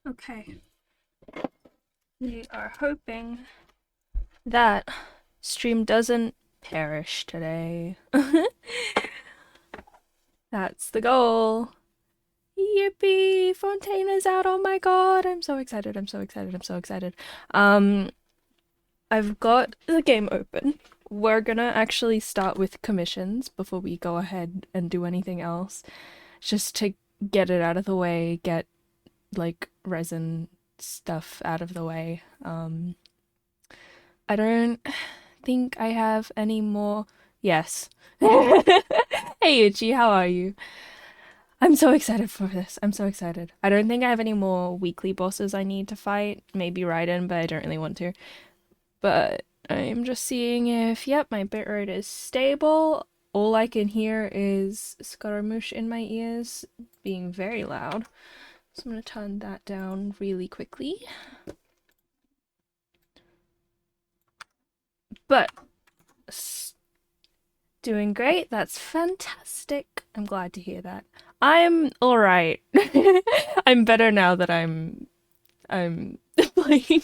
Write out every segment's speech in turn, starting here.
Okay. We are hoping that stream doesn't perish today. That's the goal. Yippee! Fontaine is out. Oh my god. I'm so excited. I'm so excited. I'm so excited. Um I've got the game open. We're gonna actually start with commissions before we go ahead and do anything else. Just to get it out of the way, get like resin stuff out of the way. I don't think I have any more. Yes. Hey Uchi, how are you? I'm so excited for this. I'm so excited. I don't think I have any more weekly bosses I need to fight. Maybe Raiden, but I don't really want to. But I'm just seeing if, yep, my bitrate is stable. All I can hear is Scaramouche in my ears being very loud. So I'm going to turn that down really quickly. But doing great. That's fantastic. I'm glad to hear that. I'm all right. I'm better now that I'm playing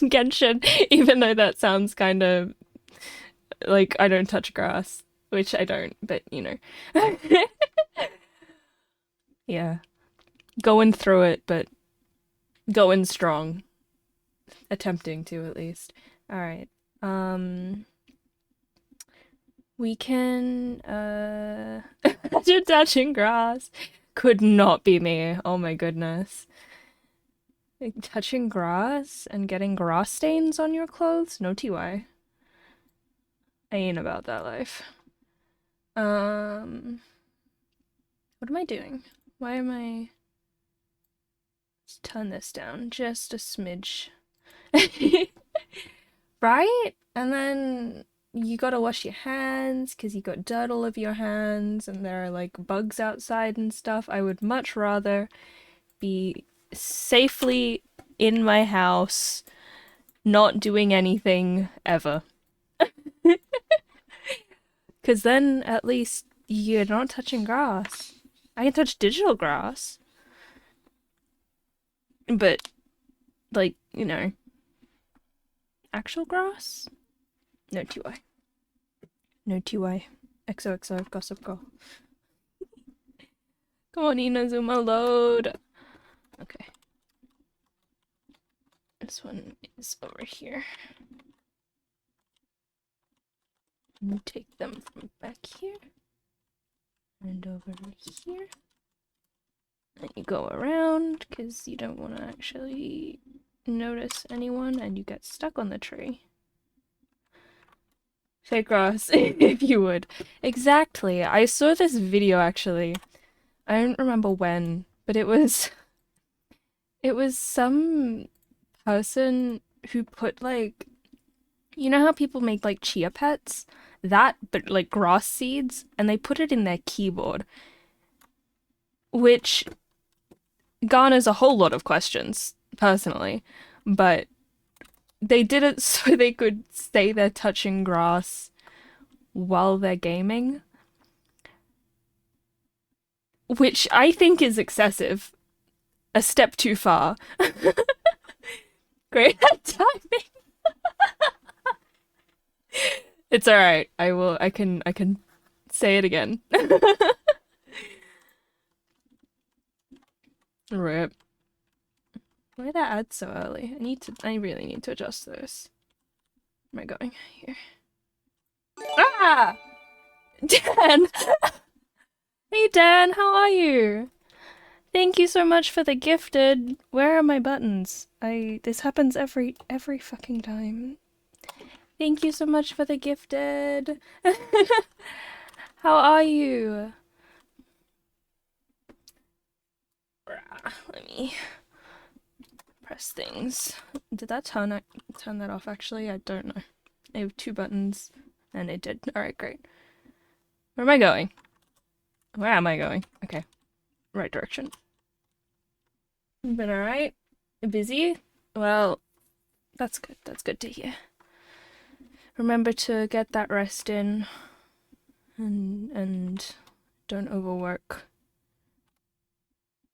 Genshin, even though that sounds kind of like I don't touch grass, which I don't, but you know. Yeah. Going through it, but going strong. Attempting to at least. All right. Um we can just touching grass. Could not be me. Oh my goodness. Like, touching grass and getting grass stains on your clothes? No TY. I ain't about that life. What am I doing? Why am I... Let's turn this down just a smidge. Right? And then you gotta wash your hands because you got dirt all over your hands and there are like bugs outside and stuff. I would much rather be safely in my house, not doing anything ever. Because then at least you're not touching grass. I can touch digital grass, but like, you know, actual grass? No TY. No TY. XOXO, Gossip Girl. Come on, Inazuma, load. Okay. This one is over here. And take them from back here. And over here. And you go around, because you don't want to actually notice anyone, and you get stuck on the tree. Fake grass, if you would. Exactly. I saw this video, actually. I don't remember when, but it was some person who put like, you know how people make like chia pets? That, but like grass seeds, and they put it in their keyboard, which garners a whole lot of questions, personally. But they did it so they could say they're touching grass while they're gaming, which I think is excessive. A step too far. Great timing. It's all right. I can say it again. Rip. Why did that add so early? I really need to adjust this. Where am I going? Here. Ah! Dan! Hey Dan, how are you? Thank you so much for the gifted. Where are my buttons? This happens every fucking time. Thank you so much for the gifted. How are you? Let me press things. Did that turn that off actually? I don't know. I have two buttons and it did. Alright, great. Where am I going? Where am I going? Okay. Right direction. Been alright? Busy? Well, that's good. That's good to hear. Remember to get that rest in and don't overwork.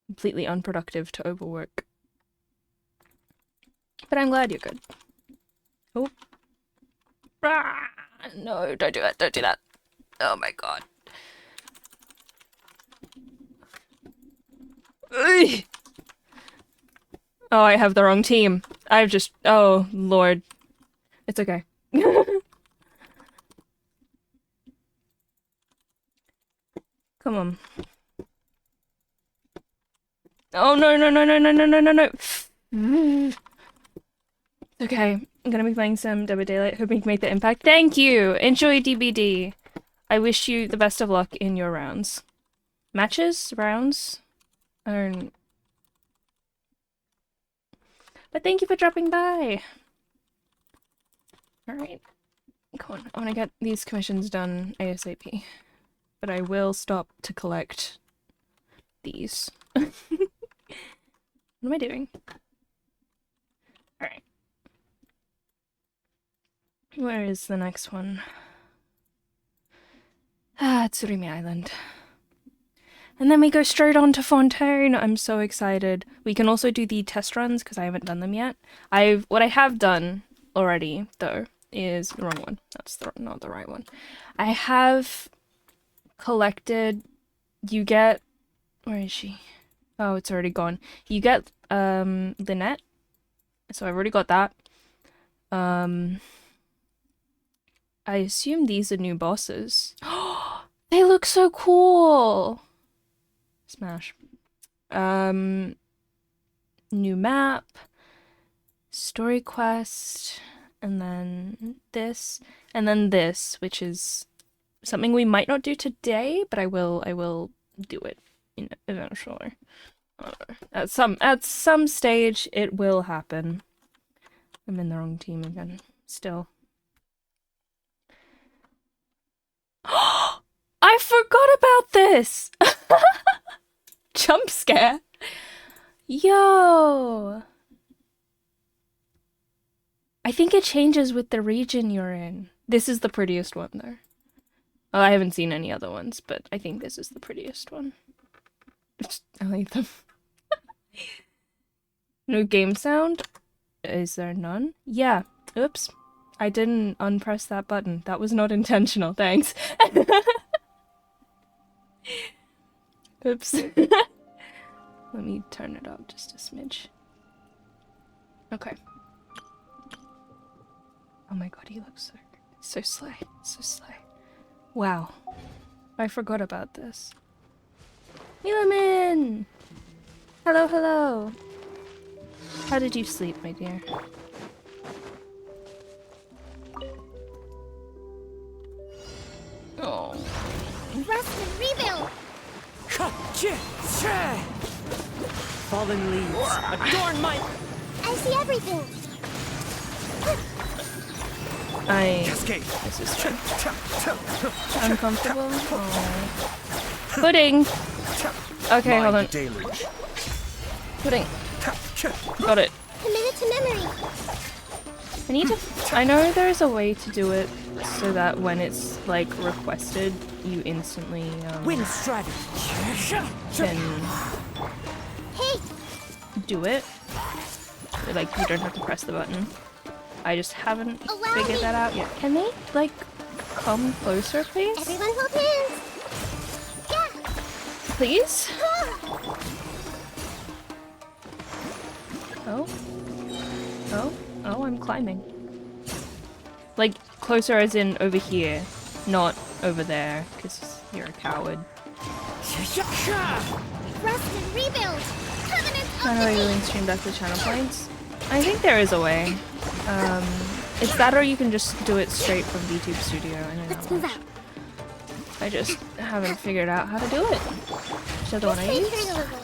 Completely unproductive to overwork. But I'm glad you're good. Oh. Ah, no, don't do that, don't do that. Oh my god. Ugh. Oh, I have the wrong team. I've just... Oh, lord. It's okay. Come on. Oh, no, no, no, no, no, no, no, no, no. Okay, I'm gonna be playing some Dead by Daylight, hoping to make the impact. Thank you! Enjoy DBD. I wish you the best of luck in your rounds. Matches? Rounds? I don't... But thank you for dropping by! Alright. Come on, I wanna get these commissions done ASAP. But I will stop to collect these. What am I doing? Alright. Where is the next one? Ah, Tsurumi Island. And then we go straight on to Fontaine. I'm so excited. We can also do the test runs because I haven't done them yet. What I have done already, though, is the wrong one. That's not the right one. I have collected. You get. Where is she? Oh, it's already gone. You get Lynette. So I've already got that. I assume these are new bosses. They look so cool! Smash. New map. Story quest. And then this. And then this, which is something we might not do today, but I will do it eventually. At some stage, it will happen. I'm in the wrong team again. Still. I forgot about this! Jump scare. Yo! I think it changes with the region you're in. This is the prettiest one, though. Well, I haven't seen any other ones, but I think this is the prettiest one. I like them. No game sound? Is there none? Yeah. Oops. I didn't unpress that button. That was not intentional. Thanks. Oops. Let me turn it up just a smidge. Okay. Oh my god, he looks so slay. So slay. Wow. I forgot about this. Milamin! Hello, hello. How did you sleep, my dear? Oh. Rest and rebuild! Fallen leaves adorn my... I see everything! This is true. Uncomfortable? Oh. Pudding! Okay, hold on. Pudding. Got it. Committed to memory! I need to... I know there's a way to do it so that when it's, like, requested, you instantly, Wind strategy. can Hey! do it. Like, you don't have to press the button. I just haven't figured that out yet. Can they, like, come closer, please? Everyone hold hands! Yeah! Please? Oh? Oh? Oh, I'm climbing. Like, closer as in over here, not over there, because you're a coward. Rest and rebuild! Covenant How do I really stream back to channel points? I think there is a way. It's that or you can just do it straight from VTube Studio. I know Let's that move much. out. I just haven't figured out how to do it. Which other one I Stay use? here a little.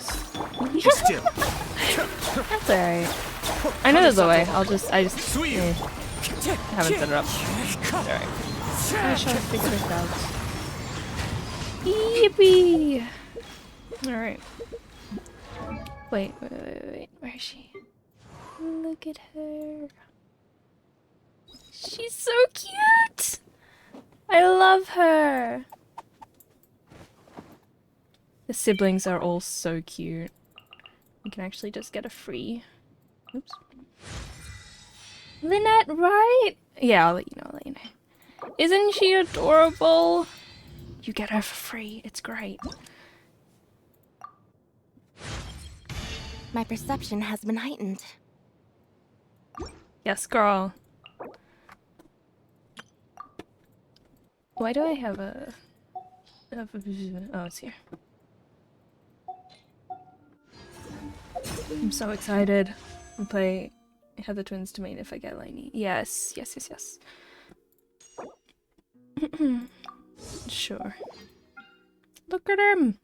Still. That's alright. I know there's a way. I just haven't set it up. It's alright. I shall figure this out. Yippee! Alright. Wait. Where is she? Look at her. She's so cute! I love her! The siblings are all so cute. You can actually just get a free... Oops. Lynette, right? Yeah, I'll let you know, I'll let you know. Isn't she adorable? You get her for free. It's great. My perception has been heightened. Yes, girl. Why do I have a... Oh, it's here. I'm so excited. I'll play Heather Twins to main if I get Lightning. Yes, yes, yes, yes. Sure. Look at him!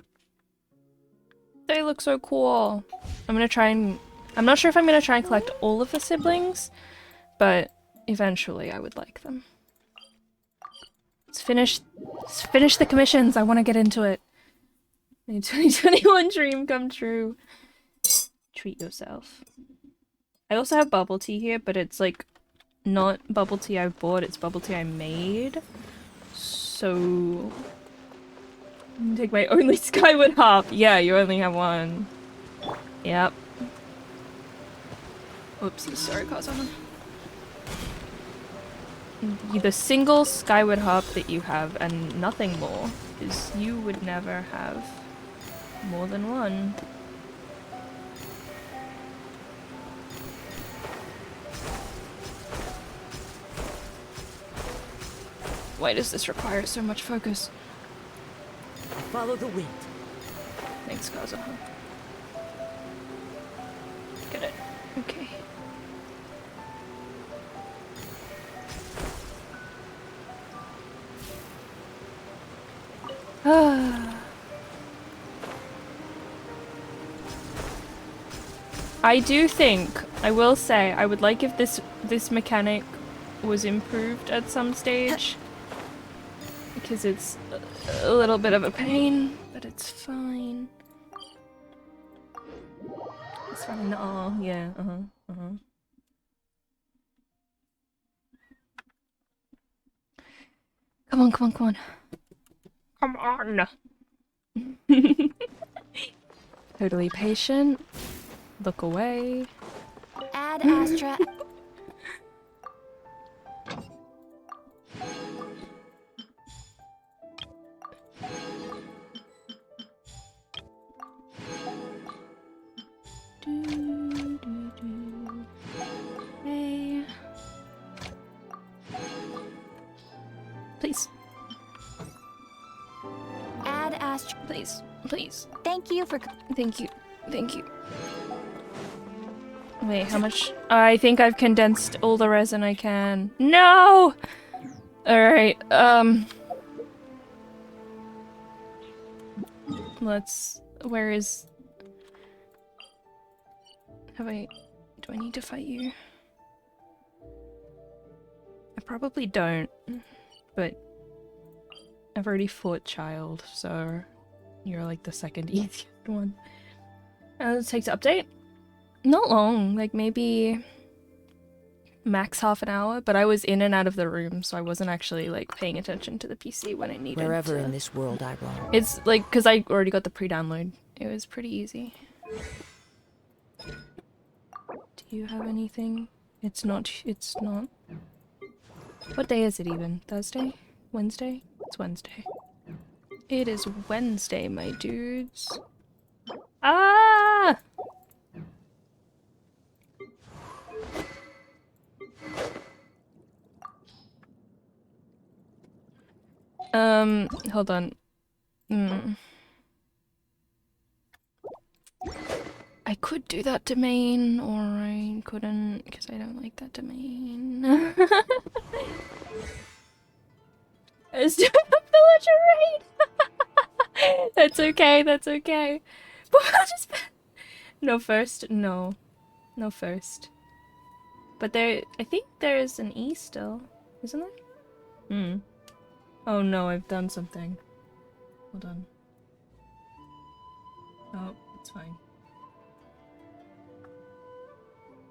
They look so cool. I'm gonna try and... I'm not sure if I'm gonna try and collect all of the siblings, but eventually I would like them. Let's finish the commissions. I want to get into it. My 2021 dream come true. Treat yourself. I also have bubble tea here, but it's like not bubble tea I bought, it's bubble tea I made. So take my only skyward harp. Yeah, you only have one. Yep. Oopsie, sorry, Kazama. The single skyward harp that you have and nothing more is you would never have more than one. Why does this require so much focus? Follow the wind. Thanks, Kazuha. Get it. Okay. I do think, I will say, I would like if this mechanic was improved at some stage. Because it's a little bit of a pain, but it's fine. It's fine. Oh, yeah. Come on, come on, come on. Come on. Totally patient. Look away. Ad Astra. Hey. Please. Ad Astra. Please. Please. Thank you for. Thank you. Thank you. Wait, how much? I think I've condensed all the resin I can. No! Alright, let's... Where is... Do I need to fight you? I probably don't, but I've already fought Child, so you're like the second easiest one. It takes update? Not long, like maybe max half an hour, but I was in and out of the room, so I wasn't actually like paying attention to the PC when I needed Wherever to. in this world I roam. It's like, because I already got the pre-download. It was pretty easy. Do you have anything? It's not. What day is it even? Thursday? Wednesday? It's Wednesday. It is Wednesday, my dudes. Ah! Hold on. I could do that domain, or I couldn't, because I don't like that domain. Let's do a villager raid! That's okay, that's okay. No first, no. No first. But there, I think there's an E still, isn't there? Oh no, I've done something. Hold on. Oh, it's fine.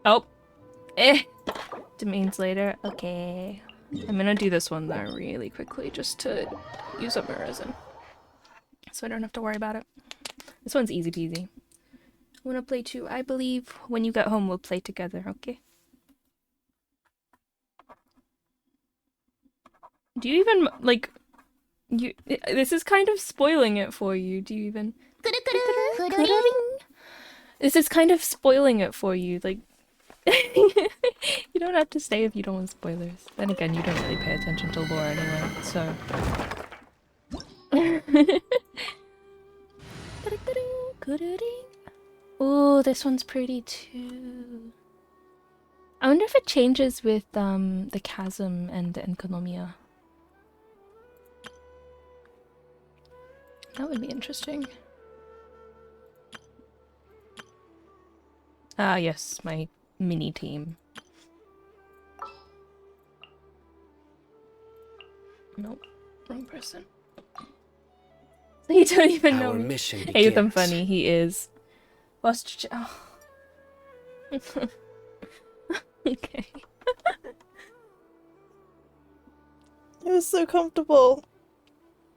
Oh! Domains later. Okay. I'm gonna do this one though really quickly just to use up my resin. So I don't have to worry about it. This one's easy peasy. I wanna play too. I believe when you get home we'll play together, okay? Do you even, like, this is kind of spoiling it for you. Do you even... This is kind of spoiling it for you, like... You don't have to stay if you don't want spoilers. Then again, you don't really pay attention to lore anyway, so... Oh, this one's pretty too. I wonder if it changes with the chasm and the enconomia. That would be interesting. Ah, yes, my mini team. Nope, wrong person. You don't even know me. Hey, I'm funny, he is. Lost. Oh. Okay. It was so comfortable.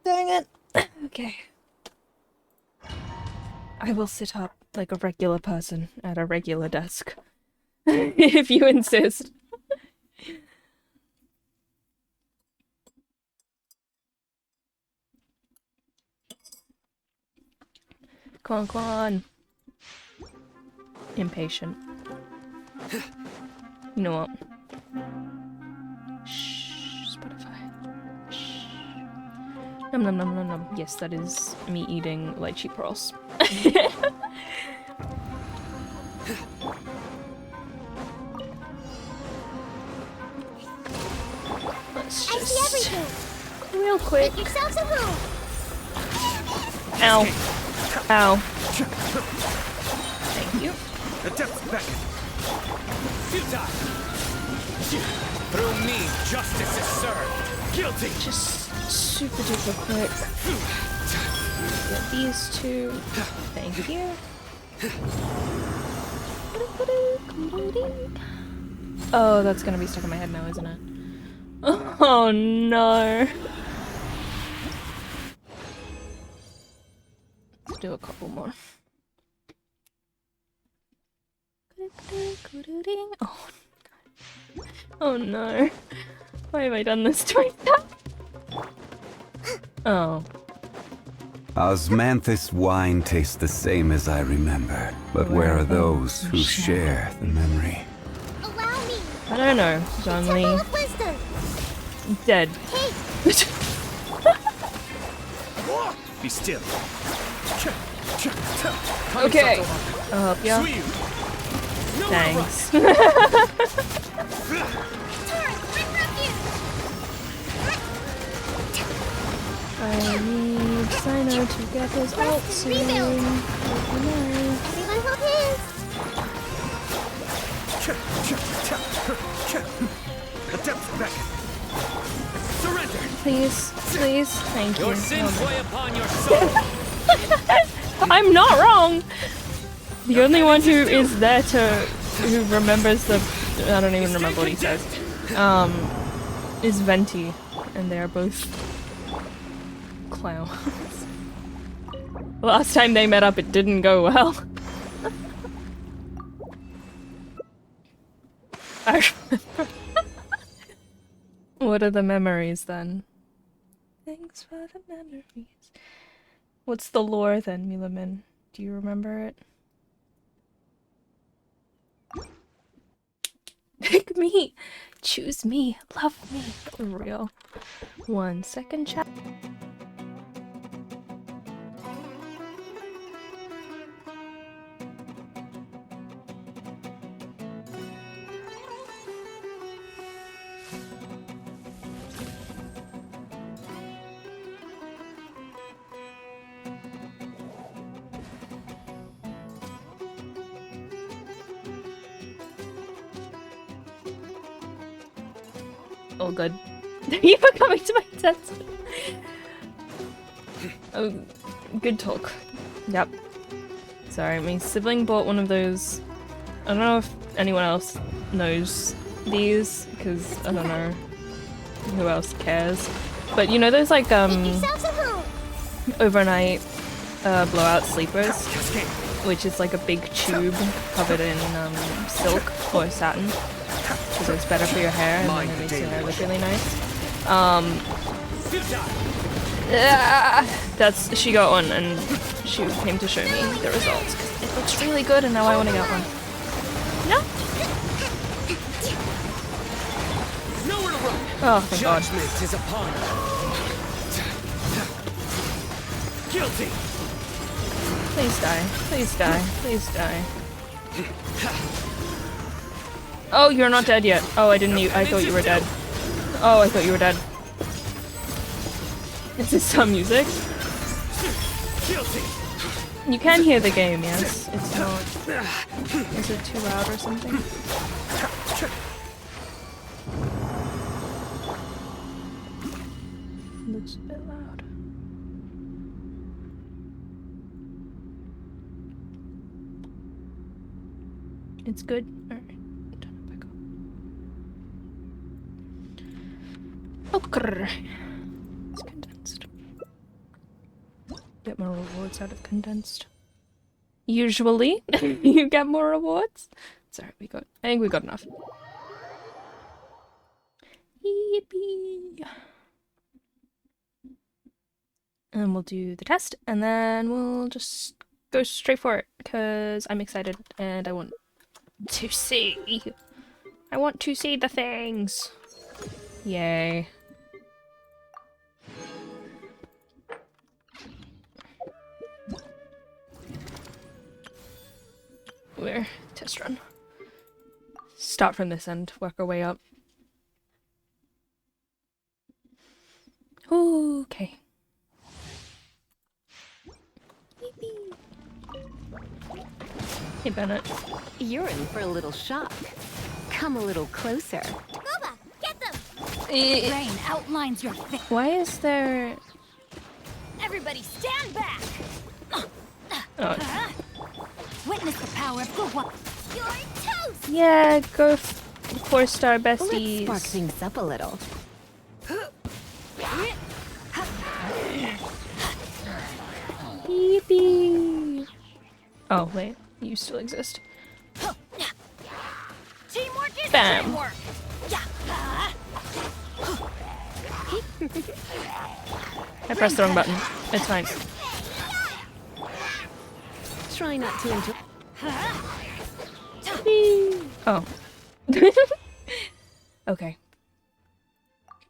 Dang it. Okay. I will sit up like a regular person at a regular desk. If you insist. Come on, come on. Impatient. You know what? Shh, Spotify. Shh. Nom nom nom nom nom. Yes, that is me eating lychee pearls. Let's I see everything. real quick. Make yourselves a room. Ow. Ow. Thank you. The depths beckon. Futile. Through me, justice is served. Guilty. Just super duper quick. Get these two. Thank you. Oh, that's gonna be stuck in my head now, isn't it? Oh no. Let's do a couple more. Oh, oh no. Why have I done this to myself? Oh. Osmanthus wine tastes the same as I remember, but where are those who share the memory? Allow me. I don't know. It's only Temple of Wisdom. dead. Hey, Be still. Okay. I'll help ya. Thanks. I need Sino to get his ult soon. rebuild. Nice. Everyone hold hands. The depths beckon. Surrender. Please, please, thank you. Your sins Oh weigh upon your soul. my- I'm not wrong. The only one who is there who remembers the I don't even remember what he says. Is Venti, and they are both clowns. Last time they met up, it didn't go well. I remember. What are the memories then? Thanks for the memories. What's the lore then, Milamin? Do you remember it? Pick me! Choose me! Love me! For real. 1 second, chat. Oh good. You were coming to my tent. Oh, good talk. Yep. Sorry, my sibling bought one of those. I don't know if anyone else knows these, because I don't know who else cares. But you know those like Make yourselves a home. overnight blowout sleepers, which is like a big tube covered in silk or satin, because it's better for your hair and then it makes your hair look really nice. That's she got one and she came to show me the results. It looks really good and now I want to get one. No. Nowhere to run. Oh, thank God. Judgment is upon us. Guilty. Please die. Please die. Please die. Oh, you're not dead yet. Oh, I didn't. I thought you were dead. Oh, I thought you were dead. Is this some music? Guilty. You can hear the game, yes. It's not. Is it too loud or something? Looks a bit loud. It's good. Alright. Turn it back up. Okay. It's condensed. Get more rewards out of condensed. Usually, you get more rewards. Sorry, I think we got enough. Yippee! And we'll do the test, and then we'll just go straight for it, because I'm excited, and I want to see. I want to see the things. Yay. Where? Test run. Start from this end, work our way up. Okay. Hey, Bennett. You're in for a little shock. Come a little closer. Boba, get them! Rain outlines your face. Why is there... Everybody stand back! Oh, Witness the power of good one. You're toast! yeah, go 4-star Let's besties. spark things up a little. Yippee! Oh, wait. You still exist. Teamwork is Bam. teamwork! I pressed the wrong button. It's fine. Try not to enjoy. Oh. Okay.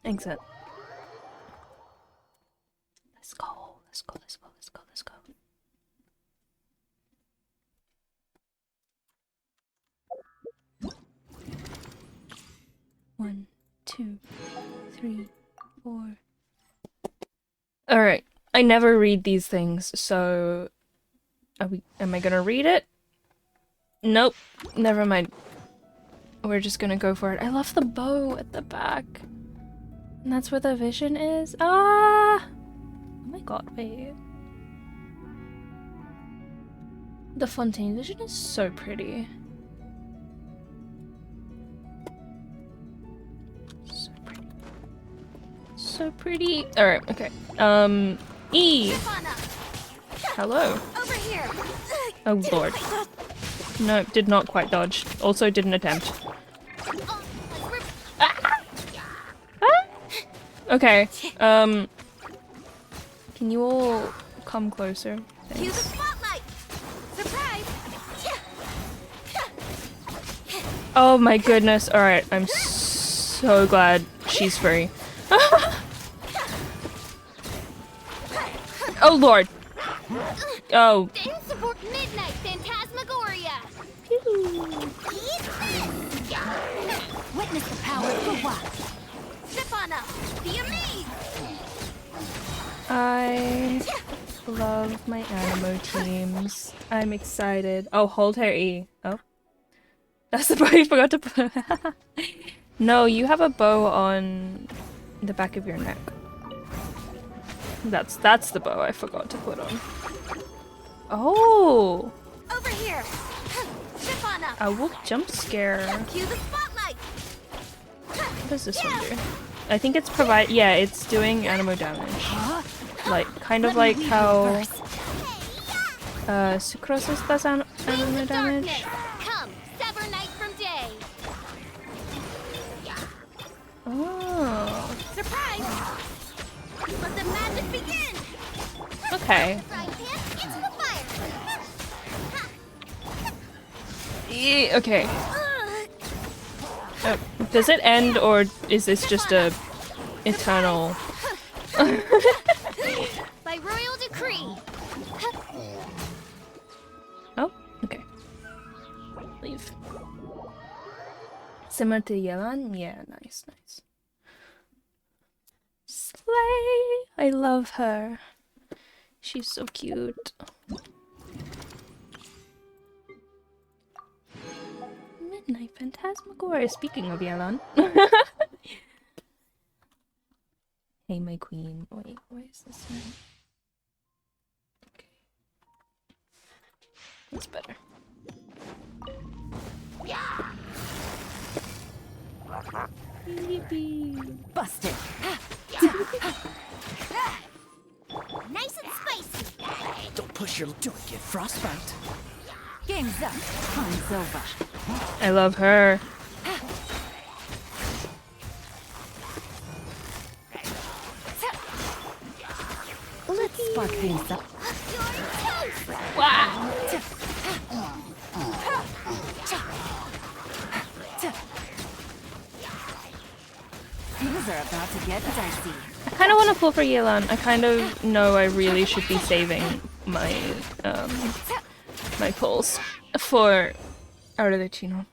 Exit. Let's go. Let's go. Let's go. Let's go. Let's go. One, 2, 3, 4. All right. I never read these things, so am I gonna read it? Nope. Never mind. We're just gonna go for it. I love the bow at the back. And that's where the vision is. Ah! Oh my god, wait. The Fontaine vision is so pretty. So pretty. So pretty. Alright, okay. E! Hello. Over here! Oh lord. No, did not quite dodge. Also didn't attempt. Ah! Okay, can you all come closer? Cue the Thanks. spotlight! Surprise! Oh my goodness, alright, I'm so glad she's free. Oh lord! Oh. Then support Midnight Phantasmagoria! Witness the power of good one. Step on up! Be amazed! I love my animo teams. I'm excited. Oh, hold her E. Oh. That's the bow you forgot to put. No, you have a bow on the back of your neck. That's the bow I forgot to put on. Oh! Over here! Step on up! A wolf jump scare. Cue the spotlight! What does this one do? I think it's yeah, it's doing animo damage. Like, kind of like how Sucrosis does animo damage. Come, sever night from day! Oh. Surprise! Let the magic begin! Okay. Frying pan into the fire! Okay. Does it end, or is this just a eternal? By royal decree! Oh, okay. Leave. Similar to Yelan? Yeah, nice, nice. Slay! I love her. She's so cute. Midnight Phantasmagoria. Speaking of Yelan. Hey, my queen. Wait, where is this one? Okay. That's better. Yippee. Busted. Nice and spicy! Don't push your... Do it, get frostbite. Game's up. Time's over. I love her. Let's spark things up. You're toast! Wow. Things are about to get dicey. I kind of want to pull for Yelan. I kind of know I really should be saving my my pulls for out of the chino.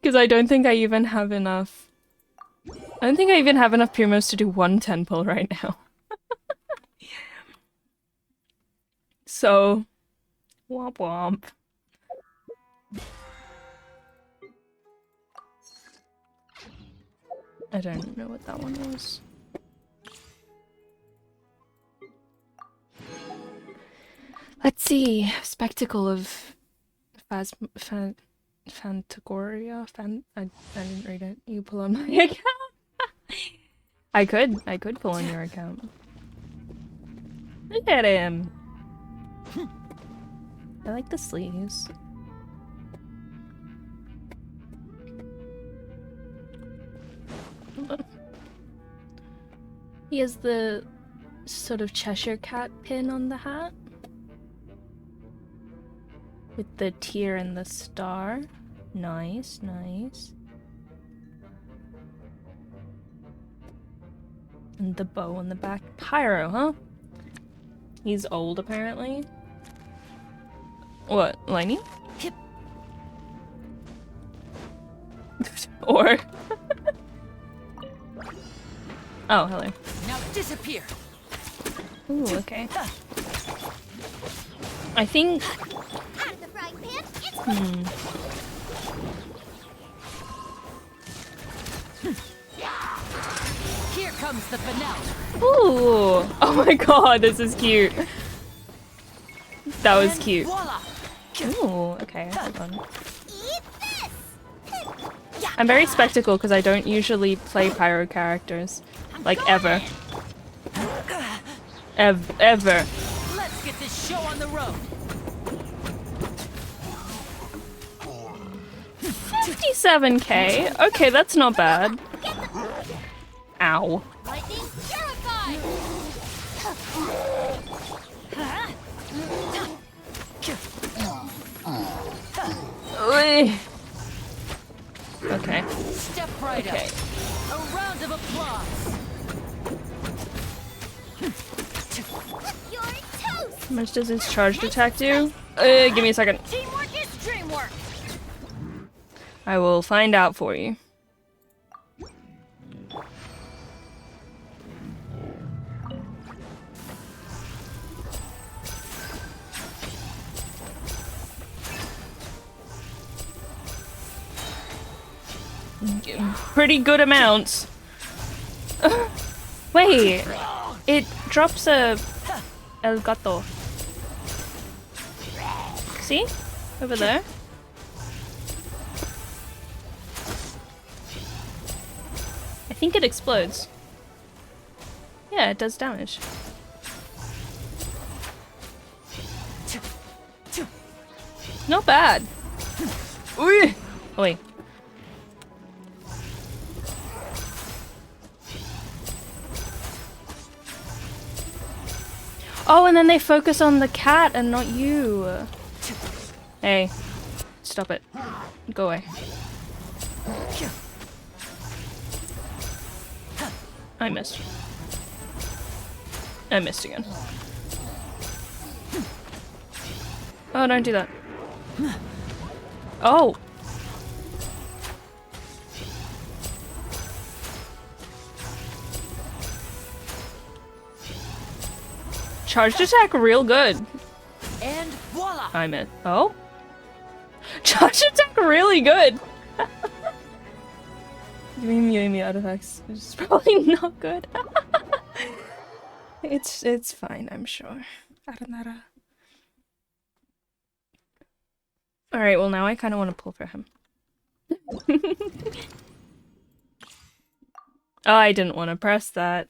Because I don't think I even have enough. I don't think I even have enough primos to do one 10 pull right now. So, womp womp. I don't know what that one was. Let's see. Spectacle of Fantagoria. I didn't read it. You pull on my account. I could pull on your account. Look at him. I like the sleeves. He has the sort of Cheshire Cat pin on the hat. With the tear and the star. Nice, nice. And the bow on the back. Pyro, huh? He's old, apparently. What, Lightning? Or... Oh, hello. Now disappear. Ooh, okay. I think... Out of the frying pan, it's Here comes the finale. Ooh! Oh my god, this is cute. That was cute. Voila. Ooh, okay, hold on. eat this! I'm very spectacle because I don't usually play pyro characters. Like, ever. Ever. Let's get this show on the road. 57k. Okay, that's not bad. Ow. Lightning terrified! Ui. Okay. Step right Okay. up. A round of applause. You're toast! How much does his charged attack do? Give me a second. Teamwork is dreamwork! I will find out for you. Pretty good amounts. Wait, it drops a El Gato. See? Over there. I think it explodes. Yeah, it does damage. Not bad. Ooh. Oh wait. Oh, and then they focus on the cat and not you. Hey, stop it. Go away. I missed. I missed again. Oh, don't do that. Oh! Charged attack real good. And voila! I meant. Oh? Charged attack really good! Giving me artifacts is probably not good. It's fine, I'm sure. Aranara. Alright, well now I kinda wanna pull for him. Oh, I didn't want to press that.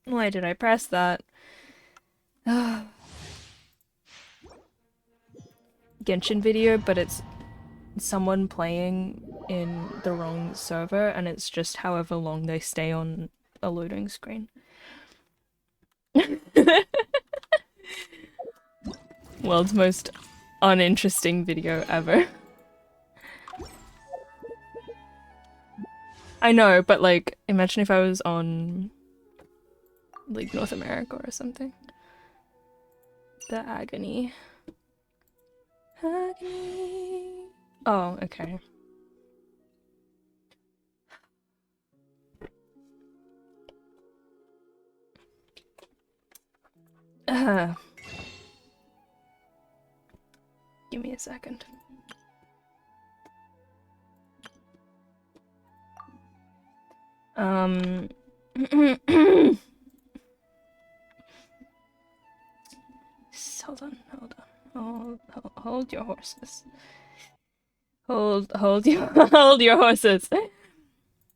Why did I press that? Genshin video, but it's someone playing in the wrong server and it's just however long they stay on a loading screen. World's most uninteresting video ever. I know, but like, imagine if I was on like North America or something. The agony. Agony. Oh, okay. Give me a second. Hold your horses. Hold your horses.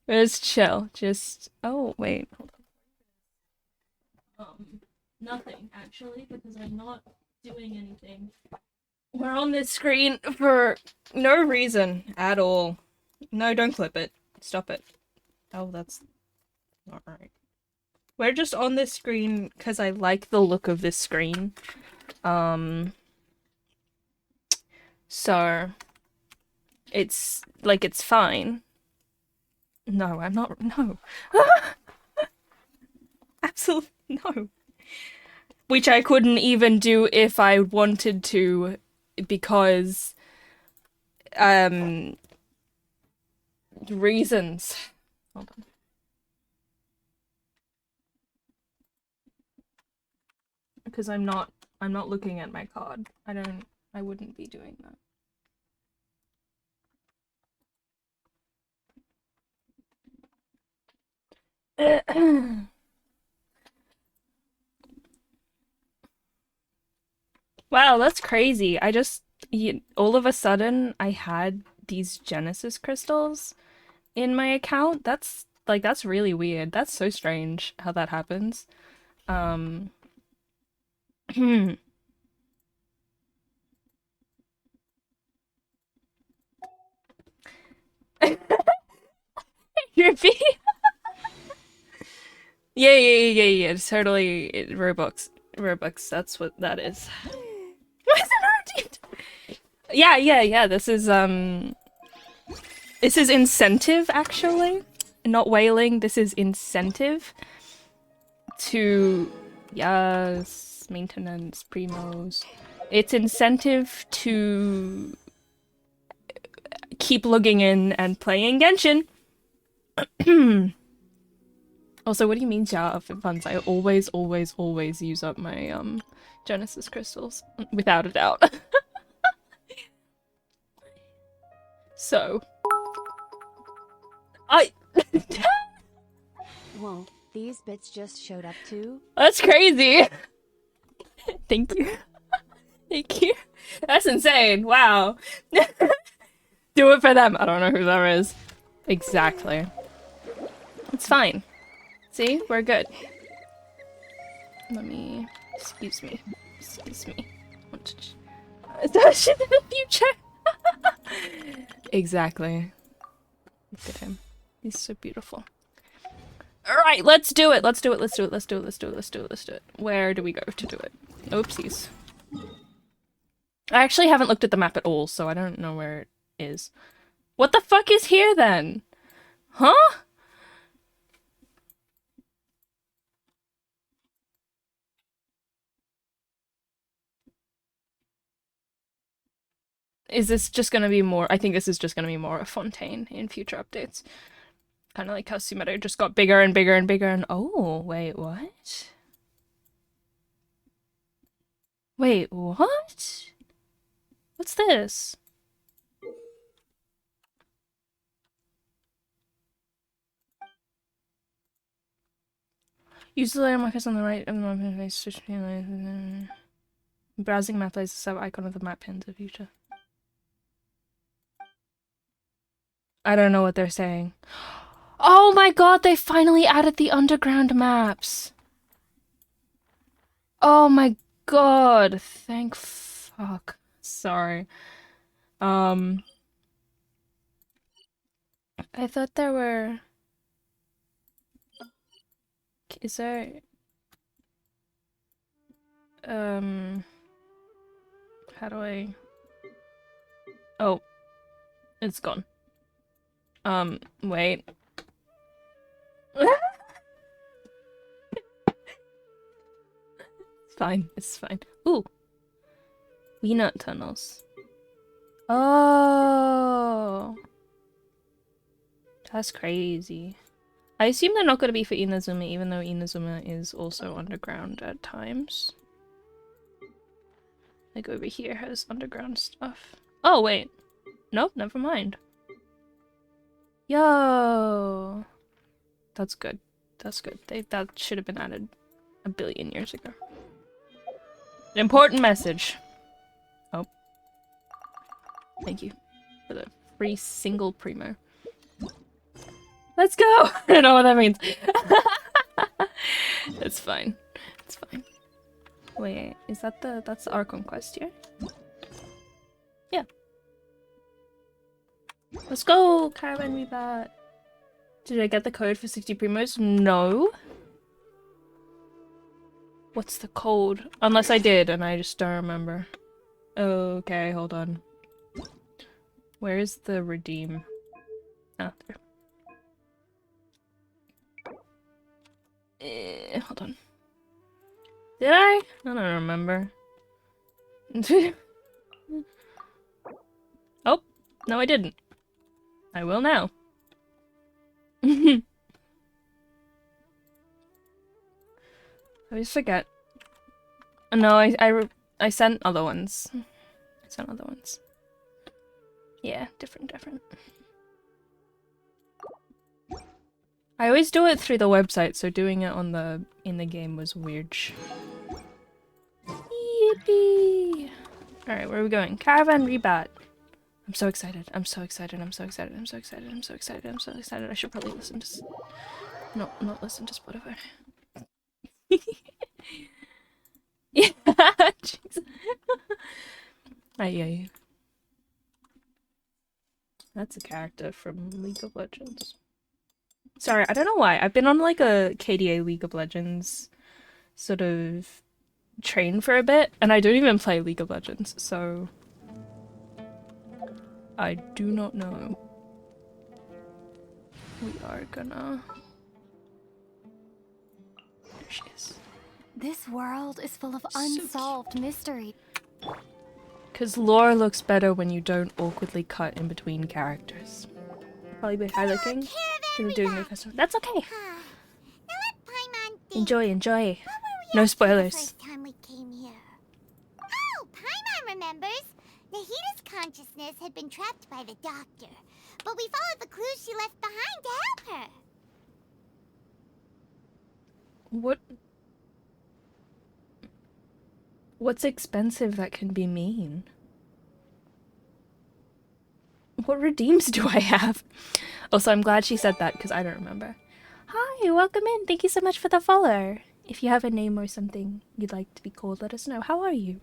Just chill. Just oh wait, hold on. Nothing actually, because I'm not doing anything. We're on this screen for no reason at all. No, don't clip it. Stop it. Oh, that's not right. We're just on this screen because I like the look of this screen. So it's like it's fine. No, I'm not. No. Absolutely no. Which I couldn't even do if I wanted to, because reasons. Hold on. Because I'm not looking at my card. I wouldn't be doing that. Wow, that's crazy. All of a sudden I had these Genesis crystals in my account. That's really weird. That's so strange how that happens. Drippy. Yeah. It's totally Robux. That's what that is. Why is it redeemed? Yeah. This is incentive actually, not whaling. This is incentive to maintenance primos. It's incentive to keep logging in and playing Genshin. Also, what do you mean jar of funds? I always use up my Genesis crystals, without a doubt. So Whoa, these bits just showed up too? that's crazy. Thank you. Thank you. That's insane. Wow. Do it for them. I don't know who that is. Exactly. It's fine. See? We're good. Let me... Excuse me. Dash in the future! Exactly. Look at him. He's so beautiful. Alright, let's do it! Let's do it. Where do we go to do it? Oopsies. I actually haven't looked at the map at all, so I don't know where it is. What the fuck is here then? Huh? Is this just gonna be more? I think this is just gonna be more of Fontaine in future updates. Kind of like how Sumeru just got bigger and bigger and bigger and oh, wait, what? Wait, what? What's this? Use the layer markers on the right of the map interface. Switch between browsing map plays the sub icon of the map pin to future. I don't know what they're saying. Oh my god, they finally added the underground maps. Oh my god, thank fuck. Sorry. I thought there were... Is there... How do I... Oh. It's gone. Wait. It's fine, it's fine. Ooh. Peanut tunnels. Oh. That's crazy. I assume they're not going to be for Inazuma, even though Inazuma is also underground at times. Like over here has underground stuff. Oh, wait. Nope, never mind. Yo! That's good. That's good. That should have been added a billion years ago. Important message. Oh. Thank you for the free single primo. Let's go! I don't know what that means. It's fine. It's fine. Wait, is that that's our conquest here? Yeah. Let's go! Caravan Rebat. Did I get the code for 60 primos? No. What's the code? Unless I did and I just don't remember. Okay, hold on. Where is the redeem? Oh, there. Hold on. Did I? I don't remember. Oh, no I didn't. I will now. I always forget. No, I sent other ones. I sent other ones. Yeah, different. I always do it through the website, so doing it on in the game was weird. Yippee! Alright, where are we going? Caravan Rebat. I'm so excited. I'm so excited. I'm so excited. I'm so excited. I'm so excited. I'm so excited. I should probably listen to not listen to Spotify. Yeah, jeez. Aye. That's a character from League of Legends. Sorry, I don't know why. I've been on like a KDA League of Legends sort of train for a bit, and I don't even play League of Legends, so I do not know. We are gonna... There she is. This world is full of unsolved mystery. Because lore looks better when you don't awkwardly cut in between characters. Probably be high-looking. Doing the festival. That's okay. Now let Paimon think. Enjoy. What were we No up to spoilers. The first time we came here? Oh, Paimon remembers. Nahita's consciousness had been trapped by the doctor, but we followed the clues she left behind to help her. What's expensive that can be mean? What redeems do I have? Also, I'm glad she said that because I don't remember. Hi, welcome in. Thank you so much for the follow. If you have a name or something you'd like to be called, let us know. How are you?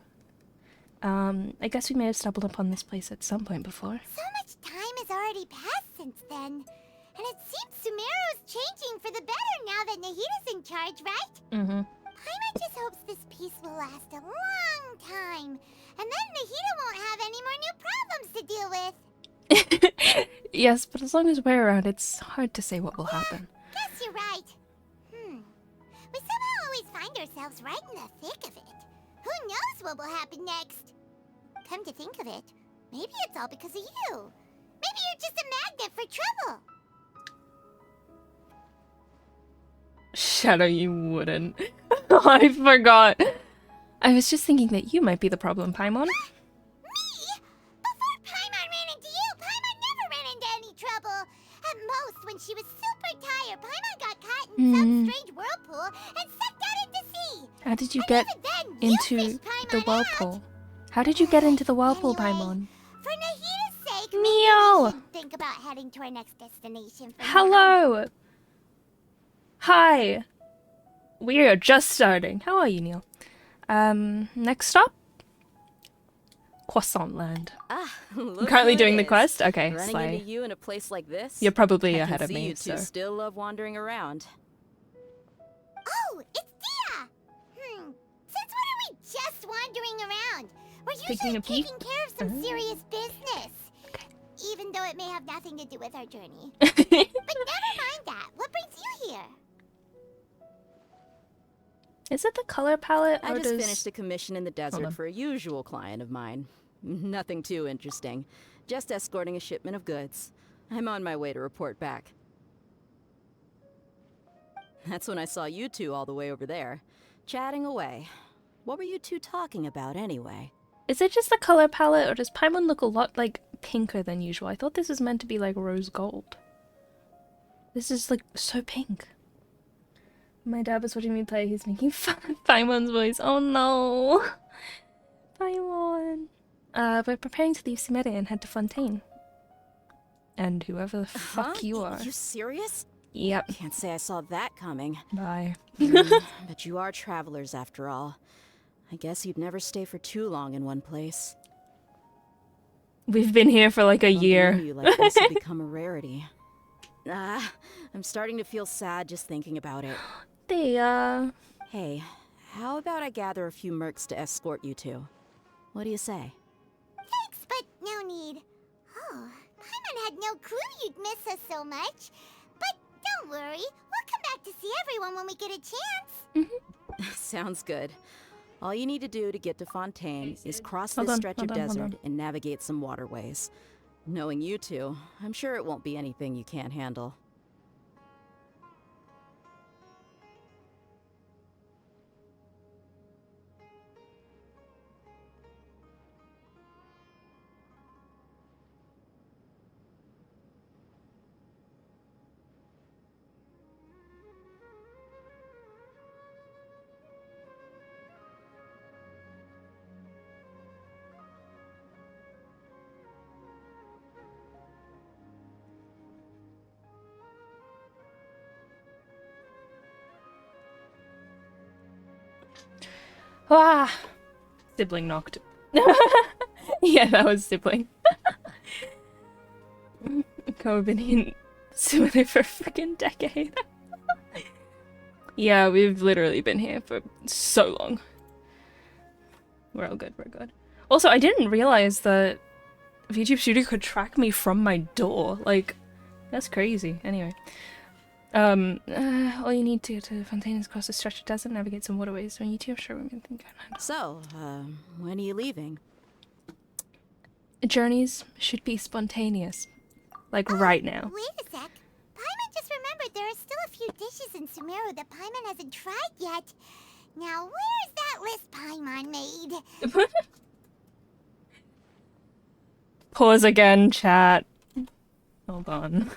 I guess we may have stumbled upon this place at some point before. So much time has already passed since then. And it seems Sumeru's changing for the better now that Nahita's in charge, right? Mm-hmm. Paimon just hopes this peace will last a long time, and then Nahida won't have any more new problems to deal with. Yes, but as long as we're around, it's hard to say what will happen. Guess you're right. We somehow always find ourselves right in the thick of it. Who knows what will happen next? Come to think of it, maybe it's all because of you. Maybe you're just a magnet for trouble. Shadow, you wouldn't. I forgot. I was just thinking that you might be the problem, Paimon. Me? Before Paimon ran into you, Paimon never ran into any trouble. At most, when she was super tired, Paimon got caught in some strange whirlpool and sucked out into sea. How did you And get even then, you into fished Paimon the out. whirlpool? How did you get into the whirlpool, Anyway, Paimon? For Nahida's sake, maybe Neil! we should think about heading to our next destination for now. Hello! Hi! We are just starting. How are you, Neil? Next stop? Croissant Land. Ah, I'm look currently who doing it the is. quest? Okay, Running slay. into you in a place like this. You're probably I ahead can of see me, you two so... still love wandering around. Oh, it's Dia! Since when are we just wandering around? We're Taking usually a peek? taking care of some serious business. Even though it may have nothing to do with our journey. But never mind that. What brings you here? Is it the color palette, I or just does... finished a commission in the on. desert for a usual client of mine. Nothing too interesting. Just escorting a shipment of goods. I'm on my way to report back. That's when I saw you two all the way over there, chatting away. What were you two talking about anyway? Is it just the color palette, or does Paimon look a lot, like, pinker than usual? I thought this was meant to be, like, rose gold. This is, like, so pink. My dad was watching me play, he's making fun of Paimon's voice. Oh no! Paimon! We're preparing to leave Sumeria and head to Fontaine. And whoever the fuck you are. You serious? Yep. Can't say I saw that coming. Bye. But you are travelers after all. I guess you'd never stay for too long in one place. We've been here for like a Bumping year. into you like this will become a rarity. I'm starting to feel sad just thinking about it. They, Hey, how about I gather a few mercs to escort you two? What do you say? Thanks, but no need. Oh, Paimon had no clue you'd miss us so much. But don't worry, we'll come back to see everyone when we get a chance. Sounds good. All you need to do to get to Fontaine is cross Hold this on, stretch hold of on, hold desert on. and navigate some waterways. Knowing you two, I'm sure it won't be anything you can't handle. ah! Sibling knocked. Yeah, that was sibling. I've been in Sumeria for a freaking decade. Yeah, we've literally been here for so long. We're all good, we're good. Also, I didn't realize that YouTube Studio could track me from my door. Like, that's crazy. Anyway. All you need to get to Fontaine is cross a stretch of desert, navigate some waterways. When you two are sure we can think So, when are you leaving? journeys should be spontaneous. Like right now. Wait a sec. Paimon just remembered there are still a few dishes in Sumeru that Paimon hasn't tried yet. Now, where's that list Paimon made? Pause again, chat. Hold on.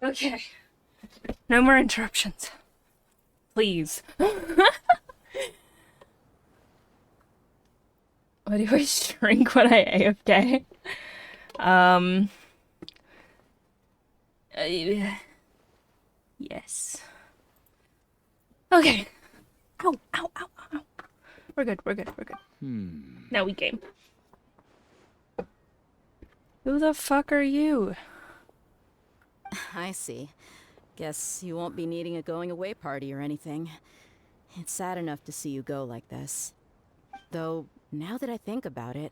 Okay. No more interruptions. Please. Why do I shrink when I AFK? Yes. Okay. Ow, ow, ow, ow. We're good, we're good, we're good. Now we game. Who the fuck are you? I see. Guess you won't be needing a going away party or anything. It's sad enough to see you go like this. Though, now that I think about it,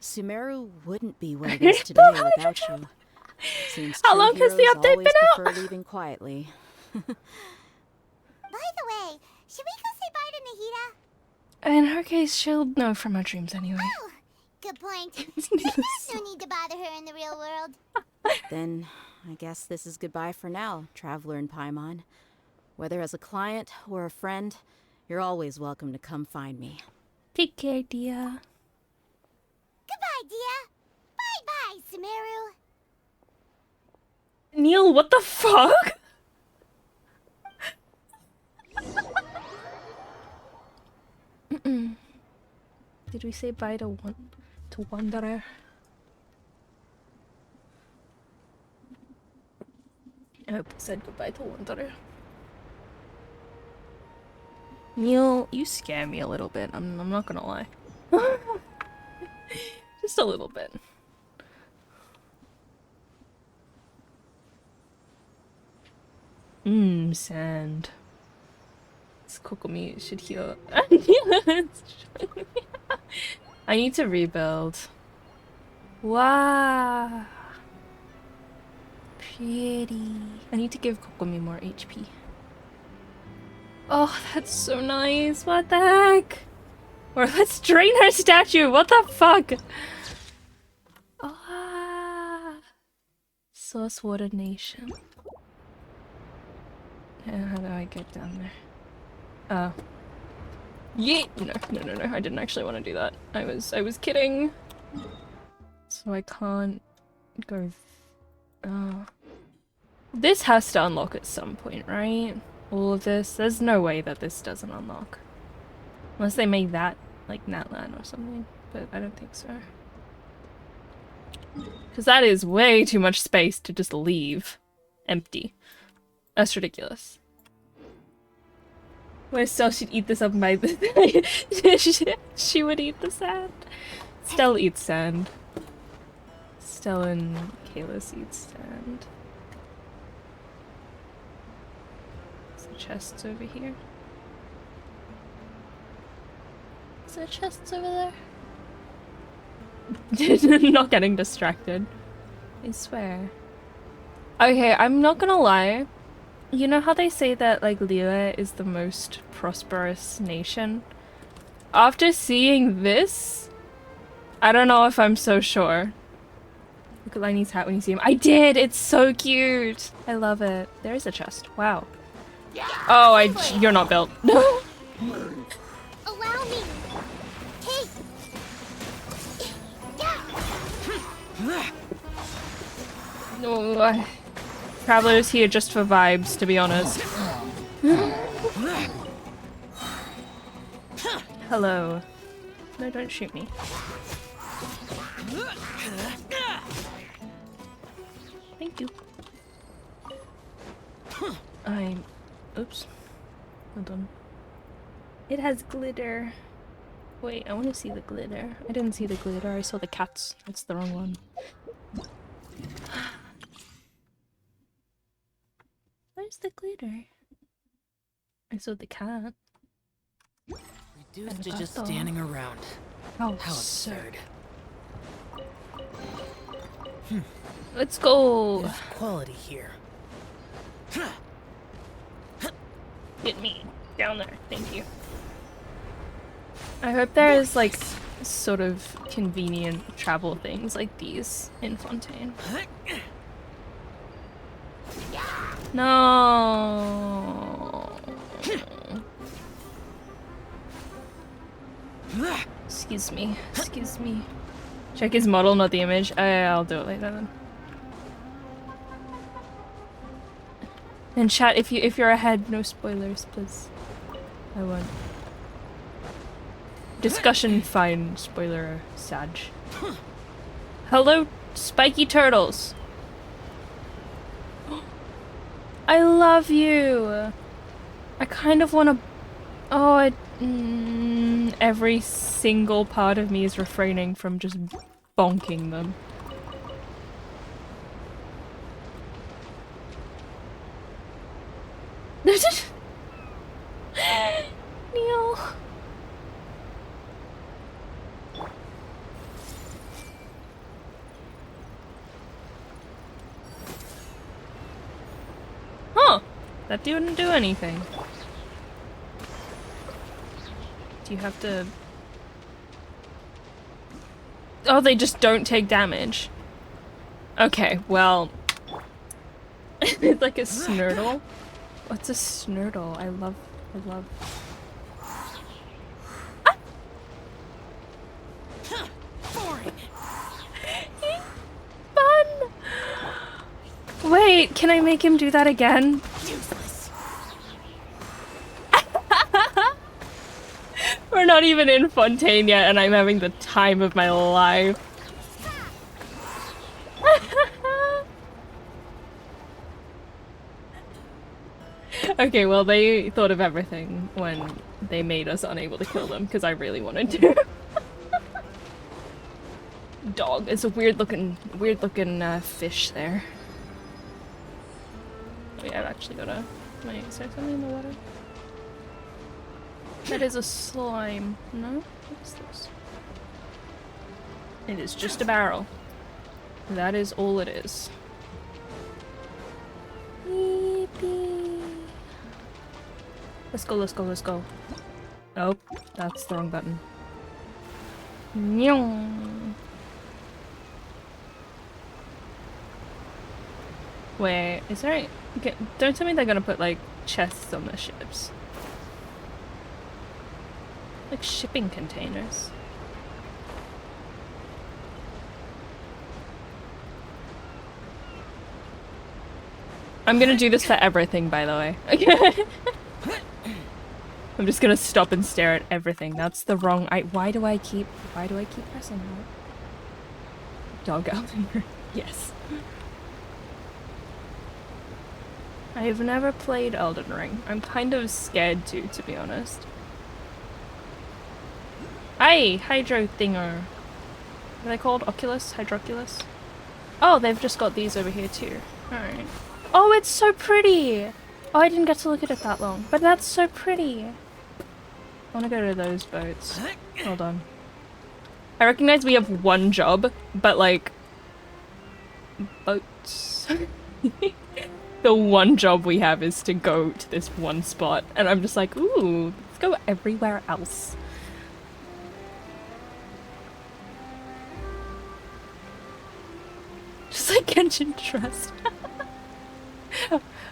Sumeru wouldn't be what it is today without you. Seems How true long has the heroes update always been out? prefer leaving quietly. By the way, should we go say bye to Nahida? In her case, she'll know from her dreams anyway. Oh, good point. There's no need to bother her in the real world. Then, I guess this is goodbye for now, Traveler in Paimon. Whether as a client or a friend, you're always welcome to come find me. Take care, dear. Goodbye, dear. Bye-bye, Sumeru. Neil, what the fuck? Did we say bye to Wanderer? I hope we said goodbye to Wanderer. Neil, you scare me a little bit. I'm not gonna lie. Just a little bit. Sand. This Kokomi should heal. I need to rebuild. Wow. Pretty. I need to give Kokomi more HP. Oh, that's so nice. What the heck? Or let's drain her statue. What the fuck? Ah. Source Water Nation. Yeah, how do I get down there? Yeah. No. I didn't actually want to do that. I was kidding. So I can't go. This has to unlock at some point, right? All of this. There's no way that this doesn't unlock. Unless they make that like Natlan or something, but I don't think so. Because that is way too much space to just leave empty. That's ridiculous. Where Stell should eat this up by the she would eat the sand. Stell eats sand. Stell and Kalis eats sand. There's chests over here. Is there chests over there? Not getting distracted. I swear. Okay, I'm not gonna lie. You know how they say that, like, Liyue is the most prosperous nation? After seeing this, I don't know if I'm so sure. Look at Liney's hat when you see him. I did! It's so cute! I love it. There is a chest. Wow. Oh, you're not built. Allow me. Hey. No, Traveler's here just for vibes, to be honest. Hello. No, don't shoot me. Thank you. Oops. Hold on. It has glitter. Wait, I want to see the glitter. I didn't see the glitter, I saw the cats. That's the wrong one. Where's the glitter? I saw the cat. Reduced to just standing around. Oh, How absurd. Let's go! There's quality here. Get me down there, thank you. I hope there is like sort of convenient travel things like these in Fontaine. No. Excuse me. Excuse me. Check his model, not the image. I'll do it later then. And chat, if you're ahead, no spoilers, please. I won't. Discussion fine, spoiler Sag. Hello, spiky turtles. I love you. I kind of want to. Oh, every single part of me is refraining from just bonking them. Neil. Huh. That didn't do anything. Do you have to... Oh, they just don't take damage. Okay, well... It's like a snurtle. What's a snurtle? I love... Ah! Fun! Wait, can I make him do that again? We're not even in Fontaine yet and I'm having the time of my life. Okay, well they thought of everything when they made us unable to kill them because I really wanted to. Dog. It's a weird looking fish there. Oh yeah, I've actually got a... Wait, is there something in the water? That is a slime. No? What is this? It is just a barrel. That is all it is. Yippee. Let's go, let's go, let's go. Oh, that's the wrong button. Nyong. Wait, is there... Okay, don't tell me they're gonna put, like, chests on the ships. Like shipping containers. I'm gonna do this for everything, by the way. Okay. I'm just gonna stop and stare at everything. That's the wrong... Why do I keep pressing that? Dog Elden. Yes. I have never played Elden Ring. I'm kind of scared to be honest. Hi, Hydro Thinger. Are they called Oculus? Hydroculus? Oh, they've just got these over here too. Alright. Oh, it's so pretty! Oh, I didn't get to look at it that long, but that's so pretty. I want to go to those boats. Hold on. I recognize we have one job, but like... Boats. The one job we have is to go to this one spot, and I'm just like, ooh, let's go everywhere else. Just like Genshin Trust.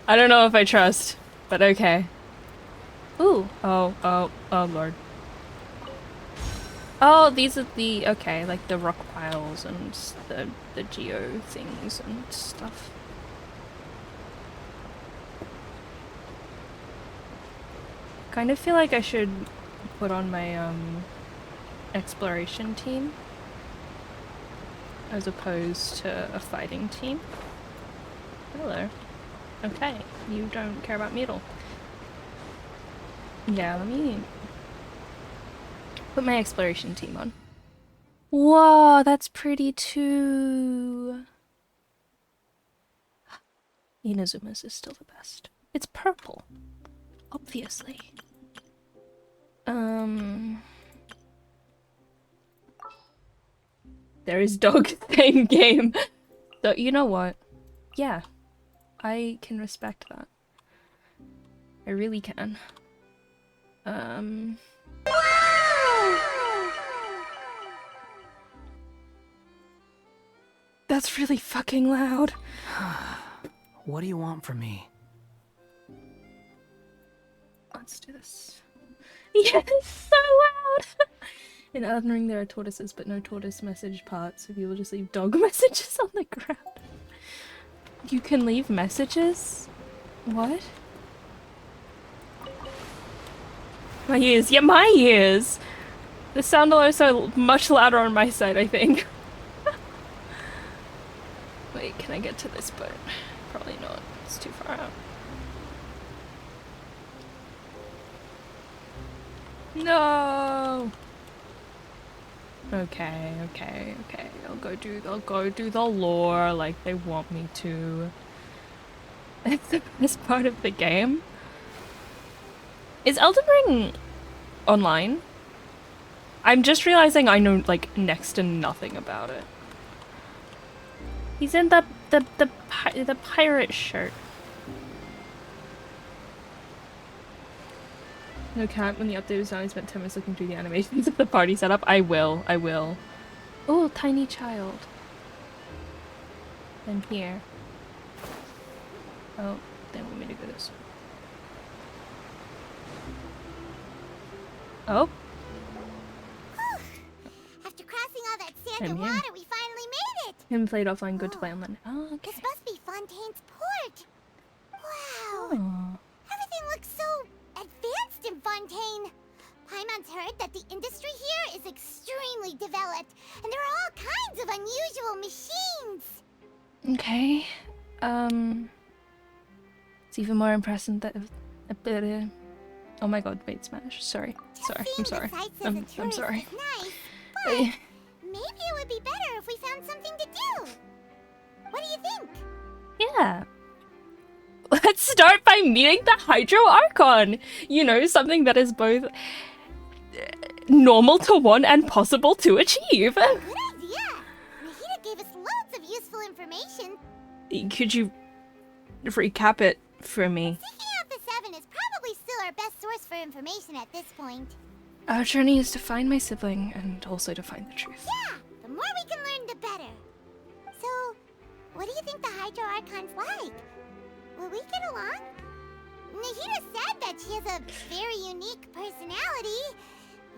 I don't know if I trust, but okay. Ooh. Oh lord. Oh, these are the, okay, like the rock piles and the geo things and stuff. Kind of feel like I should put on my exploration team as opposed to a fighting team. Hello. Okay, you don't care about me at all. Yeah, let me put my exploration team on. Whoa, that's pretty too. Inazuma's is still the best. It's purple. Obviously. There is dog thing game. So you know what? Yeah. I can respect that. I really can. That's really fucking loud. What do you want from me? Let's do this. Yes, so loud! In Elden Ring there are tortoises, but no tortoise message parts, so people just leave dog messages on the ground. You can leave messages? What? My ears. Yeah, my ears! The sound is so much louder on my side, I think. Wait, can I get to this boat? Probably not. It's too far out. No! Okay, okay, okay. I'll go do the lore like they want me to. It's the best part of the game. Is Elden Ring online? I'm just realizing I know like next to nothing about it. He's in the pirate shirt. No cat, when the update was done, I spent 10 minutes looking through the animations of the party setup. I will. Oh, tiny child. I'm here. Oh, they want me to go this way. Oh. After crossing all that sand I'm and here. water, we finally made it! Him played offline, good to play online. Oh, okay. This must be Fontaine's port! Wow! Oh. Everything looks so advanced in Fontaine! Paimon's heard that the industry here is extremely developed, and there are all kinds of unusual machines! Okay. It's even more impressive that. Oh my god, wait, Spanish. Sorry. Sorry. I'm sorry. I'm sorry. Nice, but maybe it would be better if we found something to do. What do you think? Yeah. Let's start by meeting the Hydro Archon! You know, something that is both normal to want and possible to achieve. Good idea! Nahida gave us loads of useful information. Could you recap it for me? Seeking out the Seven is probably still our best source for information at this point. Our journey is to find my sibling and also to find the truth. Yeah, the more we can learn, the better. So, what do you think the Hydro Archon's like? Will we get along? Nahida said that she has a very unique personality,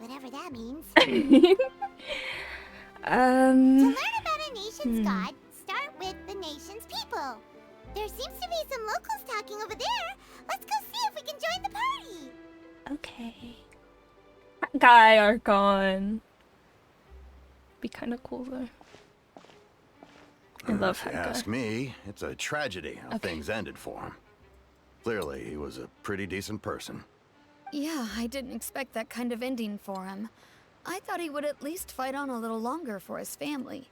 whatever that means. To learn about a nation's god, start with the nation's people. There seems to be some locals talking over there. Let's go see if we can join the party. Okay. Guy Archon. Be kind of cool though. I love If you that ask guy. me, it's a tragedy how Okay. things ended for him. Clearly, he was a pretty decent person. Yeah, I didn't expect that kind of ending for him. I thought he would at least fight on a little longer for his family.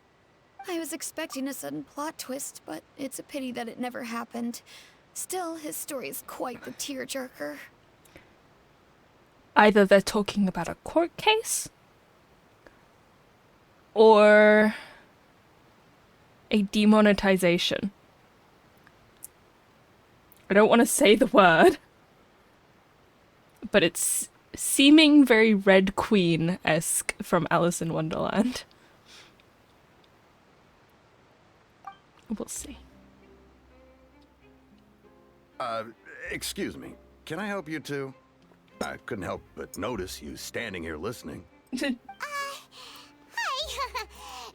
I was expecting a sudden plot twist, but it's a pity that it never happened. Still, his story is quite the tearjerker. Either they're talking about a court case or a demonetization. I don't want to say the word, but it's seeming very Red Queen-esque from Alice in Wonderland. We'll see. Excuse me. Can I help you two? I couldn't help but notice you standing here listening. Hi.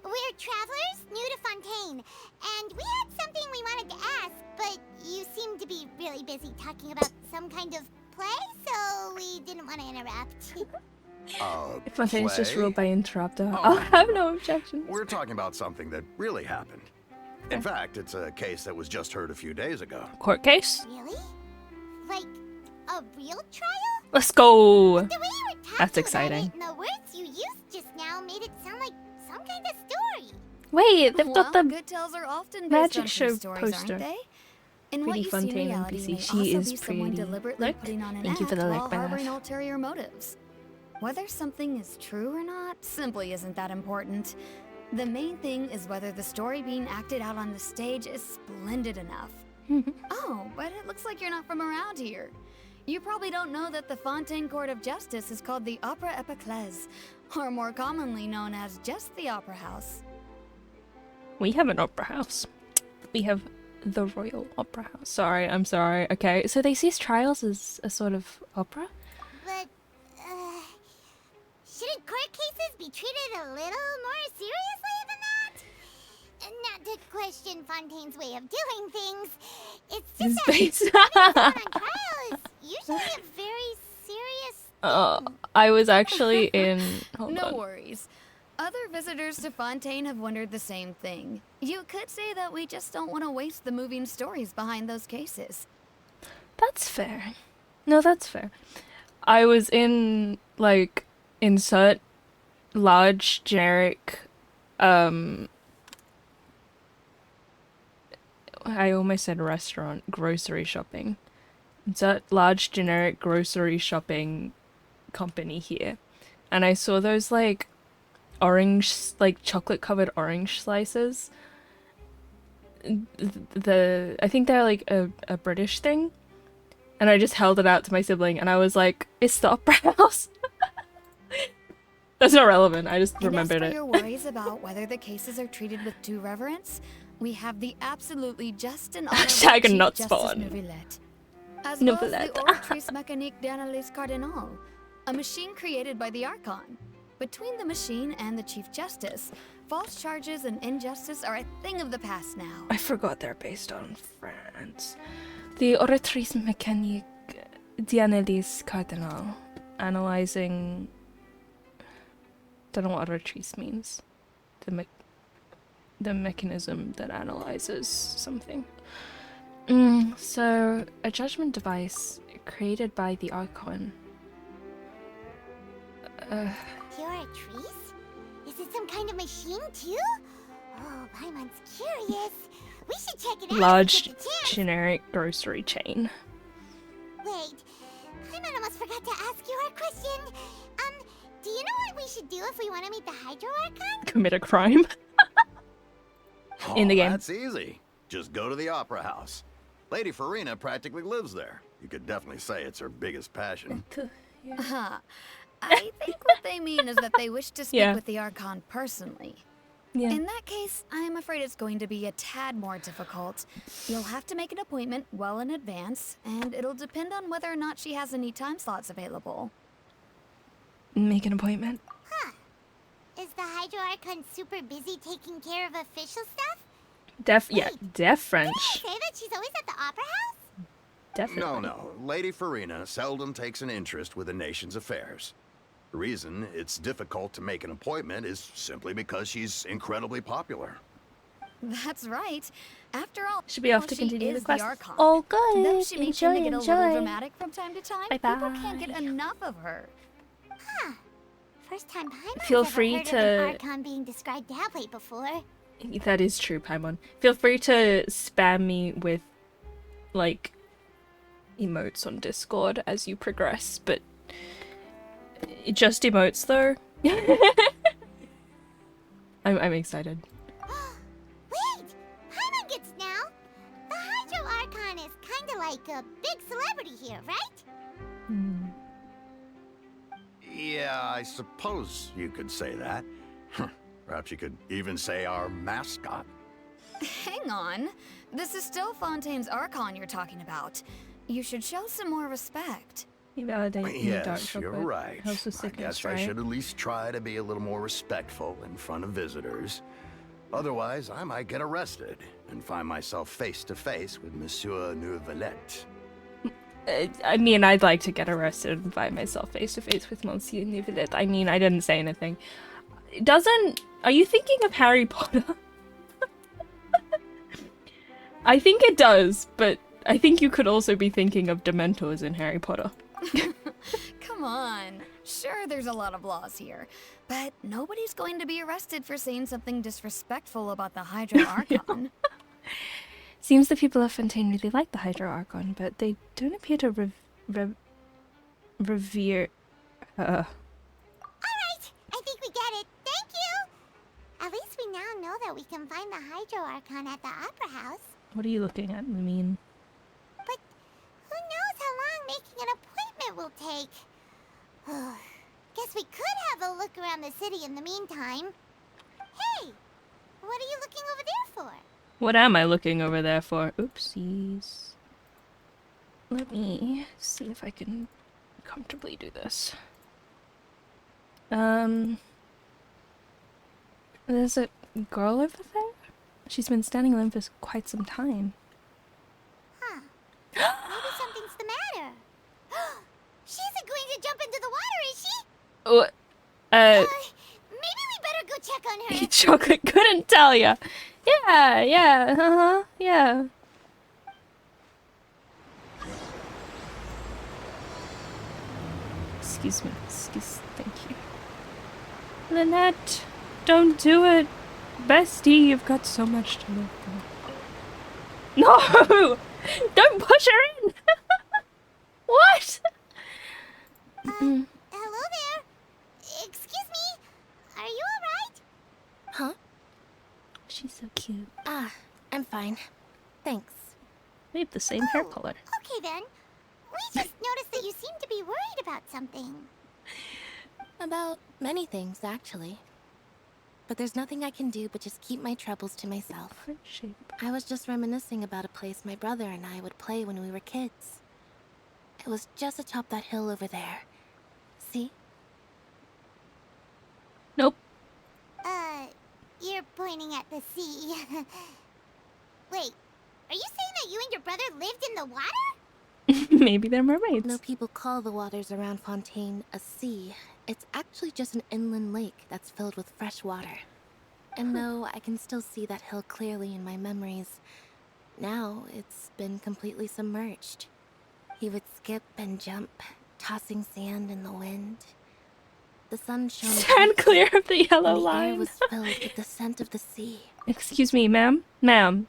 We're travelers new to Fontaine, and we had something we wanted to ask, but you seem to be really busy talking about some kind of play, so we didn't want to interrupt. Fontaine's just play? ruled by interrupter. Oh. I'll have no objections. We're talking about something that really happened. In fact, it's a case that was just heard a few days ago. Court case? Really? Like a real trial? Let's go! The way you were talking That's about exciting. it and the words you used just now made it sound like some kind of story. Wait, they've got Well, the good tales are often based magic on show true stories, poster. aren't they? In Pretty what you see Fontaine in reality NPC. may She also is be someone pretty. deliberately Look. putting on an Thank you act for the while like, Beth. harboring ulterior motives. Whether something is true or not simply isn't that important. The main thing is whether the story being acted out on the stage is splendid enough. Oh, but it looks like you're not from around here. You probably don't know that the Fontaine Court of Justice is called the Opera Epiclese, or more commonly known as just the Opera House. We have an opera house. We have the Royal Opera House. Sorry, I'm sorry. Okay, so they see trials as a sort of opera? But, shouldn't court cases be treated a little more seriously than that? Not to question Fontaine's way of doing things. It's His just that face. putting someone on trial is usually a very serious thing. I was actually in. Hold No on. worries. Other visitors to Fontaine have wondered the same thing. You could say that we just don't want to waste the moving stories behind those cases. That's fair. No, that's fair. I was in, like, insert large generic, I almost said restaurant, grocery shopping. Insert large generic grocery shopping company here. And I saw those, like, orange, like, chocolate covered orange slices. I think they're, like, a British thing. And I just held it out to my sibling and I was like, it's the Opera House. That's not relevant, I just remembered and as it. for your worries about whether the cases are treated with due reverence, we have the absolutely just and honorable Hashtag Chief not Justice spawn. Neuvillette, as well as Neuvillette. the Oratrice Mécanique d'Analyse Cardinal, a machine created by the Archon. Between the machine and the Chief Justice, false charges and injustice are a thing of the past now. I forgot they're based on France. The Oratrice Mécanique d'Analyse Cardinal. Analyzing... Don't know what Oratrice means. The mechanism that analyzes something. So, a judgment device created by the Archon. Oratrice? Is it some kind of machine too? Oh, Paimon's curious. We should check it out. Large if we get the chance. generic grocery chain. Wait, Paimon almost forgot to ask you our question. Do you know what we should do if we want to meet the Hydro Archon? Commit a crime. In the game. That's easy. Just go to the Opera House. Lady Farina practically lives there. You could definitely say it's her biggest passion. I think what they mean is that they wish to speak Yeah. with the Archon personally. Yeah. In that case, I'm afraid it's going to be a tad more difficult. You'll have to make an appointment well in advance, and it'll depend on whether or not she has any time slots available. Make an appointment. Is the Hydro Archon super busy taking care of official stuff? Yeah, deaf French. Say that she's always at the Opera House? Definitely. No. Lady Farina seldom takes an interest with the nation's affairs. The reason it's difficult to make an appointment is simply because she's incredibly popular. That's right. After all, Should be off to she continue is the quest. Archon. Oh, good. Though she may tend to get a little enjoy. dramatic from time to time, people can't get Bye-bye. enough of her. First time Paimon's Feel ever free heard to- of an Archon being described that way before. That is true, Paimon. Feel free to spam me with, like, emotes on Discord as you progress, but just emotes though. I'm excited. Wait! Paimon gets now! The Hydro Archon is kinda like a big celebrity here, right? Yeah, I suppose you could say that. Perhaps you could even say our mascot. Hang on. This is still Fontaine's Archon you're talking about. You should show some more respect. You validate the dark Yes, you're chocolate. right. Helps with I sickness, guess right? I should at least try to be a little more respectful in front of visitors. Otherwise, I might get arrested and find myself face to face with Monsieur Neuvillette. I mean, I'd like to get arrested and find myself face to face with Monsieur Neuvillette. I mean, I didn't say anything. Are you thinking of Harry Potter? I think it does, but I think you could also be thinking of Dementors in Harry Potter. Come on. Sure, there's a lot of laws here, but nobody's going to be arrested for saying something disrespectful about the Hydro Archon. Seems the people of Fontaine really like the Hydro Archon, but they don't appear to revere her. Alright, I think we get it. Thank you! At least we now know that we can find the Hydro Archon at the Opera House. What are you looking at? I mean, But who knows how long making an appointment will take? Guess we could have a look around the city in the meantime. Hey! What are you looking over there for? what am I looking over there for? Oopsies. Let me see if I can comfortably do this. There's a girl over there? She's been standing alone for quite some time. Huh. Maybe something's the matter. She isn't going to jump into the water, is she? Oh, Maybe we better go check on her. Chocolate couldn't tell ya. Yeah, yeah, yeah. Excuse me, thank you. Lynette, don't do it. Bestie, you've got so much to live for. No! Don't push her in! What? Hello there. Excuse me. Are you alright? Huh? She's so cute. I'm fine. Thanks. We have the same hair color. Okay then. We just noticed that you seem to be worried about something. About many things, actually. But there's nothing I can do but just keep my troubles to myself. Heart shape. I was just reminiscing about a place my brother and I would play when we were kids. It was just atop that hill over there. See? Nope. You're pointing at the sea. Wait, are you saying that you and your brother lived in the water? Maybe they're mermaids. No people call the waters around Fontaine a sea. It's actually just an inland lake that's filled with fresh water. And though I can still see that hill clearly in my memories, now it's been completely submerged. He would skip and jump, tossing sand in the wind. The sun shone Stand clear of the yellow and the line. air was filled with the scent of the sea. Excuse me, ma'am? Ma'am.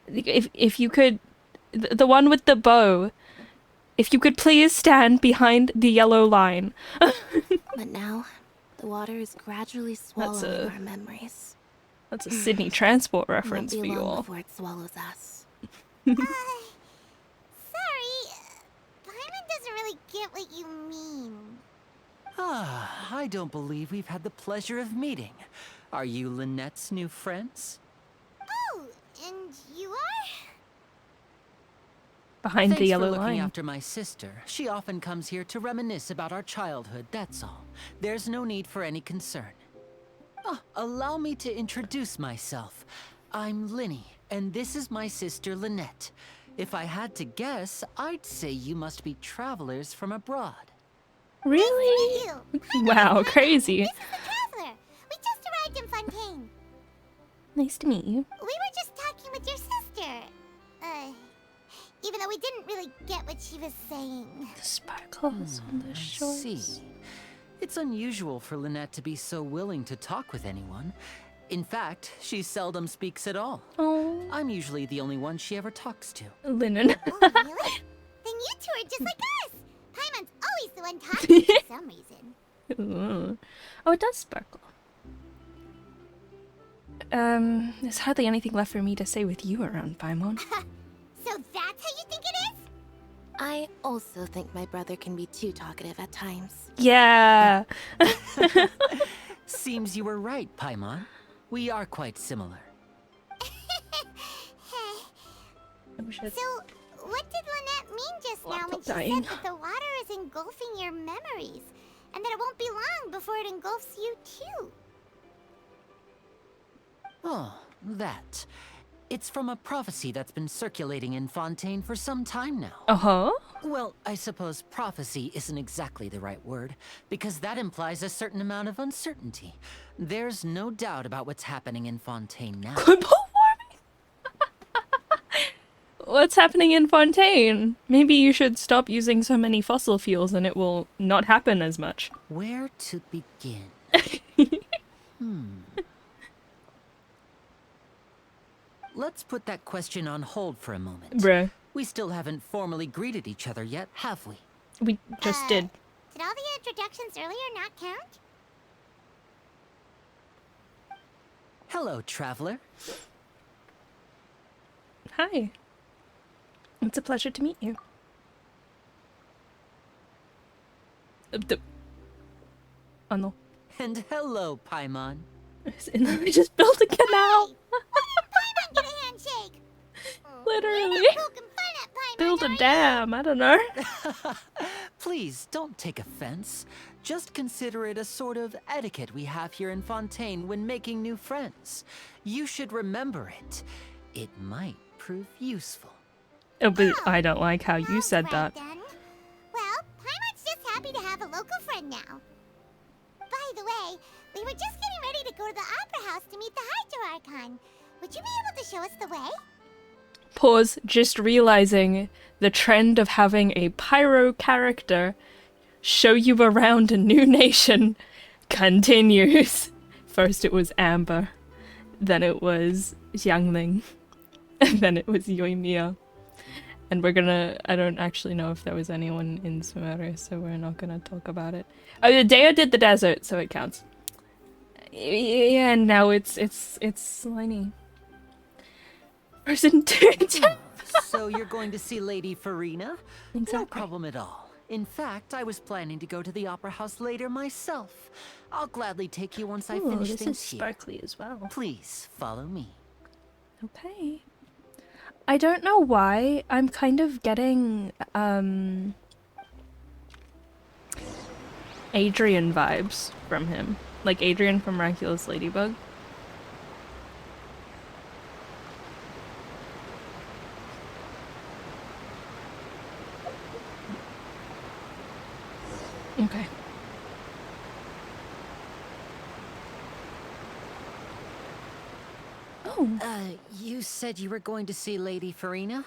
If you could... The one with the bow. If you could please stand behind the yellow line. But now, the water is gradually swallowing our memories. That's a Sydney transport It won't reference be for you long all. before it swallows us. Sorry. Paimon doesn't really get what you mean. I don't believe we've had the pleasure of meeting. Are you Lynette's new friends? Oh, and you are? Behind Thanks the yellow for looking line. after my sister. She often comes here to reminisce about our childhood, that's all. There's no need for any concern. Allow me to introduce myself. I'm Linny, and this is my sister Lynette. If I had to guess, I'd say you must be travelers from abroad. Really? Nice to meet you. Wow, crazy. This is the traveler. We just arrived in Fontaine. Nice to meet you. We were just talking with your sister. Even though we didn't really get what she was saying. The sparkles on the shores. See. It's unusual for Lynette to be so willing to talk with anyone. In fact, she seldom speaks at all. Oh, I'm usually the only one she ever talks to. Linen. Oh, really? Then you two are just like us. Paimon's always the one talking for some reason. Oh, it does sparkle. There's hardly anything left for me to say with you around, Paimon. So that's how you think it is? I also think my brother can be too talkative at times. Yeah. Seems you were right, Paimon. We are quite similar. So, what did Lynette mean just now when she dying. said that the water is engulfing your memories? And that it won't be long before it engulfs you too? Oh, that. It's from a prophecy that's been circulating in Fontaine for some time now. Uh-huh. Well, I suppose prophecy isn't exactly the right word, because that implies a certain amount of uncertainty. There's no doubt about what's happening in Fontaine now. Global warming? What's happening in Fontaine? Maybe you should stop using so many fossil fuels and it will not happen as much. Where to begin? Let's put that question on hold for a moment. Bruh. We still haven't formally greeted each other yet, have we? We just did. Did all the introductions earlier not count? Hello, traveler. Hi. It's a pleasure to meet you. Oh no. And hello, Paimon. I just built a canal. Hey, why did Paimon get a handshake? Literally. You're not poking fun at Paimon, Build are a you? dam. I don't know. Please, don't take offense. Just consider it a sort of etiquette we have here in Fontaine when making new friends. You should remember it. It might prove useful. Oh, but I don't like how you said that. Then. Well, Paimon's just happy to have a local friend now. By the way, we were just getting ready to go to the Opera House to meet the Hydro-Archon. Would you be able to show us the way? Pause, just realizing the trend of having a pyro character show you around a new nation continues. First it was Amber, then it was Xiangling, and then it was Yoimiya. And we're gonna, I don't actually know if there was anyone in Sumeru, so we're not gonna talk about it. Oh, Deo did the desert, so it counts. Yeah, and now it's Sliny. Person 2. So you're going to see Lady Farina? Exactly. No problem at all. In fact, I was planning to go to the Opera House later myself. I'll gladly take you once I finish this things is here. sparkly as well. Please, follow me. Okay. I don't know why, I'm kind of getting, Adrian vibes from him. Like Adrian from Miraculous Ladybug. Okay. Oh. You said you were going to see Lady Farina?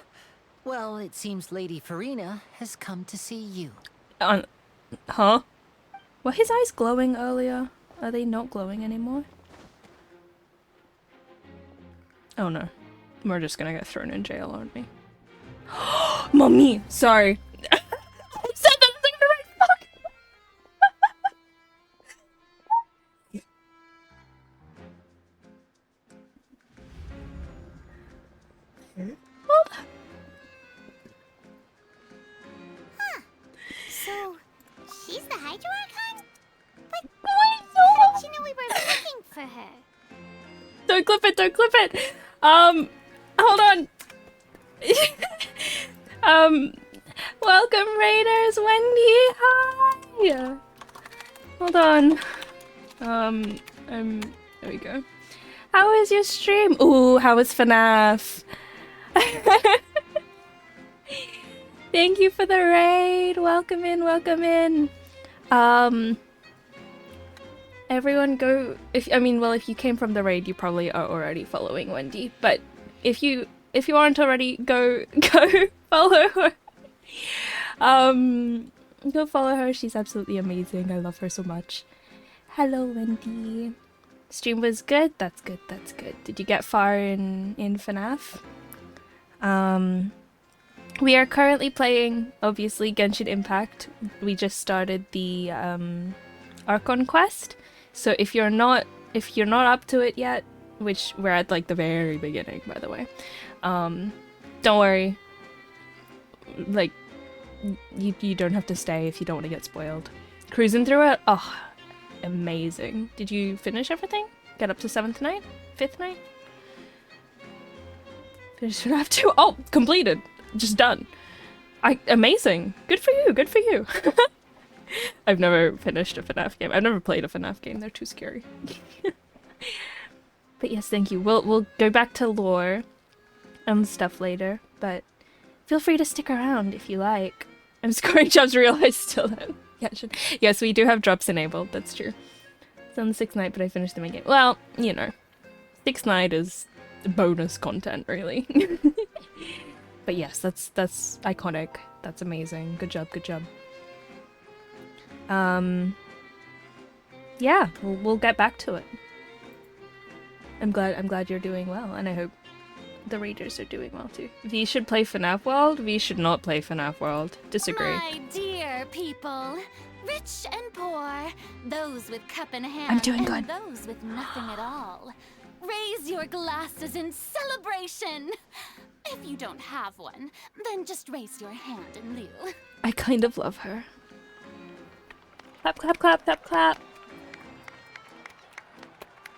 Well, it seems Lady Farina has come to see you. Huh? Were his eyes glowing earlier? Are they not glowing anymore? Oh no. We're just gonna get thrown in jail, aren't we? Mommy! Sorry. I said that thing the right fuck! Huh. So, she's the Hydro-Archon? But Wait, how did she know we were looking for her? Don't clip it, don't clip it! Hold on. Welcome Raiders, Wendy, hi! Hold on. There we go. How is your stream? Ooh, how was FNAF? Thank you for the raid. Welcome in, welcome in. Everyone go, if you came from the raid, you probably are already following Wendy, but if you aren't already, go follow her. Go follow her. She's absolutely amazing. I love her so much. Hello, Wendy. Stream was good. That's good. That's good. Did you get far in FNAF? We are currently playing, obviously, Genshin Impact. We just started the Archon quest. So if you're not up to it yet, which we're at like the very beginning, by the way, don't worry. Like, you don't have to stay if you don't want to get spoiled. Cruising through it, oh, amazing. Did you finish everything? Get up to 7th night? 5th night? Finished FNAF 2? Oh, completed. Just done. Amazing. Good for you, good for you. I've never finished a FNAF game. I've never played a FNAF game. They're too scary. But yes, thank you. We'll go back to lore and stuff later, but feel free to stick around if you like. I'm scoring jobs realized still then. Yeah, yes, we do have drops enabled. That's true. It's on the 6th night, but I finished the main game. Well, you know, 6th night is bonus content, really. But yes, that's iconic. That's amazing. Good job, good job. Yeah, we'll get back to it. I'm glad you're doing well, and I hope the Raiders are doing well too. V should play FNAF World. V should not play FNAF World. Disagree. My dear people, rich and poor, those with cup in hand, I'm doing and good. those with nothing at all. Raise your glasses in celebration. If you don't have one, then just raise your hand in lieu. I kind of love her. Clap, clap, clap, clap, clap.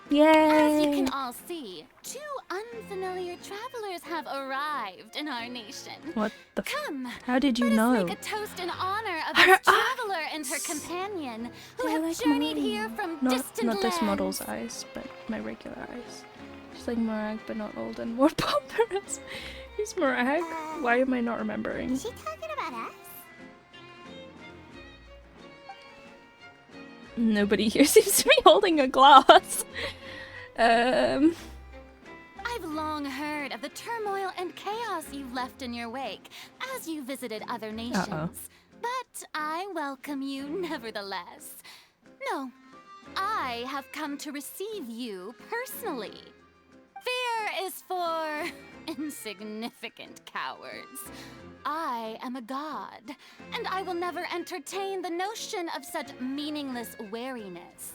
As you Yay! can all see, 2 unfamiliar travelers have arrived in our nation. What the Come, How did you let know? us make a toast in honor of Her this traveler and her companion who They're have like journeyed mine. here from Not distant this lands. model's eyes, but my regular eyes. She's like Morag, but not old and more pompous. Who's Morag? Why am I not remembering? Is she talking about us? Nobody here seems to be holding a glass. I've long heard of the turmoil and chaos you've left in your wake as you visited other nations. But I welcome you nevertheless. No, I have come to receive you personally. Fear is for insignificant cowards. I am a god, and I will never entertain the notion of such meaningless wariness.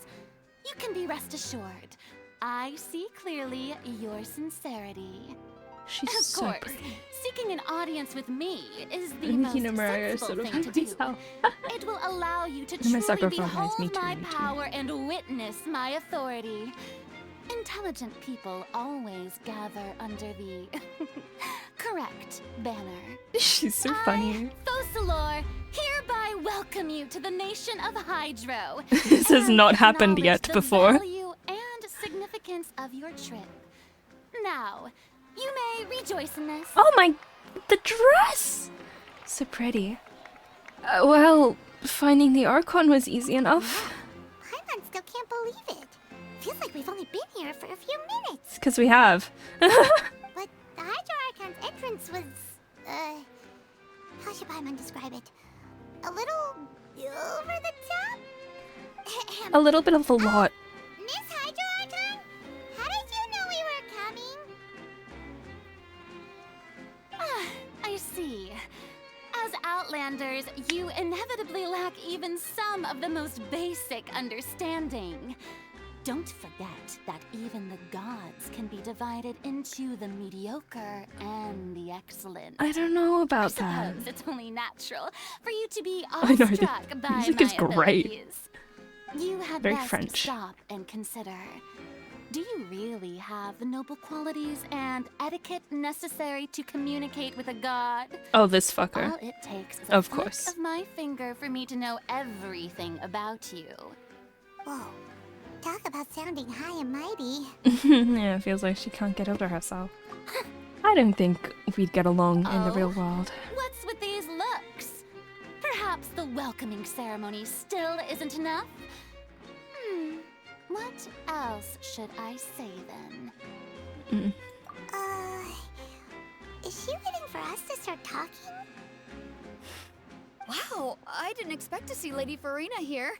You can be rest assured, I see clearly your sincerity. She's Of so course, pretty. seeking an audience with me is the I think most Mariah is sensible sort thing of to do. myself. It will allow you to I'm a sucker truly for eyes, me behold too, my me too. power and witness my authority. Intelligent people always gather under the correct banner. She's so funny. Focalor, hereby welcome you to the nation of Hydro. This has and not happened acknowledge yet the before. value and significance of your trip. Now, you may rejoice in this. Oh my, the dress! So pretty. Well, finding the Archon was easy enough. Paimon still can't believe it. Feels like we've only been here for a few minutes. Because we have. But the Hydro Archon's entrance was, how should Paimon describe it? A little over the top? A little bit of a lot. Miss Hydro Archon? How did you know we were coming? I see. As Outlanders, you inevitably lack even some of the most basic understanding. Don't forget that even the gods can be divided into the mediocre and the excellent. I don't know about I that. suppose it's only natural for you to be I know, awestruck the by music my is great. abilities. You had Very best French. stop and consider. Do you really have the noble qualities and etiquette necessary to communicate with a god? Oh, this fucker. All it takes is a Of flick course. of my finger for me to know everything about you. Whoa. Talk about sounding high and mighty. Yeah, it feels like she can't get over herself. I don't think we'd get along in the real world. What's with these looks? Perhaps the welcoming ceremony still isn't enough? What else should I say then? Is she waiting for us to start talking? Wow, I didn't expect to see Lady Farina here.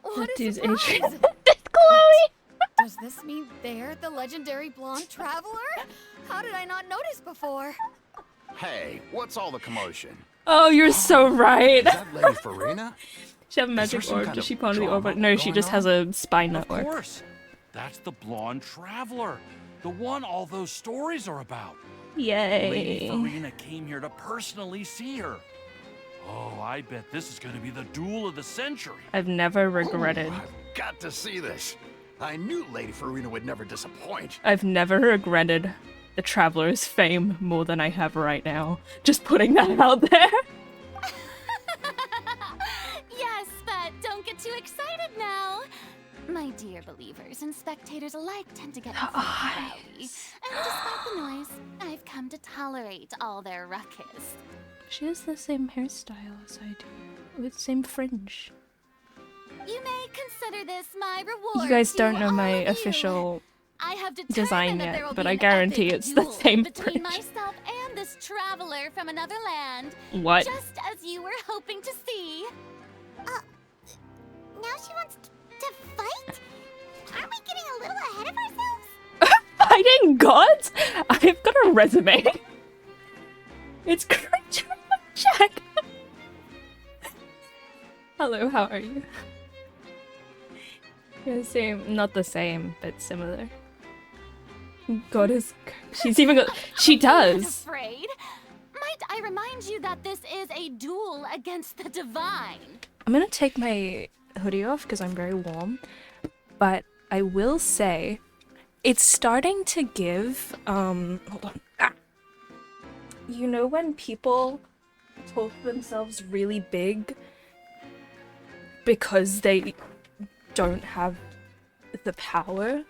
What That a dude's surprise! Adrian. It's Chloe! Does this mean they're the legendary blonde traveler? How did I not notice before? Hey, what's all the commotion? Oh, you're so right. Is that Lady Farina? She have a Is there magic some orb. kind Does of she ponder the orb? drama No, she going just has a spy Of network. course. That's the blonde traveler. The one all those stories are about. Lady Yay. Farina came here to personally see her. Oh, I bet this is going to be the duel of the century. I've never regretted. Ooh, I've got to see this. I knew Lady Farina would never disappoint. I've never regretted the Traveler's fame more than I have right now. Just putting that out there. Yes, but don't get too excited now. My dear believers and spectators alike tend to get rowdy. And despite the noise, I've come to tolerate all their ruckus. She has the same hairstyle as I do, with same fringe. You may consider this my reward. You guys to don't know all my of you. official I have design determined that there yet, will but be I an guarantee epic it's the duel same between fringe. myself and this traveler from another land. What? Just as you were hoping to see. Now she wants to fight? Aren't we getting a little ahead of ourselves? Fighting gods? I've got a resume. It's great. Check. Hello, how are you? Yeah, same. Not the same, but similar. Goddess. She's even got. She I'm not does. afraid. Might I remind you that this is a duel against the divine? I'm gonna take my hoodie off because I'm very warm. But I will say It's starting to give, hold on. Ah. You know when people talk themselves really big because they don't have the power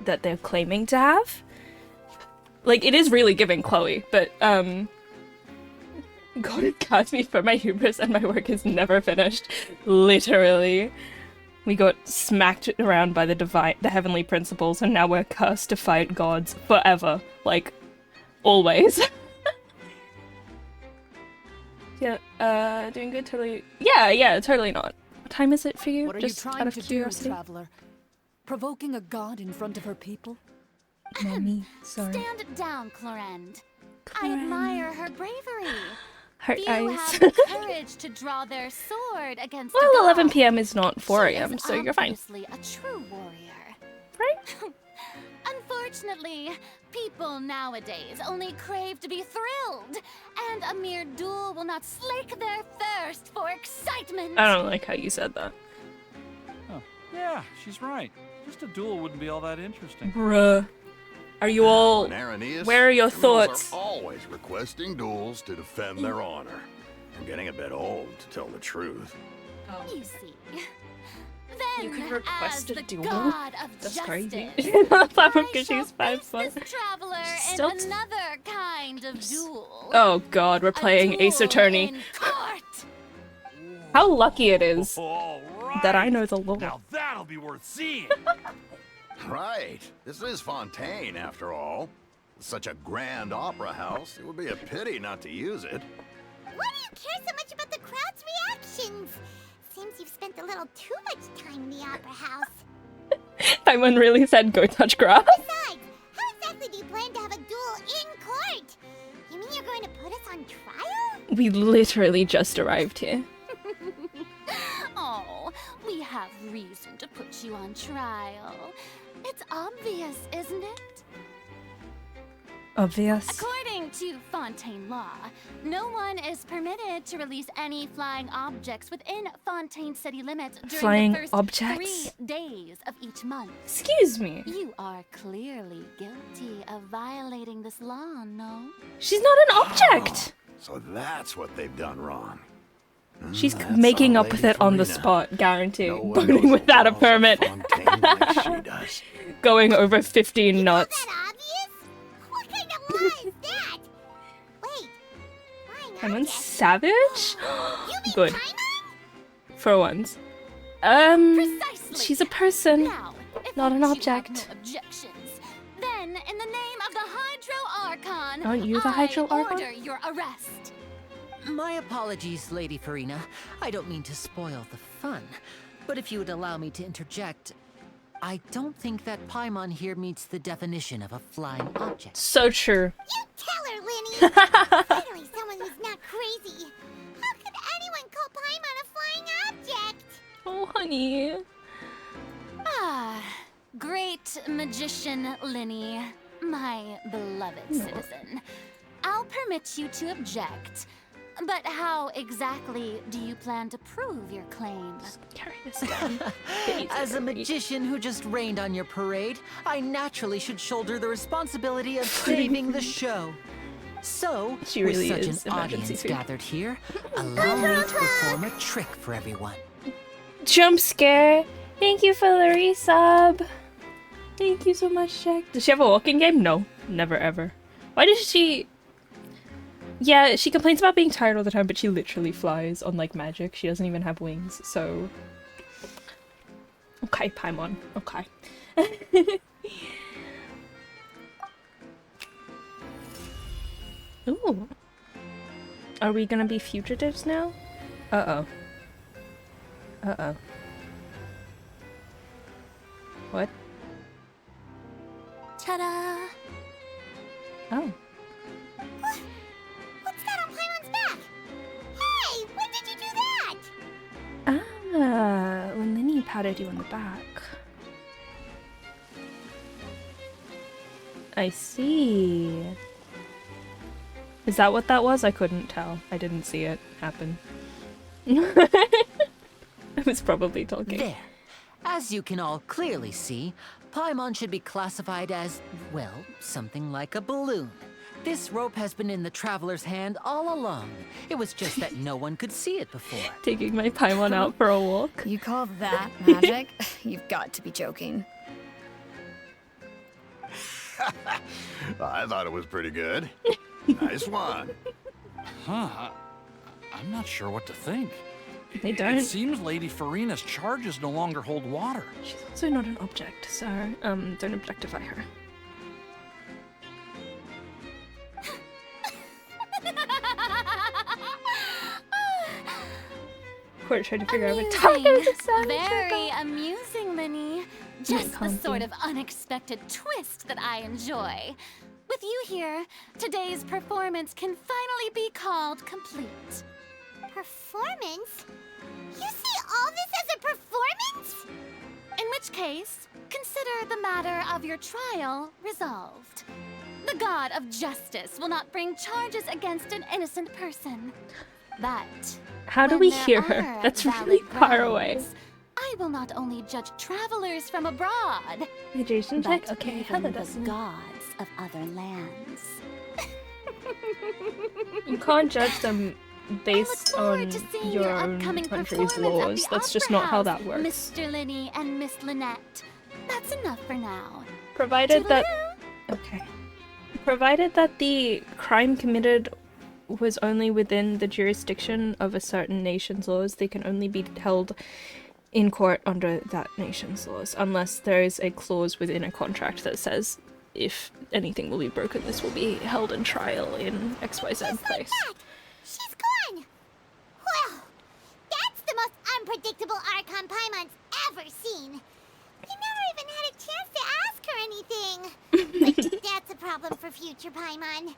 that they're claiming to have? Like, it is really giving Chloe, but, God got me for my hubris and my work is never finished. Literally. We got smacked around by the heavenly principles, and now we're cursed to fight gods forever. Like, always. Yeah, doing good, totally. Yeah, totally not. What time is it for you? What are Just you out trying of to do, curiosity? traveler? Provoking a god in front of her people? Mommy, sorry. Stand down, Clorend. I admire her bravery. Her Few eyes. have the courage to draw their sword against a Well, god. 11 p.m. is not 4 She a.m., is so you're fine. obviously a true warrior. Right? Unfortunately, people nowadays only crave to be thrilled, and a mere duel will not slake their thirst for excitement. I don't like how you said that. Oh, yeah, she's right. Just a duel wouldn't be all that interesting. Bruh. Are you all... In Aaaaaaaaaaaaaaaaa, Where are your criminals thoughts? are always requesting duels to defend their honor. I'm getting a bit old, to tell the truth. You see. Then, You could request as a the duel? god of That's justice, crazy. Because she's 5 foot. this traveler Still in another kind of duel. Oh god, we're playing Ace Attorney. In court. How lucky it is All right. that I know the law. Now that'll be worth seeing. Right. This is Fontaine, after all. Such a grand opera house, it would be a pity not to use it. Why do you care so much about the crowd's reactions? Seems you've spent a little too much time in the opera house. Paimon really said go touch grass. Besides, how exactly do you plan to have a duel in court? You mean you're going to put us on trial? We literally just arrived here. Oh, we have reason to put you on trial. It's obvious, isn't it? Obvious. According to Fontaine law, no one is permitted to release any flying objects within Fontaine city limits during Flying the first objects? 3 days of each month. Excuse me. You are clearly guilty of violating this law, no? She's not an object. So that's what they've done wrong. She's That's making our up with Lady it on the Farina. spot, guarantee. No one Boating knows without the a laws of permit. Fontaine like she does. Going over 15 knots. That obvious? What kind of law is that? Wait, flying Paimon's objects? savage? You mean Good. Paimon? For once. Precisely. She's a person, Now, if not an you have object. no objections, then in the name of the Hydro Archon, Aren't you the Hydro I Archon? order your arrest. My apologies, Lady Farina. I don't mean to spoil the fun. But if you would allow me to interject, I don't think that Paimon here meets the definition of a flying object. So true. You tell her, Linny! Finally, someone who's not crazy. How could anyone call Paimon a flying object? Oh, honey. Ah, great magician Linny, my beloved citizen. I'll permit you to object. But how exactly do you plan to prove your claim? Carry this down. As a magician who just rained on your parade, I naturally should shoulder the responsibility of saving the show. So, She really with is such an emergency audience food. gathered here, allow me to perform a trick for everyone. Jump scare. Thank you for the resub. Thank you so much, Jack. Does she have a walking game? No. Never ever. Why does she... Yeah, she complains about being tired all the time, but she literally flies on, like, magic. She doesn't even have wings, so... Okay, Paimon. Okay. Ooh. Are we gonna be fugitives now? Uh-oh. Uh-oh. What? Ta-da! Oh. What's that on Paimon's back? Hey, when did you do that? Ah, when Linny patted you on the back. I see. Is that what that was? I couldn't tell. I didn't see it happen. I was probably talking. There. As you can all clearly see, Paimon should be classified as, well, something like a balloon. This rope has been in the traveler's hand all along. It was just that no one could see it before. Taking my Paimon out for a walk. You call that magic? You've got to be joking. I thought it was pretty good. Nice one. Huh. I'm not sure what to think. They don't. It seems Lady Farina's charges no longer hold water. She's also not an object, so don't objectify her. We're trying to figure out what tacos it sounds Very amusing, Linny. Just the can't sort be. of unexpected twist that I enjoy. With you here, today's performance can finally be called complete. Performance? You see all this as a performance? In which case, consider the matter of your trial resolved. The god of justice will not bring charges against an innocent person. But How do when we there hear her? are That's valid really far away. grounds, I will not only judge travelers from abroad, Hydration check? but Okay, even Heather the doesn't. gods of other lands. You can't judge them based on to seeing your your own upcoming country's performance at laws. the That's just Opera not how House, that works. Mr. Linny and Miss Lynette. That's enough for now. Provided that Toodaloo. okay. Provided that the crime committed was only within the jurisdiction of a certain nation's laws, they can only be held in court under that nation's laws, unless there is a clause within a contract that says if anything will be broken, this will be held in trial in XYZ place. She's gone! Well, that's the most unpredictable Archon Paimon's ever seen. We never even had a chance to ask her anything. But that's a problem for future Paimon.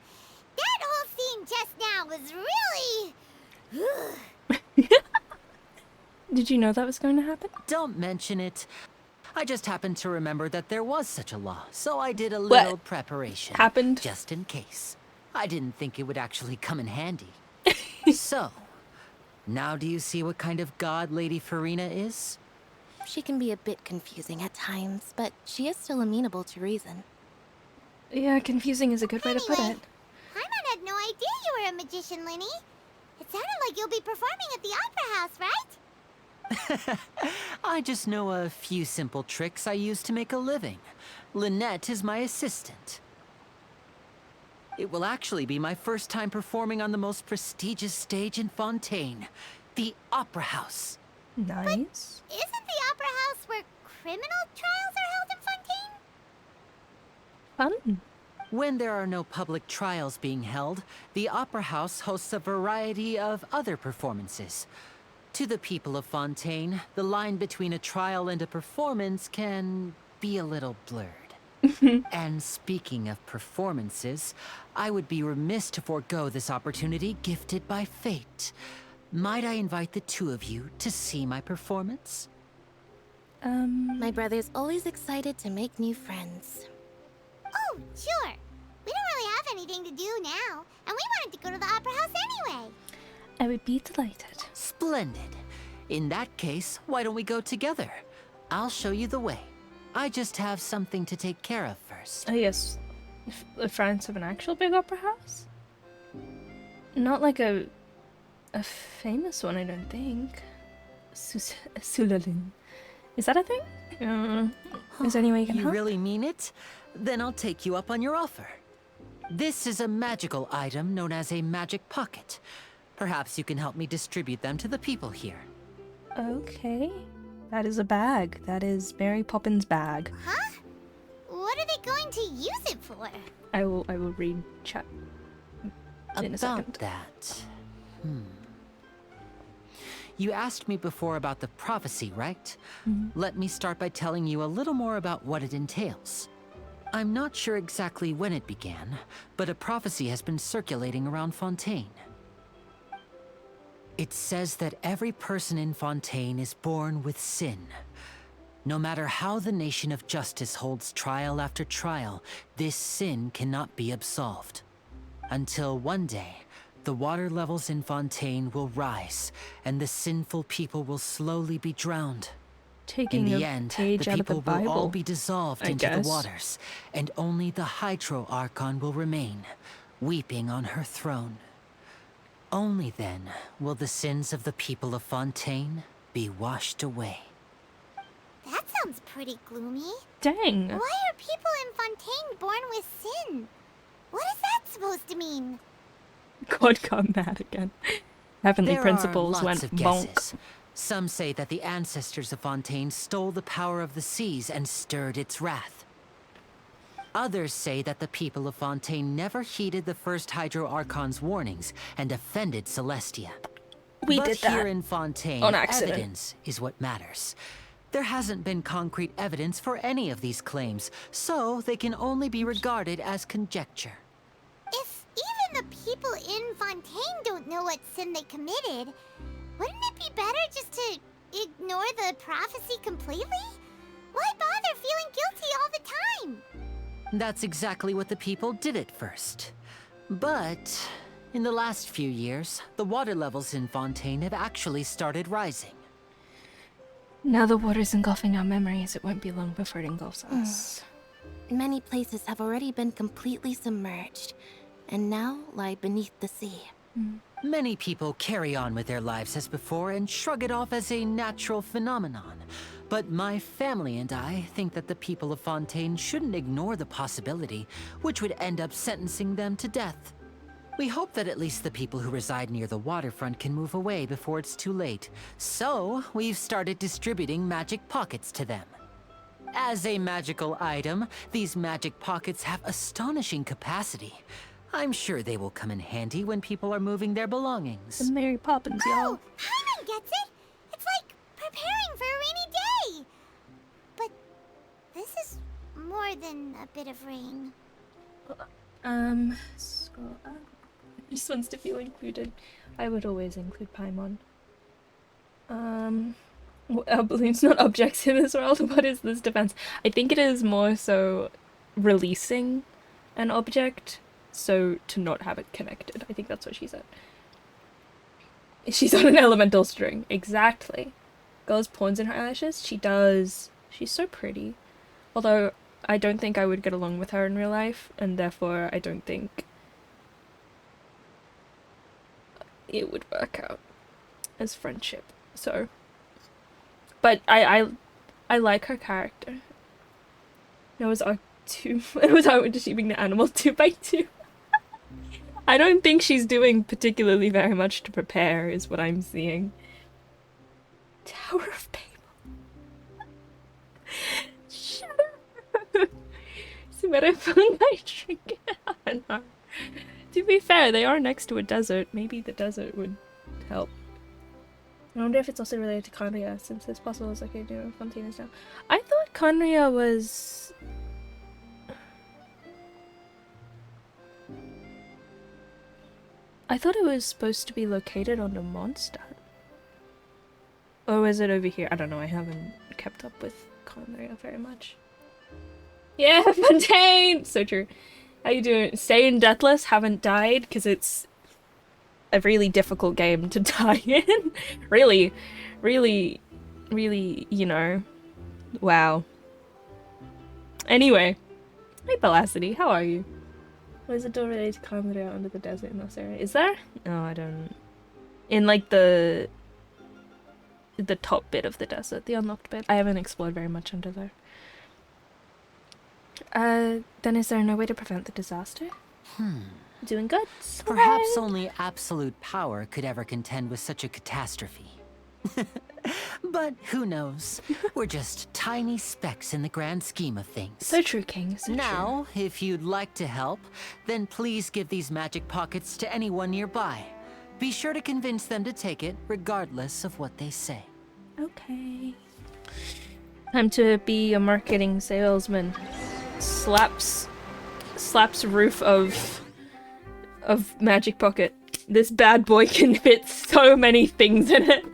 That whole scene just now was really... Did you know that was going to happen? Don't mention it. I just happened to remember that there was such a law, so I did a little preparation. Happened? Just in case. I didn't think it would actually come in handy. So, now do you see what kind of god Lady Farina is? She can be a bit confusing at times, but she is still amenable to reason. Yeah, confusing is a good way to put it. Paimon had no idea you were a magician, Linny. It sounded like you'll be performing at the Opera House, right? I just know a few simple tricks I use to make a living. Lynette is my assistant. It will actually be my first time performing on the most prestigious stage in Fontaine, the Opera House. Nice. Isn't the Opera House where criminal trials are held in Fontaine? Fun. When there are no public trials being held, the Opera House hosts a variety of other performances. To the people of Fontaine, the line between a trial and a performance can be a little blurred. And speaking of performances, I would be remiss to forego this opportunity gifted by fate. Might I invite the two of you to see my performance? My brother's always excited to make new friends. Oh, sure. We don't really have anything to do now, and we wanted to go to the Opera House anyway. I would be delighted. Splendid. In that case, why don't we go together? I'll show you the way. I just have something to take care of first. Oh yes. France have an actual big opera house? Not like a famous one, I don't think. Sulalin. Is that a thing? Is there any way you can You help? really mean it? Then I'll take you up on your offer. This is a magical item known as a magic pocket. Perhaps you can help me distribute them to the people here. Okay. That is a bag. That is Mary Poppins' bag. Huh? What are they going to use it for? I will read chat in a second. About that. You asked me before about the prophecy, right? Let me start by telling you a little more about what it entails. I'm not sure exactly when it began, but a prophecy has been circulating around Fontaine. It says that every person in Fontaine is born with sin. No matter how the nation of justice holds trial after trial, this sin cannot be absolved. Until one day, the water levels in Fontaine will rise, and the sinful people will slowly be drowned. taking In a the end, page the out of the people will all Bible, be dissolved I into guess. the waters, and only the Hydro Archon will remain, weeping on her throne. Only then will the sins of the people of Fontaine be washed away. That sounds pretty gloomy. Dang. Why are people in Fontaine born with sin? What is that supposed to mean? God got mad again. Heavenly There principles are lots went of bonk. guesses. Some say that the ancestors of Fontaine stole the power of the seas and stirred its wrath. Others say that the people of Fontaine never heeded the first Hydro Archon's warnings and offended Celestia. We But did that here in Fontaine, on accident. evidence is what matters. There hasn't been concrete evidence for any of these claims, so they can only be regarded as conjecture. If even the people in Fontaine don't know what sin they committed, wouldn't it be better just to ignore the prophecy completely? Why bother feeling guilty all the time? That's exactly what the people did at first. But in the last few years, the water levels in Fontaine have actually started rising. Now the water's engulfing our memories. It won't be long before it engulfs us. Many places have already been completely submerged, and now lie beneath the sea. Many people carry on with their lives as before and shrug it off as a natural phenomenon. But my family and I think that the people of Fontaine shouldn't ignore the possibility, which would end up sentencing them to death. We hope that at least the people who reside near the waterfront can move away before it's too late. So, we've started distributing magic pockets to them. As a magical item, these magic pockets have astonishing capacity. I'm sure they will come in handy when people are moving their belongings. The Mary Poppins, y'all. Oh, Paimon gets it! It's like preparing for a rainy day! But this is more than a bit of rain. Just wants to feel included. I would always include Paimon. Are balloons not objects in this world? What is this defense? I think it is more so releasing an object, so to not have it connected. I think that's what she said. She's on an elemental string. Exactly. Girls pawns in her eyelashes? She does. She's so pretty. Although, I don't think I would get along with her in real life, and therefore I don't think it would work out as friendship. So, but I like her character. It was arc 2. It was out deceiving the animal 2x2. I don't think she's doing particularly very much to prepare, is what I'm seeing. Tower of Babel. Shut up. Sumera found my trinket. No. To be fair, they are next to a desert. Maybe the desert would help. I wonder if it's also related to Conria, since it's possible it's like I do Fontaine is now. I thought Conria was... I thought it was supposed to be located on the Mondstadt. Or was it over here? I don't know, I haven't kept up with Conria very much. Yeah, Fontaine! So true. How you doing? Staying deathless, haven't died, because it's a really difficult game to die in. Really, you know. Wow. Anyway. Hey, Velocity, how are you? What is the door related to Conria under the desert in this area? Is there? No, I don't. In like the top bit of the desert, the unlocked bit. I haven't explored very much under there. Then is there no way to prevent the disaster? Doing good. Perhaps only absolute power could ever contend with such a catastrophe. But who knows? We're just tiny specks in the grand scheme of things. So true, King. So now, if you'd like to help, then please give these magic pockets to anyone nearby. Be sure to convince them to take it, regardless of what they say. Okay. Time to be a marketing salesman. Slaps roof of magic pocket. This bad boy can fit so many things in it.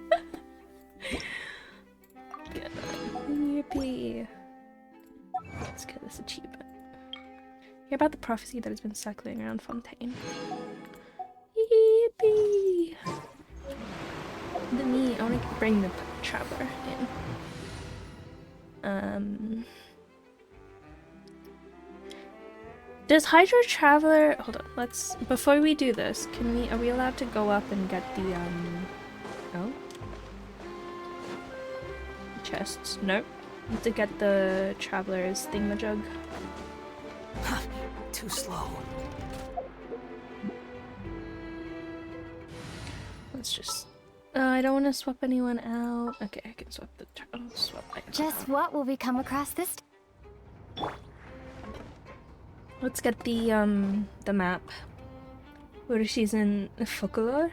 Yippee. Let's get this achievement. Hear about the prophecy that has been circling around Fontaine. Yippee. I want to bring the traveler in. Does Hydro Traveler... Hold on, let's... Before we do this, are we allowed to go up and get the, Oh? Chests? Nope. We have to get the Traveler's thingamajig. Too slow. Let's just... I don't want to swap anyone out. Okay, I can swap the... I'll swap Just what will we come across this? Let's get the map. Where she's in folklore.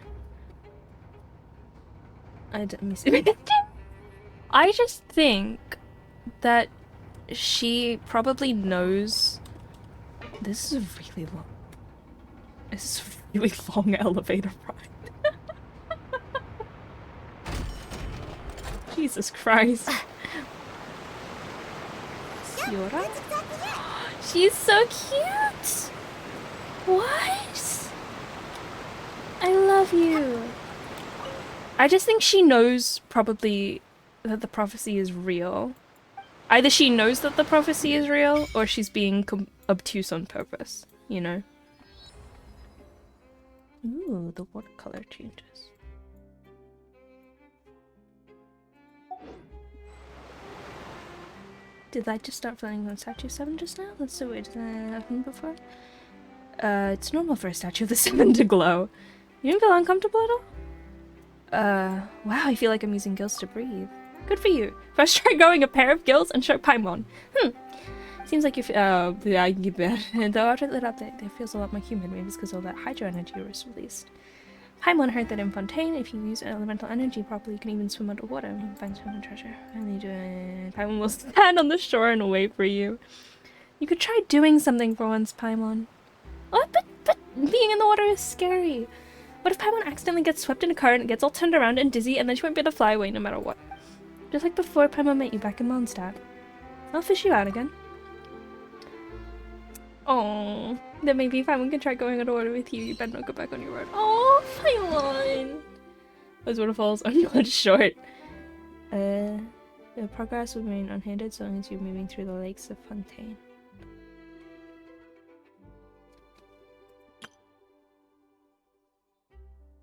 Let me see. I just think that she probably knows. This is a really long. This is a really long elevator ride. Jesus Christ. Siora? She's so cute! What? I love you. I just think she knows probably that the prophecy is real. Either she knows that the prophecy is real, or she's being obtuse on purpose, you know? Ooh, the watercolor changes. Did I just start feeling on Statue 7 just now? That's so weird. Did that happen before? It's normal for a Statue of the 7 to glow. You didn't feel uncomfortable at all? Wow, I feel like I'm using gills to breathe. Good for you. First try growing a pair of gills and show Paimon. Seems like you feel, yeah, I get that. And though after it lit up, it feels a lot more human. Maybe it's because all that hydro energy was released. Paimon heard that in Fontaine, if you use elemental energy properly, you can even swim underwater and find some treasure. Really do it. Paimon will stand on the shore and wait for you. You could try doing something for once, Paimon. Oh, but being in the water is scary. What if Paimon accidentally gets swept in a current, gets all turned around and dizzy, and then she won't be able to fly away no matter what? Just like before Paimon met you back in Mondstadt. I'll fish you out again. Oh, then maybe if Paimon can try going underwater with you, you better not go back on your road. Oh, Paimon! Those waterfalls are not short. The progress will remain unhindered so long as you're moving through the lakes of Fontaine.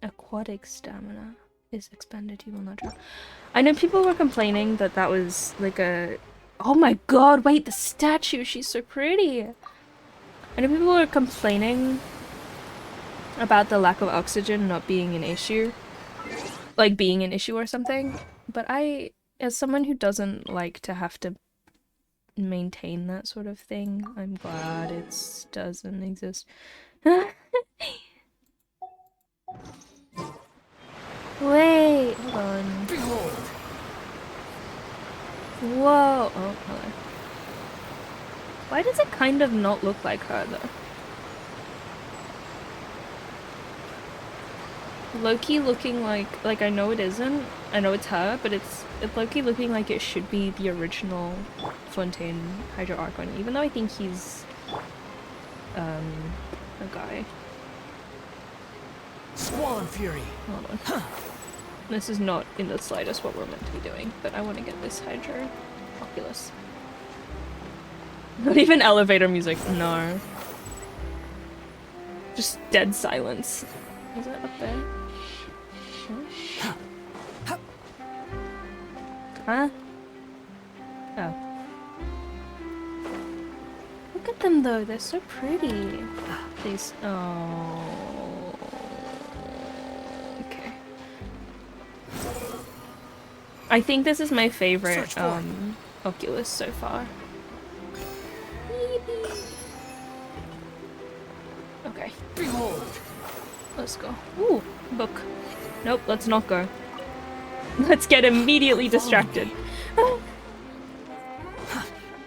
Aquatic stamina is expended, you will not drown. I know people were complaining that that was like a... Oh my god, wait, the statue, she's so pretty! I know people were complaining about the lack of oxygen not being an issue. Like being an issue or something. But I, as someone who doesn't like to have to maintain that sort of thing, I'm glad it doesn't exist. Wait, hold on. Behold. Whoa. Oh, hello. Why does it kind of not look like her, though? Loki looking like I know it isn't. I know it's her, but it's Loki looking like it should be the original Fontaine Hydro Archon, even though I think he's a guy. Swan Fury. Hold on. Huh. This is not in the slightest what we're meant to be doing, but I want to get this Hydro Oculus. Not even elevator music, no. Just dead silence. Is that up there? Huh? Oh. Look at them though, they're so pretty. These. Oh. Okay. I think this is my favorite Oculus so far. Okay. Behold. Let's go. Ooh, book. Nope, let's not go. Let's get immediately distracted.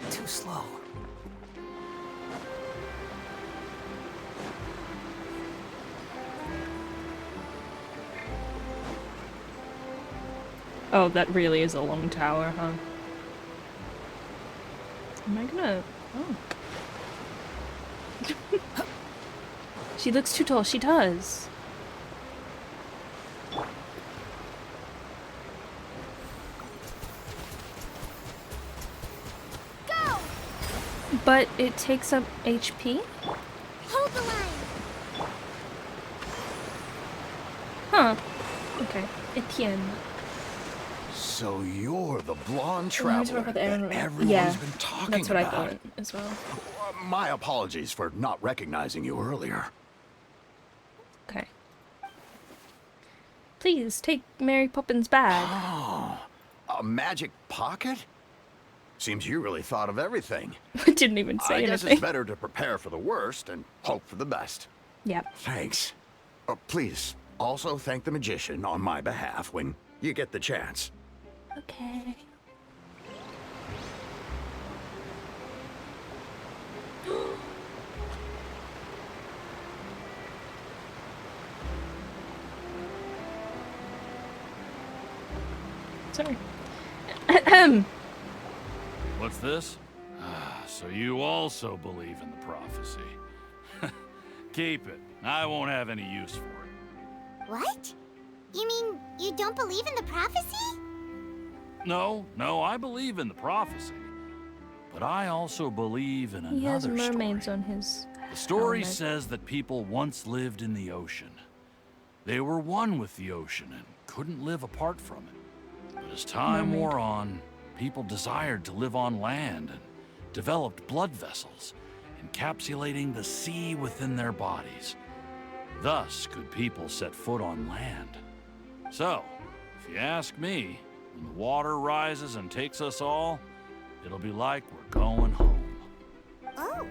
Too slow. Oh, that really is a long tower, huh? Am I gonna... Oh. She looks too tall. She does. But it takes up HP? Hold the line. Huh. Okay. Etienne. So you're the blonde Reminds traveler me of the that Aaron- everyone's yeah, been talking that's what I about. thought as well. My apologies for not recognizing you earlier. Okay. Please take Mary Poppins' bag. Oh, a magic pocket? Seems you really thought of everything. I didn't even say I guess anything. it's better to prepare for the worst and hope for the best. Yep. Thanks. Please, also thank the magician on my behalf when you get the chance. Okay. Sorry. What's this? So you also believe in the prophecy. Keep it. I won't have any use for it. What? You mean you don't believe in the prophecy? No, I believe in the prophecy. But I also believe in He has another mermaids story. on his The story helmet. says that people once lived in the ocean. They were one with the ocean and couldn't live apart from it. But as time wore on, people desired to live on land and developed blood vessels, encapsulating the sea within their bodies. Thus could people set foot on land. So, if you ask me, when the water rises and takes us all, it'll be like we're going home. Oh,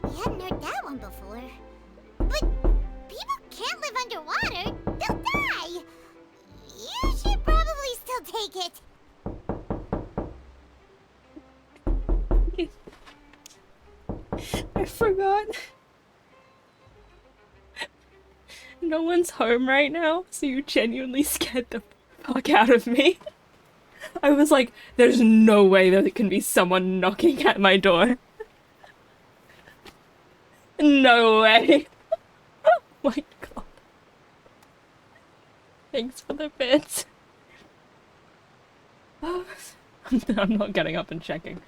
we hadn't heard that one before. But people can't live underwater. They'll die. You should probably still take it. I forgot. No one's home right now, so you genuinely scared the fuck out of me. I was like, there's no way that it can be someone knocking at my door. No way. Oh my god. Thanks for the bits. Oh, I'm not getting up and checking.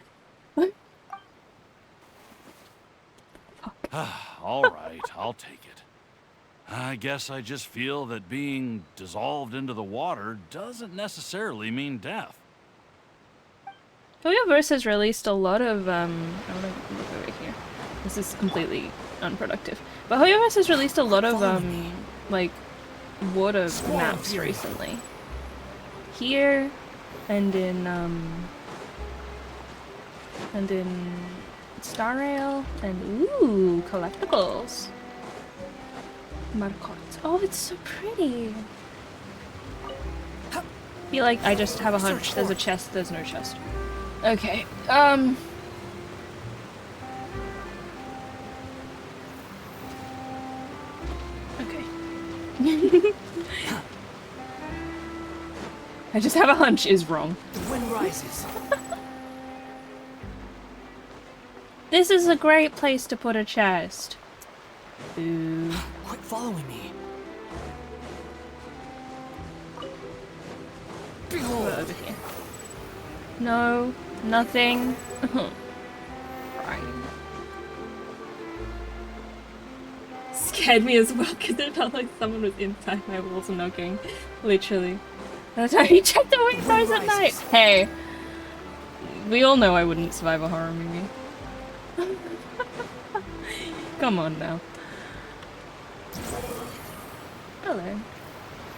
All right, I'll take it. I guess I just feel that being dissolved into the water doesn't necessarily mean death. Hoyoverse has released a lot of, I wanna look over here. This is completely unproductive. But Hoyoverse has released a lot of, like, water maps recently. Here, and in Star Rail, and ooh, collectibles. Marcotte. Oh, it's so pretty. Feel like I just have a hunch. There's a chest, there's no chest. Okay, okay. I just have a hunch is wrong. The wind rises. This is a great place to put a chest. Ooh. Quit following me. Behold. Over here. No, nothing. Right. Scared me as well because it felt like someone was inside my walls knocking. Literally. That's how you check the windows at night. Hey, we all know I wouldn't survive a horror movie. Come on now. Hello.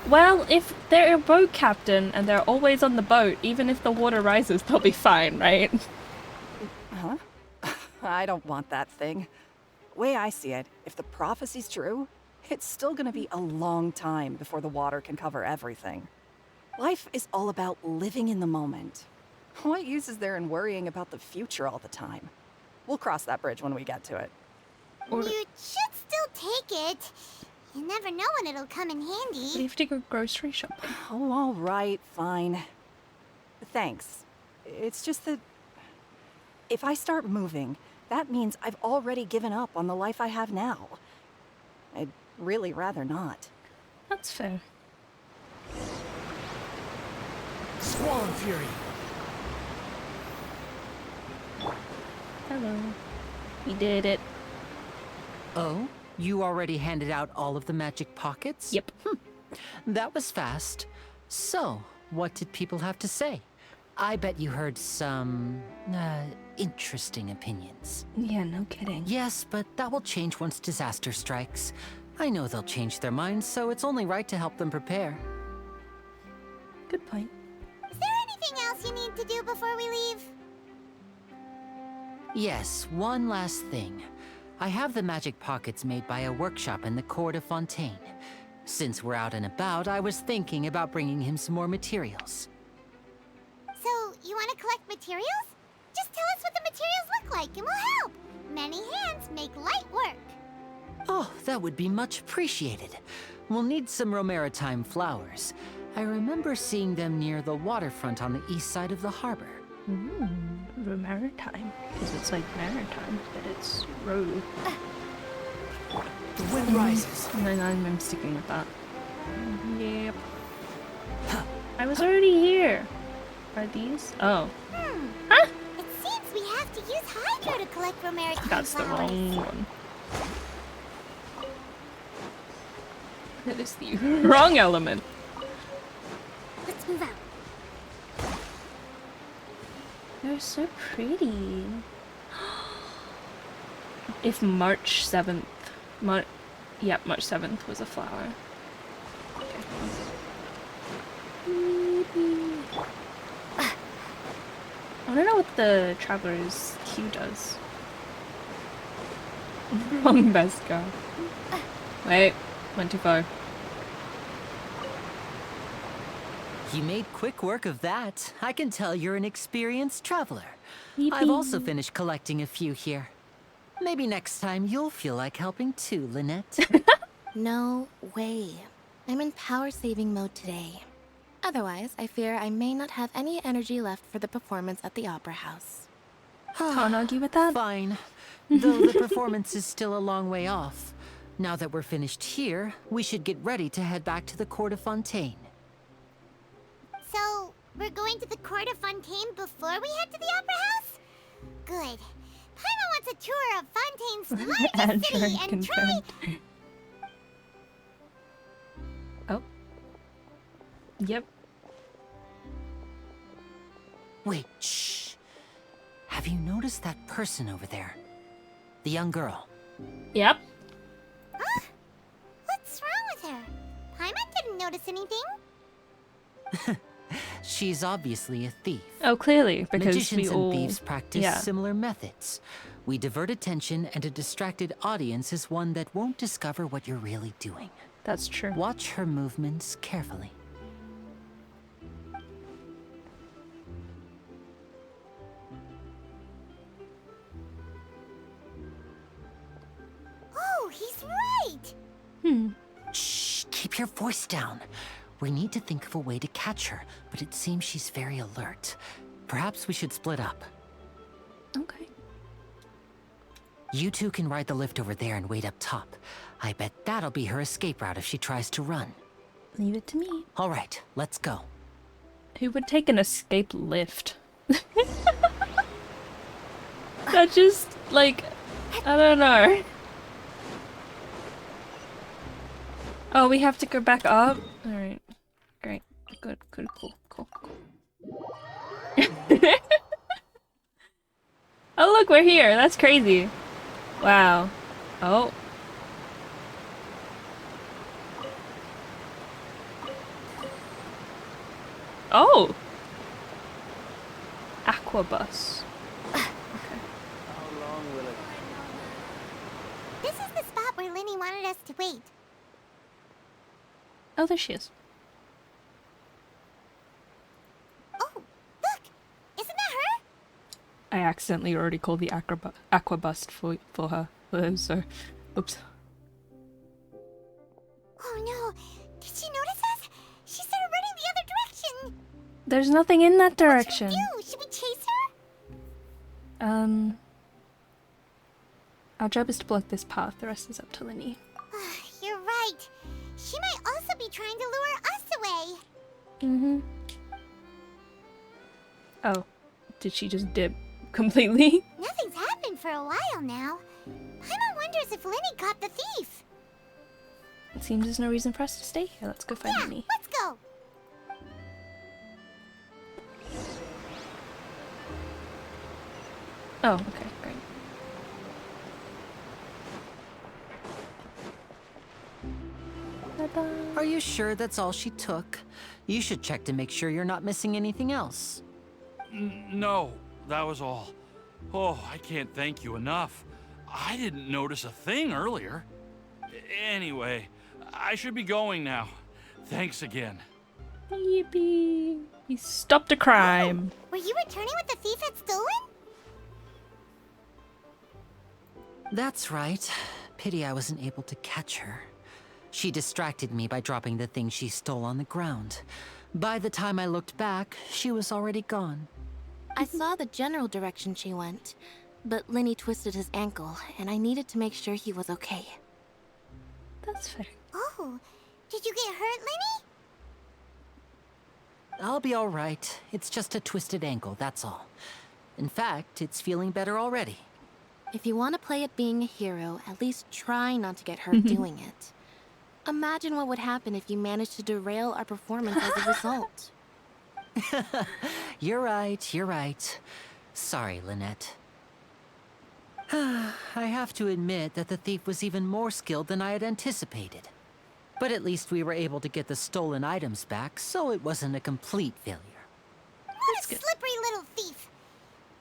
Well, if they're a boat captain and they're always on the boat, even if the water rises, they'll be fine, right? Huh? I don't want that thing. Way I see it, if the prophecy's true, it's still gonna be a long time before the water can cover everything. Life is all about living in the moment. What use is there in worrying about the future all the time? We'll cross that bridge when we get to it. You should still take it. You never know when it'll come in handy. We have to go grocery shop. Oh, all right, fine. Thanks. It's just that if I start moving, that means I've already given up on the life I have now. I'd really rather not. That's fair. Squall and Fury. Hello. We did it. Oh? You already handed out all of the magic pockets? Yep. That was fast. So, what did people have to say? I bet you heard some, interesting opinions. Yeah, no kidding. Yes, but that will change once disaster strikes. I know they'll change their minds, so it's only right to help them prepare. Good point. Is there anything else you need to do before we leave? Yes, one last thing. I have the magic pockets made by a workshop in the court of Fontaine. Since we're out and about, I was thinking about bringing him some more materials. So, you want to collect materials? Just tell us what the materials look like and we'll help. Many hands make light work. Oh, that would be much appreciated. We'll need some Romaritime flowers. I remember seeing them near the waterfront on the east side of the harbor. Romaritime. Because it's like maritime, but it's road. The wind rises. And then I'm sticking with that. Yep. I was already here. Are these? Oh. Huh? It seems we have to use Hydro to collect Romaritime That's the flowers. wrong one. That is the wrong element. Let's move out. They're so pretty. If March 7th, March 7th was a flower. Okay. I don't know what the Traveler's Q does. Wrong Vesca. Wait, went too far. You made quick work of that. I can tell you're an experienced traveler. Yippee. I've also finished collecting a few here. Maybe next time you'll feel like helping too, Lynette. No way. I'm in power-saving mode today. Otherwise, I fear I may not have any energy left for the performance at the Opera House. Can't argue with that. Fine. Though the performance is still a long way off. Now that we're finished here, we should get ready to head back to the court of Fontaine. So, we're going to the court of Fontaine before we head to the Opera House? Good. Paimon wants a tour of Fontaine's largest city and try... Oh. Yep. Wait, shh. Have you noticed that person over there? The young girl. Yep. Huh? What's wrong with her? Paimon didn't notice anything. She's obviously a thief. Oh, clearly, because Magicians we all... and thieves practice yeah. similar methods. We divert attention, and a distracted audience is one that won't discover what you're really doing. That's true. Watch her movements carefully. Oh, he's right! Shh, keep your voice down. We need to think of a way to catch her, but it seems she's very alert. Perhaps we should split up. Okay. You two can ride the lift over there and wait up top. I bet that'll be her escape route if she tries to run. Leave it to me. All right, let's go. Who would take an escape lift? That just, like, I don't know. Oh, we have to go back up? Alright. Great. Good, good, cool. Oh, look, we're here. That's crazy. Wow. Oh. Oh! Aquabus. This is the spot where Linny wanted us to wait. Oh, there she is. Oh, look! Isn't that her? I accidentally already called the aquabust for her. So, oops. Oh no! Did she notice us? She started running the other direction! There's nothing in that direction. What should we do? Should we chase her? Our job is to block this path. The rest is up to Linny. You're right. She might also be trying to lure us away. Mm-hmm. Oh. Did she just dip completely? Nothing's happened missing for a while now. Paimon wonders if Linny caught the thief. It seems there's no reason for us to stay here. Let's go find Yeah, Linny. let's go. Oh, okay, great. Ta-da. Are you sure that's all she took? You should check to make sure you're not missing anything else. No, that was all. Oh, I can't thank you enough. I didn't notice a thing earlier. Anyway, I should be going now. Thanks again. Yippee! He stopped a crime. Oh, were you returning what the thief had stolen? That's right. Pity I wasn't able to catch her. She distracted me by dropping the thing she stole on the ground. By the time I looked back, she was already gone. I saw the general direction she went, but Linny twisted his ankle, and I needed to make sure he was okay. That's fair. Oh, did you get hurt, Linny? I'll be all right. It's just a twisted ankle, that's all. In fact, it's feeling better already. If you want to play at being a hero, at least try not to get hurt doing it. Imagine what would happen if you managed to derail our performance as a result. You're right, you're right. Sorry, Lynette. I have to admit that the thief was even more skilled than I had anticipated. But at least we were able to get the stolen items back, so it wasn't a complete failure. What a slippery little thief.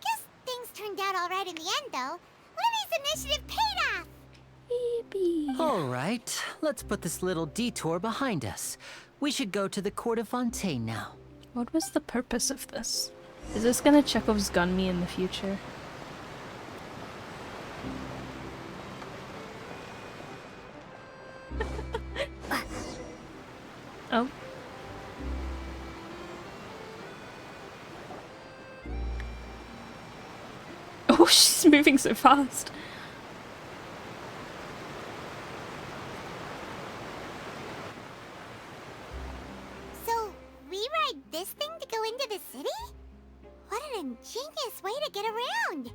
Guess things turned out all right in the end, though. Linny's initiative paid off. Yippee! All right, let's put this little detour behind us. We should go to the court of Fontaine now. What was the purpose of this? Is this gonna Chekhov's gun me in the future? Oh. Oh, she's moving so fast. So, we ride this thing to go into the city? What an ingenious way to get around.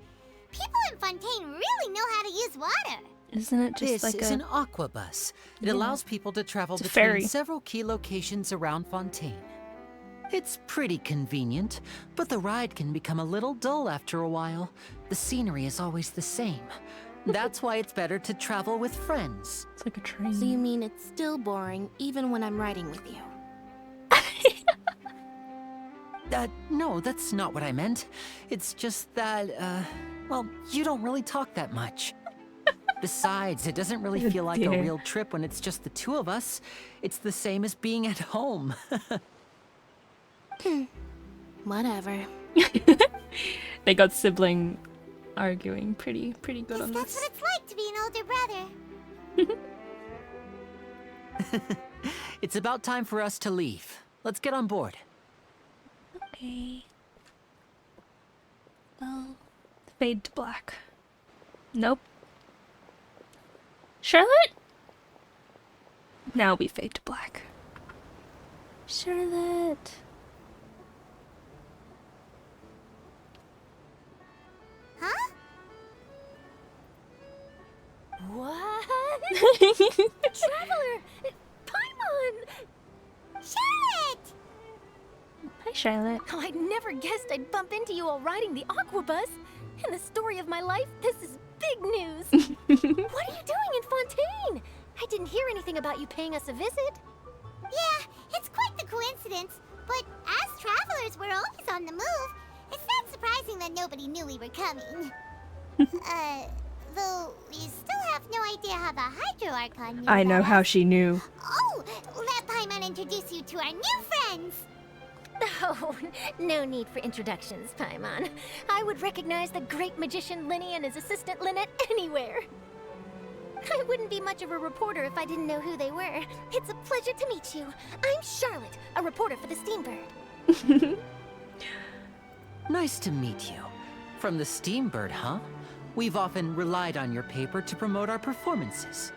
People in Fontaine really know how to use water. Isn't it just This like is a... an aqua bus. It Yeah. allows people to travel It's a between ferry. several key locations around Fontaine. It's pretty convenient, but the ride can become a little dull after a while. The scenery is always the same. That's why it's better to travel with friends. It's like a train. So you mean it's still boring even when I'm riding with you? No, that's not what I meant. It's just that, well, you don't really talk that much. Besides, it doesn't really feel like a dear. real trip when it's just the two of us. It's the same as being at home. Whatever. They got sibling arguing pretty good on That's this. what it's like to be an older brother. It's about time for us to leave. Let's get on board. Okay. Well, fade to black. Nope. Charlotte? Now we fade to black. Charlotte. Huh? What? Traveler! Paimon! Charlotte! Hi, Charlotte. Oh, I'd never guessed I'd bump into you while riding the aqua bus. In the story of my life, this is big news. What are you doing in Fontaine? I didn't hear anything about you paying us a visit. Yeah, it's quite the coincidence. But as travelers, we're always on the move. It's not surprising that nobody knew we were coming. Though we still have no idea how the Hydro Archon knew I know about how us. she knew. Oh, let Paimon introduce you to our new friends. Oh, no need for introductions, Paimon. I would recognize the great magician Linny and his assistant Lynette anywhere. I wouldn't be much of a reporter if I didn't know who they were. It's a pleasure to meet you. I'm Charlotte, a reporter for the Steambird. Nice to meet you. From the Steambird, huh? We've often relied on your paper to promote our performances.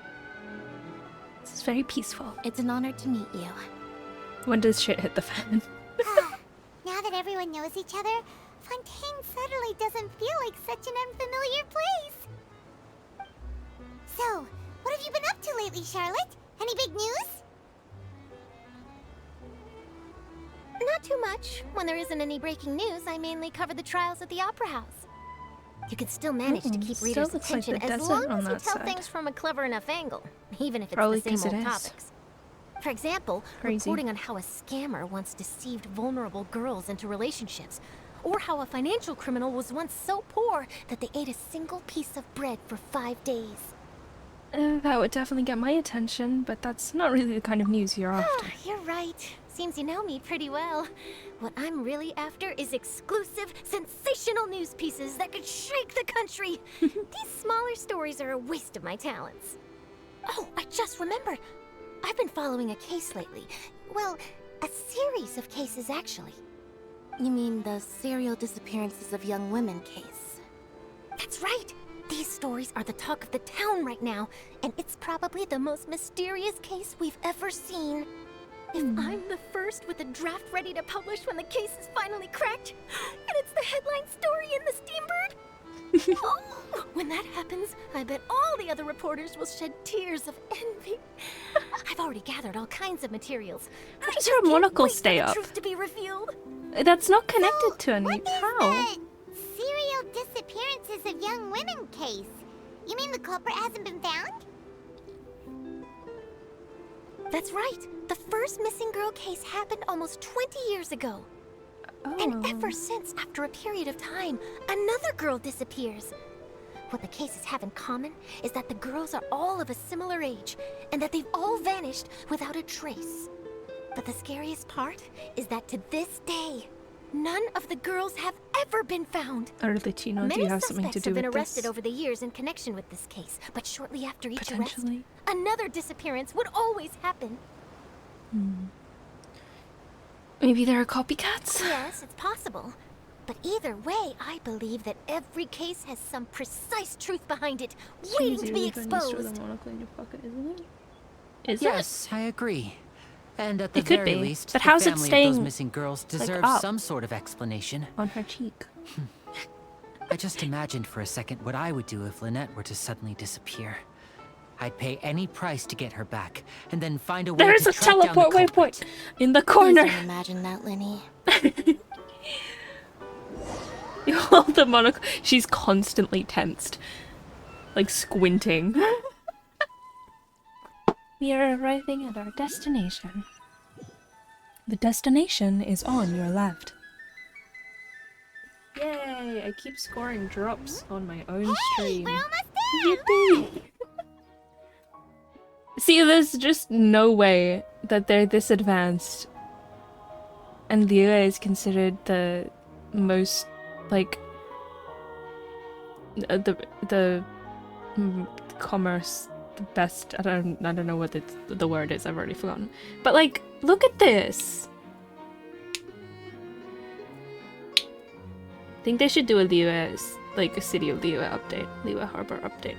This is very peaceful. It's an honor to meet you. When does shit hit the fan? Now that everyone knows each other, Fontaine suddenly doesn't feel like such an unfamiliar place. So, what have you been up to lately, Charlotte? Any big news? Not too much. When there isn't any breaking news, I mainly cover the trials at the Opera House. You can still manage to keep readers' attention as long as you tell things from a clever enough angle, even if it's the same old topics. For example, reporting on how a scammer once deceived vulnerable girls into relationships, or how a financial criminal was once so poor that they ate a single piece of bread for 5 days. That would definitely get my attention, but that's not really the kind of news you're after. You're right. Seems you know me pretty well. What I'm really after is exclusive, sensational news pieces that could shake the country. These smaller stories are a waste of my talents. Oh, I just remembered. I've been following a case lately. Well, a series of cases, actually. You mean the serial disappearances of young women case? That's right! These stories are the talk of the town right now, and it's probably the most mysterious case we've ever seen. If I'm the first with a draft ready to publish when the case is finally cracked, and it's the headline story in the Steambird, oh, when that happens, I bet all the other reporters will shed tears of envy. I've already gathered all kinds of materials. How does your monocle stay up? Truth to be revealed. That's not connected to any. How? Serial disappearances of young women case. You mean the culprit hasn't been found? That's right. The first missing girl case happened almost 20 years ago. And ever since, after a period of time, another girl disappears. What the cases have in common is that the girls are all of a similar age, and that they've all vanished without a trace. But the scariest part is that to this day, none of the girls have ever been found. Arlecchino, do you have something to do with this? Many suspects have been arrested over the years in connection with this case, but shortly after each arrest, another disappearance would always happen. Maybe there are copycats? Yes, it's possible. But either way, I believe that every case has some precise truth behind it, waiting to be exposed. Yes, I agree. And at the It could very be, least, but the how's it family of staying, those missing girls like, deserves up? some sort of explanation. On her cheek. I just imagined for a second what I would do if Lynette were to suddenly disappear. I'd pay any price to get her back, and then find a way There's to a track down the teleport culprit. waypoint in the corner. Please don't imagine that, Linny. You hold the monocle. She's constantly tensed, like squinting. We are arriving at our destination. The destination is on your left. Yay! I keep scoring drops on my own stream. We're almost there! Yippee! See, there's just no way that they're this advanced. And Liyue is considered the most, like, the commerce, the best. I don't know what the word is. I've already forgotten. But like, look at this. I think they should do a Liyue, like a City of Liyue update, Liyue Harbor update.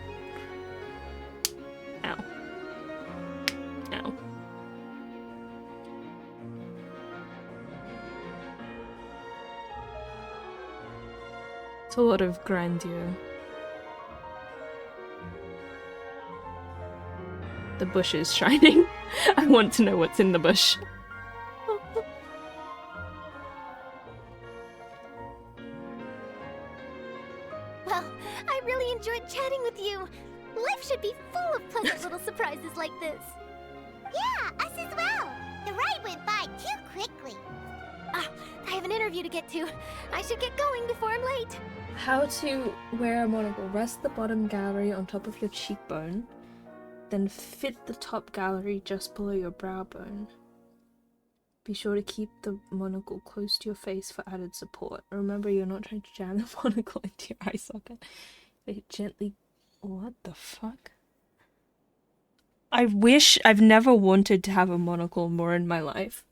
Ow. Ow. It's a lot of grandeur. The bush is shining. I want to know what's in the bush. Well, I really enjoyed chatting with you. Life should be full of pleasant little surprises like this. Yeah, us as well. The ride went by too quickly. Ah, I have an interview to get to. I should get going before I'm late. How to wear a monocle. Rest the bottom gallery on top of your cheekbone. Then fit the top gallery just below your brow bone. Be sure to keep the monocle close to your face for added support. Remember, you're not trying to jam the monocle into your eye socket. They gently... What the fuck? I wish... I've never wanted to have a monocle more in my life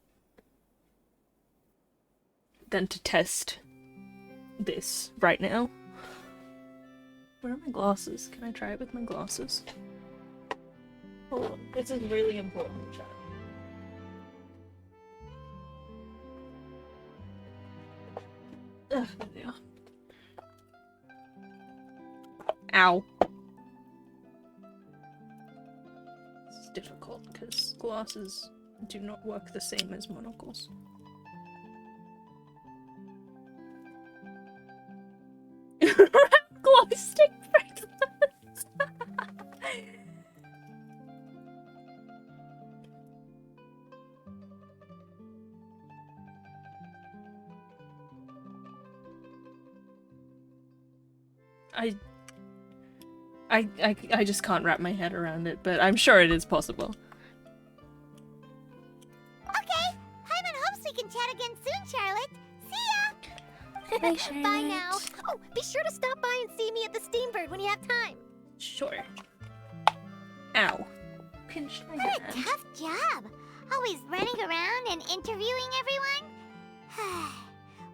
than to test this right now. Where are my glasses? Can I try it with my glasses? Hold on. This is really important, chat. Ow. It's difficult because glasses do not work the same as monocles. Glow stick bracelets. I just can't wrap my head around it, but I'm sure it is possible. Okay, Hyman hopes we can chat again soon, Charlotte. See ya! Bye, Charlotte. Bye now. Oh, be sure to stop by and see me at the Steambird when you have time. Sure. Ow. Pinch my What a hand. tough job. Always running around and interviewing everyone.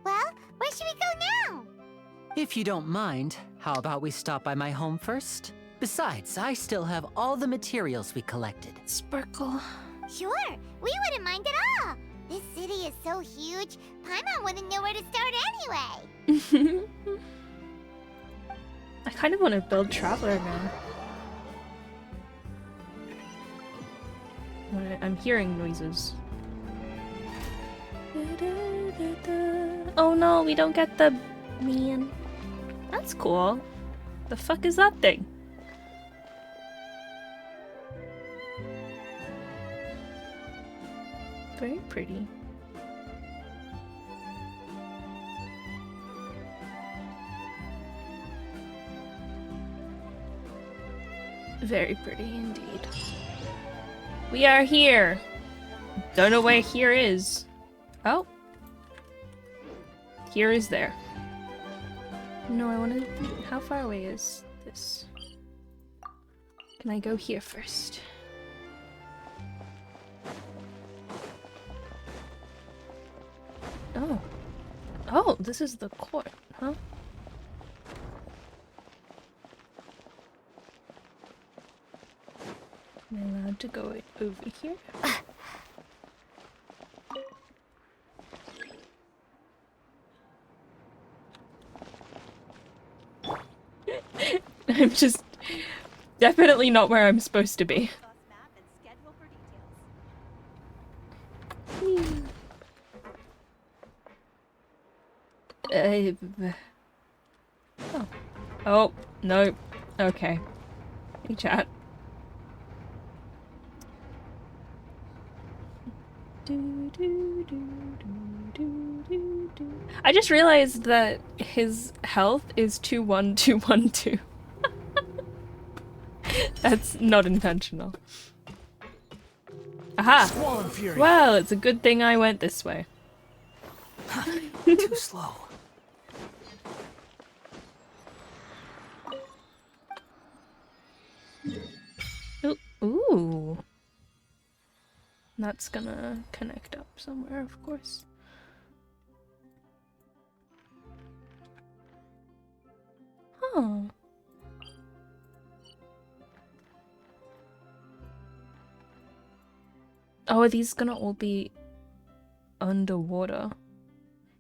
Well, where should we go now? If you don't mind, how about we stop by my home first? Besides, I still have all the materials we collected. Sparkle. Sure, we wouldn't mind at all. This city is so huge, Paimon wouldn't know where to start anyway. I kind of want to build Traveler now. Alright, I'm hearing noises. Oh no, we don't get the man. That's cool. The fuck is that thing? Very pretty. Very pretty indeed. We are here. Don't know where here is. Oh. Here is there. No, I want to... How far away is this? Can I go here first? Oh. Oh, this is the court, huh? Am I allowed to go over here? I'm just definitely not where I'm supposed to be. Oh. Oh, no. Okay. Hey, chat. I just realized that his health is 21212. That's not intentional. Aha! Well, it's a good thing I went this way. Too slow. Ooh. That's gonna connect up somewhere, of course. Huh. Oh, are these gonna all be underwater?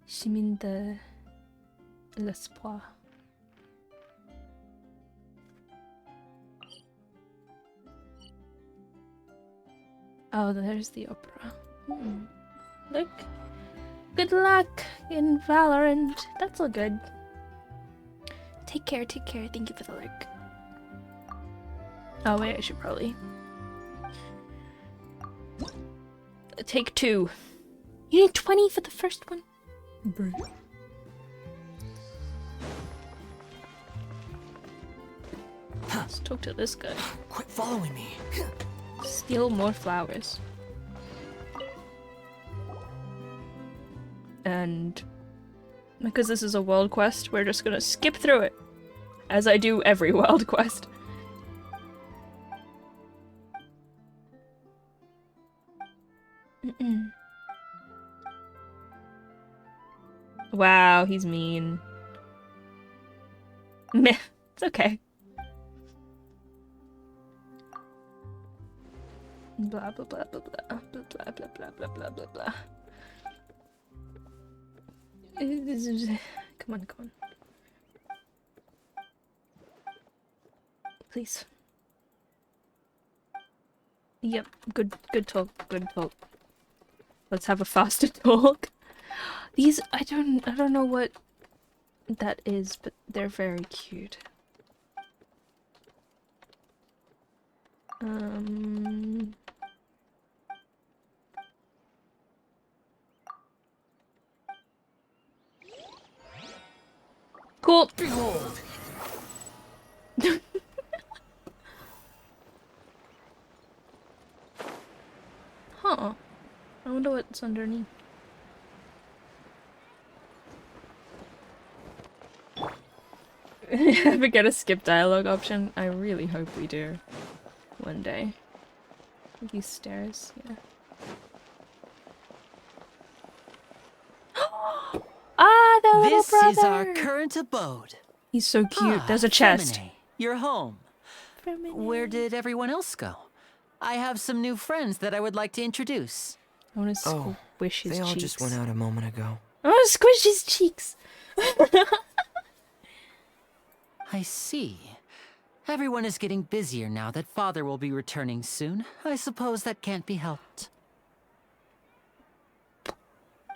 Chemin de l'espoir. Oh, there's the opera. Look. Good luck in Valorant. That's all good. Take care, take care. Thank you for the like. Oh wait, I should probably... Take 2. You need 20 for the first one? Bro. Let's talk to this guy. Quit following me. Steal more flowers. And because this is a world quest, we're just gonna skip through it. As I do every world quest. Wow, he's mean. Meh, it's okay. Blah blah blah blah blah blah blah blah blah blah blah blah blah. Come on, come on. Please. Yep, good talk, good talk. Let's have a faster talk. These, I don't know what that is, but they're very cute. Cool. Behold. Huh. I wonder what's underneath. Ever get a skip dialogue option? I really hope we do. One day. These stairs, yeah. Ah, the little This brother! is our current abode. He's so cute. There's a chest. Femine, you're home. Where did everyone else go? I have some new friends that I would like to introduce. I want to squish his cheeks. They all just went out a moment ago. I want to squish his cheeks. I see. Everyone is getting busier now that Father will be returning soon. I suppose that can't be helped.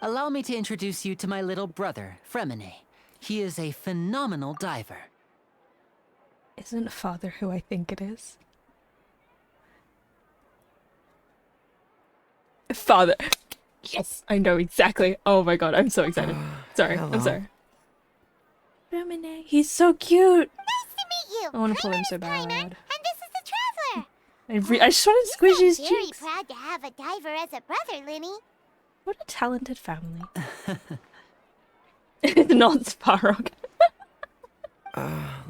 Allow me to introduce you to my little brother, Fremine. He is a phenomenal diver. Isn't Father who I think it is? Father. Yes, I know exactly. Oh my god, I'm so excited. Sorry, I'm sorry. Fremine, he's so cute. Nice to meet you. I want to pull him so Paimon, bad. and this is the Traveler. I just want to squish his Very cheeks. proud to have a diver as a brother, Linny. What a talented family. Not Sparrow.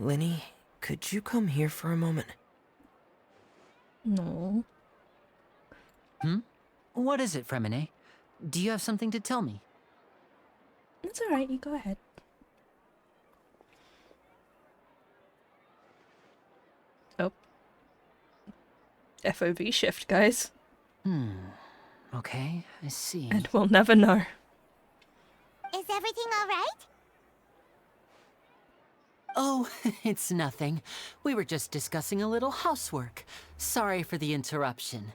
Linny, could you come here for a moment? No. What is it, Fremine? Do you have something to tell me? It's alright, you go ahead. Oh. FOV shift, guys. Okay, I see. And we'll never know. Is everything all right? Oh, it's nothing. We were just discussing a little housework. Sorry for the interruption.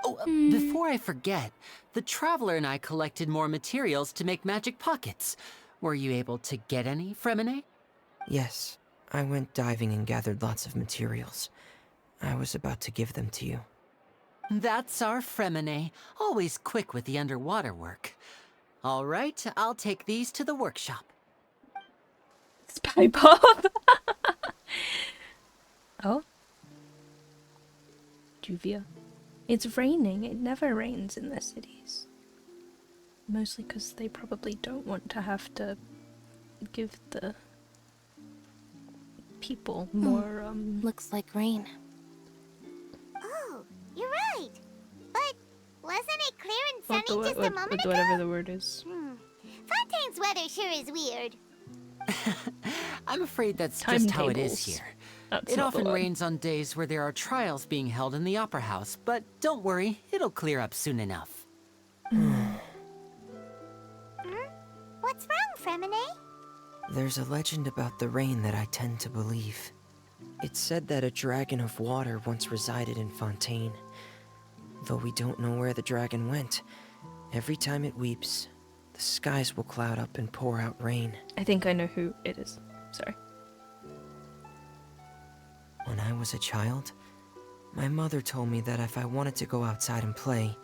Oh, before I forget, the Traveler and I collected more materials to make magic pockets. Were you able to get any, Fremine? Yes, I went diving and gathered lots of materials. I was about to give them to you. That's our Fremine, always quick with the underwater work. All right, I'll take these to the workshop. Spy Pop! Oh? Juvia. It's raining. It never rains in the cities. Mostly because they probably don't want to have to give the people more, Looks like rain. Oh, you're right. But wasn't it clear and sunny just a moment ago? Whatever the word is. Fontaine's weather sure is weird. I'm afraid that's just how it is Timetables. here. That's It not the often word. rains on days where there are trials being held in the Opera House, but don't worry, it'll clear up soon enough. What's wrong, Fremine? There's a legend about the rain that I tend to believe. It's said that a dragon of water once resided in Fontaine. Though we don't know where the dragon went, every time it weeps, the skies will cloud up and pour out rain. I think I know who it is. Sorry. When I was a child, my mother told me that if I wanted to go outside and play,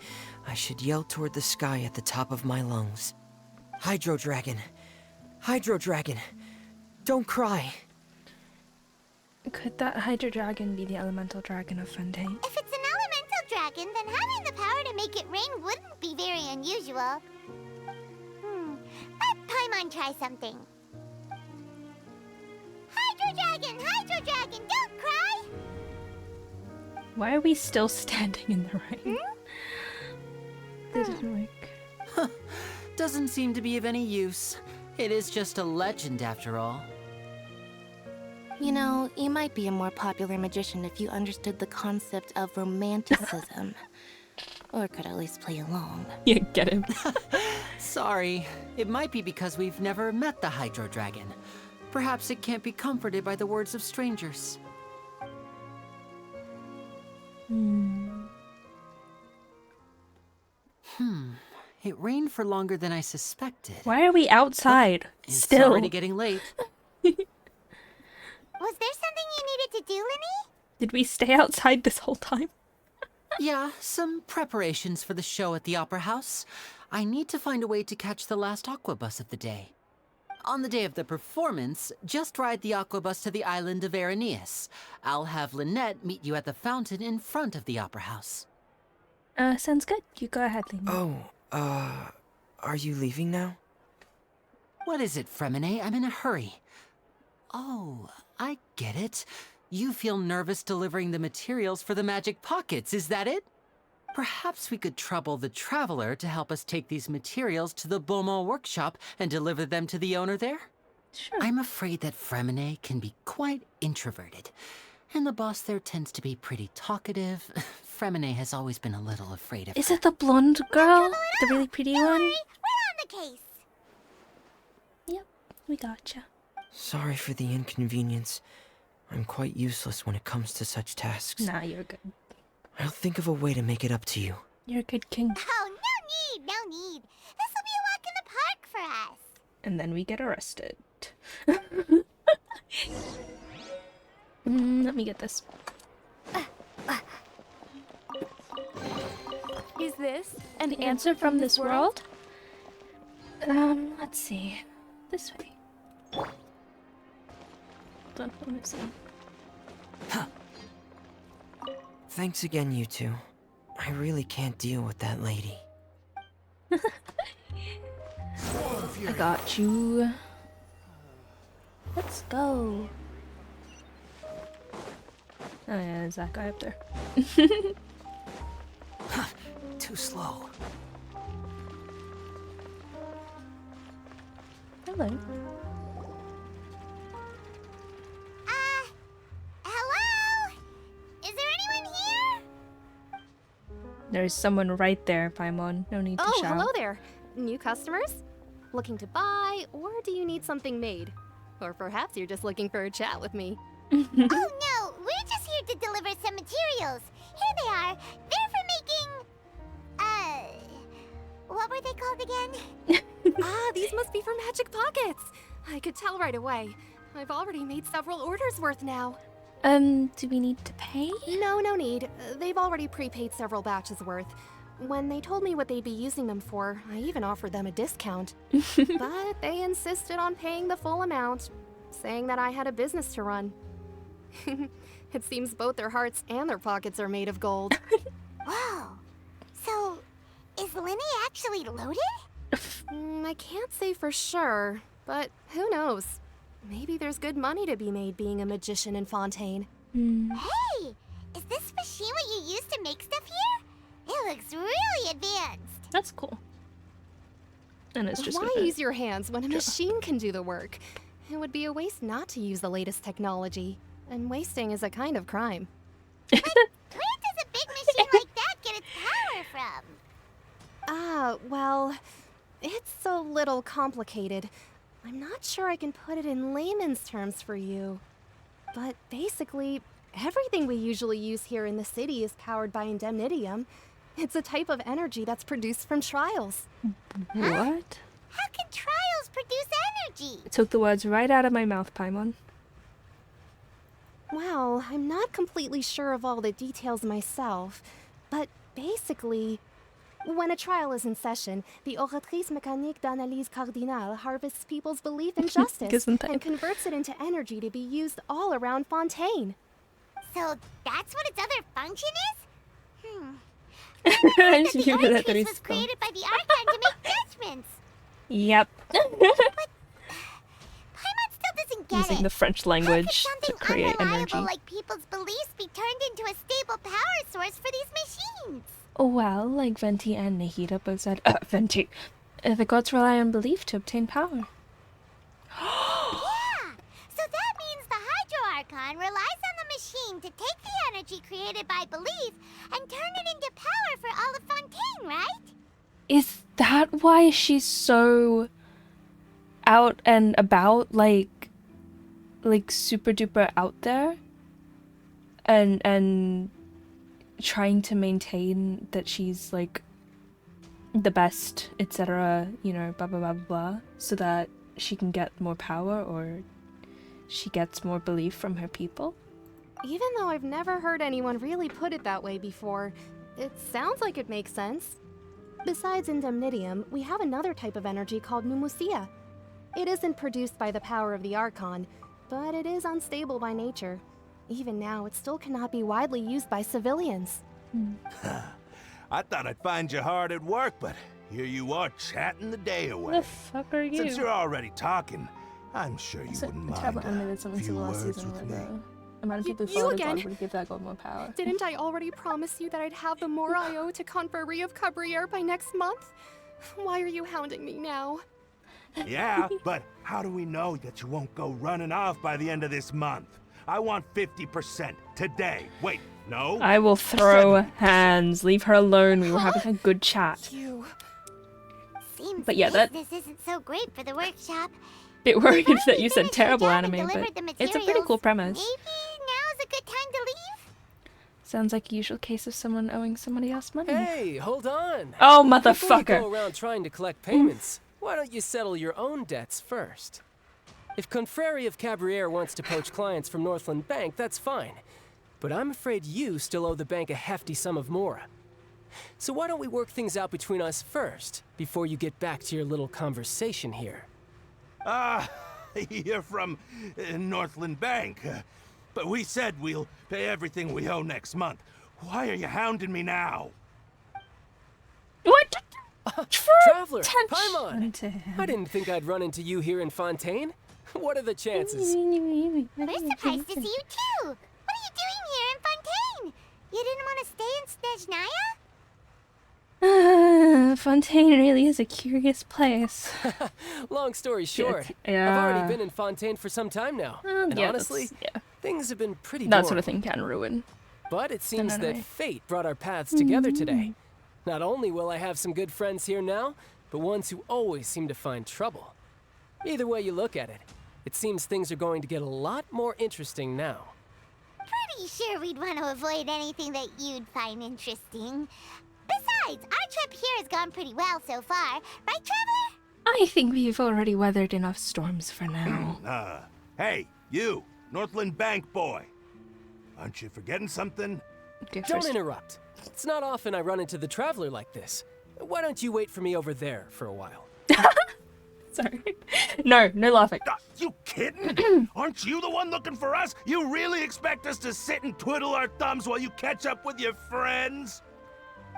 I should yell toward the sky at the top of my lungs. Hydro Dragon! Hydro Dragon! Don't cry! Could that Hydro Dragon be the elemental dragon of Fontaine? If it's an elemental dragon, then having the power to make it rain wouldn't be very unusual. Let Paimon try something. Hydro Dragon, don't cry! Why are we still standing in the rain? This didn't work. Doesn't seem to be of any use. It is just a legend after all. You know, you might be a more popular magician if you understood the concept of romanticism. Or could at least play along. Yeah, get him. Sorry. It might be because we've never met the Hydro Dragon. Perhaps it can't be comforted by the words of strangers. It rained for longer than I suspected. Why are we outside? It's Still. already getting late. Was there something you needed to do, Linny? Did we stay outside this whole time? Yeah, some preparations for the show at the Opera House. I need to find a way to catch the last aqua bus of the day. On the day of the performance, just ride the aqua bus to the island of Aaaaaaaaaaaaaaa. I'll have Lynette meet you at the fountain in front of the Opera House. Sounds good. You go ahead, Lynette. Oh, are you leaving now? What is it, Fremine? I'm in a hurry. Oh, I get it. You feel nervous delivering the materials for the magic pockets, is that it? Perhaps we could trouble the Traveler to help us take these materials to the Beaumont workshop and deliver them to the owner there? Sure. I'm afraid that Fremine can be quite introverted, and the boss there tends to be pretty talkative. Fremine has always been a little afraid of Is her. it the blonde girl? The really pretty one? We're on the case. Yep, we gotcha. Sorry for the inconvenience. I'm quite useless when it comes to such tasks. Nah, you're good. I'll think of a way to make it up to you. You're a good king. Oh, no need. This will be a walk in the park for us. And then we get arrested. Let me get this. Is this An answer from this world? Let's see. This way. Hold on, let me see. Thanks again, you two. I really can't deal with that lady. I got you. Let's go. Oh yeah, there's that guy up there. Too slow. Hello. Hello? Is there anyone here? There's someone right there, Paimon. No need to shout. Hello there. New customers? Looking to buy, or do you need something made? Or perhaps you're just looking for a chat with me. Oh no, we're just here to deliver some materials. Here they are. They're for making... what were they called again? These must be for magic pockets. I could tell right away. I've already made several orders worth now. Do we need to pay? No need. They've already prepaid several batches worth. When they told me what they'd be using them for, I even offered them a discount. But they insisted on paying the full amount, saying that I had a business to run. It seems both their hearts and their pockets are made of gold. Whoa. So, is Linny actually loaded? I can't say for sure, but who knows? Maybe there's good money to be made being a magician in Fontaine. Hey! Is this machine what you use to make stuff here? It looks really advanced. That's cool. And it's just Why use your hands when a machine can do the work? It would be a waste not to use the latest technology. And wasting is a kind of crime. Where does a big machine like that get its power from? Well, it's a little complicated. I'm not sure I can put it in layman's terms for you. But basically, everything we usually use here in the city is powered by indemnitium. It's a type of energy that's produced from trials. What? How can trials produce energy? It took the words right out of my mouth, Paimon. Well, I'm not completely sure of all the details myself, but basically, when a trial is in session, the Oratrice Mécanique d'Analyse Cardinale harvests people's belief in justice and converts it into energy to be used all around Fontaine. So that's what its other function is? The Oratrice was created by the Archon to make judgments. Yep. Paimon still doesn't get Using it. the French language to create Unreliable energy. like people's beliefs be turned into a stable power source for these machines. Well, like Venti and Nahida both said, Venti, the gods rely on belief to obtain power. Yeah! So that means the Hydro Archon relies on the machine to take the energy energy created by belief and turn it into power for all of Fontaine, right? Is that why she's so out and about, like super duper out there? And trying to maintain that she's like the best, etc., you know, blah blah blah blah, so that she can get more power or she gets more belief from her people? Even though I've never heard anyone really put it that way before, it sounds like it makes sense. Besides indemnitium, we have another type of energy called pneumosia. It isn't produced by the power of the Archon, but it is unstable by nature. Even now, it still cannot be widely used by civilians. I thought I'd find you hard at work, but here you are chatting the day away. Who the fuck are you? Since you're already talking, I'm sure you wouldn't mind tablet animated something a few similar last words season with where me. the amount of people who followed God would give that god more power. Didn't I already promise you that I'd have the more I owe to Confrérie of Cabriere by next month? Why are you hounding me now? Yeah, but how do we know that you won't go running off by the end of this month? I want 50% today. Wait, no? I will throw hands. Leave her alone. We were having a good chat. Seems But yeah, that business isn't so great for the workshop. bit worried that you said terrible anime, delivered but the it's a pretty cool premise. Maybe now's a good time to leave? Sounds like a usual case of someone owing somebody else money. Hey, hold on. Oh, Before you motherfucker. go around trying to collect payments, why don't you settle your own debts first? If Confrérie of Cabriere wants to poach clients from Northland Bank, that's fine. But I'm afraid you still owe the bank a hefty sum of mora. So why don't we work things out between us first, before you get back to your little conversation here? You're from Northland Bank. But we said we'll pay everything we owe next month. Why are you hounding me now? What? Traveler, Paimon! I didn't think I'd run into you here in Fontaine. What are the chances? We're surprised to see you too. What are you doing here in Fontaine? You didn't want to stay in Snezhnaya? Fontaine really is a curious place. Long story short, Yeah. I've already been in Fontaine for some time now. And yeah, honestly, things have been pretty that boring. sort of thing can ruin. But it seems an that anime. fate brought our paths together today. Not only will I have some good friends here now, but ones who always seem to find trouble. Either way you look at it, it seems things are going to get a lot more interesting now. Pretty sure we'd want to avoid anything that you'd find interesting. Besides, our trip here has gone pretty well so far. Right, Traveler? I think we've already weathered enough storms for now. Hey, you, Northland Bank boy. Aren't you forgetting something? Don't interrupt. It's not often I run into the Traveler like this. Why don't you wait for me over there for a while? Sorry. No laughing. You kidding? Aren't you the one looking for us? You really expect us to sit and twiddle our thumbs while you catch up with your friends?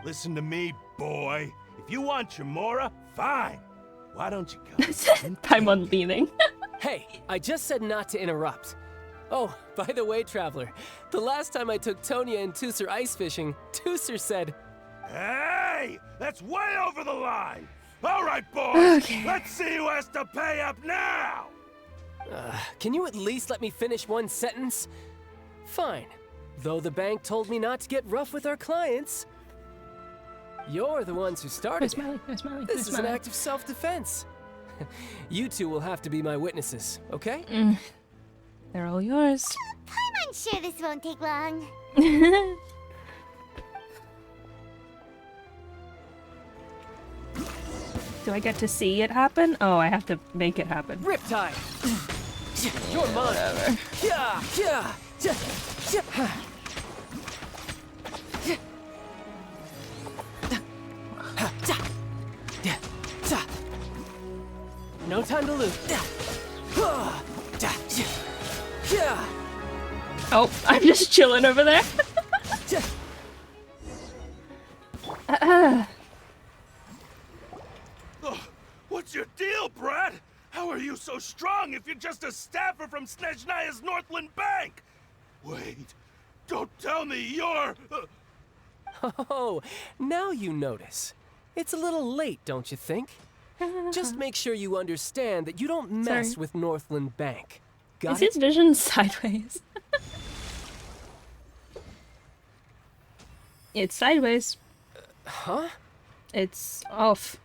Listen to me, boy. If you want your mora, fine. Why don't you come? Paimon leaning. Hey, I just said not to interrupt. Oh, by the way, Traveler, the last time I took Tonya and Tusser ice fishing, Tusser said, Hey! That's way over the line! All right, boys! Okay. Let's see who has to pay up now! Can you at least let me finish one sentence? Fine. Though the bank told me not to get rough with our clients. You're the ones who started it. This is an act of self-defense. You two will have to be my witnesses, okay? They're all yours. I'm sure this won't take long. Do I get to see it happen? Oh, I have to make it happen. Riptide! You're mine! Whatever. Yeah, yeah, yeah. No time to lose. Oh, I'm just chilling over there. What's your deal, Brad? How are you so strong if you're just a staffer from Snezhnaya's Northland Bank? Wait, don't tell me you're... Oh, now you notice. It's a little late, don't you think? Just make sure you understand that you don't mess with Northland Bank. Got Is his vision sideways? It's sideways. Huh? It's off.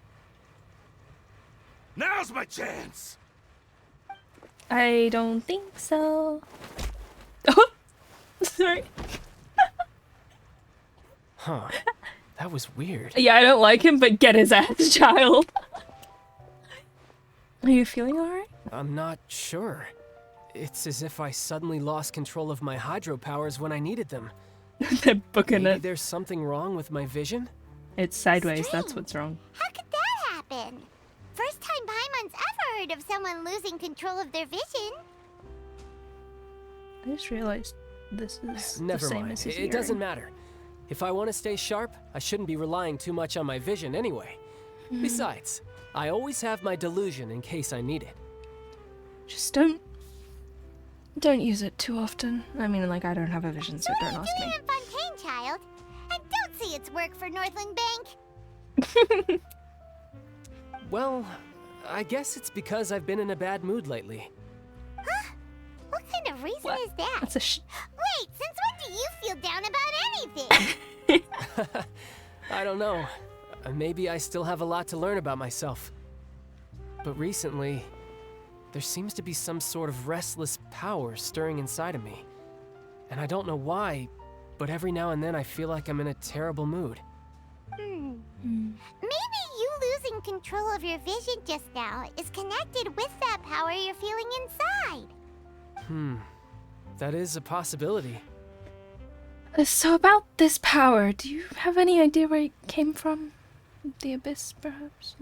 Now's my chance! I don't think so. Oh! Sorry. Huh. That was weird. Yeah, I don't like him, but get his ass, child. Are you feeling alright? I'm not sure. It's as if I suddenly lost control of my hydro powers when I needed them. They're booking Maybe it. there's something wrong with my vision? It's sideways, that's what's wrong. How could that happen? First time Paimon's ever heard of someone losing control of their vision. I just realized this is Never the same mind. as his It doesn't earring. matter. If I want to stay sharp, I shouldn't be relying too much on my vision anyway. Besides, I always have my delusion in case I need it. Just don't use it too often. I mean, like, I don't have a vision, so don't ask me. Doing in Fontaine, child. And don't say it's work for Northland Bank. Well, I guess it's because I've been in a bad mood lately. Huh? What kind of reason is that? That's a Wait, since when do you feel down about anything? I don't know. Maybe I still have a lot to learn about myself. But recently, there seems to be some sort of restless power stirring inside of me. And I don't know why, but every now and then I feel like I'm in a terrible mood. Maybe you losing control of your vision just now is connected with that power you're feeling inside. That is a possibility. So about this power, do you have any idea where it came from? The abyss, perhaps?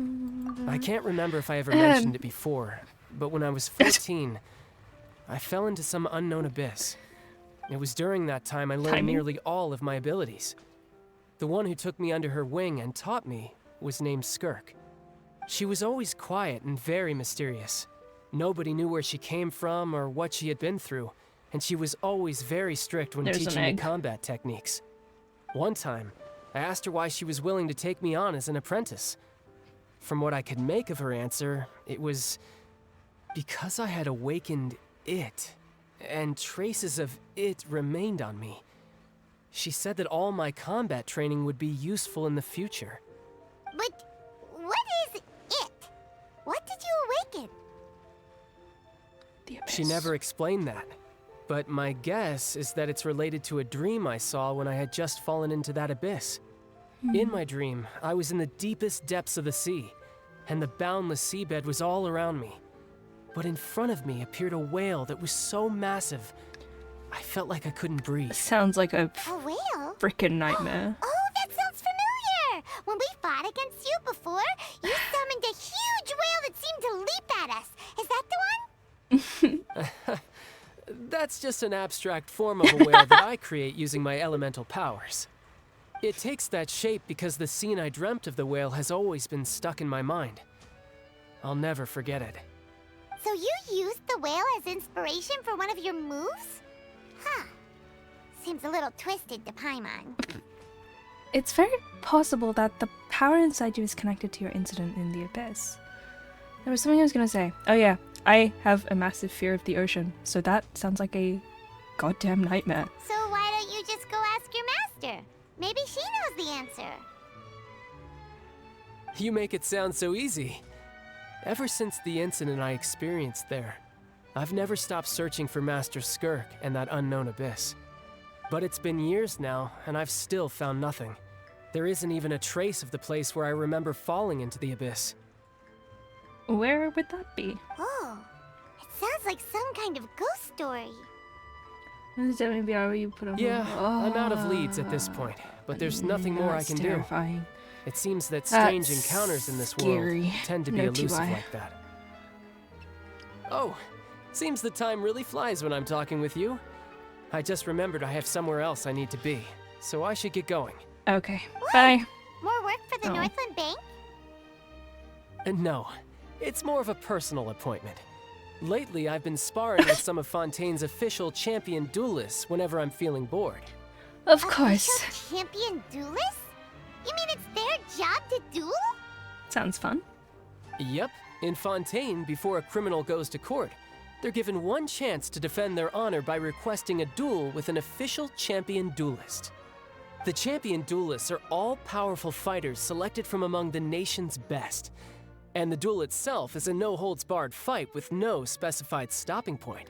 I can't remember if I ever mentioned it before, but when I was 14, I fell into some unknown abyss. It was during that time I learned nearly all of my abilities. The one who took me under her wing and taught me was named Skirk. She was always quiet and very mysterious. Nobody knew where she came from or what she had been through, and she was always very strict when teaching me combat techniques. One time, I asked her why she was willing to take me on as an apprentice. From what I could make of her answer, it was because I had awakened it, and traces of it remained on me. She said that all my combat training would be useful in the future. But what is it? What did you awaken? She never explained that, but my guess is that it's related to a dream I saw when I had just fallen into that abyss. In my dream, I was in the deepest depths of the sea, and the boundless seabed was all around me. But in front of me appeared a whale that was so massive, I felt like I couldn't breathe. Sounds like a whale? Freaking nightmare. Oh, that sounds familiar! When we fought against you before, you summoned a huge whale that seemed to leap at us. Is that the one? That's just an abstract form of a whale that I create using my elemental powers. It takes that shape because the scene I dreamt of the whale has always been stuck in my mind. I'll never forget it. So you used the whale as inspiration for one of your moves? Huh. Seems a little twisted to Paimon. It's very possible that the power inside you is connected to your incident in the abyss. There was something I was gonna say. Oh yeah, I have a massive fear of the ocean, so that sounds like a goddamn nightmare. So why don't you just go ask your master? Maybe she knows the answer. You make it sound so easy. Ever since the incident I experienced there, I've never stopped searching for Master Skirk and that unknown abyss. But it's been years now, and I've still found nothing. There isn't even a trace of the place where I remember falling into the abyss. Where would that be? Oh, it sounds like some kind of ghost story. Is that maybe how you put on? Yeah, I'm out of leads at this point, but there's nothing more I can terrifying. do. It seems that strange That's encounters in this scary. world tend to be No elusive TY. like that. Oh, seems the time really flies when I'm talking with you. I just remembered I have somewhere else I need to be, so I should get going. Okay, bye. More work for the Northland Bank? No, it's more of a personal appointment. Lately, I've been sparring with some of Fontaine's official champion duelists whenever I'm feeling bored. Of course. Official champion duelists? You mean it's their job to duel? Sounds fun. Yep, in Fontaine, before a criminal goes to court, they're given one chance to defend their honor by requesting a duel with an official champion duelist. The champion duelists are all powerful fighters selected from among the nation's best. And the duel itself is a no-holds-barred fight with no specified stopping point.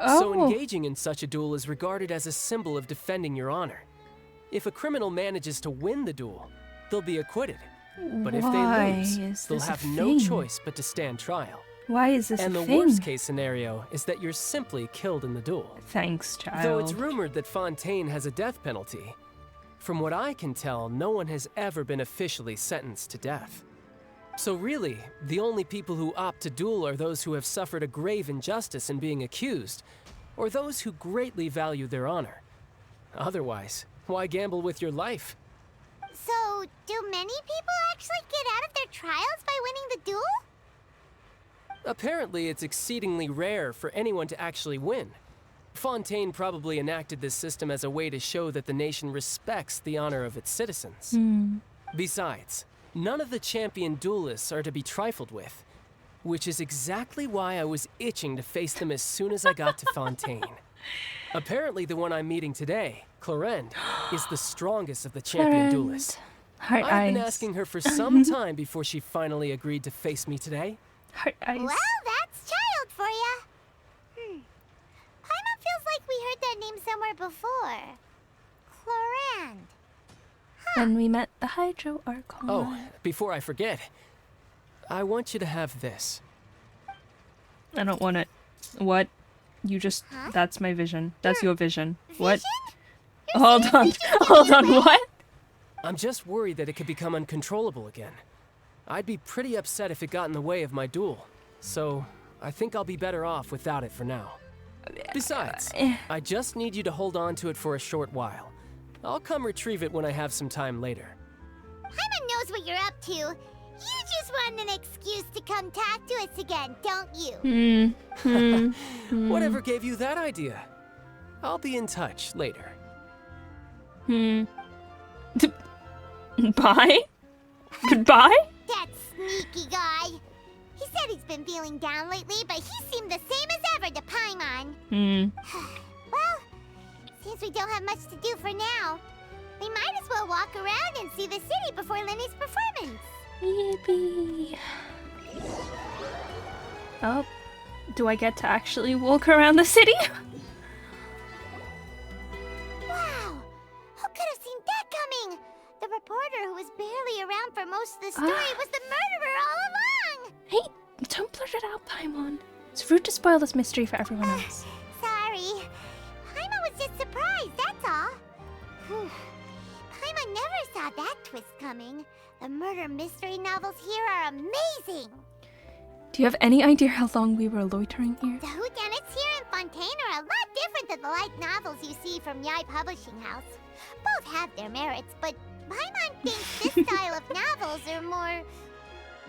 So engaging in such a duel is regarded as a symbol of defending your honor. If a criminal manages to win the duel, they'll be acquitted. But if they lose, they'll have no choice but to stand trial. Why is this and a the thing? worst case scenario is that you're simply killed in the duel. Thanks, child. Though it's rumored that Fontaine has a death penalty, from what I can tell, no one has ever been officially sentenced to death. So really, the only people who opt to duel are those who have suffered a grave injustice in being accused, or those who greatly value their honor. Otherwise, why gamble with your life? So, do many people actually get out of their trials by winning the duel? Apparently, it's exceedingly rare for anyone to actually win. Fontaine probably enacted this system as a way to show that the nation respects the honor of its citizens. Besides, none of the champion duelists are to be trifled with, which is exactly why I was itching to face them as soon as I got to Fontaine. Apparently, the one I'm meeting today, Clorinde, is the strongest of the champion duelists. I've been asking her for some time before she finally agreed to face me today. Well, that's child for ya. Paimon feels like we heard that name somewhere before. Clorinde. When we met the Hydro Archon. Oh, before I forget, I want you to have this. I don't want it. What? You just... That's my vision. That's your vision. What? Hold on. Hold on, what? I'm just worried that it could become uncontrollable again. I'd be pretty upset if it got in the way of my duel. So, I think I'll be better off without it for now. Besides, I just need you to hold on to it for a short while. I'll come retrieve it when I have some time later. Paimon knows what you're up to. You just want an excuse to come talk to us again, don't you? Whatever gave you that idea? I'll be in touch later. Bye? Goodbye? That sneaky guy. He said he's been feeling down lately, but he seemed the same as ever to Paimon. Well, since we don't have much to do for now, we might as well walk around and see the city before Lenny's performance. Yippee. Oh, do I get to actually walk around the city? Wow! Who could have seen that coming? The reporter who was barely around for most of the story was the murderer all along! Hey, don't blurt it out, Paimon. It's rude to spoil this mystery for everyone else. Sorry. Paimon was just surprised, that's all. Paimon never saw that twist coming. The murder mystery novels here are amazing! Do you have any idea how long we were loitering here? The whodunits here in Fontaine are a lot different than the light novels you see from Yai Publishing House. Both have their merits, but Paimon thinks this style of novels are more,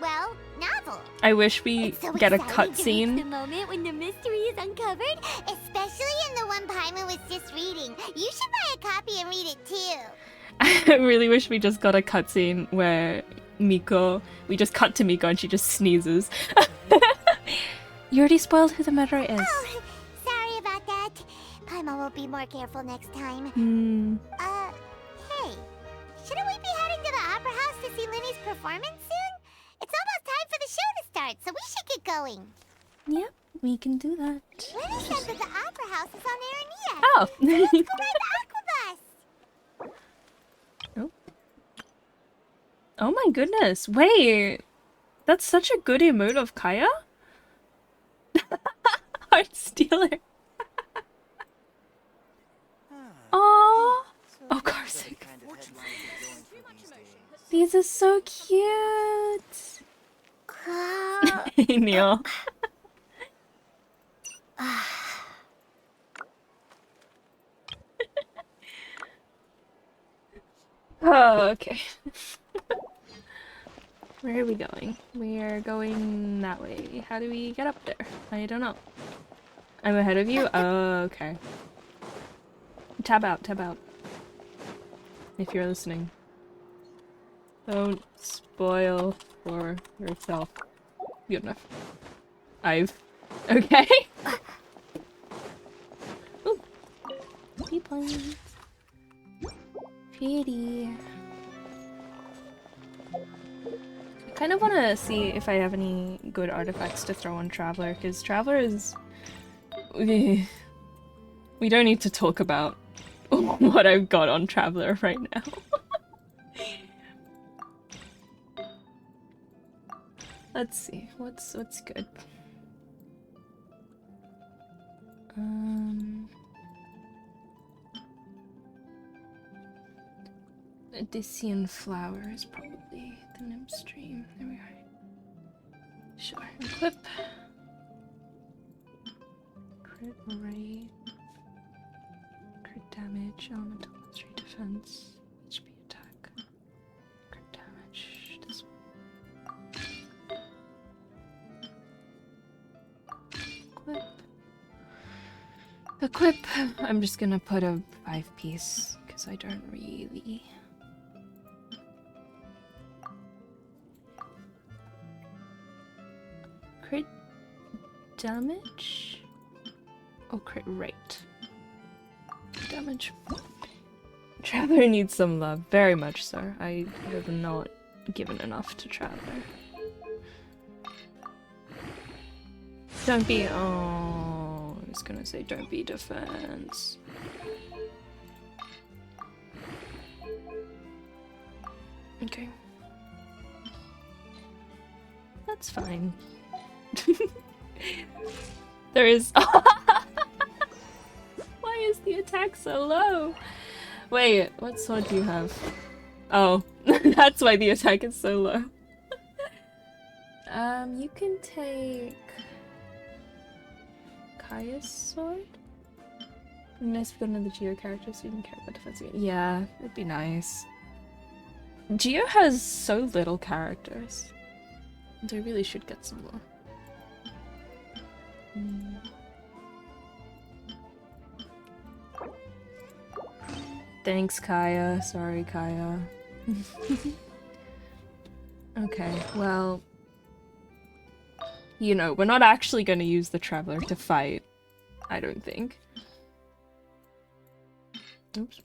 well, novel. I wish we get a cutscene. The moment when the mystery is uncovered, especially in the one Paimon was just reading. You should buy a copy and read it too. I really wish we just got a cutscene where we just cut to Miko and she just sneezes. You already spoiled who the murderer is. Oh, sorry about that. Paimon will be more careful next time. Hey, shouldn't we be heading to the Opera House to see Lenny's performance soon? It's almost time for the show to start, so we should get going. Yep, we can do that. Lenny said that the Opera House is on Aranea. Oh! So let's go ride the Aquabus! Oh. Oh my goodness, wait! That's such a good emote of Kaya? Heart Stealer. Aww! Oh, Karsak. These are so cute! Hey, Neil. Oh, okay. Where are we going? We are going that way. How do we get up there? I don't know. I'm ahead of you? Oh, okay. Tab out, if you're listening. Don't spoil for yourself. Good enough. Okay. Ooh. Seaplanes. pretty. I kind of want to see if I have any good artifacts to throw on Traveler, because Traveler is... We don't need to talk about what I've got on Traveler right now. Let's see, what's good? Odyssean flower is probably the nymph stream. There we are. Sure. Equip. Crit rate. Crit damage. Elemental mastery defense. HP attack. Crit damage. This one. Equip. I'm just gonna put a 5-piece because I don't really. Crit damage? Oh, crit rate. Damage. Traveler needs some love. Very much so. I have not given enough to Traveler. Don't be... Oh, I was gonna say don't be defense. Okay. That's fine. There is... Why is the attack so low? Wait, what sword do you have? Oh, that's why the attack is so low. You can take... Kaya's sword? Nice if you got another Geo character so you can care about defense again. Yeah, it'd be nice. Geo has so little characters. And I really should get some more. Thanks, Kaya. Sorry, Kaya. Okay, well... You know, we're not actually going to use the Traveler to fight, I don't think. Oops.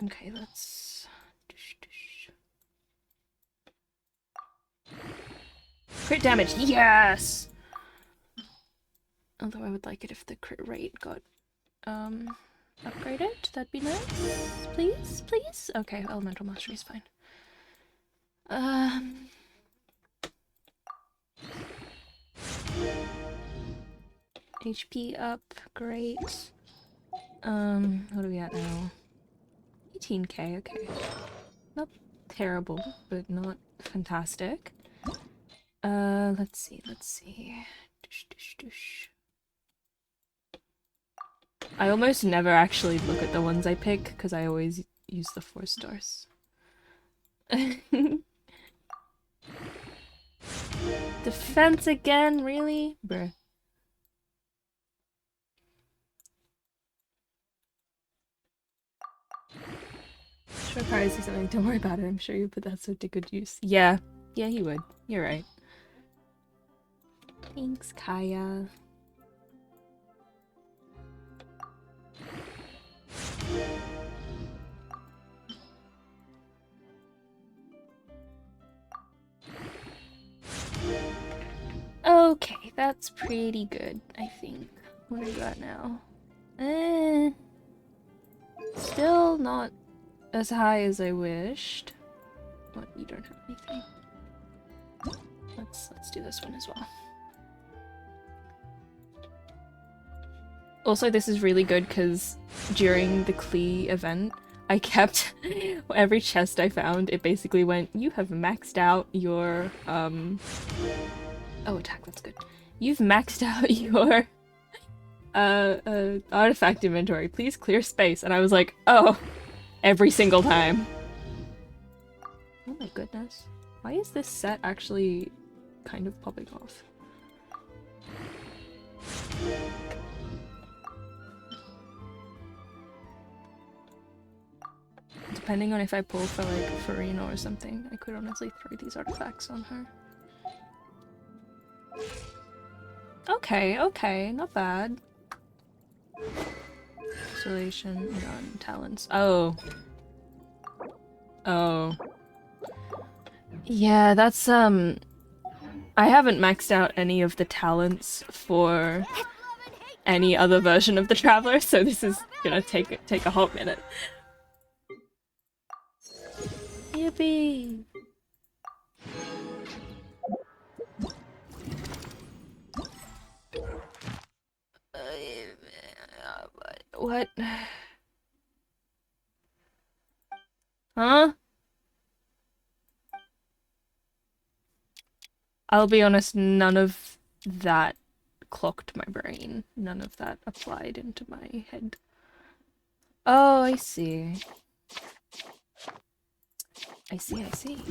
Okay, let's... Crit damage, yes! Although I would like it if the crit rate got, upgraded. That'd be nice. Please, please? Okay, elemental mastery is fine. HP up, great. What are we at now? 18k, okay. Not terrible, but not fantastic. Let's see, let's see. I almost never actually look at the ones I pick, because I always use the 4 stars. Defense again? Really? Bruh. Sure, probably see something. Don't worry about it. I'm sure you put that so to good use. Yeah. Yeah, he would. You're right. Thanks, Kaya. Okay, that's pretty good, I think. What do we got now? Still not as high as I wished. What? You don't have anything. Let's do this one as well. Also, this is really good because during the Klee event, I kept every chest I found. It basically went, "You have maxed out your Oh, attack. That's good. You've maxed out your artifact inventory. Please clear space." And I was like, "Oh, every single time." Oh my goodness. Why is this set actually kind of popping off? Depending on if I pull for like Farina or something, I could honestly throw these artifacts on her. Okay, okay, not bad. Isolation, none, talents. Oh. Oh. Yeah, that's, I haven't maxed out any of the talents for any other version of the Traveler, so this is gonna take a hot minute. Yippee! What? Huh? I'll be honest, none of that clocked my brain. None of that applied into my head. Oh, I see. I see, I see.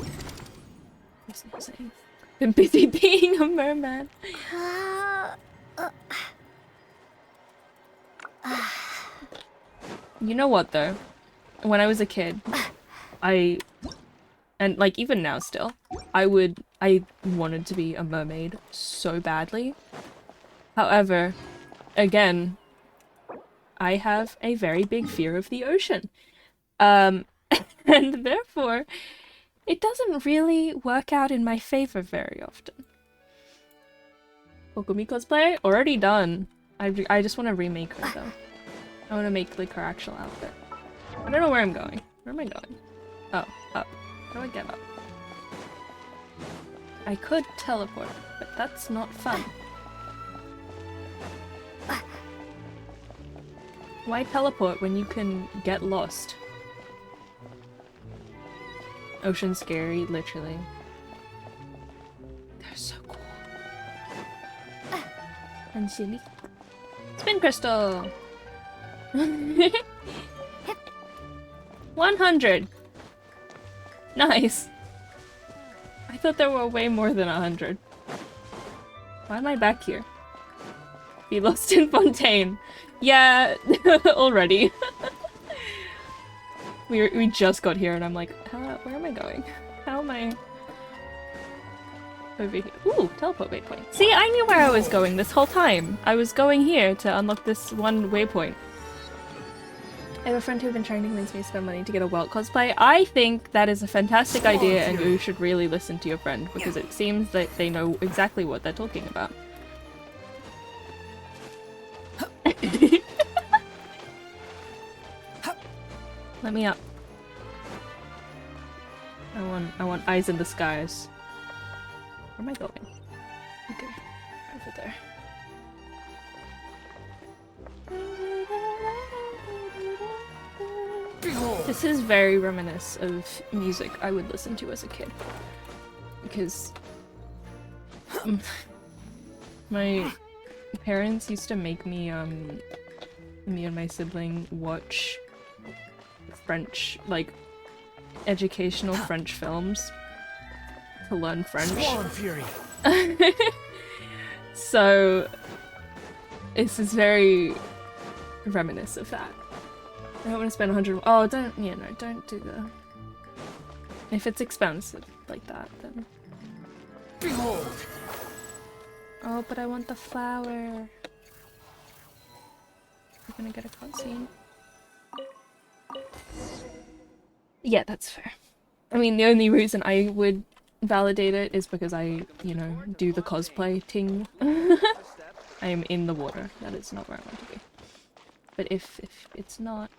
I see, I see. Been busy being a merman. You know what though? When I was a kid, and like even now still, I wanted to be a mermaid so badly. However, again, I have a very big fear of the ocean. And therefore, it doesn't really work out in my favor very often. Kokumi cosplay? Already done. I just want to remake her though. I want to make like her actual outfit. I don't know where I'm going. Where am I going? Oh, up. How do I get up? I could teleport, but that's not fun. Why teleport when you can get lost? Ocean scary, literally. They're so cool. And silly. Spin crystal! 100! Nice! I thought there were way more than 100. Why am I back here? Be lost in Fontaine. Yeah, already. we just got here and I'm like, where am I going? How am I over here? Ooh, teleport waypoint. See, I knew where I was going this whole time. I was going here to unlock this one waypoint. I have a friend who's been trying to convince me to spend money to get a Welt cosplay. I think that is a fantastic idea and you should really listen to your friend because it seems that they know exactly what they're talking about. Let me up. I want eyes in the skies. Where am I going? Okay, over there. This is very reminiscent of music I would listen to as a kid. Because my parents used to make me me and my sibling watch French, like educational French films to learn French. Swan Fury. So this is very reminiscent of that. I don't want to spend 100. Oh, don't. Yeah, no, don't do the. If it's expensive like that, then. Behold. Oh, but I want the flower. We're gonna get a cutscene. Yeah, that's fair. I mean, the only reason I would validate it is because I, you know, do the cosplay thing. I am in the water. That is not where I want to be. But if it's not.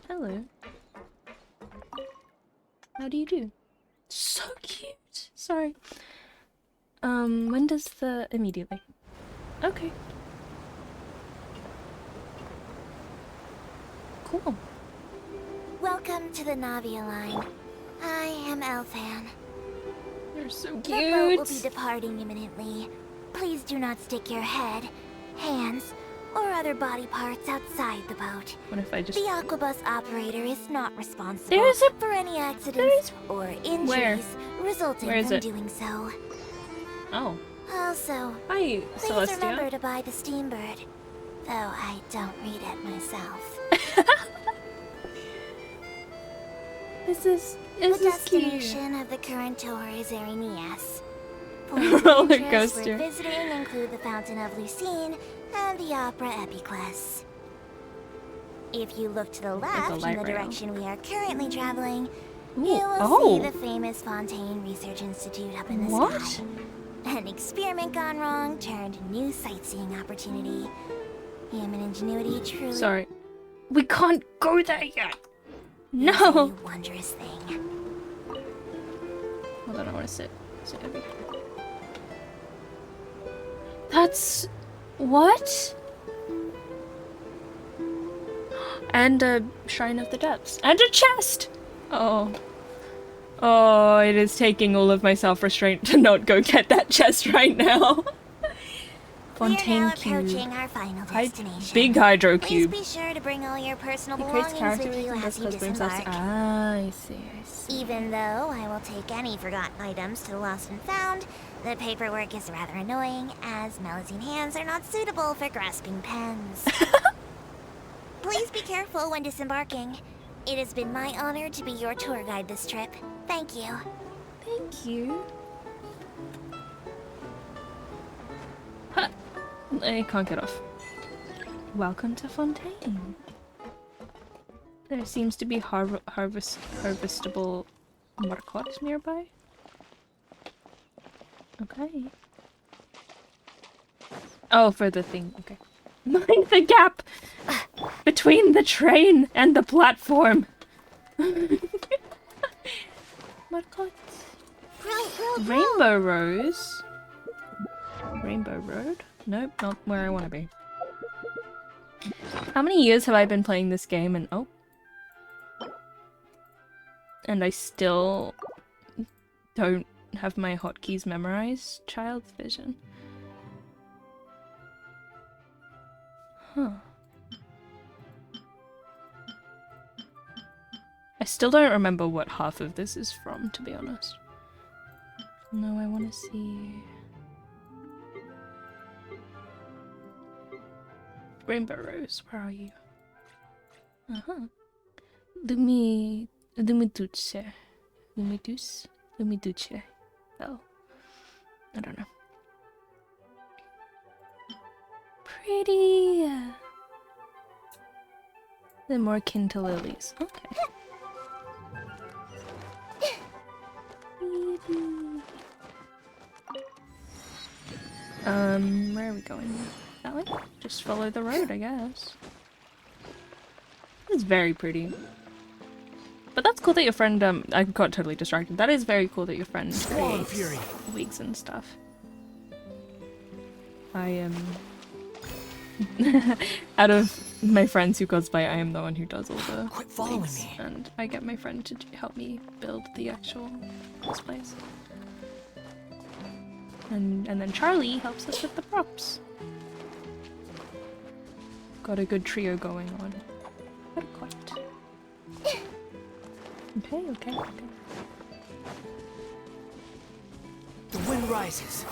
Hello. How do you do? So cute! Sorry. When does the... immediately. Okay. Cool. Welcome to the Navia line. I am Elfan. You're so The boat will be cute! departing imminently. Please do not stick your head, hands, or other body parts outside the boat. What if I just... The Aquabus operator is not responsible There's a... for any accidents or injuries resulting Where is from it? doing so. Oh. Also, Hi, please Celestia. remember to buy the Steambird, though I don't read it myself. This is the cute. destination of the current tour is Erinias. roller Interests coaster. we're visiting include the Fountain of Lucine and the Opera Epiclese. If you look to the left in light the rail. direction we are currently traveling, Ooh, you will oh. see the famous Fontaine Research Institute up in the What? sky. An experiment gone wrong turned new sightseeing opportunity. Human ingenuity truly Sorry. We can't go there yet. is No. a wondrous thing. Hold on, I want to sit over here. That's... what? And a Shrine of the Depths. And a chest! Oh. Oh, it is taking all of my self-restraint to not go get that chest right now. Fontaine We're now Cube. approaching our final destination. Big Hydro Please Cube. be sure to bring all your personal He creates belongings character with you and as you does cosplay himself. disembark. Ah, I see, I see. Even though I will take any forgotten items to the lost and found, the paperwork is rather annoying, as Melusine hands are not suitable for grasping pens. Please be careful when disembarking. It has been my honor to be your tour guide this trip. Thank you. Thank you. Huh. I can't get off. Welcome to Fontaine. There seems to be harvestable marcottes nearby. Okay. Oh, for the thing. Okay. Mind the gap between the train and the platform. Marcotte. Rainbow Rose. Rainbow Road? Nope, not where I want to be. How many years have I been playing this game and oh. And I still don't have my hotkeys memorized? Child's vision. Huh. I still don't remember what half of this is from, to be honest. No, I want to see... Rainbow Rose, where are you? Uh-huh. Lumiduce. Oh. I don't know. Pretty. They're more akin to lilies. Okay. Where are we going? That way? Just follow the road, I guess. It's very pretty. But that's cool that your friend, I got totally distracted. That is very cool that your friend creates wigs and stuff. I am... out of my friends who cosplay, I am the one who does all the wigs, and I get my friend to help me build the actual cosplays. And then Charlie helps us with the props. Got a good trio going on. Not quite. Okay. The wind rises.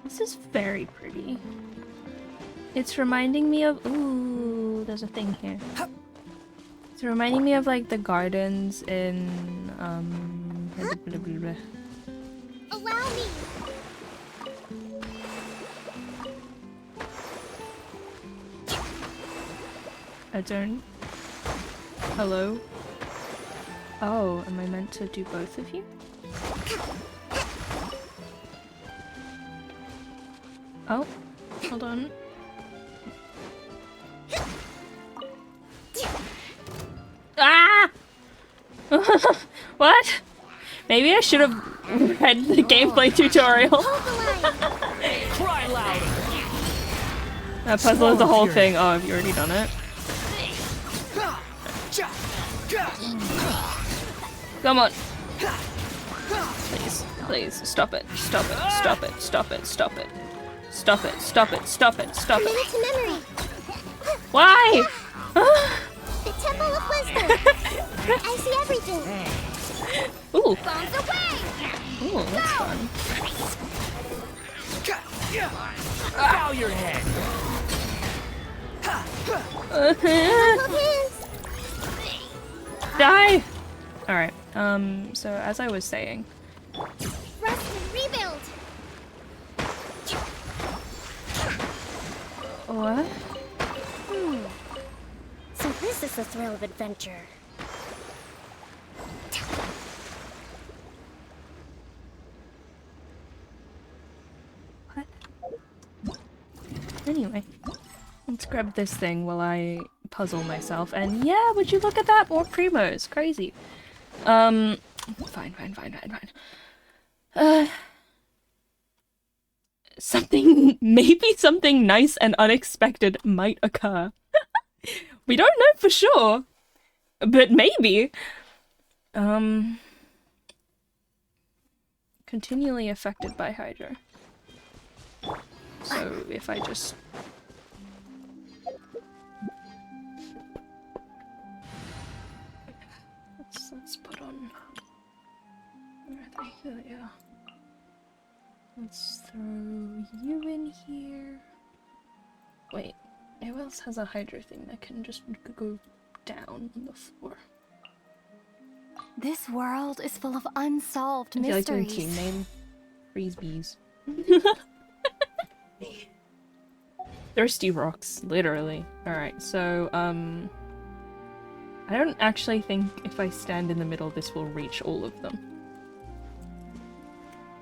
This is very pretty. It's reminding me of... Ooh, there's a thing here. It's reminding me of like the gardens in... Allow me. I don't... Hello? Oh, am I meant to do both of you? Oh, hold on. Ah! What? Maybe I should have read the gameplay tutorial. Cry louder. That puzzle is the whole thing. Oh, have you already done it? Come on. Please, please, stop it, stop it, stop it, stop it, stop it. Stop it, stop it, stop it, stop it. Minute to memory. Why? The Temple of Wisdom. I see everything. Ooh. Bombs away. Ooh, that's fun. Bow your head. Die! Alright, so as I was saying... Rest and rebuild! What? So this is the thrill of adventure. Anyway, let's grab this thing while I puzzle myself. And yeah, would you look at that? More primos. Crazy. Fine. Maybe something nice and unexpected might occur. We don't know for sure, but maybe. Continually affected by Hydra. So if I just... Let's put on... Where are they? There they are. Let's throw you in here. Wait, who else has a Hydra thing that can just go down on the floor? This world is full of unsolved I feel like mysteries. team name Freezebees. Thirsty rocks, literally. Alright, so, I don't actually think if I stand in the middle this will reach all of them.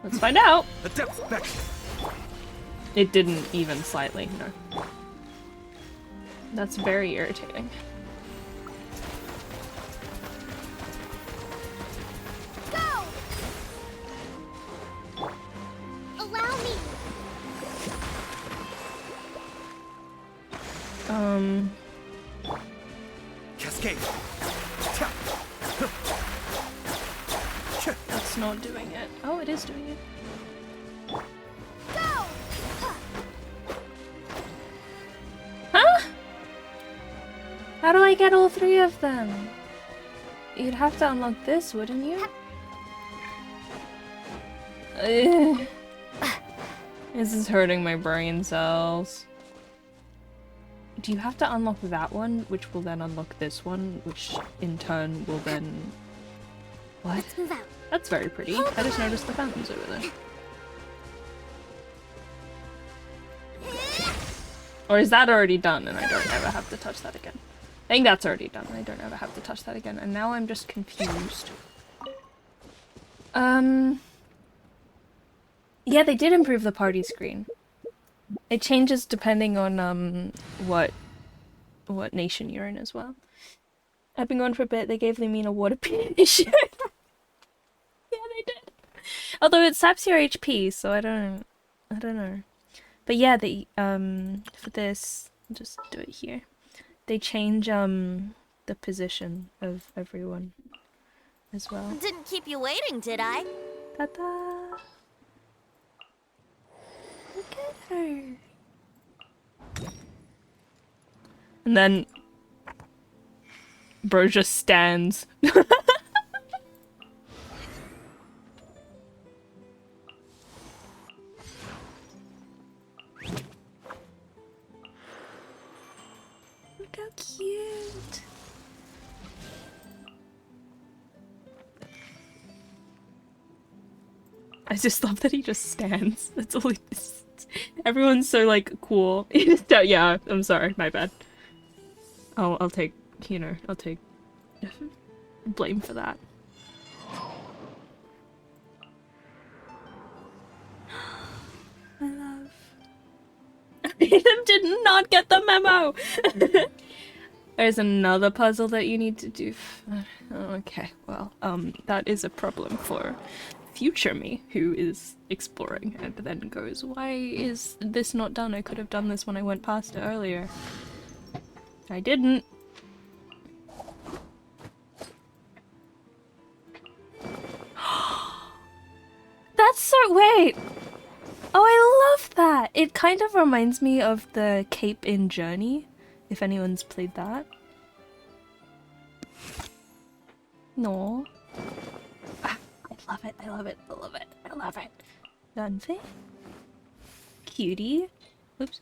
Let's find out! It didn't even slightly, no. That's very irritating. Go! Allow me! Cascade. That's not doing it. Oh, it is doing it. Go! Huh? How do I get all three of them? You'd have to unlock this, wouldn't you? This is hurting my brain cells. Do you have to unlock that one, which will then unlock this one, which in turn will then... What? Let's move out. That's very pretty. I just noticed the fountains over there. Or is that already done and I don't ever have to touch that again? I think that's already done. I don't ever have to touch that again. And now I'm just confused. Yeah, they did improve the party screen. It changes depending on what nation you're in as well. I've been gone for a bit. They gave Lumine a water issue. Yeah, they did. Although it saps your HP, so I don't know. But yeah, they for this, just do it here. They change the position of everyone as well. Didn't keep you waiting, did I? Ta-da! Look at her. And then bro just stands. Look how cute. I just love that he just stands. That's all he is. Everyone's so like cool. Yeah, I'm sorry, my bad. I'll take, you know, I'll take blame for that. I love. Adam did not get the memo. There's another puzzle that you need to do. Okay, well, that is a problem for future me, who is exploring and then goes, why is this not done? I could have done this when I went past it earlier. I didn't. That's so- wait! Oh, I love that! It kind of reminds me of the Cape in Journey, if anyone's played that. No. Ah, I love it, I love it, I love it, I love it. Dante? Cutie? Oops.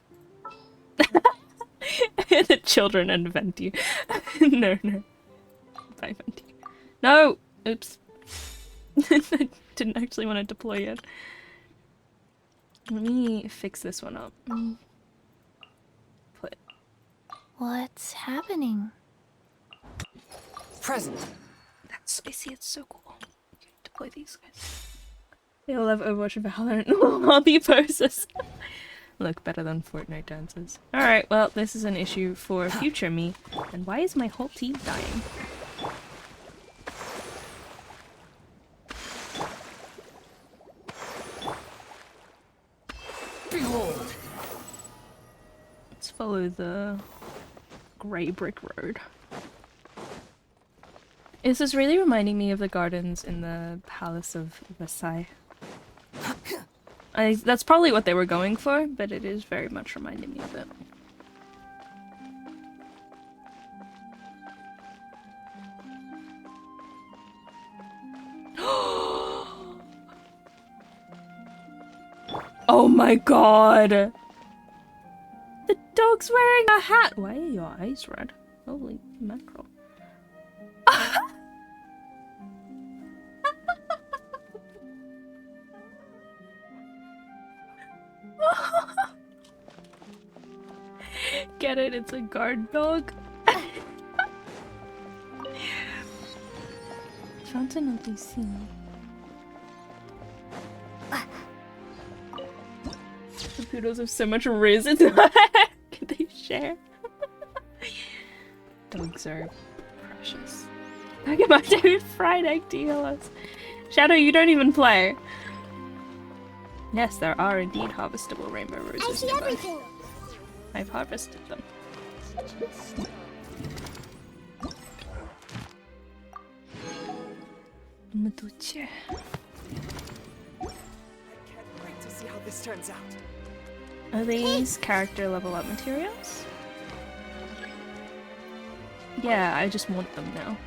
The children and Venti. No. Bye, Venti. No! Oops. I didn't actually want to deploy it. Let me fix this one up. Put. What's happening? Present. That's spicy, it's so cool. Okay, deploy these guys. They all have Overwatch and Valorant lobby poses. Look better than Fortnite dances. Alright, well, this is an issue for future me. And why is my whole team dying? Behold. Let's follow the grey brick road. This is really reminding me of the gardens in the Palace of Versailles. That's probably what they were going for, but it is very much reminding me of it. Oh my god! The dog's wearing a hat! Why are your eyes red? Holy mackerel. Get it? It's a guard dog. Fontaine of Lucine. The poodles have so much riz. Can they share? Dogs are precious. Look at my David fried egg to heal us. Shadow, you don't even play. Yes, there are indeed harvestable rainbow roses. I see nearby. everything. I've harvested them. Matuche. I can't wait to see how this turns out. Are these character level up materials? Yeah, I just want them now.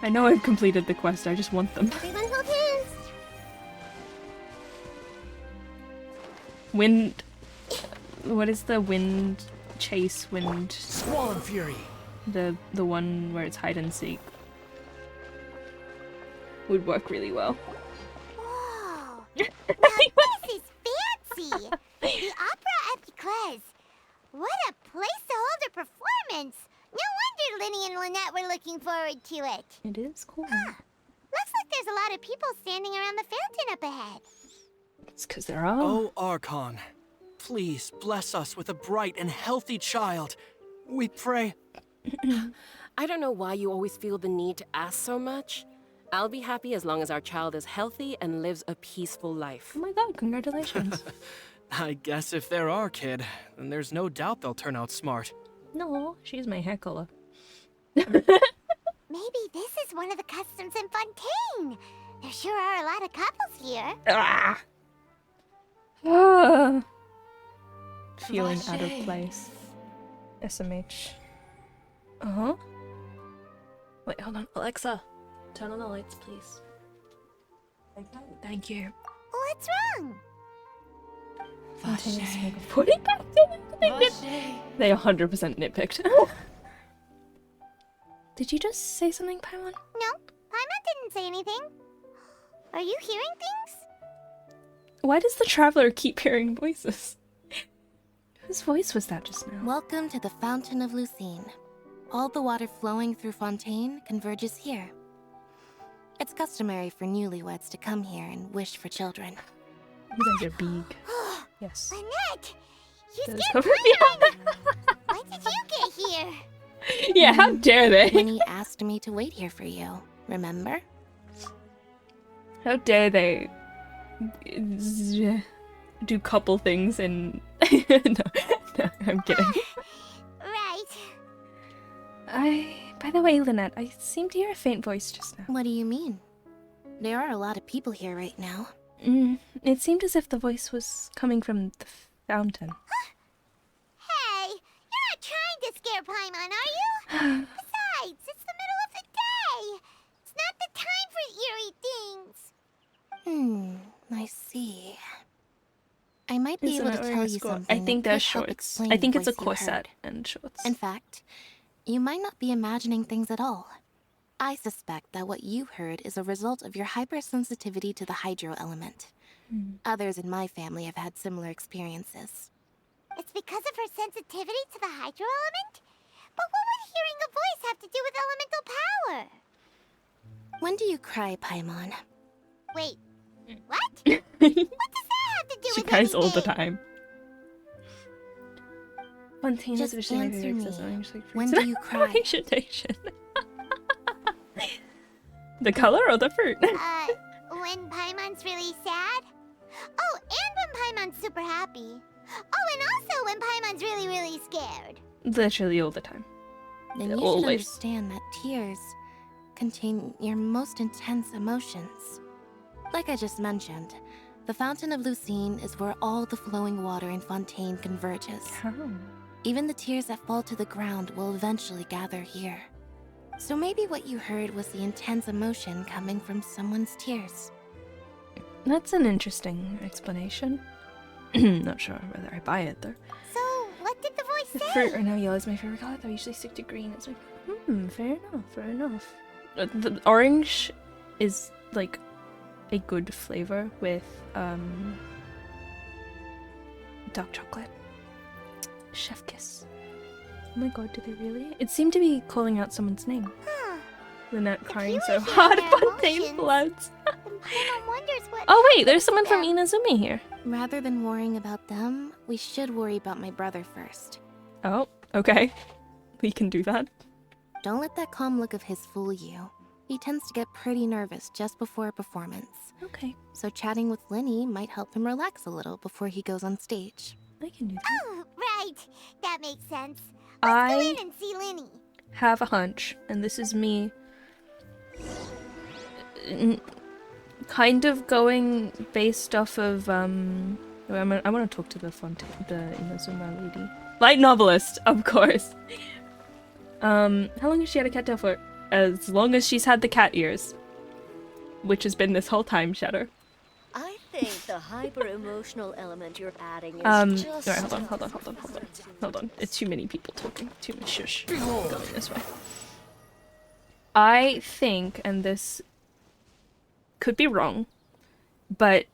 I know I've completed the quest, I just want them. Everyone hold hands. Wind... What is the wind... Chase wind... Squall Fury! The one where it's hide and seek. Would work really well. Whoa! Now this is fancy! The Opera Epiclese. What a place to hold a performance! No wonder Linny and Lynette were looking forward to it. It is cool. Huh. Looks like there's a lot of people standing around the fountain up ahead. It's because there are. Oh, Archon, please bless us with a bright and healthy child. We pray. I don't know why you always feel the need to ask so much. I'll be happy as long as our child is healthy and lives a peaceful life. Oh my god, congratulations. I guess if they're our kid, then there's no doubt they'll turn out smart. No, she's my hair color. Maybe this is one of the customs in Fontaine. There sure are a lot of couples here. Ah. Ah. Feeling out of place. SMH. Uh-huh. Wait, hold on. Alexa, turn on the lights, please. Thank you. What's wrong? They 100% nitpicked. Did you just say something, Paimon? No, Paimon didn't say anything. Are you hearing things? Why does the traveler keep hearing voices? Whose voice was that just now? Welcome to the Fountain of Lucine. All the water flowing through Fontaine converges here. It's customary for newlyweds to come here and wish for children. You guys are big. Yes. Lynette! You Does scared cover me Paimon! When did you get here? Yeah, how dare they? Winnie asked me to wait here for you, remember? How dare they do couple things and... no, I'm kidding. Right. By the way, Lynette, I seem to hear a faint voice just now. What do you mean? There are a lot of people here right now. It seemed as if the voice was coming from the fountain. Hey, you're not trying to scare Paimon, are you? Besides, it's the middle of the day. It's not the time for eerie things. I see. I might be Isn't able it to wearing tell a you skirt? something. I think that they're could help shorts. explain I think the it's a voice you corset heard. and shorts. In fact, you might not be imagining things at all. I suspect that what you heard is a result of your hypersensitivity to the hydro element. Others in my family have had similar experiences. It's because of her sensitivity to the hydro element? But what would hearing a voice have to do with elemental power? When do you cry, Paimon? Wait, what? What does that have to do She with cries anything? all the time. Fontaine is Just officially my answer favorite me. accessory. When do you cry? Vegetation. The color or the fruit? When Paimon's really sad? Oh, and when Paimon's super happy. Oh, and also when Paimon's really, really scared. Literally all the time. Then you should Always. understand that tears contain your most intense emotions. Like I just mentioned, the Fountain of Lucine is where all the flowing water in Fontaine converges. Even the tears that fall to the ground will eventually gather here. So maybe what you heard was the intense emotion coming from someone's tears. That's an interesting explanation. Not sure whether I buy it though. So, what did the voice The say? fruit right now yellow is my favorite color. I usually stick to green. It's like, fair enough, fair enough. The orange is like a good flavor with dark chocolate. Chef kiss. Oh my god, do they really? It seemed to be calling out someone's name. Lynette crying so hard. Fontaine floods. Paimon wonders what... Oh wait, there's someone from Inazumi here. Rather than worrying about them, we should worry about my brother first. Oh, okay. We can do that. Don't let that calm look of his fool you. He tends to get pretty nervous just before a performance. Okay. So chatting with Linny might help him relax a little before he goes on stage. I can do that. Oh, right. That makes sense. Let's go in and see Linny. Have a hunch, and this is me kind of going based off of I want to talk to the Inazuma lady. Light novelist, of course. How long has she had a cattail for? As long as she's had the cat ears. Which has been this whole time, Shadow. I think the hyper-emotional element you're adding is just... Alright, hold on. It's too many people talking. Too much shush. Going this way. I think, and this could be wrong, but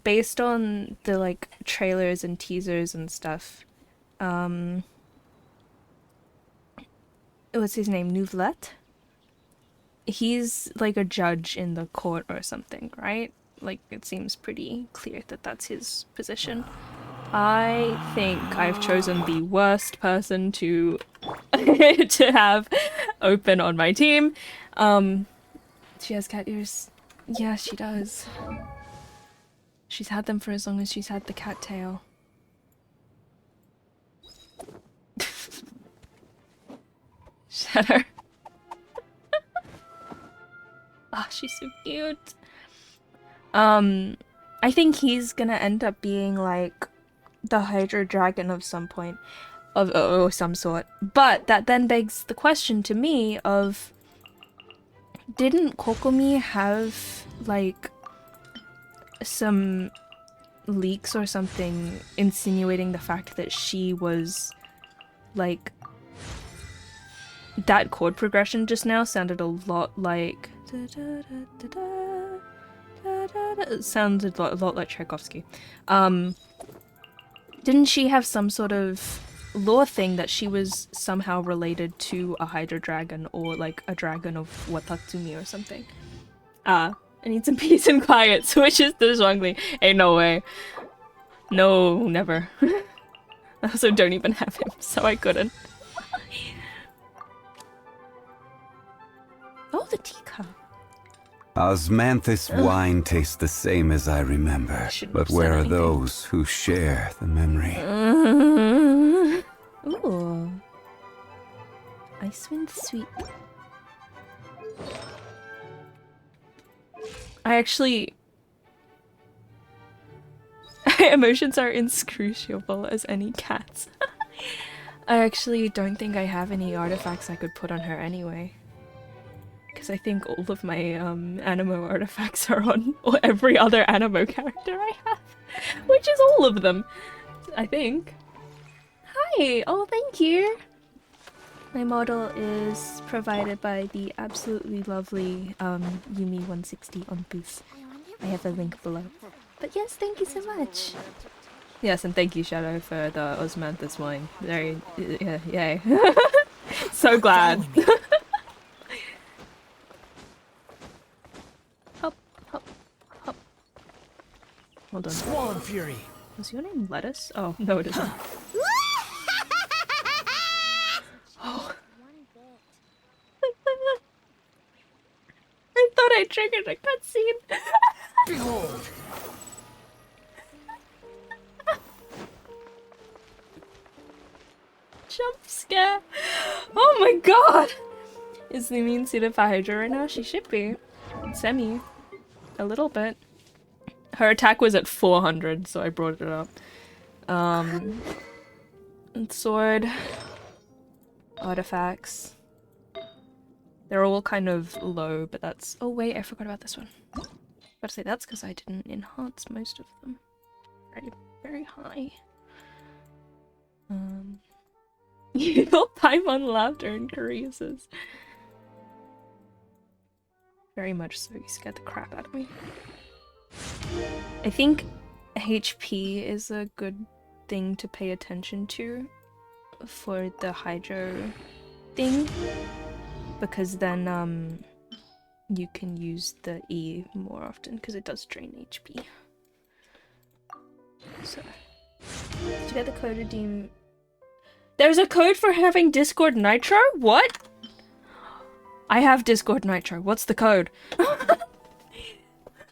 based on the like trailers and teasers and stuff, what's his name? Nouvlet? He's like a judge in the court or something, right? Like, it seems pretty clear that that's his position. I think I've chosen the worst person to to have open on my team. She has cat ears. Yeah, she does. She's had them for as long as she's had the cat tail. Shadow. Ah, she's so cute. I think he's gonna end up being like the Hydra Dragon of some point, of some sort. But that then begs the question to me of, didn't Kokomi have like some leaks or something insinuating the fact that she was like, that chord progression just now sounded a lot like it sounded a lot like Tchaikovsky. Didn't she have some sort of lore thing that she was somehow related to a Hydra dragon or like a dragon of Watatsumi or something? I need some peace and quiet. Switches to Zhuangli. Ain't no way. No, never. I also don't even have him, so I couldn't. Oh, the teacup. Osmanthus wine tastes the same as I remember, but where are those who share the memory? Ooh. Icewind Sweep. I actually... Emotions are inscrutable as any cats. I actually don't think I have any artifacts I could put on her anyway. Because I think all of my Animo artifacts are on every other Animo character I have. Which is all of them, I think. Hi! Oh, thank you! My model is provided by the absolutely lovely Yumi160 on Boost. I have a link below. But yes, thank you so much. Yes, and thank you, Shadow, for the Osmanthus wine. Very, yay. So glad. Hop, hop, hop. Hold on. Swollen Fury. Was your name Lettuce? Oh, no it isn't. Oh. I thought I triggered a cutscene. Behold. Jump scare. Oh my god! Is the immune suited for Hydra right now? She should be. Semi. A little bit. Her attack was at 400, so I brought it up. And sword. Artifacts. They're all kind of low, but that's... Oh wait, I forgot about this one. I was about to say that's because I didn't enhance most of them. Very, very high. You got Paimon laughter and caresses. Very much so, you scared the crap out of me. I think HP is a good thing to pay attention to for the Hydro thing, because then you can use the E more often because it does drain HP. So, did you get the code redeem? There's a code for having Discord Nitro? What? I have Discord Nitro. What's the code?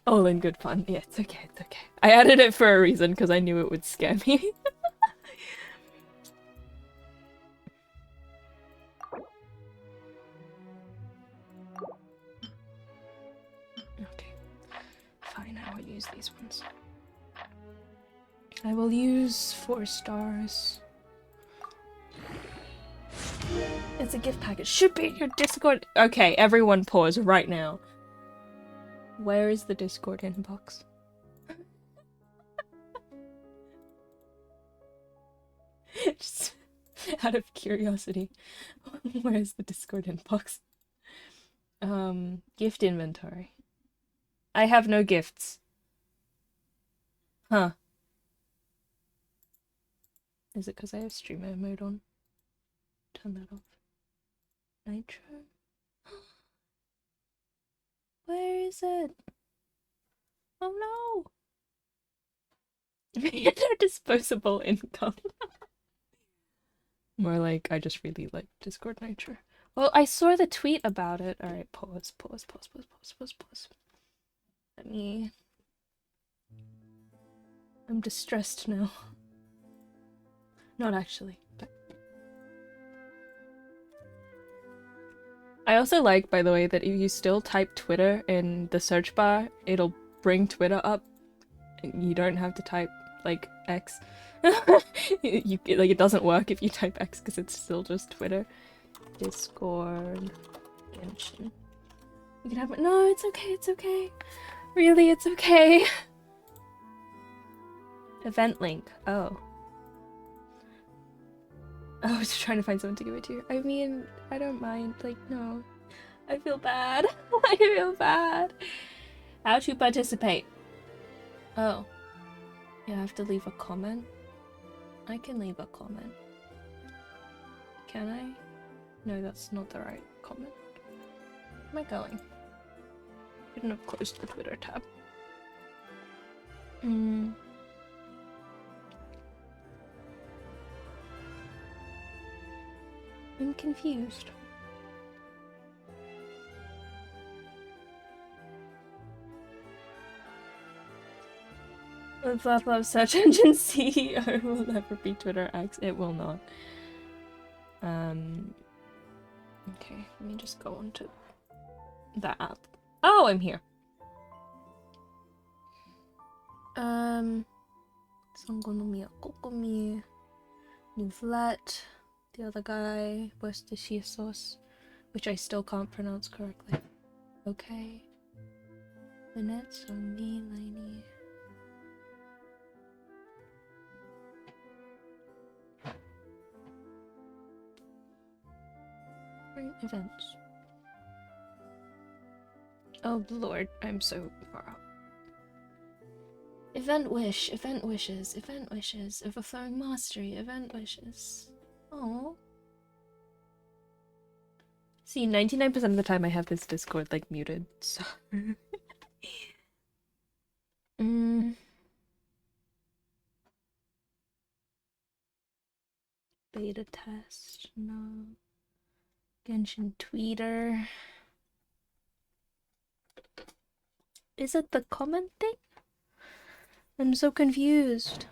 All in good fun. Yeah, it's okay, it's okay. I added it for a reason because I knew it would scare me. Okay. Fine, I will use these ones. I will use 4 stars. It's a gift package. Should be in your Discord. Okay, everyone pause right now. Where is the Discord inbox? Just out of curiosity. Where is the Discord inbox? Gift inventory. I have no gifts. Huh. Is it because I have streamer mode on? Turn that off. Nitro? Where is it? Oh no! No disposable income. More like I just really like Discord Nitro. Well, I saw the tweet about it. Alright, pause. Let me... I'm distressed now. Not actually, but... I also like, by the way, that if you still type Twitter in the search bar, it'll bring Twitter up. You don't have to type, like, X. It doesn't work if you type X because it's still just Twitter. Discord. Genshin. You can have it. No, it's okay, it's okay. Really, it's okay. Event link. Oh. I was trying to find someone to give it to. I mean, I don't mind. Like, no. I feel bad. I feel bad. How to participate? Oh. You have to leave a comment? I can leave a comment. Can I? No, that's not the right comment. Where am I going? Shouldn't have closed the Twitter tab. I'm confused. The thought of search engine CEO will never be Twitter X. It will not. Okay, let me just go on to the app. Oh, I'm here. Sangonomiya Kokomi, New Flat, the other guy, Worcestershire, which I still can't pronounce correctly. Okay. Lynette, Zombie, Lainey. Events. Oh lord, I'm so far out. Event wish, event wishes, event wishes, overflowing mastery, event wishes. Oh. See, 99% of the time I have this Discord like muted, so. Beta test, no. Genshin tweeter. Is it the comment thing? I'm so confused.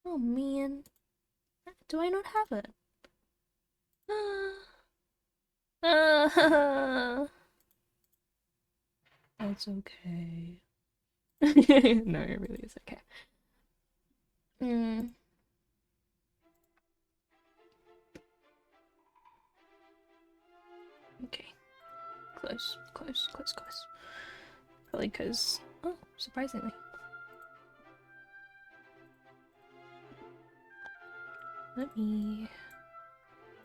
Oh man. Do I not have it? That's okay. No, it really is okay. Okay. Close, close, close, close. Probably because... Oh, surprisingly. Let me...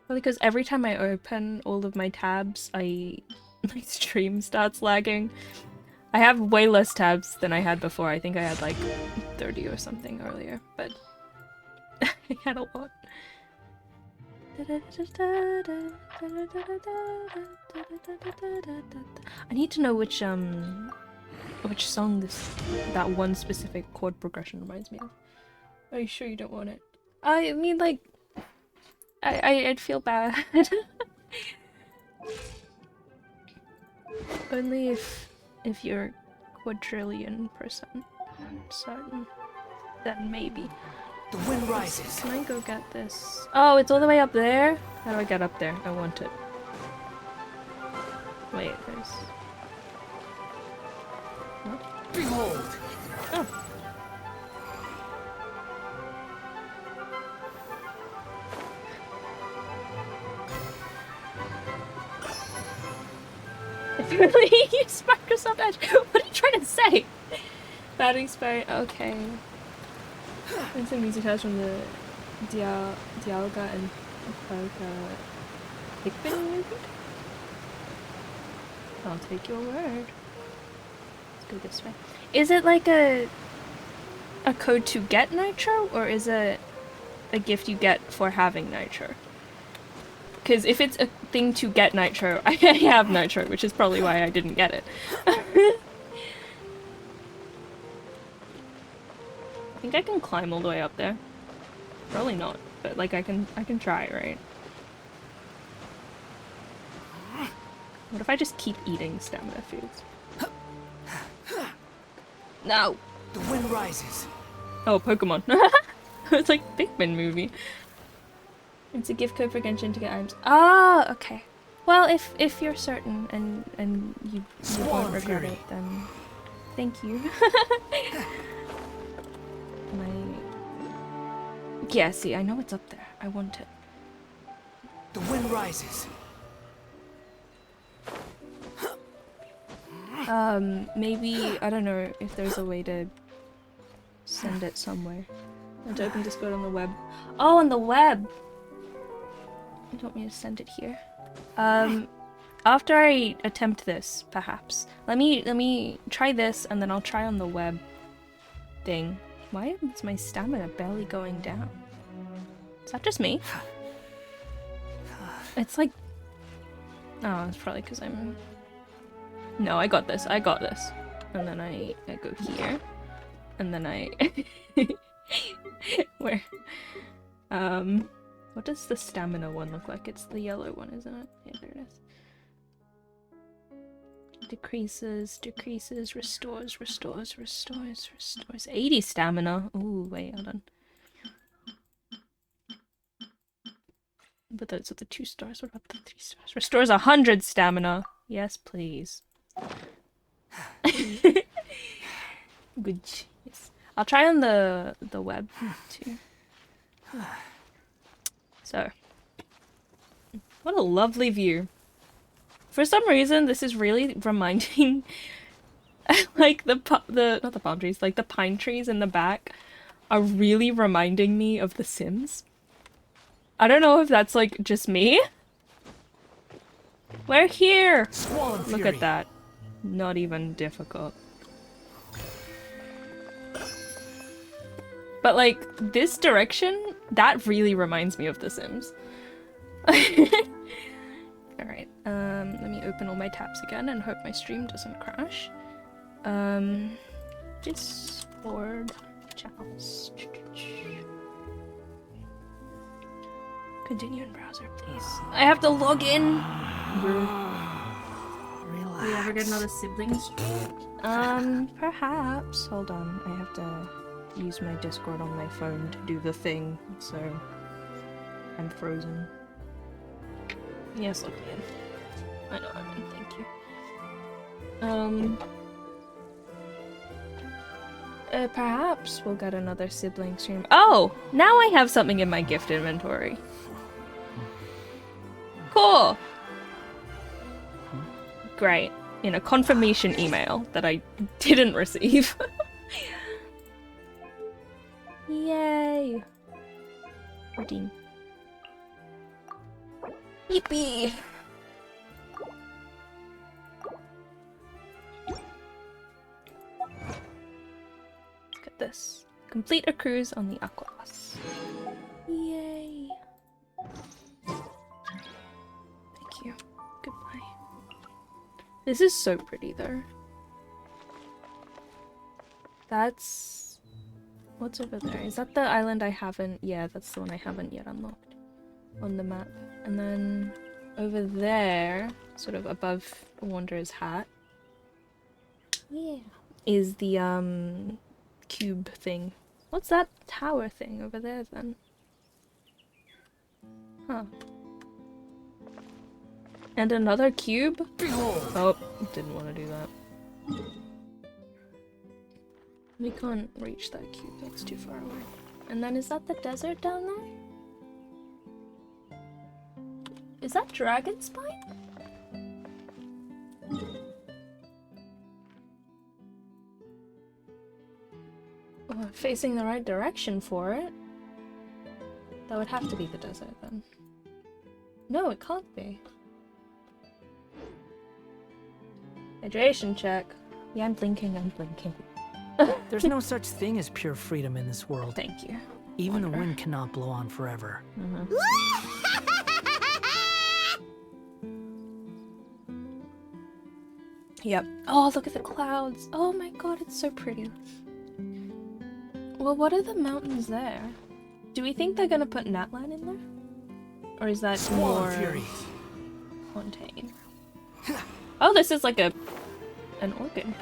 Probably because every time I open all of my tabs, my stream starts lagging. I have way less tabs than I had before. I think I had like 30 or something earlier, but I had a lot. I need to know which song that one specific chord progression reminds me of. Are you sure you don't want it? I mean, like, I'd feel bad. Only if you're quadrillion% certain, then maybe. The wind rises. Can I go get this? Oh, it's all the way up there? How do I get up there? I want it. Wait, there's... What? Behold! Oh. Really? You used Microsoft Edge? What are you trying to say? Batting spray, okay. And some music has from the Dialga and Pikmin movie? I'll take your word. Let's go this way. Is it like a code to get Nitro, or is it a gift you get for having Nitro? Because if it's a thing to get Nitro, I have Nitro, which is probably why I didn't get it. I think I can climb all the way up there. Probably not, but like I can try, right? What if I just keep eating stamina foods? No! The wind rises. Oh, Pokemon. It's like Pikmin movie. It's a gift code for Genshin to get items. Ah, okay. Well, if you're certain and you won't regret it, then thank you. Yeah, see, I know it's up there. I want it. The wind rises. Maybe, I don't know if there's a way to send it somewhere. And to open Discord on the web. Oh, on the web! You want me to send it here? After I attempt this, perhaps. Let me try this, and then I'll try on the web thing. Why is my stamina barely going down? Is that just me? It's like... Oh, it's probably because I'm... No, I got this. I got this. And then I go here. And then I... Where? What does the stamina one look like? It's the yellow one, isn't it? Yeah, there it is. Decreases, decreases, restores, restores, restores, restores. 80 stamina. Ooh, wait, hold on. But those are the 2 stars. What about the 3 stars? Restores 100 stamina. Yes, please. Good. Yes. I'll try on the web too. So, what a lovely view. For some reason, this is really reminding, like not the palm trees, like the pine trees in the back are really reminding me of The Sims. I don't know if that's like just me. We're here! Look at that. Not even difficult. But like, this direction, that really reminds me of The Sims. Alright, let me open all my tabs again and hope my stream doesn't crash. Discord channels. Continue in browser, please. I have to log in! Relax. Do we ever get another sibling stream? Perhaps. Hold on, I have to use my Discord on my phone to do the thing, so I'm frozen. Yes, log me in. I know I'm in, thank you. Perhaps we'll get another sibling stream. Oh! Now I have something in my gift inventory. Cool! Great. In a confirmation email that I didn't receive. Yay! Redeem. Yippee! Look at this. Complete a cruise on the Aaaaaaaaaaaaa. Yay! Thank you. Goodbye. This is so pretty though. That's... What's over there? Is that the island I haven't... Yeah, that's the one I haven't yet unlocked on the map. And then over there, sort of above the Wanderer's Hat, yeah, is the cube thing. What's that tower thing over there then? Huh. And another cube? Oh, didn't want to do that. We can't reach that cube, that's too far away. And then is that the desert down there? Is that Dragon Spine? Oh, I'm facing the right direction for it. That would have to be the desert then. No, it can't be. Hydration check. Yeah, I'm blinking, I'm blinking. There's no such thing as pure freedom in this world. Thank you. Even the wind cannot blow on forever. Yep. Oh, look at the clouds. Oh my god, it's so pretty. Well, what are the mountains there? Do we think they're gonna put Natlan in there? Or is that more Fontaine? Oh, this is like an organ.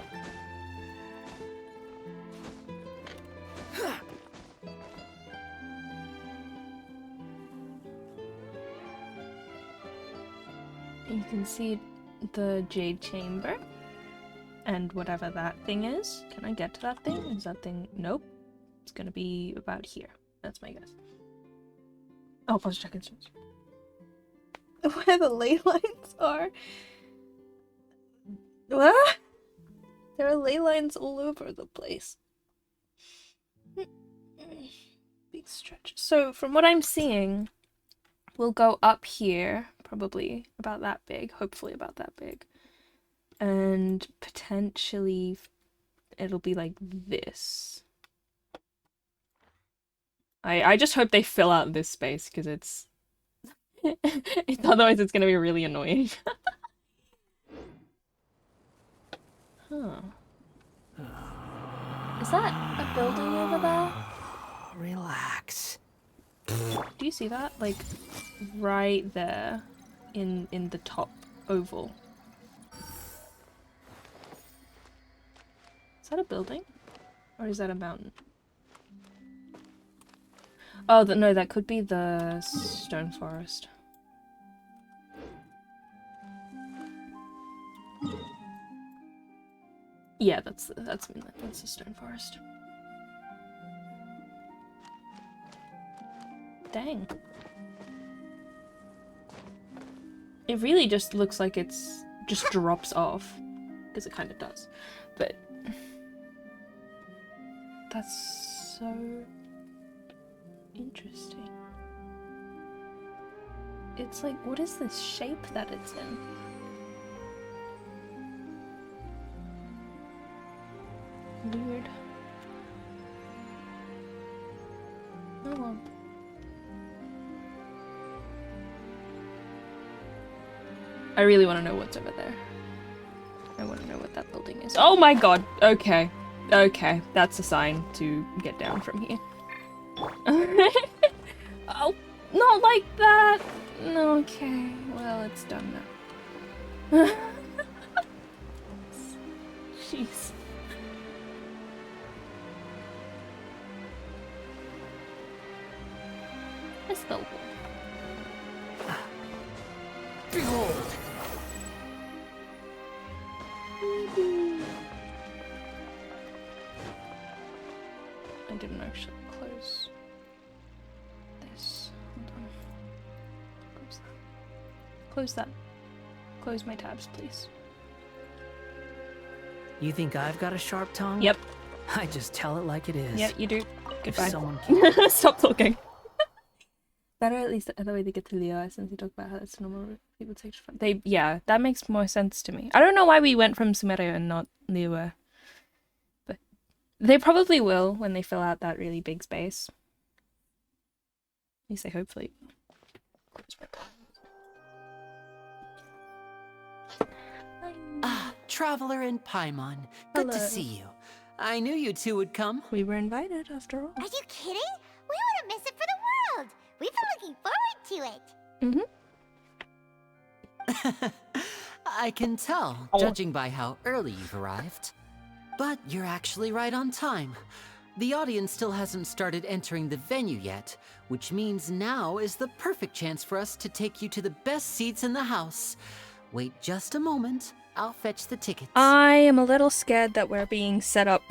You can see the Jade Chamber and whatever that thing is. Can I get to that thing? Is that thing... Nope. It's gonna be about here. That's my guess. Oh, pause check instructions. Where the ley lines are. What? There are ley lines all over the place. Big stretch. So from what I'm seeing, we'll go up here, probably about that big, hopefully about that big. And potentially it'll be like this. I just hope they fill out this space because it's otherwise it's gonna be really annoying. Huh. Is that a building over there? Relax. Do you see that? Like right there in the top oval. Is that a building? Or is that a mountain? Oh, no, that could be the stone forest. Yeah, that's the stone forest. Dang. It really just looks like it's just drops off, because it kind of does. But that's so interesting. It's like, what is this shape that it's in? Weird. Oh well. I really want to know what's over there. I want to know what that building is. Oh my god! Okay. Okay. That's a sign to get down from here. Oh, not like that! Okay. Well, it's done now. Jeez. Let's go. Behold! I didn't actually close this. Hold on. Close that. Close that. Close my tabs, please. You think I've got a sharp tongue? Yep. I just tell it like it is. Yep, you do. If Goodbye. someone can. Stop talking. Better at least the way they get to the US since you talk about how it's normal people take fun. Yeah, that makes more sense to me. I don't know why we went from Sumeria and not Liwa. But they probably will when they fill out that really big space. At least they hopefully. Ah, Traveler and Paimon. Good to Hello. see you. I knew you two would come. We were invited after all. Are you kidding? We wouldn't miss it for the world. We've been looking forward to it. I can tell, judging by how early you've arrived. But you're actually right on time. The audience still hasn't started entering the venue yet, which means now is the perfect chance for us to take you to the best seats in the house. Wait just a moment. I'll fetch the tickets. I am a little scared that we're being set up.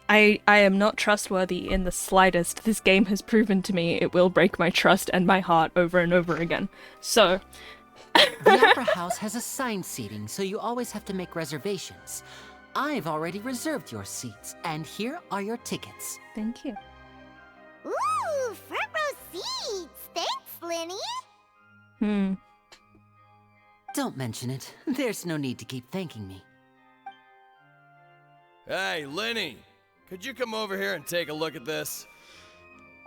I am not trustworthy in the slightest. This game has proven to me it will break my trust and my heart over and over again. So... The Opera House has assigned seating, so you always have to make reservations. I've already reserved your seats, and here are your tickets. Thank you. Ooh, front row seats. Thanks, Linny. Don't mention it. There's no need to keep thanking me. Hey, Lenny! Could you come over here and take a look at this?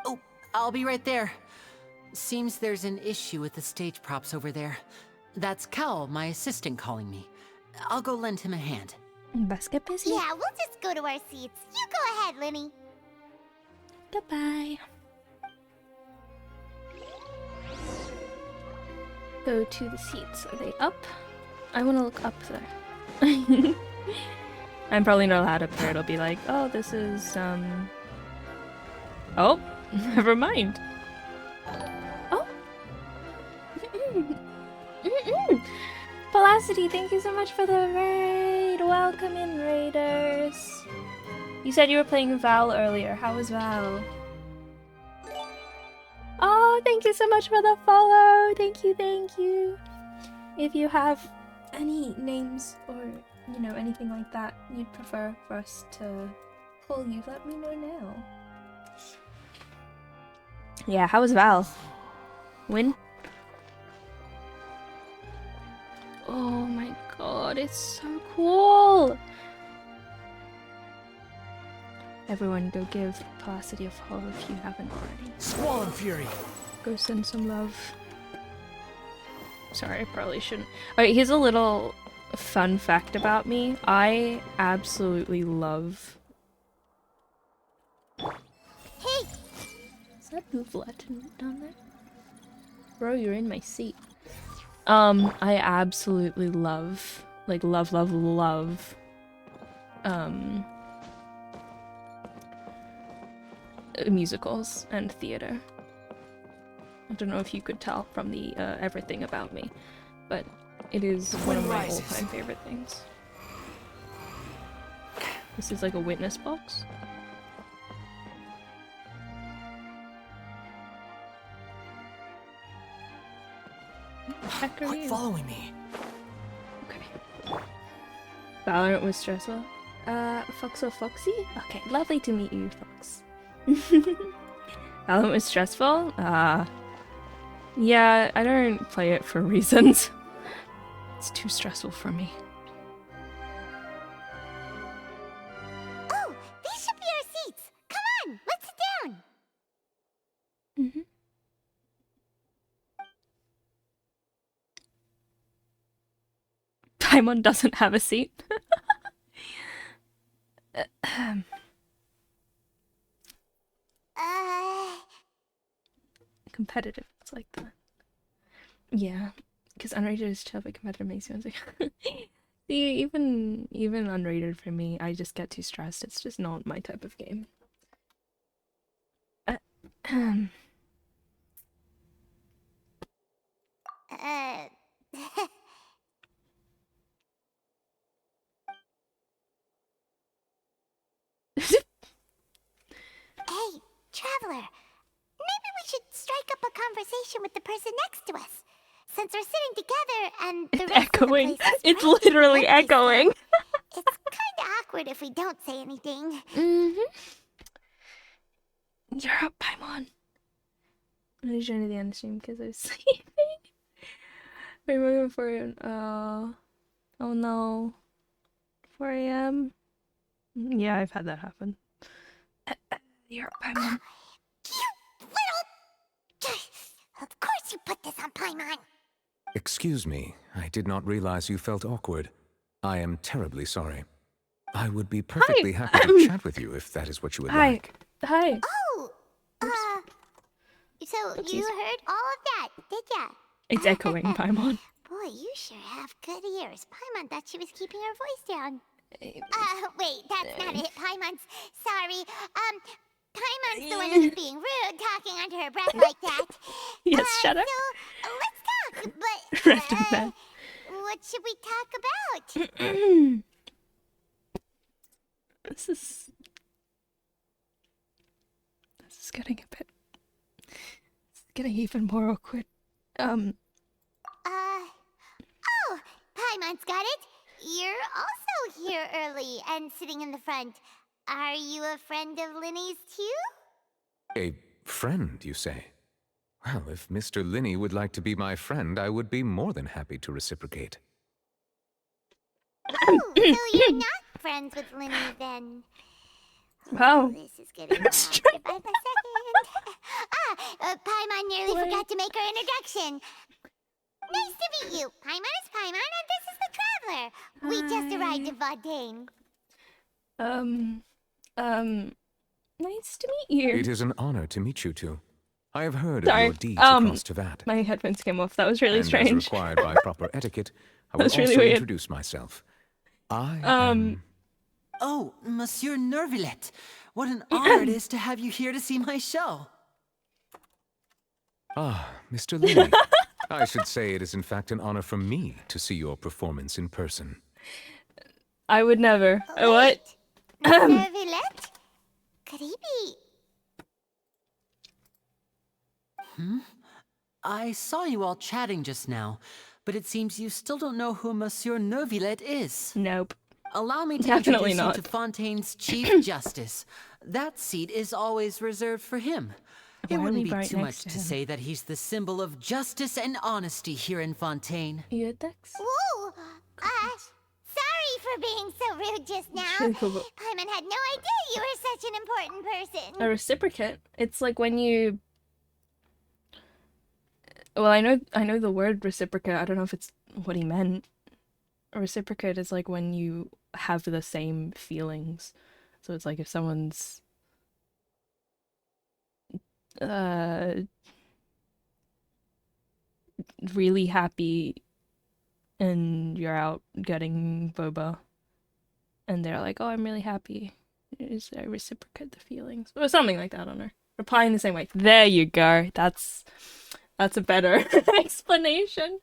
Oh, I'll be right there. Seems there's an issue with the stage props over there. That's Cal, my assistant, calling me. I'll go lend him a hand. Basket busy? Yeah, we'll just go to our seats. You go ahead, Linny. Goodbye. Go to the seats. Are they up? I want to look up there. I'm probably not allowed up there. It'll be like, oh, this is, Oh, never mind. Oh. Velocity, thank you so much for the raid. Welcome in, raiders. You said you were playing Val earlier. How was Val? Oh, thank you so much for the follow. Thank you, thank you. If you have any names or, you know, anything like that you'd prefer for us to call you, let me know now. Yeah, how was Val? Win? Oh my god, it's so cool! Everyone go give Velocity a follow if you haven't already. Squall Fury! Go send some love. Sorry, I probably shouldn't. Alright, here's a little fun fact about me. I absolutely love... Hey! Is that Ouvlet down there? Bro, you're in my seat. I absolutely love, like, love, musicals and theater. I don't know if you could tell from the everything about me, but it is one of my all-time favorite things. This is like a witness box. Quit following me. Okay. Valorant was stressful. Fox or Foxy? Okay, lovely to meet you, Fox. Valorant was stressful? Yeah, I don't play it for reasons. It's too stressful for me. Oh, these should be our seats. Come on, let's sit down. Paimon doesn't have a seat. Competitive, it's like that. Yeah, because unrated is chill, but competitive makes you like. See, even unrated for me, I just get too stressed. It's just not my type of game. Hey, Traveler. Maybe we should strike up a conversation with the person next to us. Since we're sitting together and the It's rest echoing. of the place is It's empty, literally echoing. It's kinda awkward if we don't say anything. You're up, Paimon. I'm gonna join the end stream because I was sleeping. We're moving for oh no. 4 a.m. Yeah, I've had that happen. You're up, Paimon. Of course you put this on Paimon. Excuse me, I did not realize you felt awkward. I am terribly sorry. I would be perfectly happy to chat with you if that is what you would like. Hi. Oh, so you heard all of that, did ya? It's echoing, Paimon. Boy, you sure have good ears. Paimon thought she was keeping her voice down. Wait, that's not it. Paimon's sorry. Paimon's the one who's being rude, talking under her breath like that. Yes, shut up. So, let's talk, but, Rest of bed. what should we talk about? This is getting a bit... It's getting even more awkward. Oh, Paimon's got it. You're also here early and sitting in the front. Are you a friend of Linny's too? A friend, you say? Well, if Mr. Linney would like to be my friend, I would be more than happy to reciprocate. Oh, so you're not friends with Linny then? Wow. This is getting awkward by the second. Paimon nearly forgot to make her introduction. Nice to meet you. Paimon is Paimon, and this is the Traveler. We just arrived in Fontaine. Nice to meet you. It is an honor to meet you two. I have heard of your deeds across Teyvat. My headphones came off. That was really and strange. as required by proper etiquette, I will That's really also weird. introduce myself. I am... Oh, Monsieur Nervillet. What an honor it is to have you here to see my show. Ah, Mr. Linney. I should say it is in fact an honor for me to see your performance in person. I would never. What? Nervillet? Could he be... I saw you all chatting just now, but it seems you still don't know who Monsieur Nervillet is. Nope. Allow me to Definitely introduce not. you to Fontaine's Chief Justice. That seat is always reserved for him. It Why wouldn't only be right too next much to to him? say that he's the symbol of justice and honesty here in Fontaine. You Dex? Whoa! Sorry for being so rude just now. really cool, but- Paimon had no idea you were such an important person. A reciprocate. It's like when you... Well, I know the word reciprocate. I don't know if it's what he meant. A reciprocate is like when you have the same feelings. So it's like if someone's really happy and you're out getting boba and they're like, oh, I'm really happy. Is I reciprocate the feelings or something like that on her. Reply in the same way. There you go. That's a better explanation.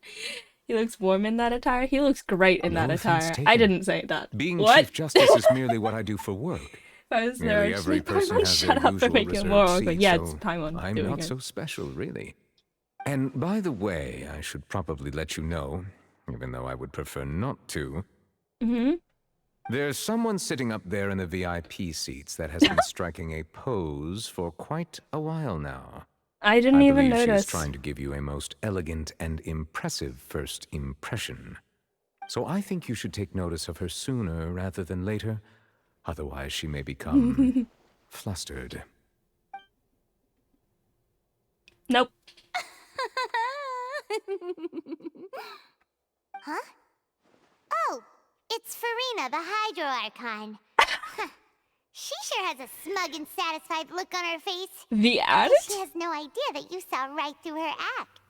He looks warm in that attire. He looks great in that attire. I didn't say that. Being What? Chief Justice is merely what I do for work. I was there. Nearly every person has Shut their up usual and make it reserved more seat, awkward. Yeah, so it's Paimon I'm doing not it. so special, really. And by the way, I should probably let you know, even though I would prefer not to. There's someone sitting up there in the VIP seats that has been striking a pose for quite a while now. I didn't even believe notice. She's trying to give you a most elegant and impressive first impression. So I think you should take notice of her sooner rather than later. Otherwise, she may become flustered. Nope. Huh? Oh, it's Farina, the Hydro Archon. She sure has a smug and satisfied look on her face. The I addict? guess she has no idea that you saw right through her act.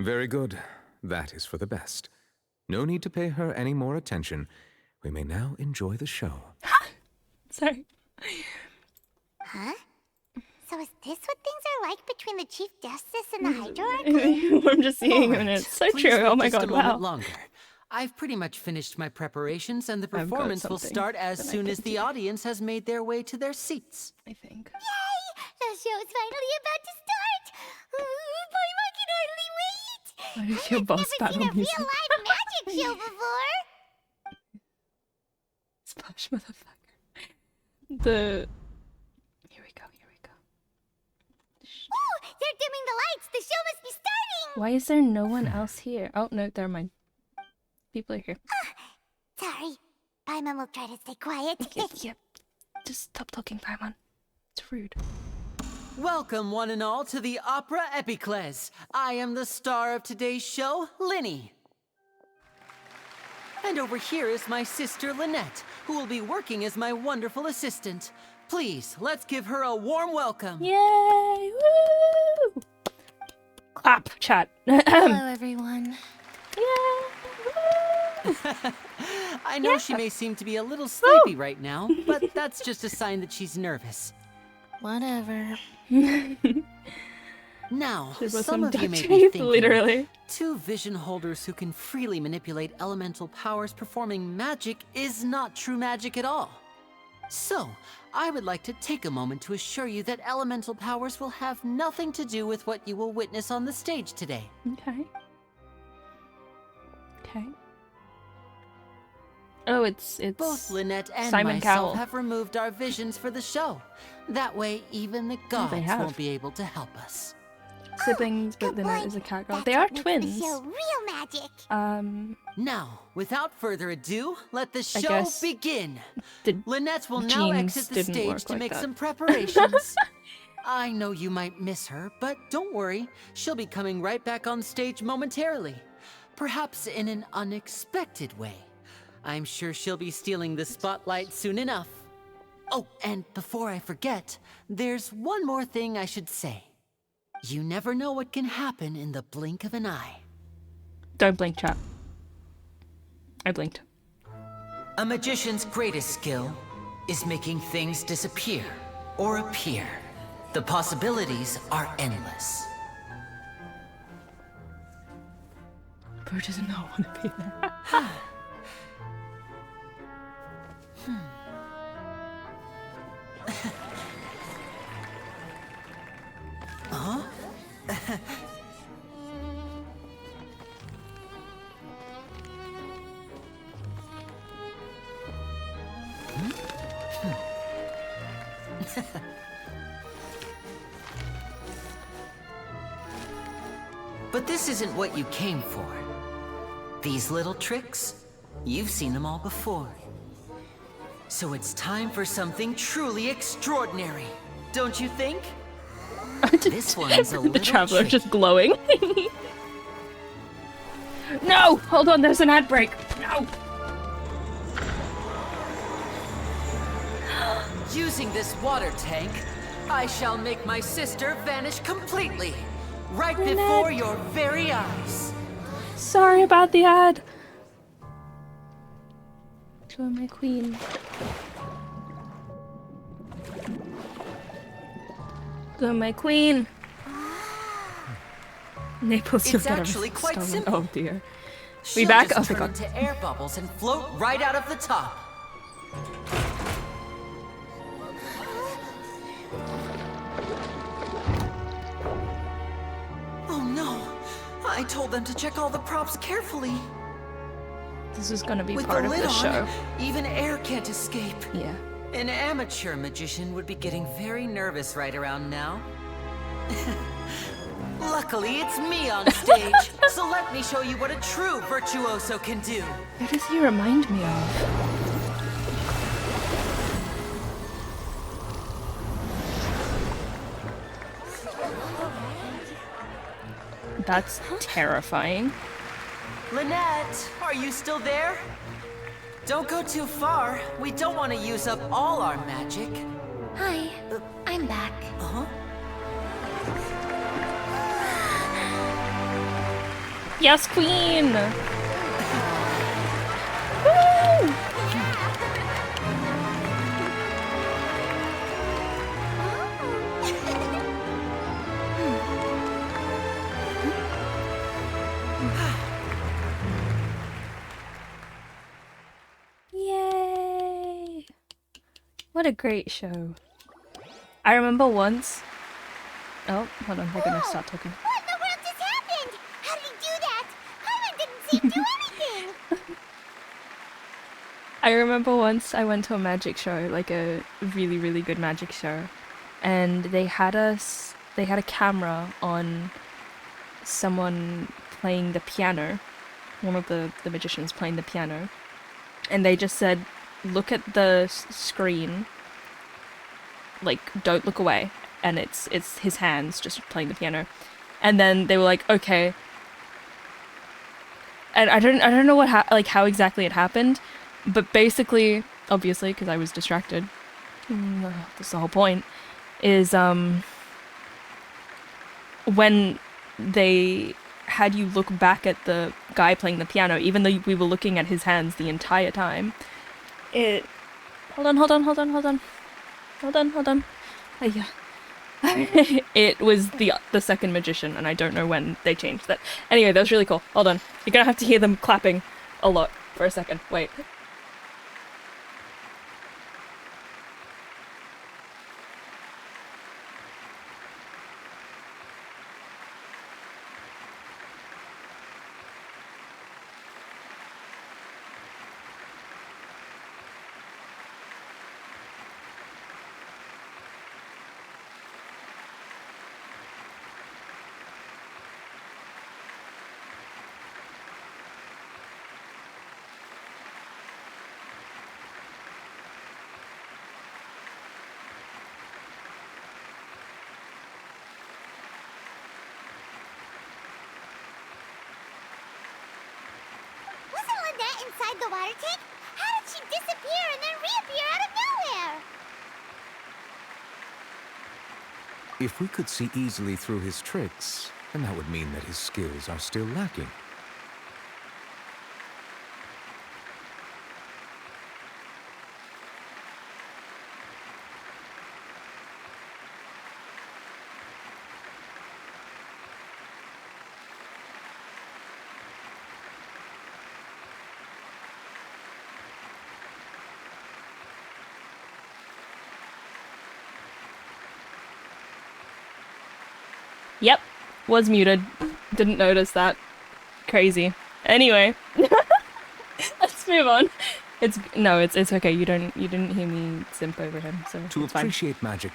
Very good. That is for the best. No need to pay her any more attention. We may now enjoy the show. Sorry. Huh? So is this what things are like between the Chief Justice and the Hydro Archon? I'm just seeing it and it's so Please true. wait Oh my just god, a moment wow. longer. I've pretty much finished my preparations, and the I've got performance will something start as that I soon can as the audience has made their way to their seats. I think. Yay! The show's finally about to start! Boy, I can hardly wait! Why does your boss I've never battle seen a music? real live magic show before! Splash, motherfucker. The... Here we go, here we go. Ooh! They're dimming the lights! The show must be starting! Why is there no one else here? Oh, no, never mind. People are here. Sorry. Paimon will try to stay quiet. Yep. Just stop talking, Paimon. It's rude. Welcome, one and all, to the Opera Epiclese. I am the star of today's show, Linny. And over here is my sister, Lynette, who will be working as my wonderful assistant. Please, let's give her a warm welcome. Yay! Woo! Clap, chat. Hello, everyone. I know she may seem to be a little sleepy right now, but that's just a sign that she's nervous. Whatever. Now, There was some of you may duct be tape, thinking, literally. two vision holders who can freely manipulate elemental powers performing magic is not true magic at all. So, I would like to take a moment to assure you that elemental powers will have nothing to do with what you will witness on the stage today. Okay. Okay. Oh, it's Both Lynette and Simon myself Cowell. have removed our visions for the show. That way, even the gods have. won't be able to help us. Siblings, but Lynette is a cat girl. They are twins. The show real magic! Now, without further ado, let the I show guess begin. the Lynette will now genes exit the didn't stage work to like make that. some preparations. I know you might miss her, but don't worry. She'll be coming right back on stage momentarily. Perhaps in an unexpected way. I'm sure she'll be stealing the spotlight soon enough. Oh, and before I forget, there's one more thing I should say. You never know what can happen in the blink of an eye. Don't blink, chat. I blinked. A magician's greatest skill is making things disappear or appear. The possibilities are endless. Bro does not want to be there. Huh? But this isn't what you came for. These little tricks, you've seen them all before. So it's time for something truly extraordinary, don't you think? This one's a little The traveler tricky. just glowing. No! Hold on, there's an ad break. No! Using this water tank, I shall make my sister vanish completely, right before your very eyes. Sorry about the ad. Joy, my queen. Go, my queen. Naples, It's actually quite stolen. simple. Oh dear. She'll We back? just Oh my turn god. into air bubbles and float right out of the top. Oh no! I told them to check all the props carefully. This is gonna be With part the of lid the on, show. even air can't escape. Yeah. An amateur magician would be getting very nervous right around now. Luckily, it's me on stage, so let me show you what a true virtuoso can do. Who does he remind me of? That's terrifying. Lynette, are you still there? Don't go too far. We don't want to use up all our magic. Hi, I'm back. Uh-huh. Yes, queen! Woo! Yay! What a great show. I remember once... Oh, hold on, they're gonna start talking. What in the world just happened? How did he do that? Paimon didn't see him do anything! I remember once I went to a magic show, like a really, really good magic show, and they had a camera on someone playing the piano, one of the magicians playing the piano, and they just said, look at the screen, like, don't look away, and it's his hands just playing the piano, and then they were like, okay, and I don't know what how exactly it happened, but basically, obviously, because I was distracted, that's the whole point, is when they had you look back at the guy playing the piano, even though we were looking at his hands the entire time, it... Hold on. Yeah. It was the second magician, and I don't know when they changed that. Anyway, that was really cool. Hold on. You're gonna have to hear them clapping a lot for a second. Wait. Inside the water tank? How did she disappear and then reappear out of nowhere? If we could see easily through his tricks, then that would mean that his skills are still lacking. Yep, was muted. Didn't notice that. Crazy. Anyway, let's move on. It's okay. You didn't hear me simp over him, so To it's fine. appreciate magic,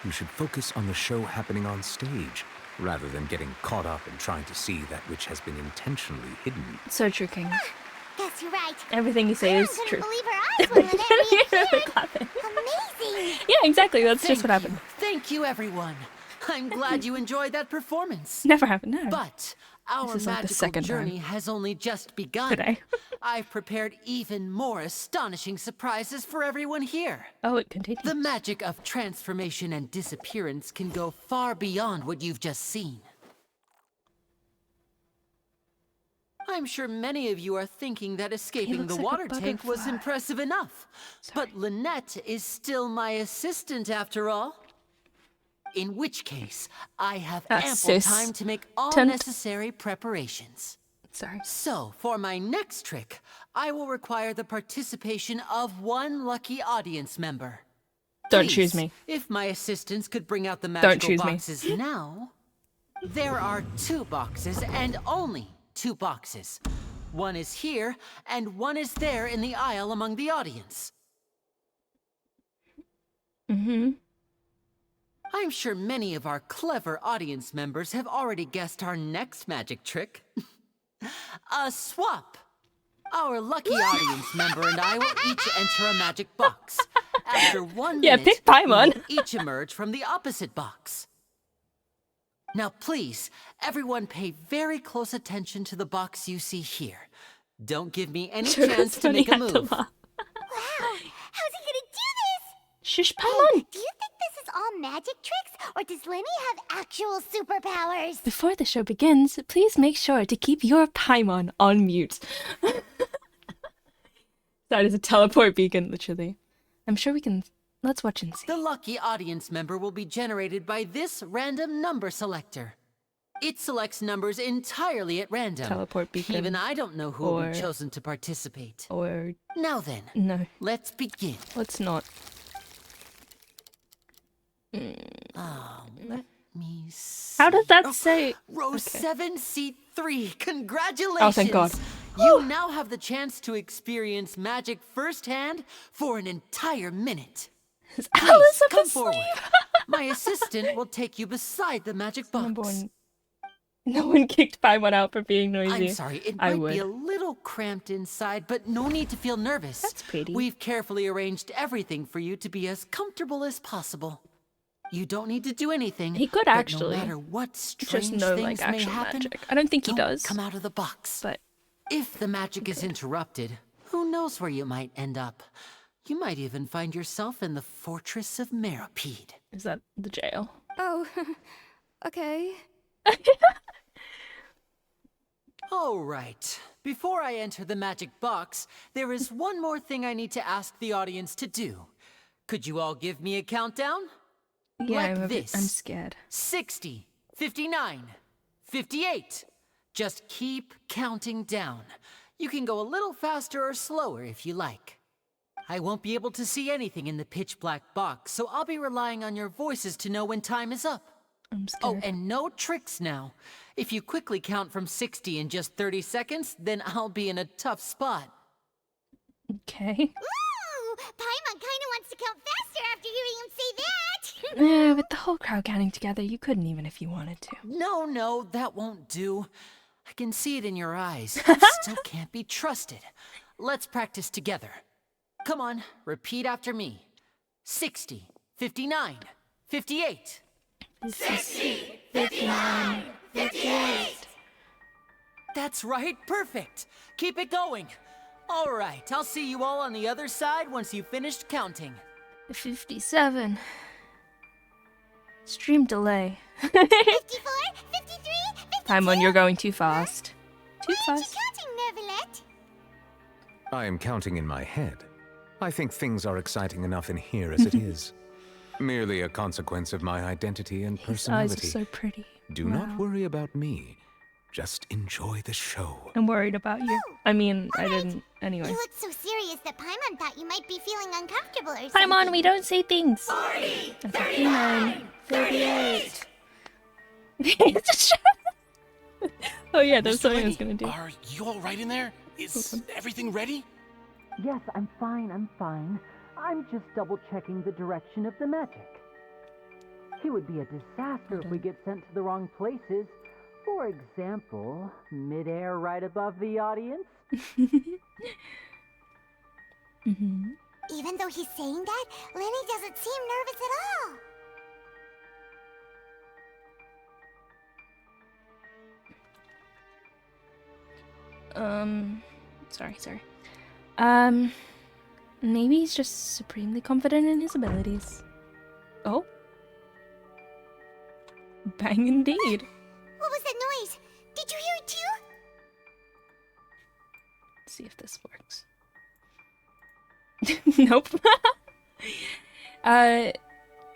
you should focus on the show happening on stage, rather than getting caught up in trying to see that which has been intentionally hidden. So true, King. Guess you're right. Everything you say is true. Believe her eyes when Lynette reappeared. Clapping. Amazing. Yeah, exactly. That's just what happened. Thank you, everyone. I'm glad you enjoyed that performance. Never happened, no. But our This is like the magical second journey time. has only just begun. Today. I've prepared even more astonishing surprises for everyone here. Oh, it continues. The magic of transformation and disappearance can go far beyond what you've just seen. I'm sure many of you are thinking that escaping the like a water tank was butterfly. impressive enough. But Lynette is still my assistant after all. In which case, I have ample time to make all necessary preparations. Sorry. So, for my next trick, I will require the participation of one lucky audience member. Don't Please, choose me. If my assistants could bring out the Don't magical choose me. boxes now. There are 2 boxes and only 2 boxes. One is here, and one is there in the aisle among the audience. I'm sure many of our clever audience members have already guessed our next magic trick. A swap! Our lucky audience member and I will each enter a magic box. After 1 minute, pick Paimon. we will each emerge from the opposite box. Now please, everyone pay very close attention to the box you see here. Don't give me any chance to make a move. Wow, how's he gonna do this? Shush, Paimon! Do you think this is all magic tricks, or does Lenny have actual superpowers? Before the show begins, please make sure to keep your Paimon on mute. That is a teleport beacon, literally. I'm sure we can... Let's watch and see. The lucky audience member will be generated by this random number selector. It selects numbers entirely at random. Teleport beacon. Even I don't know who will be chosen to participate. Or... Now then, No. let's begin. Let's not. Oh, let me see. How does that say? Row 7, seat 3. Congratulations! Oh, thank God. You now have the chance to experience magic firsthand for an entire minute. Is Please, Alice up come asleep? forward. My assistant will take you beside the magic box. No one kicked Paimon out for being noisy. I'm sorry, it I might would. be a little cramped inside, but no need to feel nervous. That's pretty. We've carefully arranged everything for you to be as comfortable as possible. You don't need to do anything. He could but actually. No matter what strange Just no, things like, may actual happen, magic. I don't think he don't does. come out of the box. But if the magic is interrupted, who knows where you might end up? You might even find yourself in the Fortress of Meropide. Is that the jail? Oh, okay. All right. Before I enter the magic box, there is one more thing I need to ask the audience to do. Could you all give me a countdown? Yeah, Like this. I'm scared. 60, 59, 58. Just keep counting down. You can go a little faster or slower if you like. I won't be able to see anything in the pitch black box, so I'll be relying on your voices to know when time is up. I'm scared. Oh, and no tricks now. If you quickly count from 60 in just 30 seconds, then I'll be in a tough spot. Okay. Ooh, Paimon kinda wants to count faster after hearing him say that. With the whole crowd counting together, you couldn't even if you wanted to. No, that won't do. I can see it in your eyes. Still can't be trusted. Let's practice together. Come on, repeat after me. 60, 59, 58. 60, 59, 58. That's right, perfect. Keep it going. All right, I'll see you all on the other side once you've finished counting. 57. Stream delay. 54, 53, 52. Paimon, you're going too fast. Too fast. Counting, Nervalet. I am counting in my head. I think things are exciting enough in here as it is. Merely a consequence of my identity and personality. His eyes are so pretty. Do not worry about me. Just enjoy the show. I'm worried about you. I mean, I didn't. Anyway. You looked so serious that Paimon thought you might be feeling uncomfortable or something. Paimon, we don't say things. 40, 59, 38. Oh yeah, that's something I was gonna do. Are you all right in there? Is everything ready? Yes, I'm fine. I'm just double-checking the direction of the magic. It would be a disaster if we get sent to the wrong places. For example, midair right above the audience. Even though he's saying that, Lenny doesn't seem nervous at all. Sorry. Maybe he's just supremely confident in his abilities. Oh. Bang indeed. What was that noise? Did you hear it too? Let's see if this works. Nope.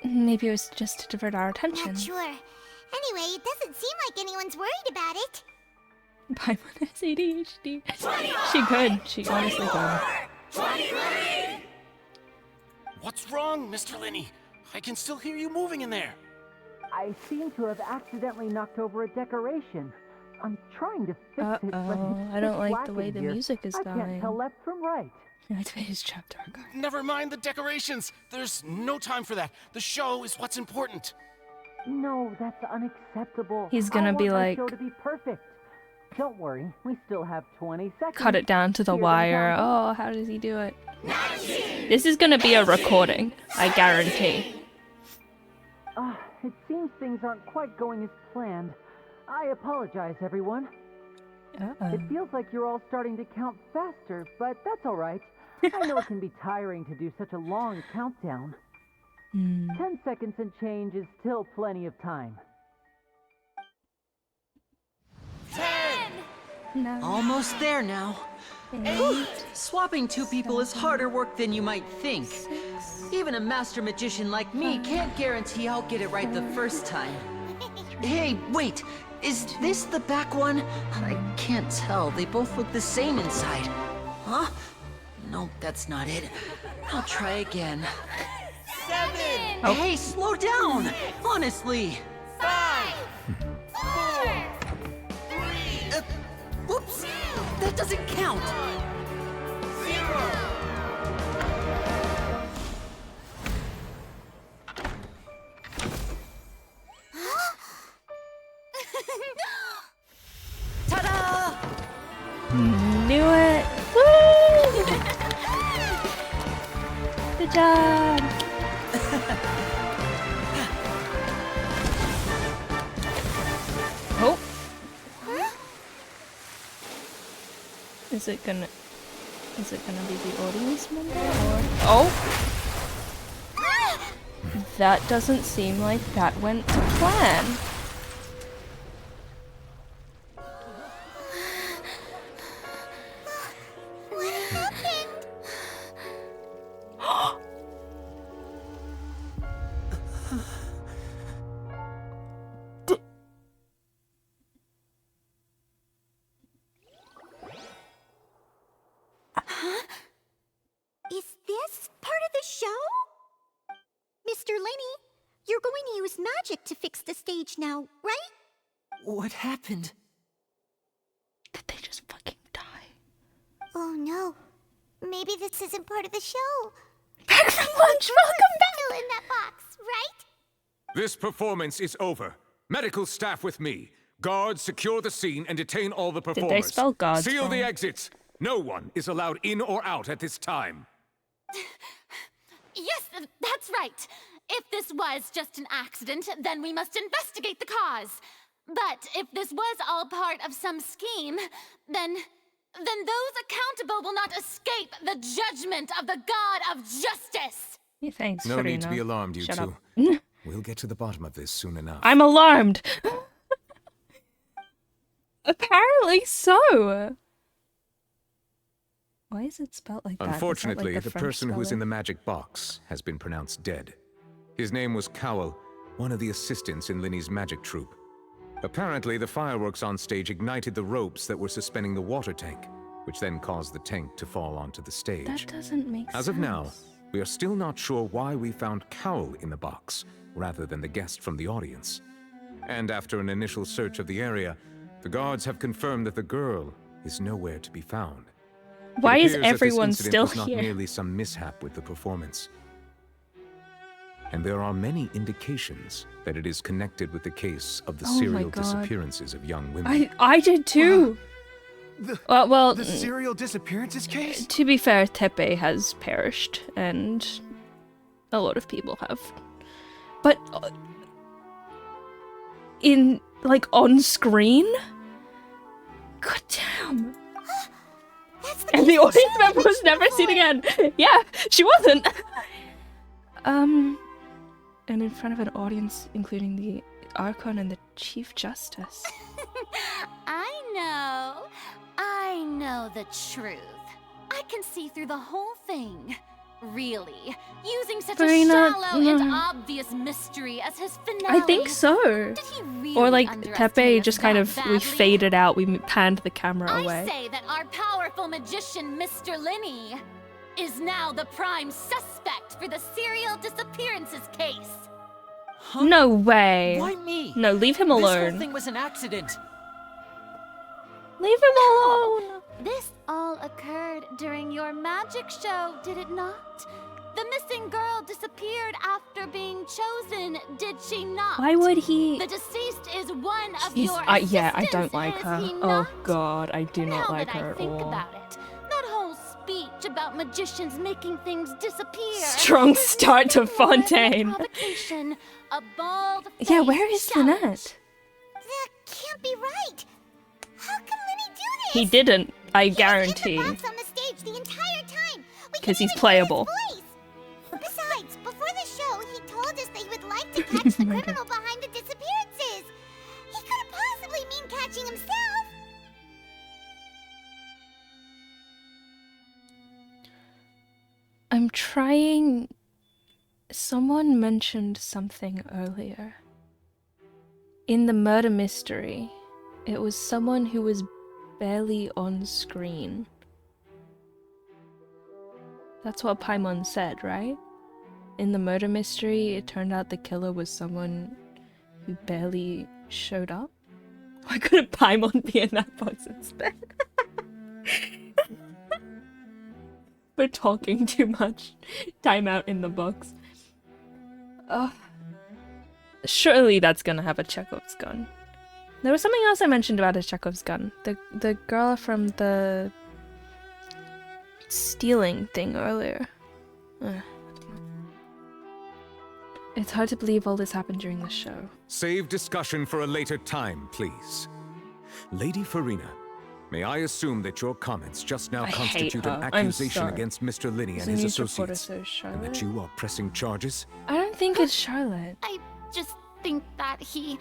Maybe it was just to divert our attention. Not sure. Anyway, it doesn't seem like anyone's worried about it. Paimon has ADHD. She could. She honestly could. What's wrong, Mr. Linney? I can still hear you moving in there. I seem to have accidentally knocked over a decoration. I'm trying to fix it, but I don't like the way the music is I going. can't tell left from right. Today's chapter. Never mind the decorations. There's no time for that. The show is what's important. No, that's unacceptable. He's gonna be like, I want my show to be perfect. Don't worry, we still have 20 seconds. cut it down to the wire. Oh, how does he do it? This is gonna be a recording, I guarantee. It seems things aren't quite going as planned. I apologize, everyone. It feels like you're all starting to count faster, but that's all right. I know it can be tiring to do such a long countdown. 10 seconds and change is still plenty of time. 10! No. Almost there now. 8. Swapping two people is harder work than you might think. 6. Even a master magician like me can't guarantee I'll get it right the first time. Hey, wait! Is this the back one? I can't tell. They both look the same inside. Huh? No, that's not it. I'll try again. 7! Oh. Hey, slow down! Honestly! 5, 4, 3, Whoops! That doesn't count! 0. Ta-da! Knew it! Woo! Good job! Oh! Is it gonna be the audience member or? Oh! That doesn't seem like that went to plan. What happened? Is this part of the show? Mr. Lenny, you're going to use magic to fix the stage now, right? What happened? Did they just fucking die? Oh no. Maybe this isn't part of the show. Back from lunch, welcome back! Still in that box, right? This performance is over. Medical staff with me. Guards, secure the scene and detain all the performers. Did they spell guards Seal wrong? the exits. No one is allowed in or out at this time. Yes, that's right. If this was just an accident, then we must investigate the cause. But if this was all part of some scheme, then those accountable will not escape the judgment of the God of justice. Yeah, thanks. No need to Farina. be alarmed, you Shut two. up. We'll get to the bottom of this soon enough. I'm alarmed. Apparently so. Why is it spelled like that? Unfortunately, like the French person who is in spelling? the magic box has been pronounced dead. His name was Cowell, one of the assistants in Linny's magic troupe. Apparently, the fireworks on stage ignited the ropes that were suspending the water tank, which then caused the tank to fall onto the stage. That doesn't make sense. As of now, we are still not sure why we found Cowell in the box, rather than the guest from the audience. And after an initial search of the area, the guards have confirmed that the girl is nowhere to be found. Why It is appears that this everyone incident still was not here? merely some mishap with the performance. And there are many indications that it is connected with the case of the Oh my serial God. disappearances of young women. I did too. Well, The serial disappearances case? to be fair, Tepe has perished, and a lot of people have. But in like on screen, god damn. And the audience member was never seen again. Yeah, she wasn't. And in front of an audience, including the Archon and the Chief Justice. I know the truth. I can see through the whole thing. Really, using such Farina, a shallow and obvious mystery as his finale. I think so. Did he really Or like underestimate Tepe us just kind that of, we badly? faded out, we panned the camera I away. say that our powerful magician, Mr. Linny, is now the prime suspect for the serial disappearances case. No way. Why me? No, leave him This alone. whole thing was an accident. Leave him alone! This all occurred during your magic show, did it not? The missing girl disappeared after being chosen, did she not? Why would he? The deceased is one of your yeah, I don't assistants, like is her. he Oh not? god, I do not like her at Think all. about it. That whole speech about magicians making things disappear. Strong start to Fontaine. Provocation, a bald Yeah, where is Lynette? That can't be right. How can Lenny do this? He didn't, I guarantee. On the stage the entire time. Because he's playable. Besides, before the show, he told us they would like to catch the criminal behind the disappearances. He couldn't possibly mean catching himself. I'm trying... Someone mentioned something earlier. In the murder mystery, it was someone who was barely on screen. That's what Paimon said, right? In the murder mystery, it turned out the killer was someone who barely showed up. Why couldn't Paimon be in that box instead? We're talking too much. Time out in the box. Surely that's gonna have a Chekhov's gun. There was something else I mentioned about a Chekhov's gun. The girl from the stealing thing earlier. It's hard to believe all this happened during the show. Save discussion for a later time, please. Lady Farina, may I assume that your comments just now constitute an accusation against Mr. Linney and his associates, and that you are pressing charges? I don't think it's Charlotte. I just think that he...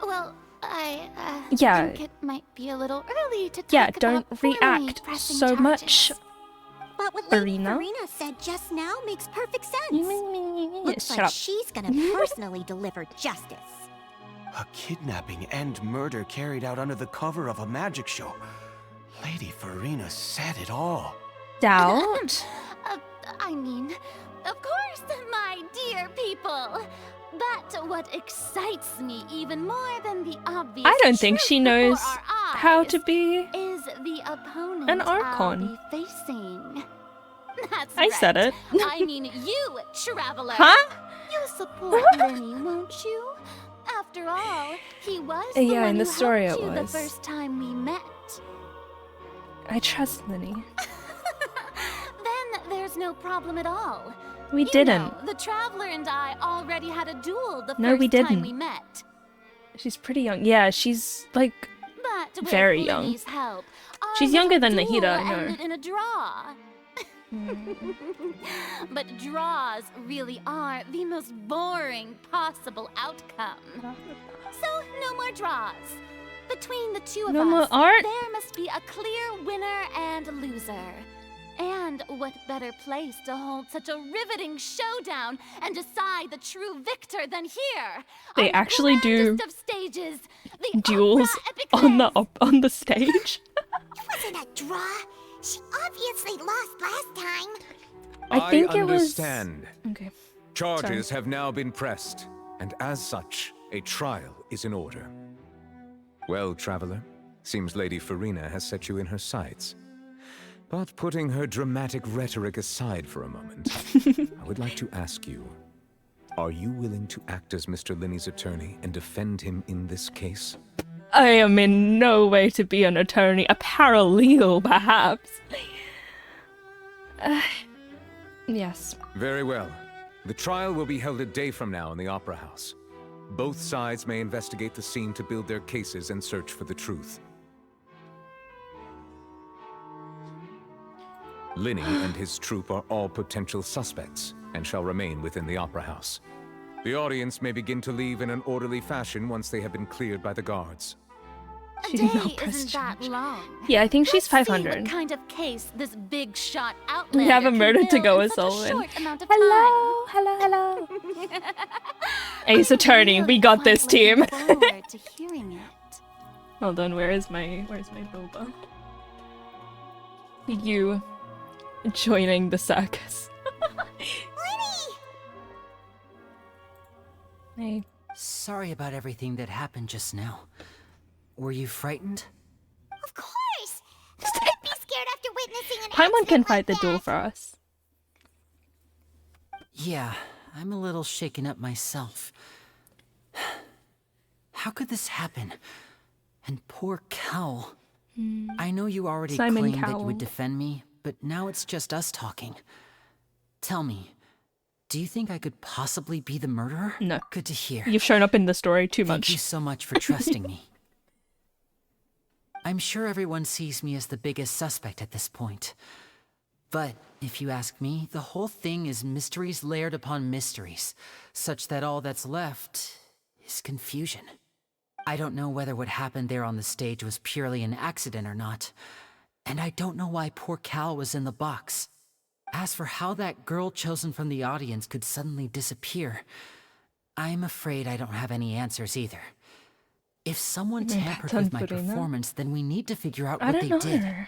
Well, I Yeah. think it might be a little early to talk Yeah, about don't formally react pressing so charges. much. But what Lady Farina? Farina said just now makes perfect sense. Looks Shut like up. she's gonna personally deliver justice. A kidnapping and murder carried out under the cover of a magic show. Lady Farina said it all. Doubt? I mean, of course, my dear people. But what excites me even more than the obvious I don't think she truth knows before our how eyes to be is the opponent an I'll Archon. be facing. That's I said right. it. I mean you, traveler. Huh? You'll support Lenny, won't you? After all, he was the Yeah, one in the who story helped it you was. the first time we met. I trust Linny. Then there's no problem at all. We You didn't. know, the traveler and I already had a duel the No, first we time didn't. we met. She's pretty young. Yeah, she's like But with very young. Lenny's help, She's our younger than duel Nahida, I know. ended in a draw. But draws really are the most boring possible outcome. So no more draws. Between the two of No us, more art? there must be a clear winner and loser. And what better place to hold such a riveting showdown and decide the true victor than here? They on the actually do grandest of stages, the duels on the stage. It wasn't a draw. She obviously lost last time. I think it was. understand. Okay. Charges Sorry. have now been pressed, and as such, a trial is in order. Well, traveler, seems Lady Farina has set you in her sights. But putting her dramatic rhetoric aside for a moment, I would like to ask you, are you willing to act as Mr. Linney's attorney and defend him in this case? I am in no way to be an attorney. A paralegal, perhaps. Yes. Very well. The trial will be held a day from now in the Opera House. Both sides may investigate the scene to build their cases and search for the truth. Linney and his troupe are all potential suspects and shall remain within the Opera House. The audience may begin to leave in an orderly fashion once they have been cleared by the guards. She A did not day press isn't that charge. long. Yeah, I think she's Let's see 500. what kind of case this big shot We outlander have a can murder to build go in with such a Solomon. short amount of Hello. Ace Attorney, we got this team. forward to hearing it. Hold on, where's my boba? You joining the circus. Hey. Sorry about everything that happened just now. Were you frightened? Of course. Paimon can fight the duel for us. Yeah, I'm a little shaken up myself. How could this happen? And poor Cal. I know you already claimed that you would defend me, but now it's just us talking. Tell me, do you think I could possibly be the murderer? No. Good to hear. You've shown up in the story too much. Thank you so much for trusting me. I'm sure everyone sees me as the biggest suspect at this point. But if you ask me, the whole thing is mysteries layered upon mysteries, such that all that's left is confusion. I don't know whether what happened there on the stage was purely an accident or not, and I don't know why poor Cal was in the box. As for how that girl chosen from the audience could suddenly disappear, I'm afraid I don't have any answers either. If someone tampered with my performance, then we need to figure out what they did.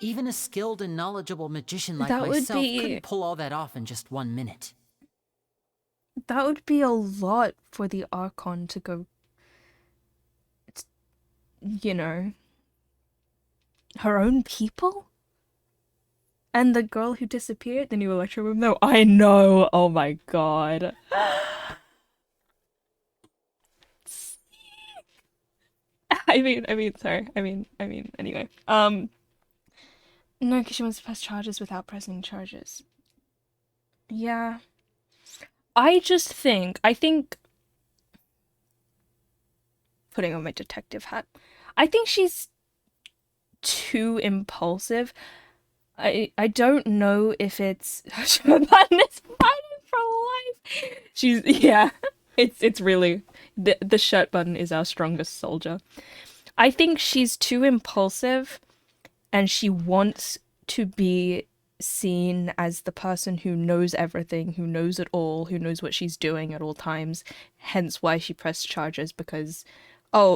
Even a skilled and knowledgeable magician like myself couldn't pull all that off in just 1 minute. That would be a lot for the Archon to go, you know, her own people? And the girl who disappeared, the new Electro room? No, I know. Oh my god. Anyway. No, because she wants to press charges without pressing charges. Yeah. I think, putting on my detective hat, I think she's too impulsive. I don't know if it's button is fighting for life. It's really the shirt button is our strongest soldier. I think she's too impulsive, and she wants to be seen as the person who knows everything, who knows it all, who knows what she's doing at all times. Hence why she pressed charges, because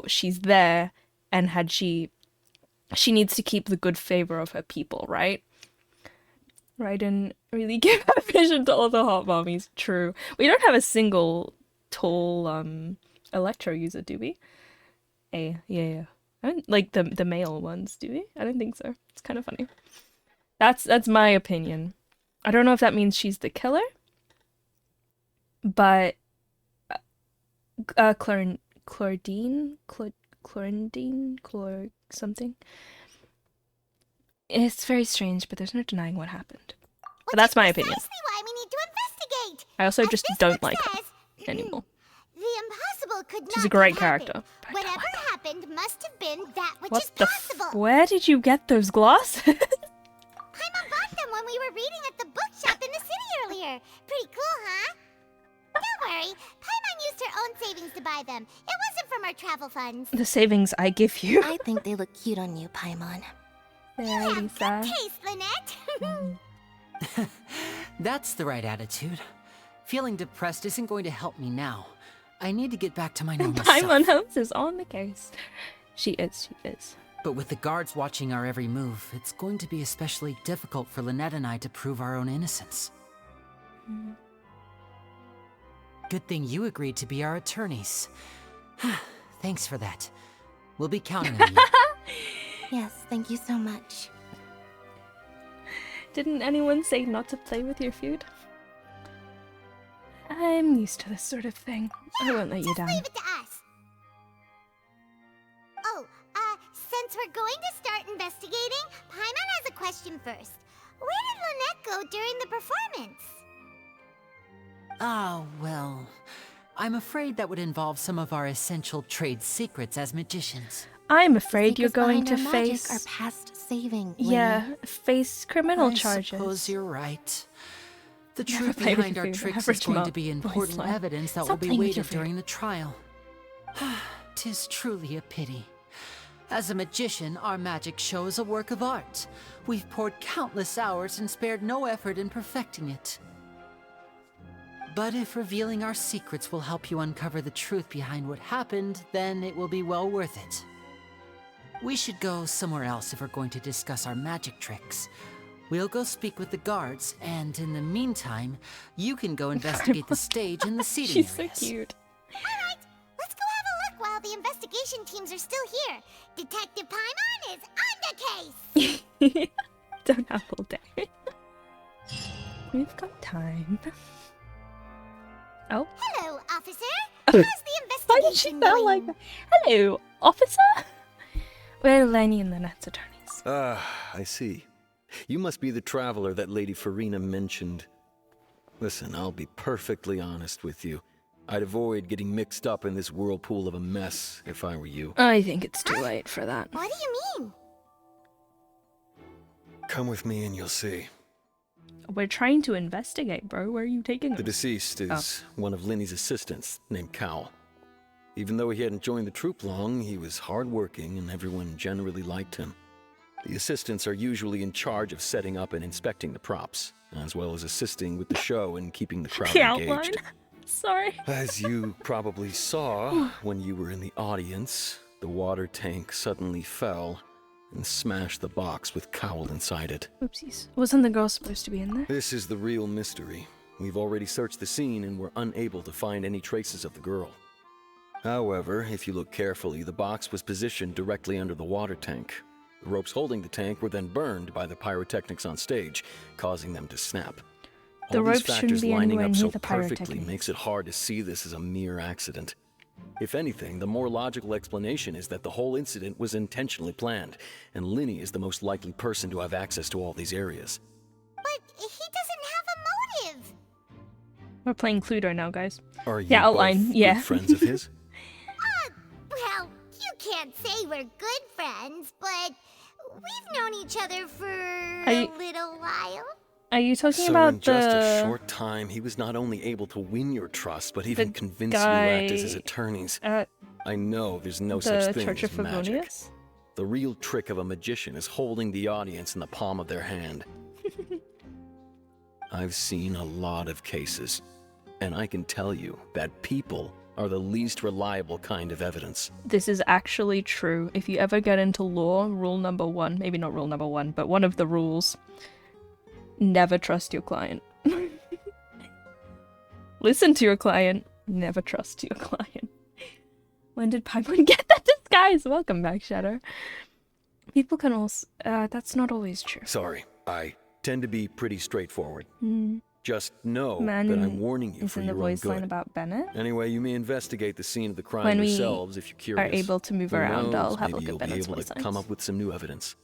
she's there, and she needs to keep the good favor of her people, right? Right, and really give her vision to all the hot mommies. True. We don't have a single tall Electro user, do we? Yeah. I don't like the male ones, do we? I don't think so. It's kind of funny. That's my opinion. I don't know if that means she's the killer, but Chlorindine, something. It's very strange, but there's no denying what happened. But that's my opinion. Why we need to investigate. I also just don't like her anymore. The impossible could not She's a great happen. character. Whatever happened must have been that which What is the possible. where did you get those glasses? Paimon bought them when we were reading at the bookshop in the city earlier. Pretty cool, huh? Don't worry, Paimon used her own savings to buy them. It wasn't from our travel funds. The savings I give you. I think they look cute on you, Paimon. You have good taste, Lynette. That's the right attitude. Feeling depressed isn't going to help me now. I need to get back to my normal self. Paimon Holmes is on the case. She is. But with the guards watching our every move, it's going to be especially difficult for Lynette and I to prove our own innocence. Good thing you agreed to be our attorneys. Thanks for that. We'll be counting on you. Yes, thank you so much. Didn't anyone say not to play with your feud? I'm used to this sort of thing. I won't let you down. Leave it to us. Since we're going to start investigating, Paimon has a question first. Where did Lynette go during the performance? Well, I'm afraid that would involve some of our essential trade secrets as magicians. I'm afraid you're going to face our past saving. Face criminal charges. I suppose you're right. The truth behind our tricks is going to be important evidence that will be weighted during the trial. 'Tis truly a pity. As a magician, our magic show is a work of art. We've poured countless hours and spared no effort in perfecting it. But if revealing our secrets will help you uncover the truth behind what happened, then it will be well worth it. We should go somewhere else if we're going to discuss our magic tricks. We'll go speak with the guards, and in the meantime, you can go investigate the stage and the seating areas. She's so cute. Alright, let's go have a look while the investigation teams are still here. Detective Paimon is on the case! Don't have all day. We've got time. Oh. Hello, officer. How's the investigation going? Like that? Hello, officer. We're Lenny and Lynette's attorneys. I see. You must be the traveler that Lady Farina mentioned. Listen, I'll be perfectly honest with you. I'd avoid getting mixed up in this whirlpool of a mess if I were you. I think it's too late for that. What do you mean? Come with me and you'll see. We're trying to investigate, bro. Where are you taking us? The deceased is one of Linny's assistants, named Cal. Even though he hadn't joined the troupe long, he was hardworking and everyone generally liked him. The assistants are usually in charge of setting up and inspecting the props, as well as assisting with the show and keeping the crowd engaged. Sorry. As you probably saw when you were in the audience, the water tank suddenly fell and smashed the box with Cowl inside it. Oopsies. Wasn't the girl supposed to be in there? This is the real mystery. We've already searched the scene and were unable to find any traces of the girl. However, if you look carefully, the box was positioned directly under the water tank. The ropes holding the tank were then burned by the pyrotechnics on stage, causing them to snap. The ropes shouldn't be anywhere near the perfectly makes it hard to see this as a mere accident. If anything, the more logical explanation is that the whole incident was intentionally planned, and Linny is the most likely person to have access to all these areas. But he doesn't have a motive. We're playing Cluedo now, guys. Are you yeah, outline. both Yeah. good friends of his? Well, you can't say we're good friends, but we've known each other for a little while. Are you talking So about in just the... a short time, he was not only able to win your trust, but even convince you to act as his attorneys. I know there's no such thing Church as of magic. Favonius? The real trick of a magician is holding the audience in the palm of their hand. I've seen a lot of cases, and I can tell you that people are the least reliable kind of evidence. This is actually true. If you ever get into law, rule number 1, maybe not rule number 1, but one of the rules, never trust your client. Listen to your client, never trust your client. When did Paimon get that disguise? Welcome back, Shadow. People can also... that's not always true. Sorry, I tend to be pretty straightforward. Just know Man that I'm warning you is for in the your own voice line good. about Bennett. Anyway, you may investigate the scene of the crime When we yourselves if you're curious. are able to move Who around, knows, I'll have a maybe look at you'll Bennett's be able voice to lines. come up with some new evidence.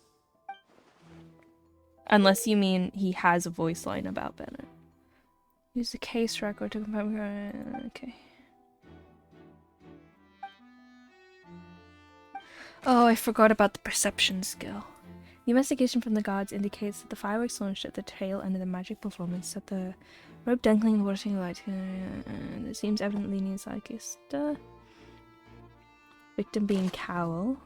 Unless you mean he has a voice line about Bennett. Use the case record to confirm... Okay. Oh, I forgot about the perception skill. The investigation from the guards indicates that the fireworks launched at the tail end of the magic performance set the rope dangling in the water light. It seems evidently near psychist. Victim being Cowl.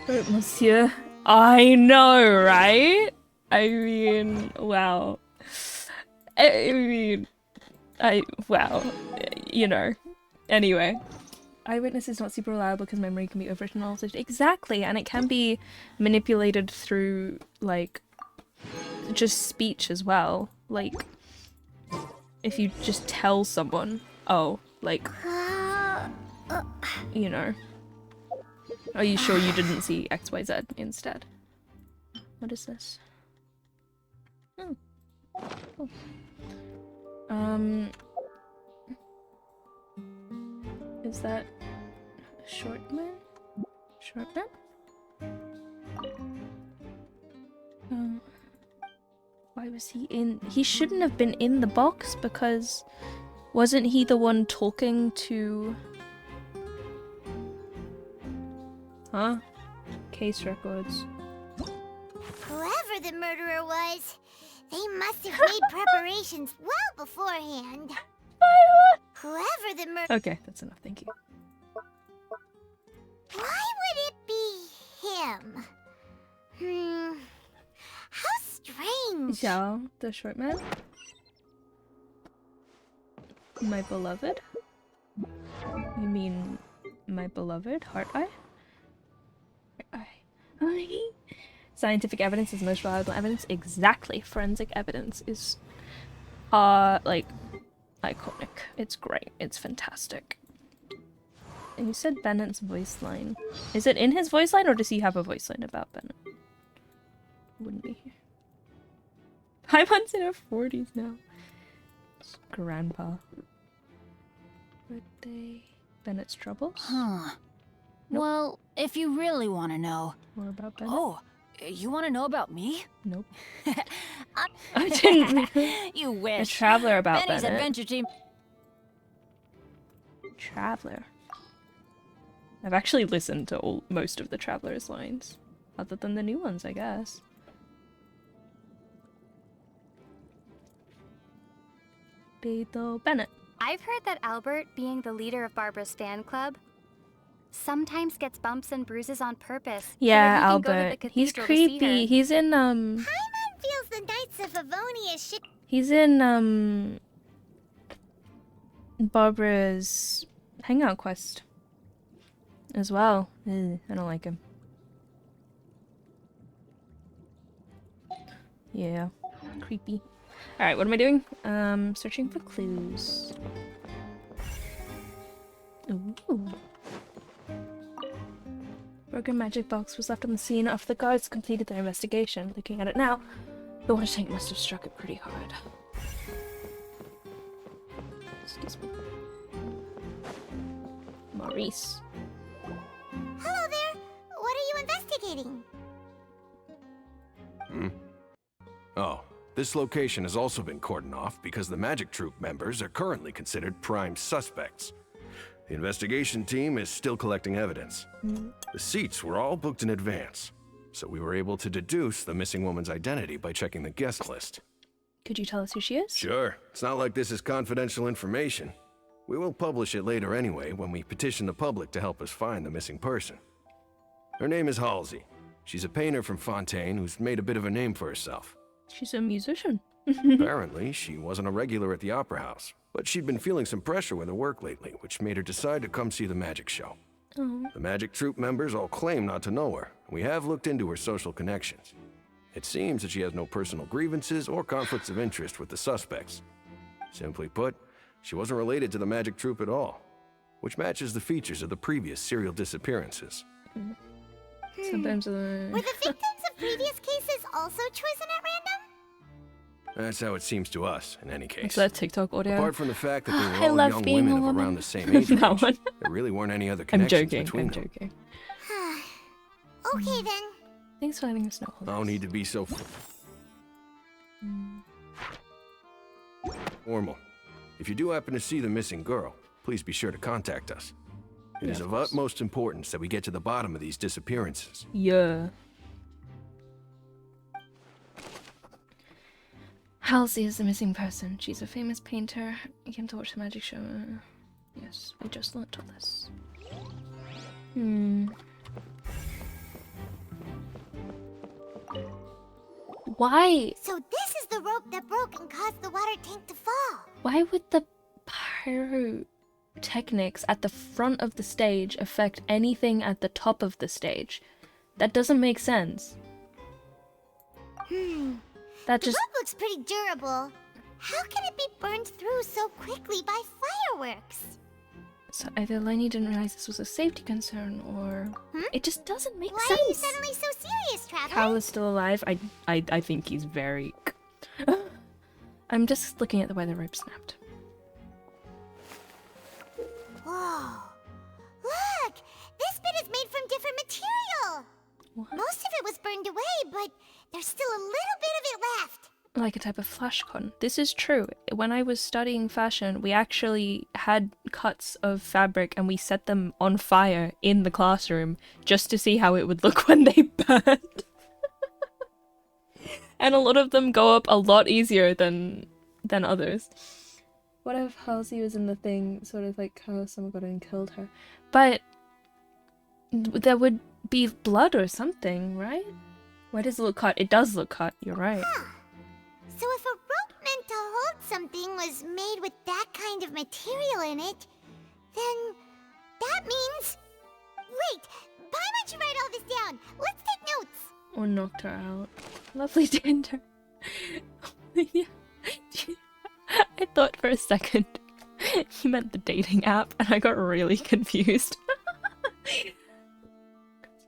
Oh, monsieur. I know, right? I mean, wow. Wow. You know. Anyway. Eyewitness is not super reliable because memory can be overwritten and altered. Exactly, and it can be manipulated through, like, just speech as well. Like, if you just tell someone, oh, like, you know. Are you sure you didn't see XYZ instead? What is this? Oh. Cool. Is that Shortman? Shortman? Why was he in? He shouldn't have been in the box because wasn't he the one talking to... Huh? Case records. Whoever the murderer was, they must have made preparations well beforehand. Whoever the murderer... Okay, that's enough, thank you. Why would it be him? How strange. Xiao, the short man? My beloved? You mean my beloved? Heart Eye? Heart Eye. Scientific evidence is the most reliable evidence. Exactly. Forensic evidence is, like, iconic. It's great. It's fantastic. You said Bennett's voice line. Is it in his voice line or does he have a voice line about Bennett? Wouldn't be here. Paimon's in her 40s now. It's grandpa. Birthday. Bennett's troubles? Huh. Nope. Well, if you really want to know. More about Bennett? Oh, you want to know about me? Nope. I didn't. You wish. A traveler about Benny's Bennett. adventure team. Traveler. I've actually listened to most of the Traveler's lines. Other than the new ones, I guess. Beto Bennett. I've heard that Albert, being the leader of Barbara's fan club, sometimes gets bumps and bruises on purpose. Yeah, so that he can go to the Albert. He's cathedral to see creepy. her. He's in Paimon feels the Knights of Avonia should... He's in Barbara's hangout quest as well. Ugh, I don't like him. Yeah, creepy. Alright, what am I doing? Searching for clues. Ooh. Broken magic box was left on the scene after the guards completed their investigation. Looking at it now, the water tank must have struck it pretty hard. Excuse me. Maurice. Hello there. What are you investigating? Oh, this location has also been cordoned off because the Magic Troop members are currently considered prime suspects. The investigation team is still collecting evidence. The seats were all booked in advance, so we were able to deduce the missing woman's identity by checking the guest list. Could you tell us who she is? Sure, it's not like this is confidential information. We will publish it later anyway when we petition the public to help us find the missing person. Her name is Halsey. She's a painter from Fontaine who's made a bit of a name for herself. She's a musician. Apparently, she wasn't a regular at the Opera House, but she'd been feeling some pressure with her work lately, which made her decide to come see the magic show. Oh. The Magic Troop members all claim not to know her. We have looked into her social connections. It seems that she has no personal grievances or conflicts of interest with the suspects. Simply put, she wasn't related to the Magic Troop at all, which matches the features of the previous serial disappearances. Sometimes Were the victims of previous cases also chosen at random? That's how it seems to us, in any case. What's that TikTok audio? Apart from the fact that they I were all love young being women a of woman. around the same age That range, one. there really weren't any other I'm connections joking. between I'm them. joking. Okay then. Thanks for letting us know. No need to be so formal. If you do happen to see the missing girl, please be sure to contact us. It is of utmost importance that we get to the bottom of these disappearances. Yeah. Halsey is the missing person. She's a famous painter. You came to watch the magic show. Yes, we just learnt all this. Why? So this is the rope that broke and caused the water tank to fall. Why would the pyrotechnics at the front of the stage affect anything at the top of the stage? That doesn't make sense. That The just... rope looks pretty durable. How can it be burned through so quickly by fireworks? So either Lenny didn't realize this was a safety concern, or... It just doesn't make Why sense. are you suddenly so serious, Traveler? Cal is still alive. I think he's very... I'm just looking at the way the rope snapped. Whoa. Look! This bit is made from different material. Most of it was burned away, but there's still a little bit of it left. Like a type of flash cotton. This is true. When I was studying fashion, we actually had cuts of fabric and we set them on fire in the classroom just to see how it would look when they burned. And a lot of them go up a lot easier than others. What if Halsey was in the thing, sort of like how someone got in and killed her? But there would be blood or something, right? Why does it look cut? It does look cut, you're right. So if a rope meant to hold something was made with that kind of material in it, then that means... Wait, Paimon should write all this down. Let's take notes. Or knocked her out. Lovely Tinder. I thought for a second He meant the dating app, and I got really confused.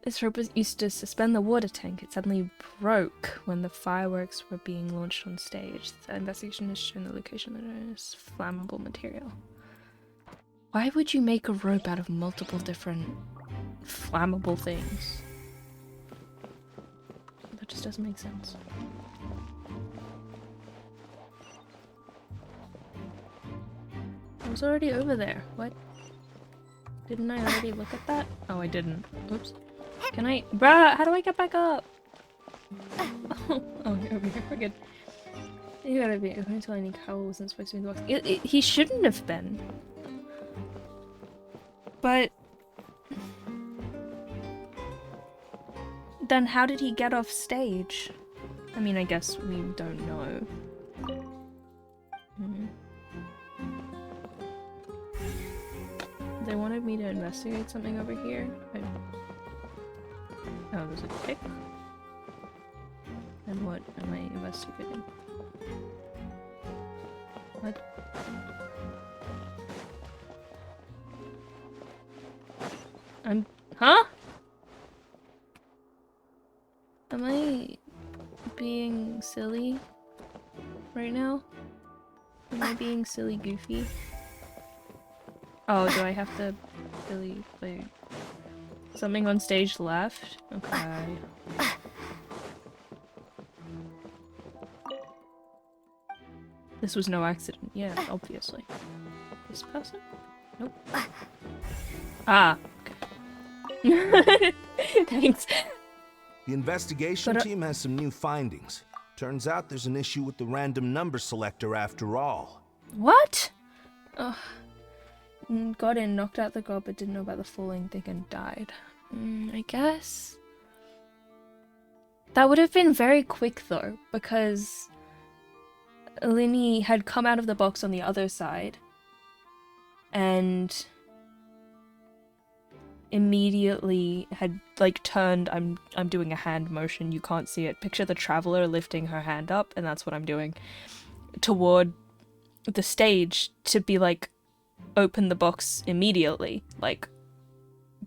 This rope was used to suspend the water tank. It suddenly broke when the fireworks were being launched on stage. The investigation has shown the location of this flammable material. Why would you make a rope out of multiple different flammable things? That just doesn't make sense. I was already over there. What? Didn't I already look at that? Oh, I didn't. Oops. Can I? Bruh, how do I get back up? Oh, over here. We're good. You gotta be going to any Cowell wasn't supposed to be in the box. He shouldn't have been. But then how did he get off stage? I mean, I guess we don't know. They wanted me to investigate something over here. Oh, there's a pick. And what am I investigating? What? Huh? Am I being silly right now? Am I being silly goofy? Oh, do I have to really play something on stage left? Okay. This was no accident. Yeah, obviously. This person? Nope. Ah. Okay. Thanks. The investigation team has some new findings. Turns out there's an issue with the random number selector after all. What? Ugh. Got in, knocked out the god, but didn't know about the falling thing and died. I guess. That would have been very quick though, because Linny had come out of the box on the other side and immediately had like turned. I'm doing a hand motion, you can't see it. Picture the traveler lifting her hand up, and that's what I'm doing, toward the stage to be like, open the box immediately, like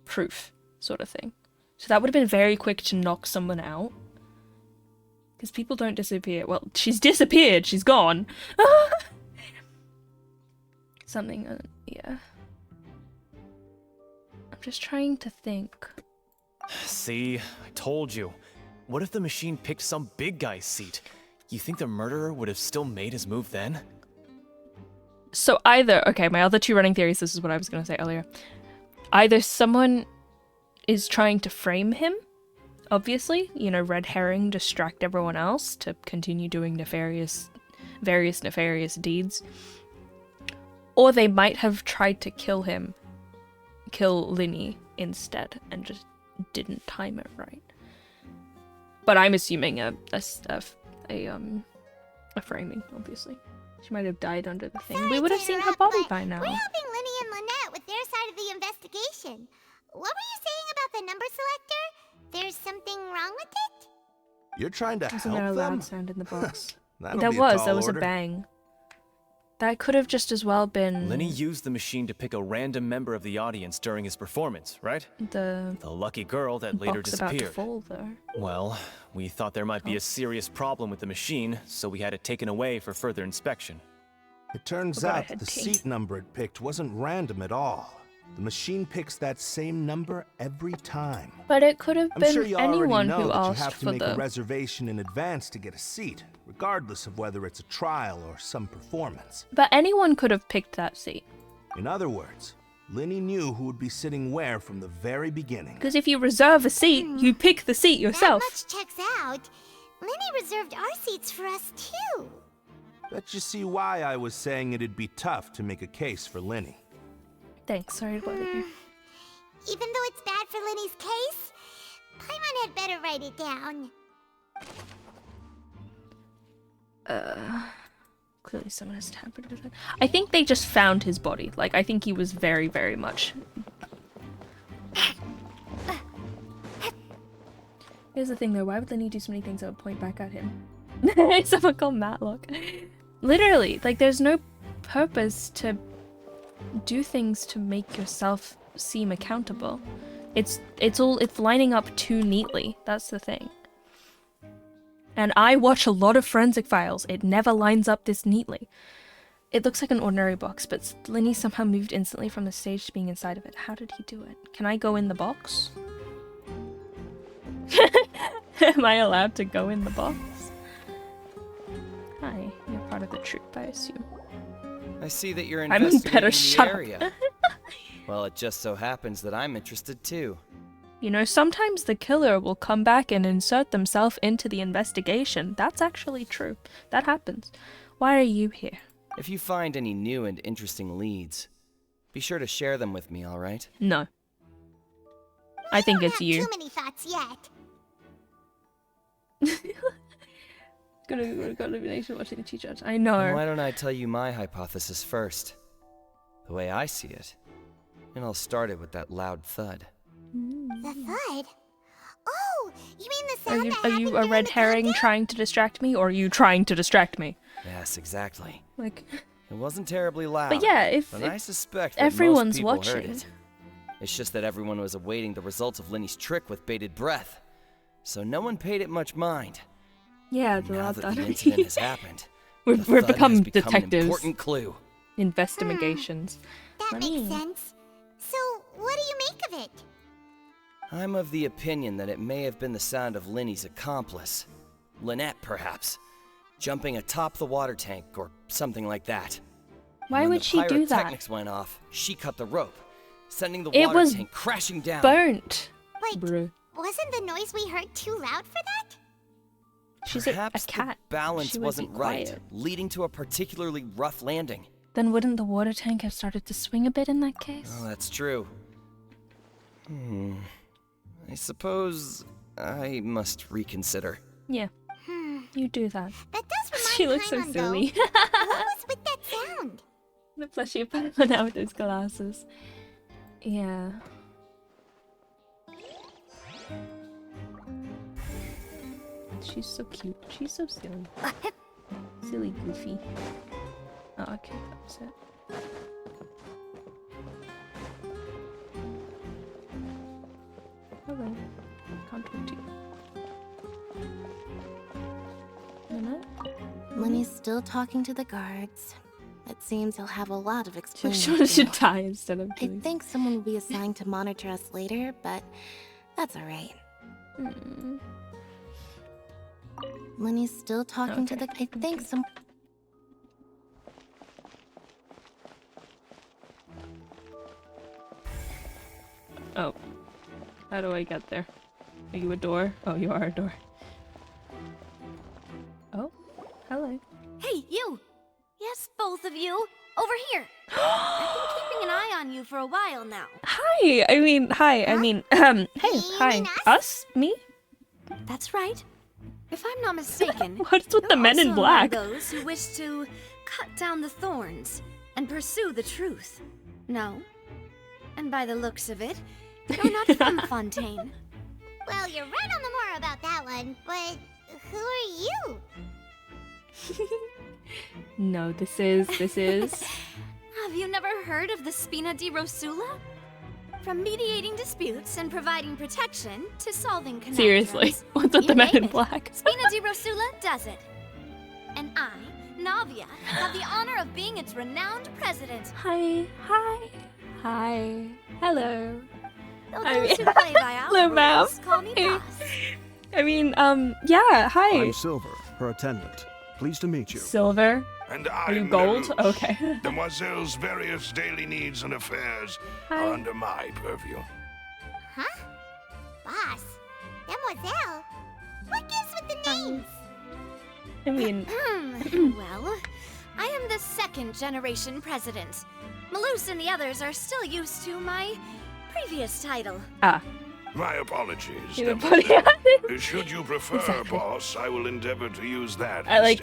proof sort of thing. So that would have been very quick to knock someone out, because people don't disappear. Well, she's disappeared, she's gone. Something, yeah. I'm just trying to think. See, I told you. What if the machine picked some big guy's seat? You think the murderer would have still made his move then? So either, okay, my other two running theories, this is what I was going to say earlier. Either someone is trying to frame him, obviously, you know, red herring, distract everyone else to continue doing various nefarious deeds. Or they might have tried to kill Linny instead, and just didn't time it right. But I'm assuming a framing, obviously. She might have died under the thing. Sorry we would have seen her body by now. We're helping Linny and Lynette with their side of the investigation. What were you saying about the number selector? There's something wrong with it? You're trying to Wasn't help there a them? loud sound in the box? That'll There be a was. tall There was order. a bang. That could have just as well been Linny used the machine to pick a random member of the audience during his performance, right? the lucky girl that later box about to disappeared. fall, though. Well, we thought there might be a serious problem with the machine, so we had it taken away for further inspection. It turns Forgot I out had the tea. seat number it picked wasn't random at all. The machine picks that same number every time. But it could have I'm been sure you anyone already know who that you asked have to for make the. a reservation in advance to get a seat, regardless of whether it's a trial or some performance. But anyone could have picked that seat. In other words, Linny knew who would be sitting where from the very beginning. Because if you reserve a seat, you pick the seat yourself. That much checks out. Linny reserved our seats for us too. Bet you see why I was saying it'd be tough to make a case for Linny. Thanks, sorry to bother you. Even though it's bad for Linny's case, Paimon had better write it down. Clearly someone has tampered with it. I think they just found his body. Like, I think he was very, very much... Here's the thing though, why would Linny do so many things that would point back at him? Someone called Matlock. Literally, like there's no purpose to do things to make yourself seem accountable. It's lining up too neatly. That's the thing. And I watch a lot of forensic files. It never lines up this neatly. It looks like an ordinary box, but Linny somehow moved instantly from the stage to being inside of it. How did he do it? Can I go in the box? Am I allowed to go in the box? Hi, you're part of the troupe, I assume. I see that you're I'm investigating better the shut area. up. Well, it just so happens that I'm interested too. You know, sometimes the killer will come back and insert themselves into the investigation. That's actually true. That happens. Why are you here? If you find any new and interesting leads, be sure to share them with me, all right? No. I think it's you. Too many thoughts yet. Got elimination watching a teacher. I know. Why don't I tell you my hypothesis first? The way I see it. And I'll start it with that loud thud. The thud? Oh, you mean the sound Are you a red herring trying to distract me, or are you trying to distract me? Yes, exactly. Like, it wasn't terribly loud. but yeah, if I suspect that everyone's most people heard watching. it. It's just that everyone was awaiting the results of Linny's trick with bated breath, so no one paid it much mind. Yeah, Now that the incident has happened, we've the thud become has detectives. An important clue. Investigations. That makes sense. So, what do you make of it? I'm of the opinion that it may have been the sound of Linny's accomplice, Lynette perhaps, jumping atop the water tank or something like that. Why would she do that? When the pyrotechnics went off, she cut the rope, sending the It water was tank crashing down. burnt. Wait, wasn't the noise we heard too loud for that? She's Perhaps a cat. the balance She would wasn't be right, quiet. leading to a particularly rough landing. Then wouldn't the water tank have started to swing a bit in that case? Oh, that's true. I suppose I must reconsider. Yeah. You do that. That does remind She looks so Paimon, though. silly. What was with that sound? The plushy Paimon now with those glasses. Yeah. She's so cute. She's so silly. Silly Goofy. Oh, okay, that was it. Hello. Can't talk to you. No? Linny's still talking to the guards. It seems he'll have a lot of explaining Sure to should do. die instead of I doing. think someone will be assigned to monitor us later, but that's alright. Linny's still talking to the... I think some... Oh. How do I get there? Are you a door? Oh, you are a door. Oh, hello. Hey, you! Yes, both of you! Over here! I've been keeping an eye on you for a while now. Hi! I mean, hey, hi. Us? Me? That's right. If I'm not mistaken, What's with the you're men in also black? among those who wish to cut down the thorns and pursue the truth. No? And by the looks of it, you're not from Fontaine. Well, you're right on the more about that one, but who are you? No, this is. Have you never heard of the Spina di Rosula? From mediating disputes and providing protection to solving conundrums. Seriously, what's with You the men in name it. black? Spina di Rosula does it. And I, Navia, have the honor of being its renowned president. Hi. Hello. Though I those mean- who play by our Hello, ma'am. rules call me boss. I mean, yeah, hi. I'm Silver, her attendant. Pleased to meet you. Silver? And Are you gold? Okay. Demoiselle's various daily needs and affairs Hi. are under my purview. Huh? Boss? Demoiselle? What gives with the names? I mean, Well, I am the second generation president. Malus and the others are still used to my previous title. My apologies. You Demoiselle. apologize? Should you prefer, Exactly. boss, I will endeavor to use that I like-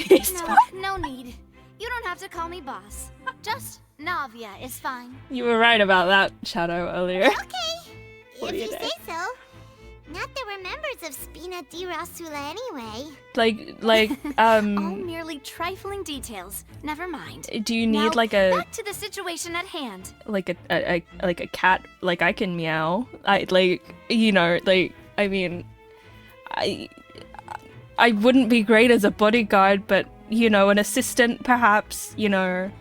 instead. No need. You don't have to call me boss. Just Navia is fine. You were right about that, Shadow, earlier. Okay, What if do you you say so. Not that we're members of Spina di Rasula anyway. All merely trifling details. Never mind. Do you need now, like a back to the situation at hand? like a cat? Like I can meow. I mean, I wouldn't be great as a bodyguard, but an assistant perhaps. A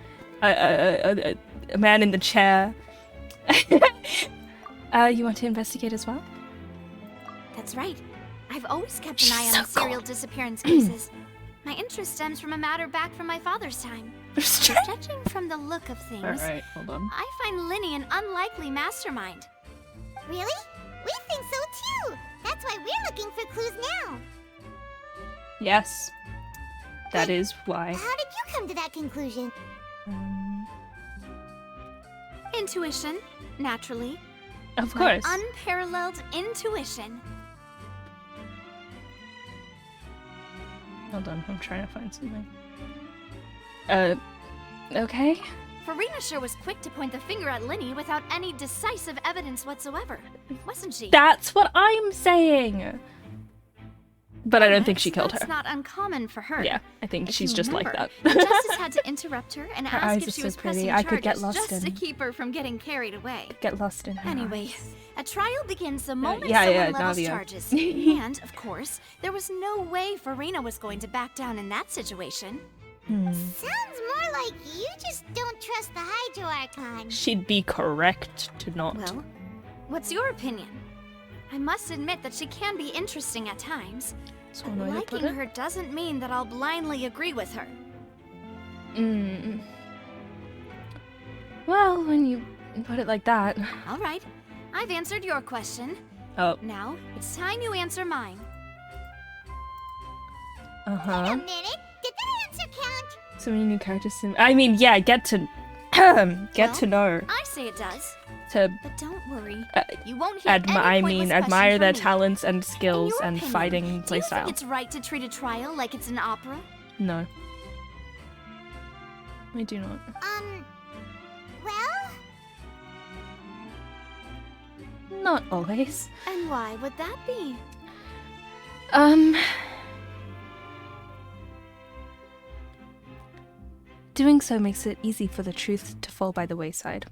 man in the chair. You want to investigate as well? That's right. I've always kept an eye on serial disappearance cases. My interest stems from a matter back from my father's time. Judging from the look of things, Alright, hold on. I find Linny an unlikely mastermind. Really? We think so too. That's why we're looking for clues now. Yes. That is why. How did you come to that conclusion? Intuition, naturally. Of course. My unparalleled intuition. Hold on, I'm trying to find something. Okay. Farina sure was quick to point the finger at Linny without any decisive evidence whatsoever, wasn't she? That's what I'm saying! But I don't think she killed her. That's not uncommon for her. Yeah, I think she's just like that. The justice had to interrupt her and Her ask eyes if are she so was pretty. pressing I could get charges lost just to in- keep her from getting carried away. Get lost in her Anyway, eyes. a trial begins the moment yeah, someone yeah, levels Navia. charges. And, of course, there was no way Farina was going to back down in that situation. Sounds more like you just don't trust the Hydro Archon. She'd be correct to not. Well, what's your opinion? I must admit that she can be interesting at times. So But annoyed to put liking it. her doesn't mean that I'll blindly agree with her. Well, when you put it like that. All right, I've answered your question. Oh. Now, it's time you answer mine. Wait a Uh-huh. minute. Did that answer count? So many new characters. I mean, yeah, get to know. I say it does. To But don't worry. You won't hear any I pointless mean, question admire from their me. talents and skills In your and opinion, fighting Do you think playstyle. it's right to treat a trial like it's an opera? No. I do not. Well? Not always. And why would that be? Doing so makes it easy for the truth to fall by the wayside.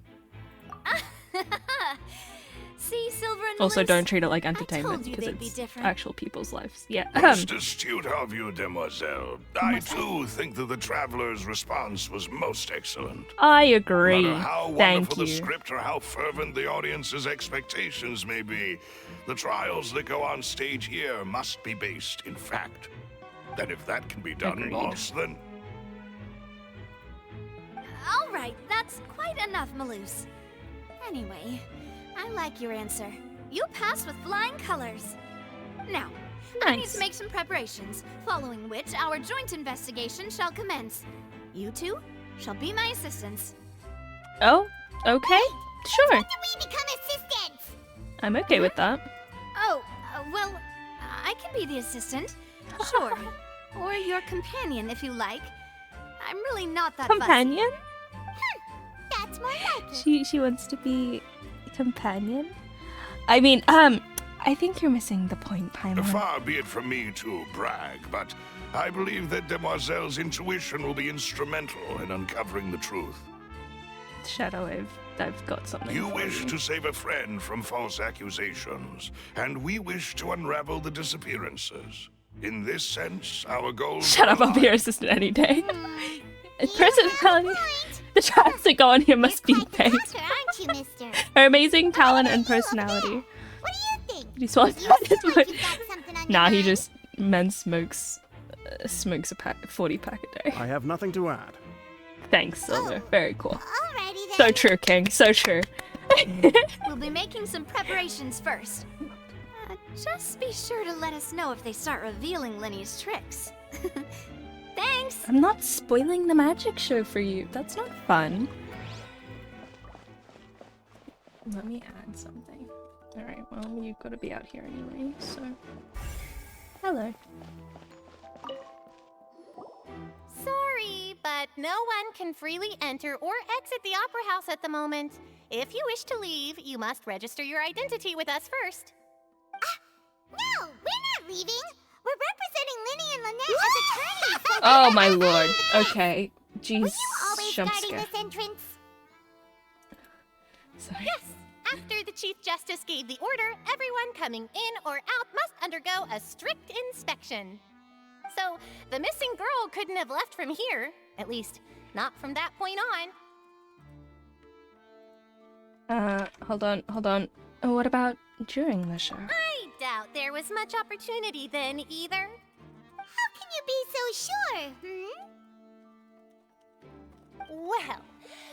See, Silver and Also, Melissa? don't treat it like entertainment told you because they'd be it's different. actual people's lives. Yeah. Most astute of you, demoiselle. I too think that the traveler's response was most excellent. I agree. No matter how Thank wonderful you. the script or how fervent the audience's expectations may be, the trials that go on stage here must be based in fact. And if that can be done, Agreed. boss, then All right, that's quite enough, Maloose. Anyway, I like your answer. You passed with flying colors. Now, I need to make some preparations, following which our joint investigation shall commence. You two shall be my assistants. Oh, okay. Sure. When do we become assistants? I'm okay with that. Oh, well, I can be the assistant. Sure. Or your companion, if you like. I'm really not that Companion? That's more like it. She wants to be a companion? I mean, I think you're missing the point, Paimon. far be it from me to brag, but I believe that Demoiselle's intuition will be instrumental in uncovering the truth. Shadow, I've got something You for wish you. to save a friend from false accusations, and we wish to unravel the disappearances. In this sense, our goals Shut up, are I'll be your assistant any day. Personality. The trials that go on here must be thanked. Aren't you, mister? Her amazing talent and personality. What do you think? Did he swallow that? Nah, he just smokes a 40 pack a day. I have nothing to add. Thanks, Silver. Very cool. Alrighty then. So true, King. So true. We'll be making some preparations first. Just be sure to let us know if they start revealing Linny's tricks. Thanks! I'm not spoiling the magic show for you. That's not fun. Let me add something. Alright, well, you've got to be out here anyway, so... Hello. Sorry, but no one can freely enter or exit the Opera House at the moment. If you wish to leave, you must register your identity with us first. leaving. We're representing Linny and Lynette as attorneys. So Oh my lord. Okay. Jeez. were you always Jump guarding scare. this entrance? Sorry. Yes. After the Chief Justice gave the order, everyone coming in or out must undergo a strict inspection. So, the missing girl couldn't have left from here. At least, not from that point on. Hold on. What about during the show? I doubt there was much opportunity then, either. How can you be so sure, Well,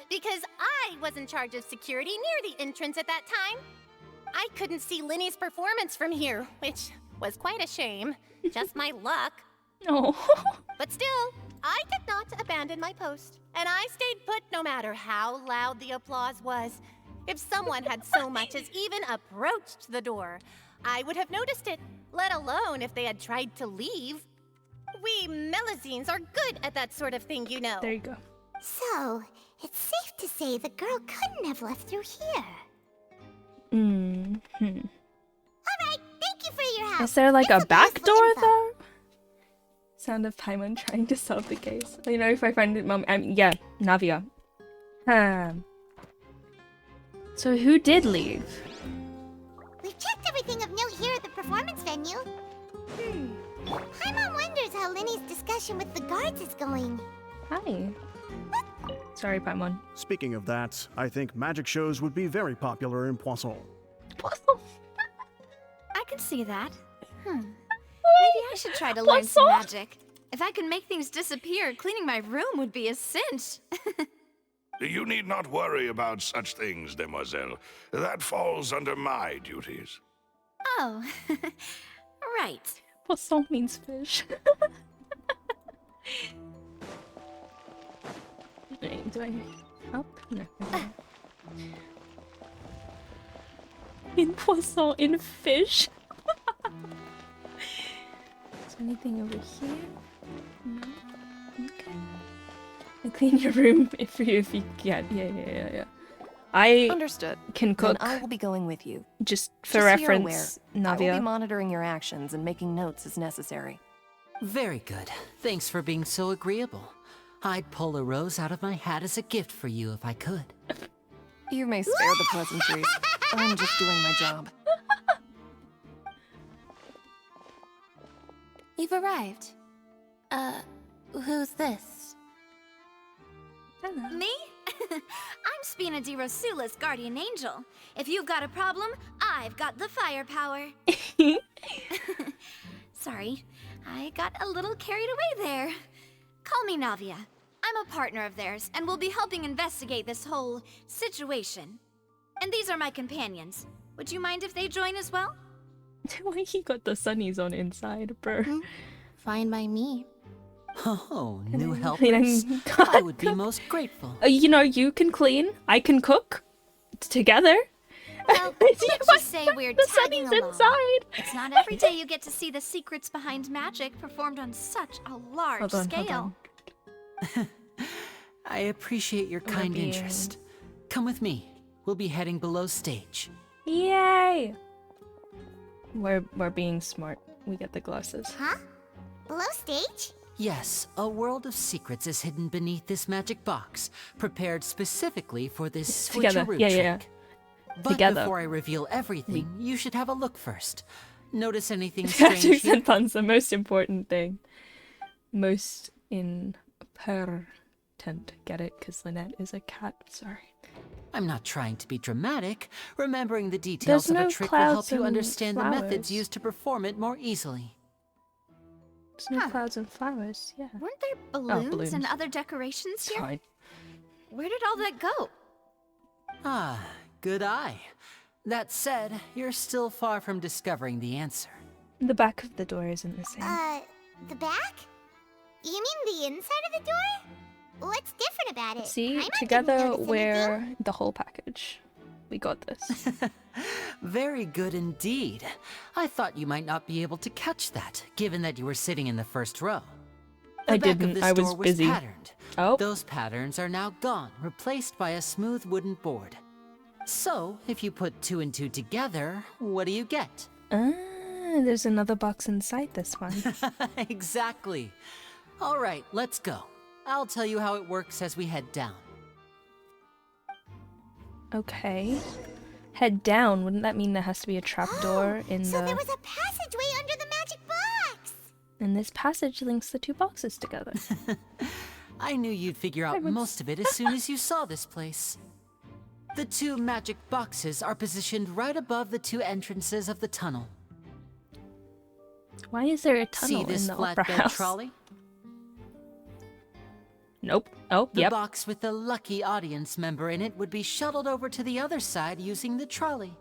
because I was in charge of security near the entrance at that time. I couldn't see Linny's performance from here, which was quite a shame. Just my luck. Oh. But still, I did not abandon my post, and I stayed put no matter how loud the applause was. If someone had so much as even approached the door, I would have noticed it, let alone if they had tried to leave. We Melazines are good at that sort of thing, you know. There you go. So, it's safe to say the girl couldn't have left through here. Mm-hmm. Alright, thank you for your help. Is there like a back useful door info. though? Sound of Paimon trying to solve the case. You know, if I find it, Mom. Yeah, Navia. So who did leave? We've checked everything of note here at the performance venue. Paimon wonders how Linny's discussion with the guards is going. Hi. Sorry, Paimon. Speaking of that, I think magic shows would be very popular in Poisson. I can see that. Maybe I should try to learn some magic. If I could make things disappear, cleaning my room would be a cinch. You need not worry about such things, demoiselle. That falls under my duties. Oh, right. Poisson means fish. Wait, do I up? No. In Poisson, in fish. Is there anything over here? No. Okay. And clean your room if you can. Yeah. I Understood. can cook. Then I will be going with you. Just for So you're reference, aware, I will Navia. be monitoring your actions and making notes as necessary. Very good. Thanks for being so agreeable. I'd pull a rose out of my hat as a gift for you if I could. You may spare the pleasantries. I'm just doing my job. You've arrived. Who's this? Me? I'm Spina di Rosula's guardian angel. If you've got a problem, I've got the firepower. Sorry, I got a little carried away there. Call me Navia. I'm a partner of theirs, and we'll be helping investigate this whole situation. And these are my companions. Would you mind if they join as well? Why he got the sunnies on inside, bro? Fine by me. Oh, new Clean helpers? and I would be most grateful. You know, you can clean, I can cook. Together. Well, let's just say we're the tagging sunnies along. inside. It's not every day you get to see the secrets behind magic performed on such a large scale. I appreciate your kind being- interest. Come with me. We'll be heading below stage. Yay! We're being smart. We get the glasses. Huh? Below stage? Yes, a world of secrets is hidden beneath this magic box, prepared specifically for this Together. switcheroo Yeah. trick. But Together. before I reveal everything, you should have a look first. Notice anything Magic strange here? and fun's the most important thing. Most important. Get it? Because Lynette is a cat. Sorry. I'm not trying to be dramatic. Remembering the details There's of no a trick will help clouds you and understand the methods flowers. used to perform it more easily. There's no clouds and flowers. Yeah. Weren't there balloons and other decorations here? Fine. Where did all that go? Ah, good eye. That said, you're still far from discovering the answer. The back of the door isn't the same. The back? You mean the inside of the door? What's different about it? See, Paimon didn't together notice we're the whole package. We got this. Very good indeed. I thought you might not be able to catch that, given that you were sitting in the first row. The I back of didn't. this I was door busy. patterned. Oh. Those patterns are now gone, replaced by a smooth wooden board. So, if you put 2 and 2 together, what do you get? Ah. There's another box inside this one. Exactly. All right, let's go. I'll tell you how it works as we head down. Okay. Head down. Wouldn't that mean there has to be a trapdoor in So the... there was a passageway under the magic box! And this passage links the two boxes together. I knew you'd figure out most of it as soon as you saw this place. The two magic boxes are positioned right above the two entrances of the tunnel. Why is there a tunnel See this in the opera flatbed house? trolley? Nope. Oh, The yep. box with the lucky audience member in it would be shuttled over to the other side using the trolley.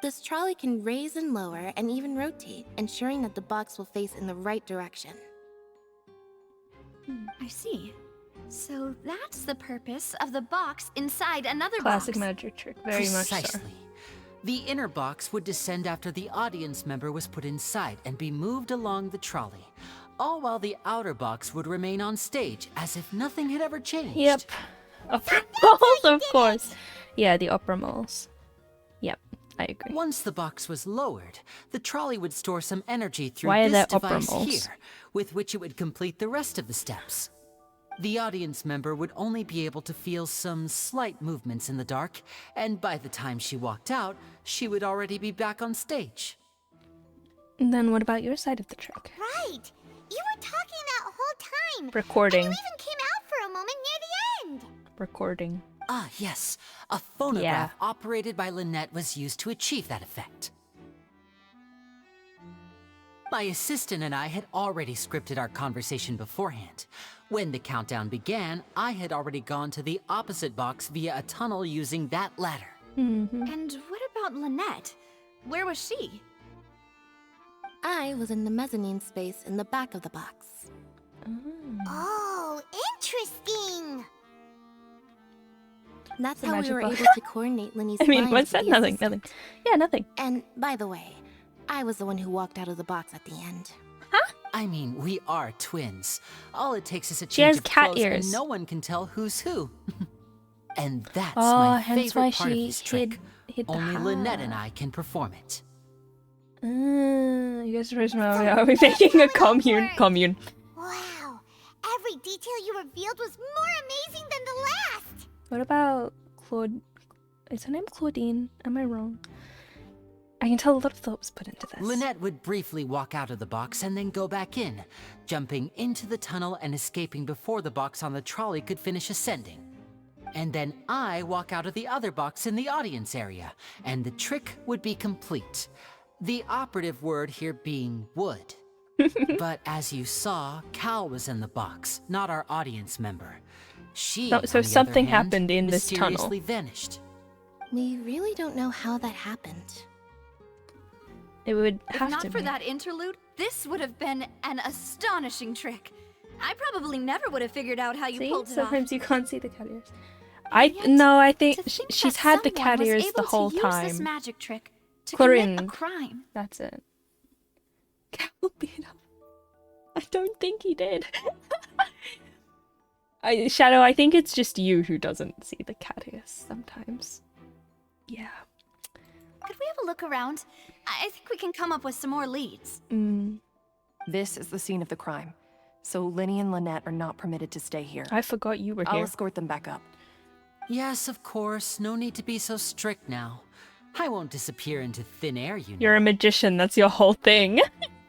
This trolley can raise and lower and even rotate, ensuring that the box will face in the right direction. I see. So that's the purpose of the box inside another Classic box. magic trick. Very much so. Precisely. The inner box would descend after the audience member was put inside and be moved along the trolley, all while the outer box would remain on stage as if nothing had ever changed. Yep. Opera malls, of course. Yeah, the opera malls. Yep, I agree. Once the box was lowered, the trolley would store some energy through Why are this there opera device malls? here, with which it would complete the rest of the steps. The audience member would only be able to feel some slight movements in the dark, and by the time she walked out, she would already be back on stage. And then what about your side of the trick? Right! You were talking that whole time! Recording. And you even came out for a moment near the end! Recording. Ah, yes. A phonograph operated by Lynette was used to achieve that effect. My assistant and I had already scripted our conversation beforehand. When the countdown began, I had already gone to the opposite box via a tunnel using that ladder. And what about Lynette? Where was she? I was in the mezzanine space in the back of the box. Oh, interesting! That's The how we magic were box. able to coordinate Linny's I mean, lines what's with that? the Nothing, assistant. nothing. Yeah, nothing. And by the way, I was the one who walked out of the box at the end. I mean, we are twins. All it takes is a She change has of cat clothes ears. and no one can tell who's who. And that's Oh, my hence favorite why part of she this trick. hid the Only Lynette and hat. I can perform it. You guys are we making a commune? Wow! Every detail you revealed was more amazing than the last! What about Claude? Is her name Claudine? Am I wrong? I can tell a lot of thought was put into this. Lynette would briefly walk out of the box and then go back in, jumping into the tunnel and escaping before the box on the trolley could finish ascending. And then I walk out of the other box in the audience area, and the trick would be complete. The operative word here being would. But as you saw, Cal was in the box, not our audience member. She, So on the something other hand, happened in this tunnel. mysteriously vanished. We really don't know how that happened. It would If have not to for be. that interlude, this would have been an astonishing trick. I probably never would have figured out how you See? pulled it Sometimes off. you can't see the cat ears. I think To think she's that had the someone cat was ears able the to whole use time. this magic trick to commit a Corinne. crime. That's it. Cal beat up. I don't think he did. Shadow, I think it's just you who doesn't see the cat ears sometimes. Yeah. Could we have a look around? I think we can come up with some more leads. This is the scene of the crime, so Linny and Lynette are not permitted to stay here. I forgot you were I'll here. escort them back up. Yes, of course. No need to be so strict now. I won't disappear into thin air, you know. You're a magician. That's your whole thing.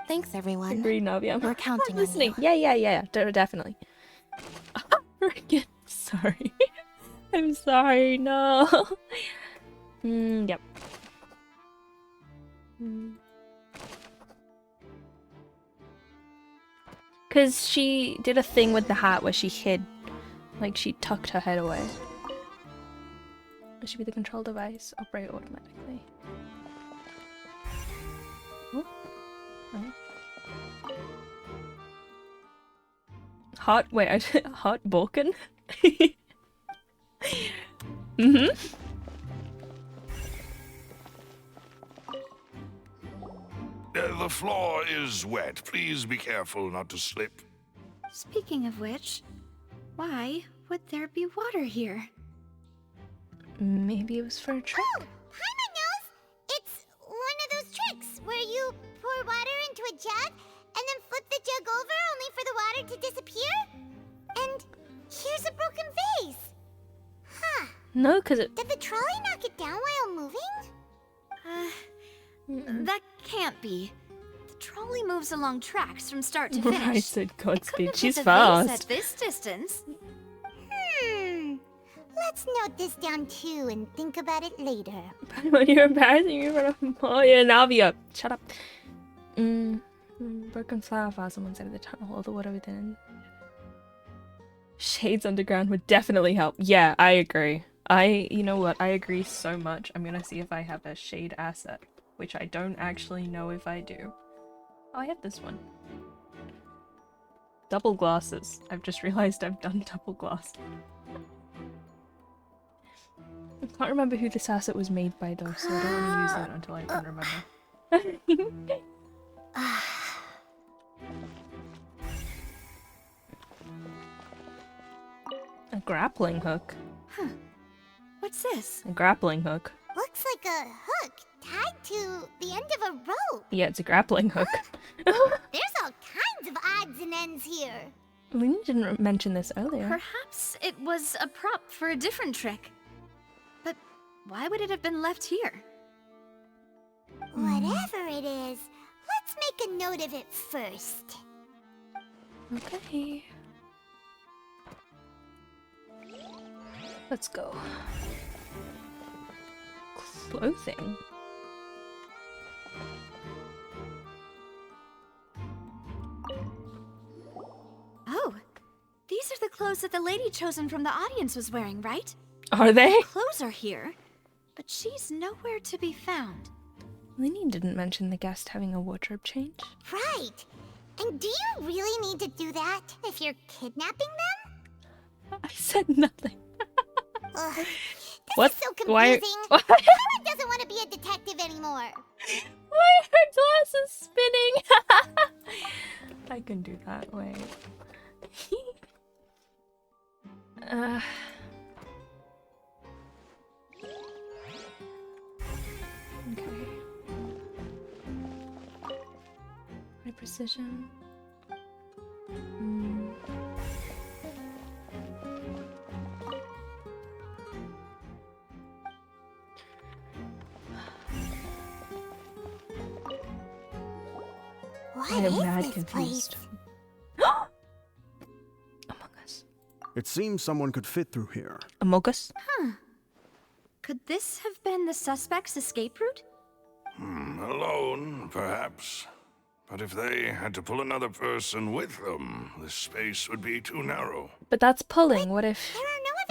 Thanks, everyone. Agree, Navia. We're counting on listening. you. Yeah, definitely. Freaking sorry. I'm sorry. No. Yep. Because she did a thing with the hat where she hid, like she tucked her head away. It should be the control device, operate automatically. Oh. Oh. Heartbroken? The floor is wet. Please be careful not to slip. Speaking of which, why would there be water here? Maybe it was for a trick. Oh, Paimon knows! It's one of those tricks where you pour pour water into a jug and then flip the jug over only for the water to disappear? And here's a broken vase. Huh. No, because it... Did the trolley knock it down while moving? That can't be. The trolley moves along tracks from start to finish. I said Godspeed. She's Vase fast. at this distance. Let's note this down too and think about it later. When you're embarrassing me in front of Molly and Alvia. Shut up. Broken flower vase on one side of the tunnel, all the water within. Shades underground would definitely help. Yeah, I agree. You know what? I agree so much. I'm gonna see if I have a shade asset, which I don't actually know if I do. Oh, I have this one. Double glasses. I've just realized I've done double glass. I can't remember who this asset was made by though, so I don't want to use it until I can remember. A grappling hook. Huh. What's this? A grappling hook. Looks like a hook tied to the end of a rope. Yeah, it's a grappling hook. There's all kinds of odds and ends here. We didn't mention this earlier. Perhaps it was a prop for a different trick. But why would it have been left here? Whatever it is, let's make a note of it first. Okay. Let's go. Clothing. Oh, these are the clothes that the lady chosen from the audience was wearing, right? Are they? The clothes are here, but she's nowhere to be found. Linny didn't mention the guest having a wardrobe change. Right. And do you really need to do that if you're kidnapping them? I said nothing. This What? is so Why? confusing. Howard doesn't want to be a detective anymore. Why are her glasses spinning? I can do that. Wait. Okay. My precision. What I am is mad this confused. place? Among Us. It seems someone could fit through here. Among Us? Huh. Could this have been the suspect's escape route? Alone, perhaps. But if they had to pull another person with them, the space would be too narrow. But that's pulling. What if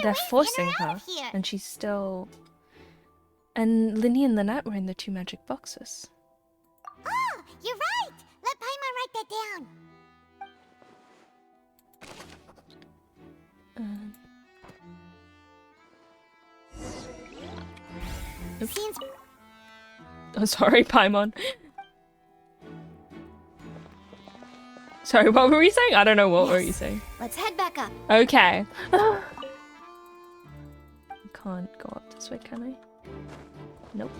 they're forcing out her of here. and she's still... And Linny and Lynette were in the two magic boxes. Oh, you're right. Let Paimon write that down. Oops. Seems Oh, sorry, Paimon. Sorry, what were we saying? I don't know what were you saying. Let's head back up. Okay. I can't go up this way, can I? Nope.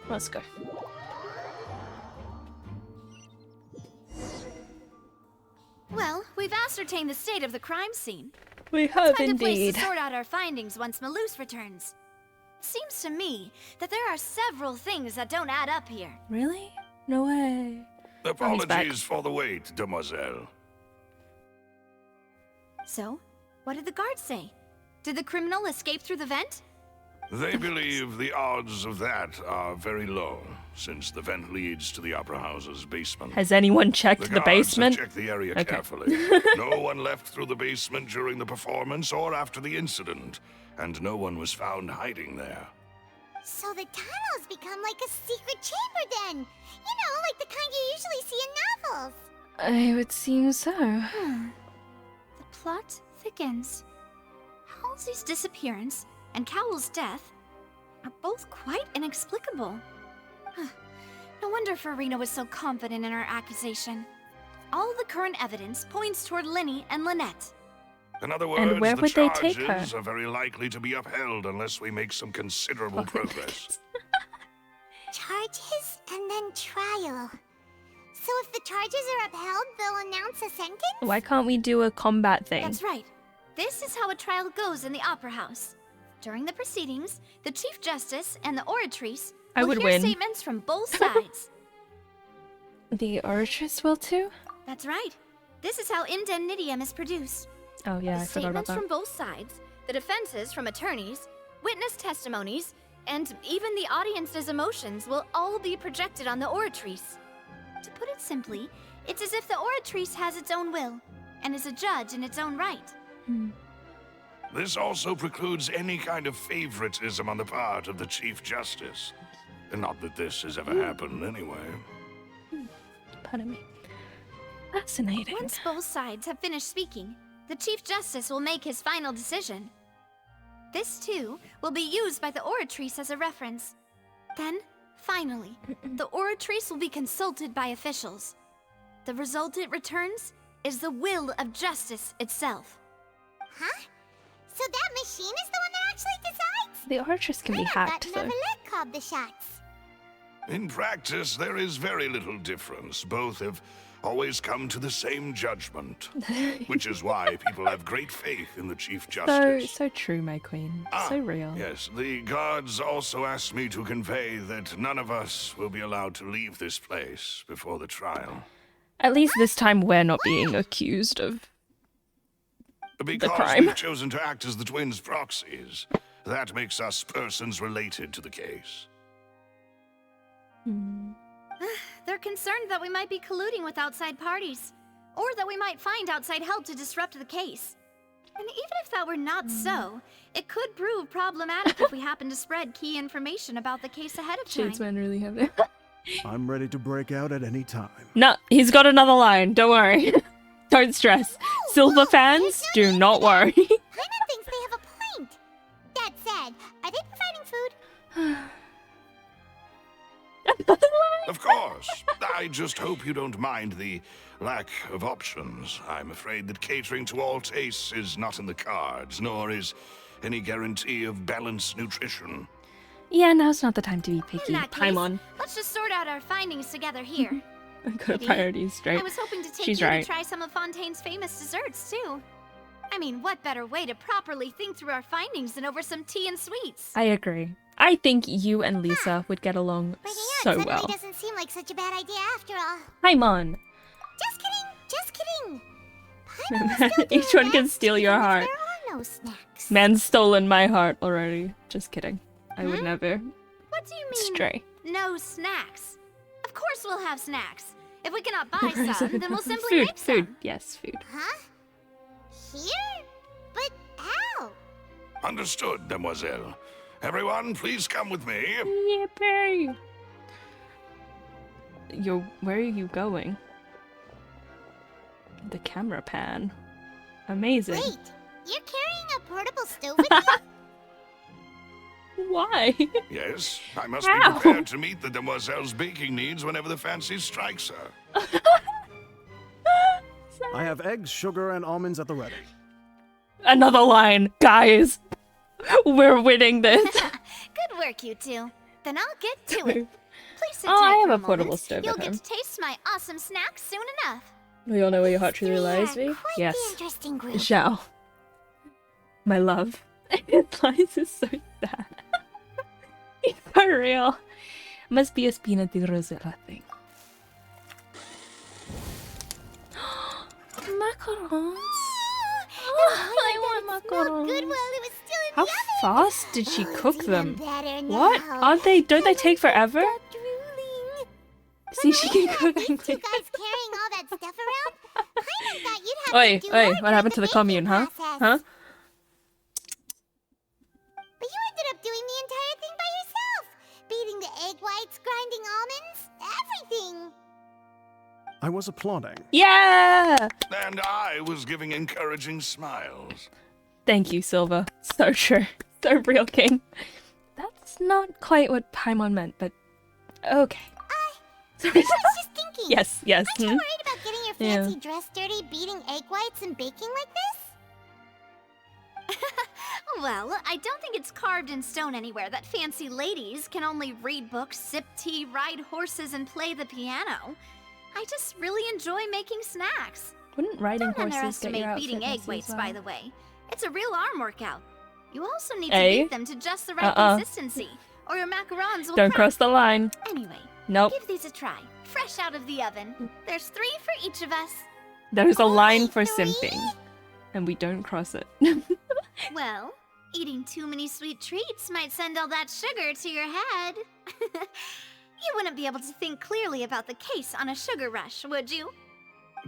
Let's go. Well, we've ascertained the state of the crime scene. We have Find a place indeed. to sort out our findings once Malus returns. Seems to me that there are several things that don't add up here. Really? No way. Oh, he's back. Apologies for the wait, demoiselle. So, what did the guards say? Did the criminal escape through the vent? They believe the odds of that are very low, since the vent leads to the Opera House's basement. Has anyone checked the guards basement? Have checked the area Okay. carefully. No one left through the basement during the performance or after the incident, and no one was found hiding there. so the tunnels become like a secret chamber then. You know, like the kind you usually see in novels. I would seem so. The plot thickens. Halsey's disappearance and Cowell's death are both quite inexplicable. No wonder Farina was so confident in her accusation. All the current evidence points toward Linny and Lynette. In other words, And where the would they take her? charges are very likely to be upheld unless we make some considerable progress. Charges and then trial. So if the charges are upheld, they'll announce a sentence? Why can't we do a combat thing? That's right. This is how a trial goes in the Opera House. During the proceedings, the Chief Justice and the Oratrice I will would hear win. statements from both sides. The Oratrice will too? That's right. This is how indemnitium is produced. Oh yeah, The I forgot about statements that. from both sides, the defenses from attorneys, witness testimonies, and even the audience's emotions will all be projected on the Oratrice. To put it simply, it's as if the Oratrice has its own will, and is a judge in its own right. This also precludes any kind of favoritism on the part of the Chief Justice. And not that this has ever happened anyway. Pardon me. Fascinating. Once both sides have finished speaking, the Chief Justice will make his final decision. This, too, will be used by the Oratrice as a reference. Then, finally, the Oratrice will be consulted by officials. The result it returns is the will of justice itself. Huh? So that machine is the one that actually decides? The Oratrice can be hacked, I though. thought Neverlet called the shots. In practice, there is very little difference. Both have always come to the same judgment. Which is why people have great faith in the Chief Justice. So true, my queen. So real. Yes, the guards also asked me to convey that none of us will be allowed to leave this place before the trial. At least this time we're not being accused of Because the crime. we've chosen to act as the twins' proxies. That makes us persons related to the case. They're concerned that we might be colluding with outside parties, or that we might find outside help to disrupt the case. And even if that were not so, it could prove problematic if we happen to spread key information about the case ahead of time. Shadesman really have it. I'm ready to break out at any time. No, he's got another line. Don't worry. Don't stress. Silver fans, do not worry. Paimon thinks they have a point. That said, are they providing food? Of course. I just hope you don't mind the lack of options. I'm afraid that catering to all tastes is not in the cards, nor is any guarantee of balanced nutrition. Yeah, now's not the time to be picky. In that case, Paimon. let's just sort out our findings together here. I've got priorities straight. I was hoping to take She's you right. to try some of Fontaine's famous desserts, too. I mean, what better way to properly think through our findings than over some tea and sweets? I agree. I think you and Lisa would get along so Suddenly well. doesn't seem like such a bad idea after all. Paimon. Just kidding. Paimon will still do Each her one can best, steal your even if heart. There are no snacks. Man's stolen my heart already. Just kidding. I would never What do you mean, stray. no snacks? Of course we'll have snacks. If we cannot buy some, then we'll simply Food, make some. food, yes, food. Huh? Here? But how? Understood, demoiselle. Everyone, please come with me. Yippee! Where are you going? The camera pan. Amazing. Wait, you're carrying a portable stove with you? Why? Yes, I must How? be prepared to meet the demoiselle's baking needs whenever the fancy strikes her. I have eggs, sugar, and almonds at the ready. Another line. Guys, we're winning this. Good work, you two. Then I'll get to it. Please sit Oh, tight I have for a portable moment. stove You'll at get home. to taste my awesome snacks soon enough. We all know where your heart truly lies, Three are V? quite Yes. the interesting group. Zhao. My love. Lies is so sad. It's so real. Must be a spina di rosella thing. Macarons. I want macarons. Good while it was still in How the fast did she cook them? better What? now. Aren't they? Don't they take forever? drooling. See, she can cook These two quickly. guys carrying all that stuff around? Paimon thought you'd have Oi, to do oi, more what during happened to the baking commune, huh? process. Huh? But you ended up doing the entire thing by yourself. Beating the egg whites, grinding almonds, everything. I was applauding. Yeah! And I was giving encouraging smiles. Thank you, Silva. So true. So real, King. That's not quite what Paimon meant, but okay. I was just thinking. Yes. Aren't you worried about getting your fancy dress dirty, beating egg whites and baking like this? Well, I don't think it's carved in stone anywhere that fancy ladies can only read books, sip tea, ride horses, and play the piano. I just really enjoy making snacks. Wouldn't riding Don't horses get your underestimate outfit beating egg messy weights, as by well? the way. It's a real arm workout. You also need to Eh? beat them to just the right consistency, or your macarons will Don't crack. cross the line. Anyway, Nope. give these a try. Fresh out of the oven. There's 3 for each of us. There's a line for simping, and we don't cross it. Well, eating too many sweet treats might send all that sugar to your head. You wouldn't be able to think clearly about the case on a sugar rush, would you?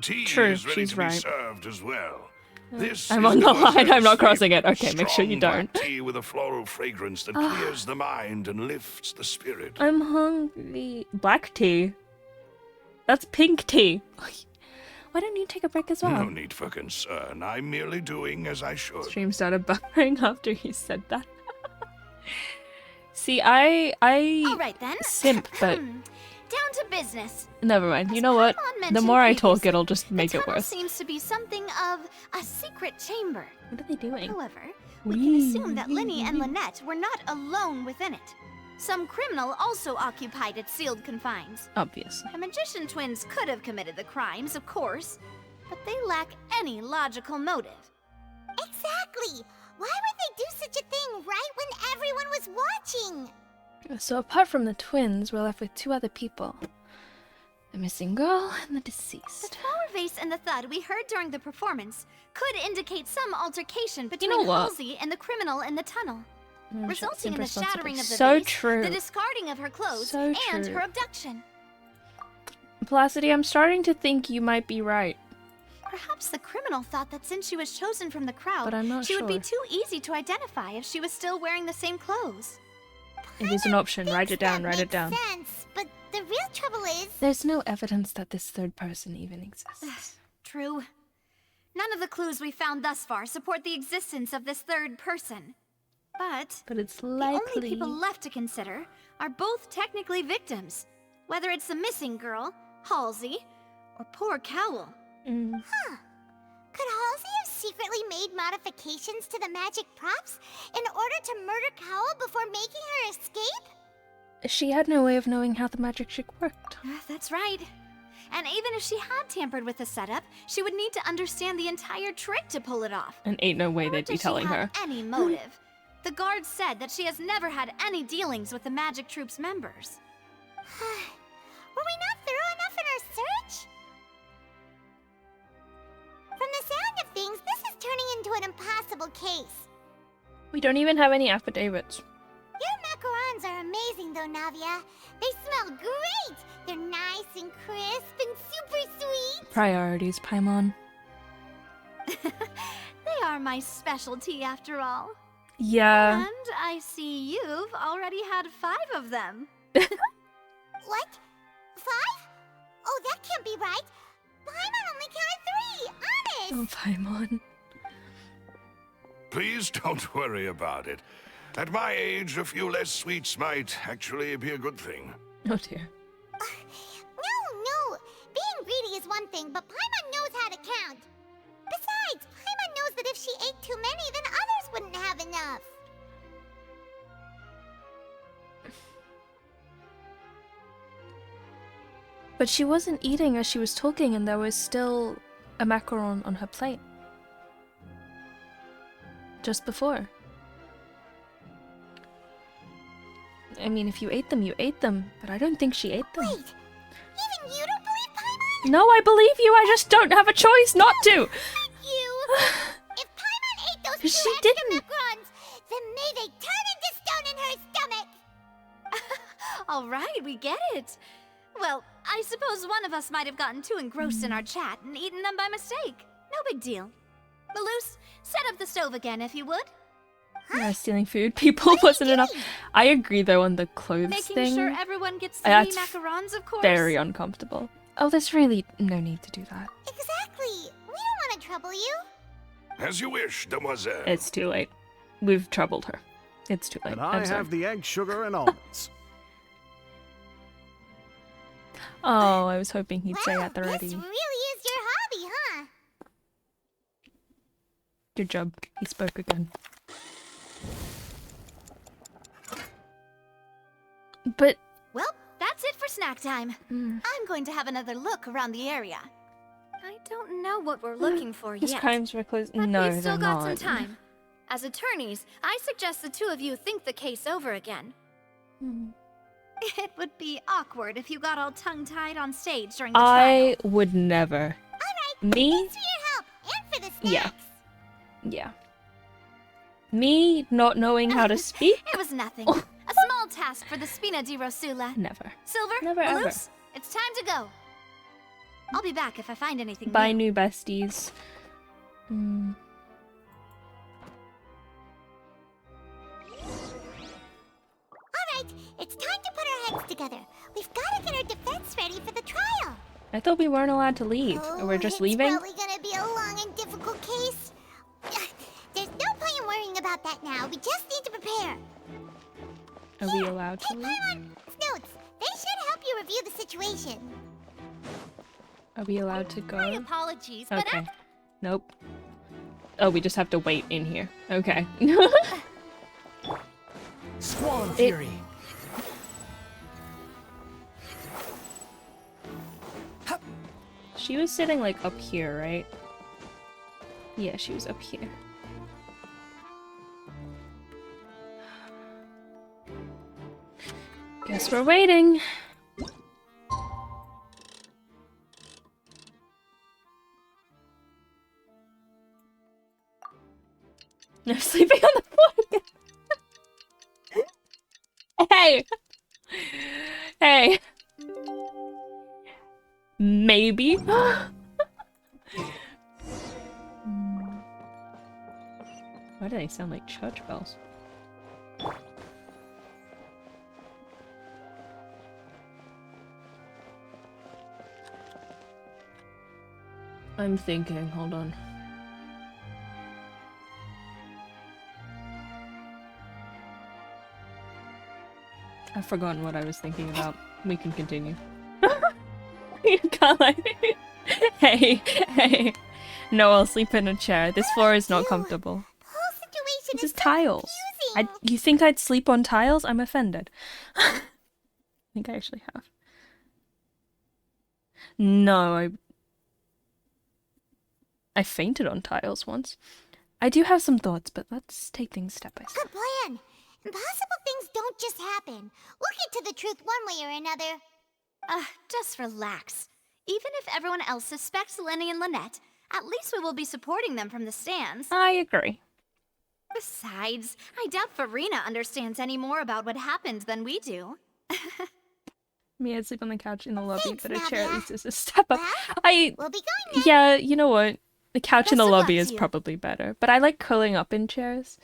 Tea True, is ready she's to be right. served as well. This I'm is on the line. I'm Demoiselle's not crossing it. favorite Okay, make sure you strong black don't. Tea with a floral fragrance that clears the mind and lifts the spirit. I'm hungry. Black tea. That's pink tea. Why don't you take a break as well? No need for concern. I'm merely doing as I should. Stream started buffering after he said that. See, I All right then. simp, but Down to business. never mind. You know what? The more I talk, it'll just make it Tunnel worse. seems to be something of a secret chamber. What are they doing? However, we can assume that Linny and Lynette were not alone within it. Some criminal also occupied its sealed confines. Obviously. The magician twins could have committed the crimes, of course, but they lack any logical motive. Exactly. Why would they do such a thing right when everyone was watching? So apart from the twins, we're left with 2 other people. The missing girl and the deceased. The flower vase and the thud we heard during the performance could indicate some altercation between know what? Halsey and the criminal in the tunnel, resulting in the Simp shattering of the so vase, true. the discarding of her clothes, So and true. her abduction. Placidy, I'm starting to think you might be right. Perhaps the criminal thought that since she was chosen from the crowd, But I'm not she would be sure. too easy to identify if she was still wearing the same clothes. It is an option. Write it down. Write it down. Sense, but the real trouble is... There's no evidence that this third person even exists. True. None of the clues we found thus far support the existence of this third person. But it's the likely. only people left to consider are both technically victims, whether it's the missing girl, Halsey, or poor Cowl. Huh. Could Halsey have secretly made modifications to the magic props in order to murder Cowl before making her escape? She had no way of knowing how the magic trick worked. That's right. And even if she had tampered with the setup, she would need to understand the entire trick to pull it off. And ain't no way they'd be Does she telling her. have any motive? The guard said that she has never had any dealings with the magic troop's members. Were we not thorough enough in our search? From the sound of things, this is turning into an impossible case. We don't even have any affidavits. Your macarons are amazing though, Navia. They smell great! They're nice and crisp and super sweet! Priorities, Paimon. They are my specialty after all. Yeah. And I see you've already had 5 of them. What? 5? Oh, that can't be right. Paimon only counted 3, honest! Oh, Paimon. Please don't worry about it. At my age, a few less sweets might actually be a good thing. Oh dear. No. Being greedy is one thing, but Paimon knows how to count. Besides, Paimon knows that if she ate too many, then others wouldn't have enough. But she wasn't eating as she was talking, and there was still a macaron on her plate. Just before. I mean, if you ate them, you ate them, but I don't think she ate them. Wait, even you don't believe Paimon? No, I believe you, I just don't have a choice not to! You! If Paimon ate those 2 extra macarons, then may they turn into stone in her stomach! All right, we get it. Well, I suppose one of us might have gotten too engrossed in our chat and eaten them by mistake. No big deal. Maloose, set up the stove again if you would. Yeah, stealing food people wasn't enough. I agree though on the clothes Making thing. sure everyone gets 3 That's macarons, of course. very uncomfortable. Oh, there's really no need to do that. Exactly. We don't want to trouble you. As you wish, demoiselle. It's too late. We've troubled her. It's too late. And I'm I sorry. have the egg, sugar, and almonds. Oh, I was hoping he'd say at the ready. This really is your hobby, huh? Good job. He spoke again. But... Well, that's it for snack time. I'm going to have another look around the area. I don't know what we're looking for His yet. crimes were close. But No, we've still they're got not. some time. As attorneys, I suggest the two of you think the case over again. It would be awkward if you got all tongue-tied on stage during the trial. I would never. Me? Thanks for your help and for the snacks. Yeah. Me not knowing how to speak? It was nothing. A small task for the Spina di Rosula. Never. Silver, Never, ever. Malus, it's time to go. I'll be back if I find anything Bye, new. new besties. Alright, it's time to put our heads together. We've got to get our defense ready for the trial. I thought we weren't allowed to leave. We're just leaving? It's probably gonna be a long and difficult case. There's no point in worrying about that now. We just need to prepare. Are we allowed to leave? Notes. They should help you review the situation. Are we allowed to go? My apologies, but Okay. Nope. Oh, we just have to wait in here. Okay. Squall Fury. She was sitting like up here, right? Yeah, she was up here. Guess we're waiting. They're sleeping on the floor again. Hey! Hey! Maybe? Why do they sound like church bells? I'm thinking, hold on. I've forgotten what I was thinking about. We can continue. You can't like... Hey, hey. No, I'll sleep in a chair. This floor is not comfortable. This is tiles. You think I'd sleep on tiles? I'm offended. I think I actually have. No, I fainted on tiles once. I do have some thoughts, but let's take things step by step. Good plan. Impossible things don't just happen. We'll get to the truth one way or another. Just relax. Even if everyone else suspects Lenny and Lynette, at least we will be supporting them from the stands. I agree. Besides, I doubt Farina understands any more about what happened than we do. Me, I'd sleep on the couch in the lobby, Thanks, but a chair at Nabla. least is a step up. We'll be going now. Yeah, you know what? The couch in the Best of luck lobby to is you. probably better. But I like curling up in chairs.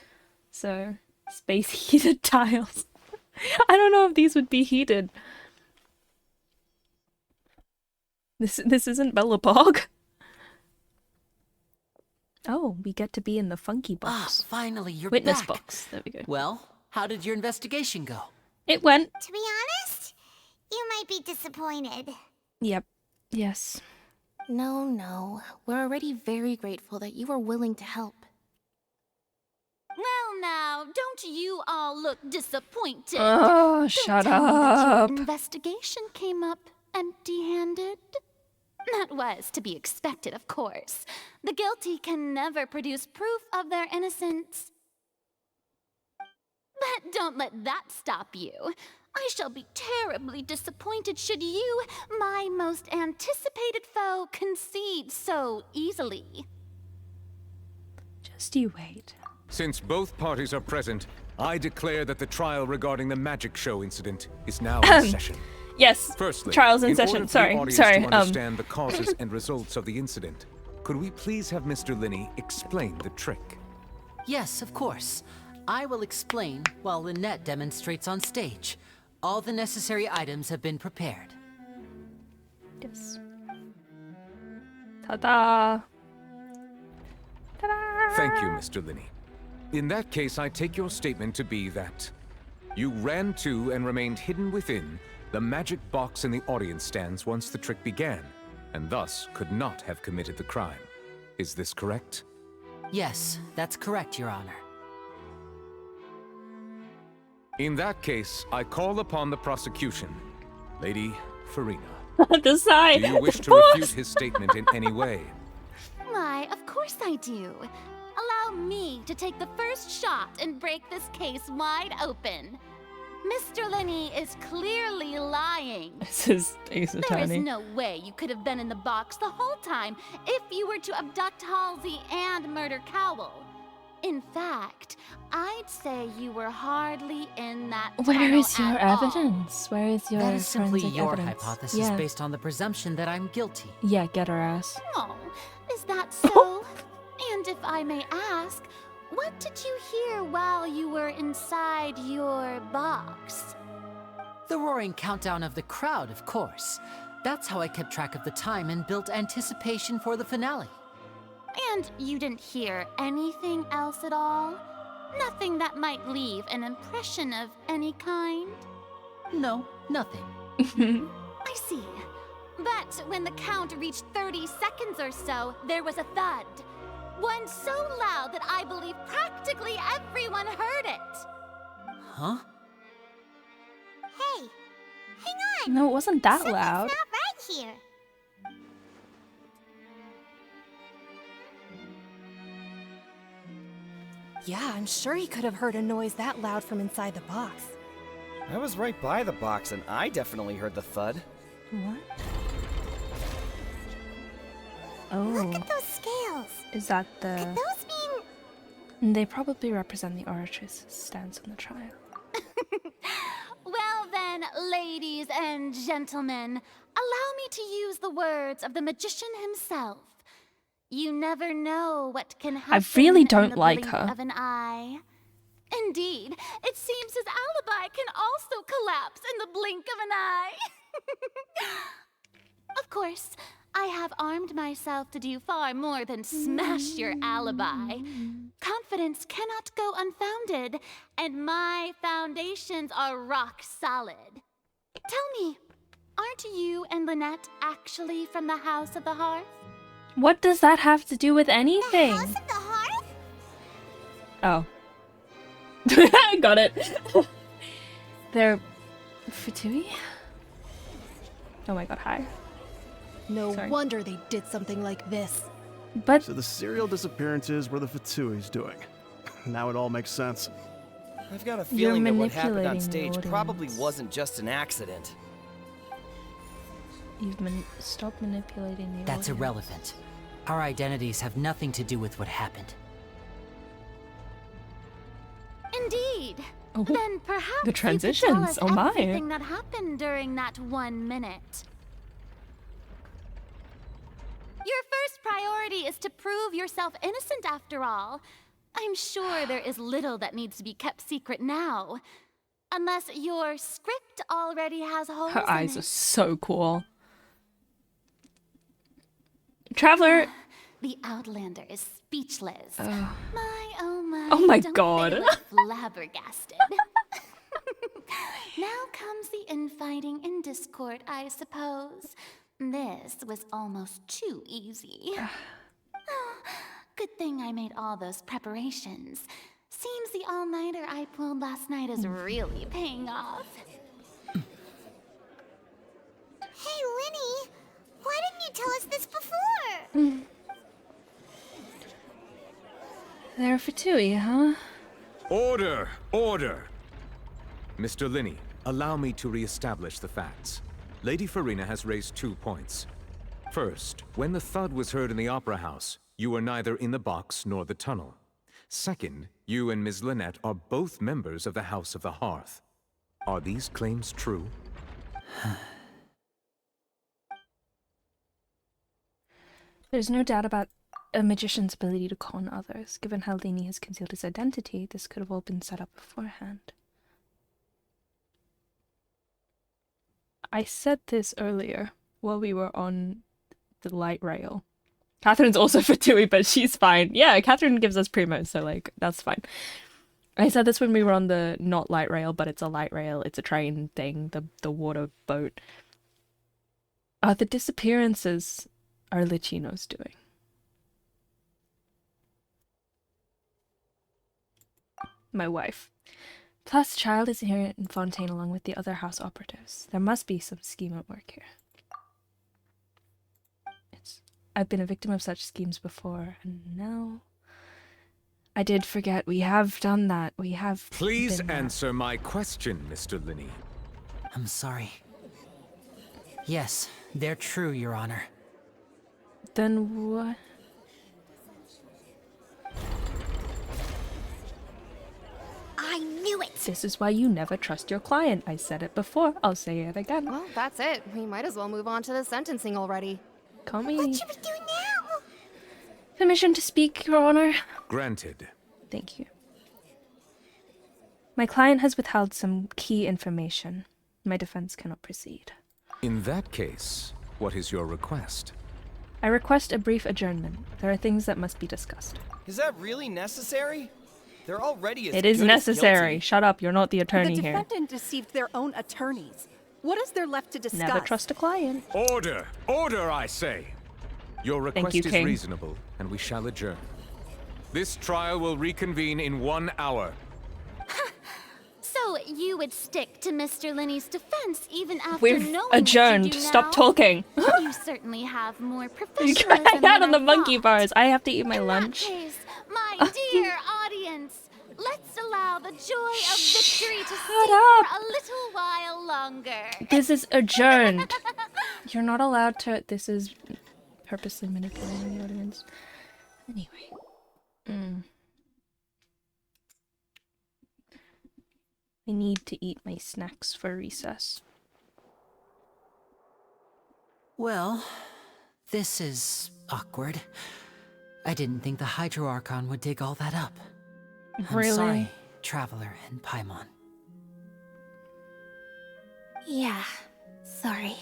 So, space heated tiles. I don't know if these would be heated. This isn't Bellapog. Oh, we get to be in the funky box. Finally, you're Witness back. box. There we go. Well, how did your investigation go? It went. To be honest, you might be disappointed. Yep. Yes. No. We're already very grateful that you were willing to help. Well, now, don't you all look disappointed? Oh, Don't shut tell me that your up. investigation came up empty-handed. That was to be expected, of course. The guilty can never produce proof of their innocence. But don't let that stop you. I shall be terribly disappointed should you, my most anticipated foe, concede so easily. Just you wait. Since both parties are present, I declare that the trial regarding the magic show incident is now in session. Yes. Firstly, Trials in order session. for the Sorry. audience Sorry. to understand the causes and results of the incident, could we please have Mr. Linney explain the trick? Yes, of course. I will explain while Lynette demonstrates on stage. All the necessary items have been prepared. Yes. Ta-da! Ta-da! Thank you, Mr. Linney. In that case, I take your statement to be that you ran to and remained hidden within the magic box in the audience stands once the trick began, and thus could not have committed the crime. Is this correct? Yes, that's correct, Your Honor. In that case, I call upon the prosecution. Lady Farina. Decide. Do you wish to refute his statement in any way? Why, of course I do. Allow me to take the first shot and break this case wide open. Mr. Linney is clearly lying. This is Ace There is Attorney. no way you could have been in the box the whole time if you were to abduct Halsey and murder Cowell. In fact, I'd say you were hardly in that Where tunnel is your at all. evidence? Where is your That is simply forensic your evidence? hypothesis Yeah. based on the presumption that I'm guilty. Yeah, get her ass. Oh, is that so? And if I may ask, what did you hear while you were inside your box? The roaring countdown of the crowd, of course. That's how I kept track of the time and built anticipation for the finale. And you didn't hear anything else at all? Nothing that might leave an impression of any kind? No, nothing. I see. But when the count reached 30 seconds or so, there was a thud. One so loud that I believe practically everyone heard it. Huh? Hey, hang on. No, it wasn't that Something's loud. not right here. Yeah, I'm sure he could have heard a noise that loud from inside the box. I was right by the box, and I definitely heard the thud. What? Oh. Look at those scales. Is that the... Could those mean... They probably represent the oratress stance on the trial. Well then, ladies and gentlemen, allow me to use the words of the magician himself. You never know what can happen really in don't the like blink her. of an eye. Indeed, it seems his alibi can also collapse in the blink of an eye. Of course, I have armed myself to do far more than smash your alibi. Confidence cannot go unfounded, and my foundations are rock solid. Tell me, aren't you and Lynette actually from the House of the Hearth? What does that have to do with anything? House of the Hearth? Oh. Got it. They're... Fatui? Oh my god, hi. No Sorry. wonder they did something like this. But... So the serial disappearances were the Fatui's doing. Now it all makes sense. I've got a You're feeling that what happened on manipulating the stage probably audience. wasn't just an accident. You've stopped manipulating the That's audience. irrelevant. Our identities have nothing to do with what happened. Indeed. Oh, Then perhaps the you could transitions, tell us oh my. everything that happened during that 1 minute. Your first priority is to prove yourself innocent after all. I'm sure there is little that needs to be kept secret now. Unless your script already has holes Her in eyes it. are so cool. Traveler! The Outlander is speechless. Ugh. Oh my don't god. They look flabbergasted. Now comes the infighting and discord, I suppose. This was almost too easy. Good thing I made all those preparations. Seems the all-nighter I pulled last night is really paying off. Hey, Linny, why didn't you tell us this before? They're Fatui, huh? Order! Order! Mr. Linney, allow me to re-establish the facts. Lady Farina has raised 2 points. First, when the thud was heard in the Opera House, you were neither in the box nor the tunnel. Second, you and Ms. Lynette are both members of the House of the Hearth. Are these claims true? There's no doubt about a magician's ability to con others. Given how Linney has concealed his identity, this could have all been set up beforehand. I said this earlier while we were on the light rail. Catherine's also Fatui, but she's fine. Yeah, Catherine gives us primos, so like, that's fine. I said this when we were on the not light rail, but it's a light rail. It's a train thing, the water boat. The disappearances are Lichino's doing. My wife. Plus, Child is here in Fontaine along with the other house operatives. There must be some scheme at work here. I've been a victim of such schemes before, and now... I did forget, we have done that. We have... Please answer my question, Mr. Linney. I'm sorry. Yes, they're true, Your Honor. Then what? I knew it! This is why you never trust your client. I said it before. I'll say it again. Well, that's it. We might as well move on to the sentencing already. Can't we? What should we do now? Permission to speak, Your Honor. Granted. Thank you. My client has withheld some key information. My defense cannot proceed. In that case, what is your request? I request a brief adjournment. There are things that must be discussed. Is that really necessary? They're already as It is good as necessary. guilty. Shut up, you're not the attorney The here. defendant deceived their own attorneys. What is there left to discuss? Never trust a client. Order! Order, I say! Your request you, is King. reasonable, and we shall adjourn. This trial will reconvene in 1 hour. So you would stick to Mr. Linney's defense even after We've knowing adjourned. what you do Stop now? talking. You certainly have more You professionalism got than on the I monkey thought. bars. I have to eat my lunch. In that case, my dear audience, let's allow the joy of victory to sing up. for a little while longer. This is adjourned. You're not allowed to. This is purposely manipulating the audience. Anyway. I need to eat my snacks for recess. Well, this is awkward. I didn't think the Hydro Archon would dig all that up. Really? I'm sorry, Traveler and Paimon. Yeah, sorry.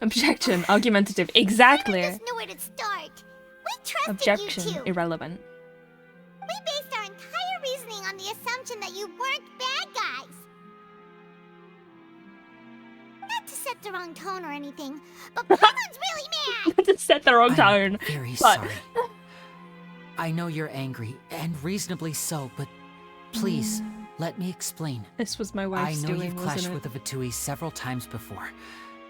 Objection. Argumentative. Exactly. None of us knew where to start. We trusted Objection. you two. Irrelevant. We based our entire reasoning on the assumption that you weren't bad guys. Not to set the wrong tone or anything, but Paimon really mad. To set the wrong tone. I'm very but- sorry. I know you're angry, and reasonably so, but please, let me explain. This was my I wife's know doing, you've clashed wasn't it? with the Vatui several times before.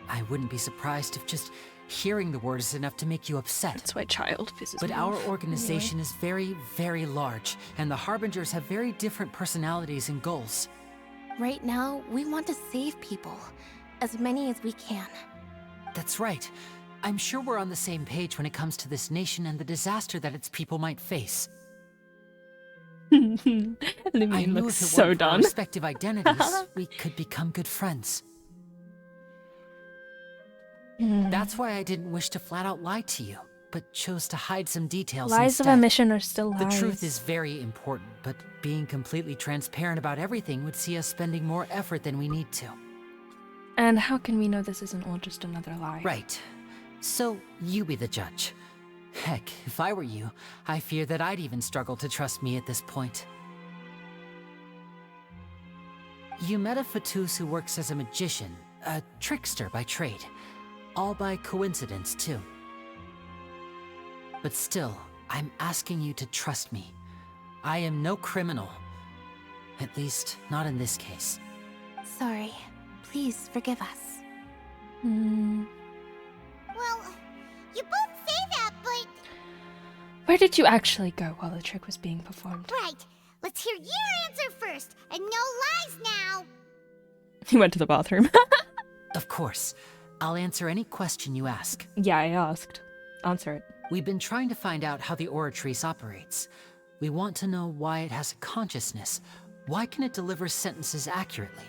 I wouldn't be surprised if just hearing the word is enough to make you upset. That's why Child pisses But me our off. organization is very, very large, and the Harbingers have very different personalities and goals. Right now, we want to save people. As many as we can. That's right. I'm sure we're on the same page when it comes to this nation and the disaster that its people might face. I Limine knew looks if it so weren't for our done. respective identities, we could become good friends. That's why I didn't wish to flat out lie to you, but chose to hide some details Lies of instead. omission are still lies. The truth is very important, but being completely transparent about everything would see us spending more effort than we need to. And how can we know this isn't all just another lie? Right. So, you be the judge. Heck, if I were you, I fear that I'd even struggle to trust me at this point. You met a Fatus who works as a magician, a trickster by trade. All by coincidence, too. But still, I'm asking you to trust me. I am no criminal. At least, not in this case. Sorry. Please forgive us. Well, you both say that, but... Where did you actually go while the trick was being performed? Right. Let's hear your answer first, and no lies now. He went to the bathroom. Of course. I'll answer any question you ask. Yeah, I asked. Answer it. We've been trying to find out how the Oratrice operates. We want to know why it has a consciousness. Why can it deliver sentences accurately?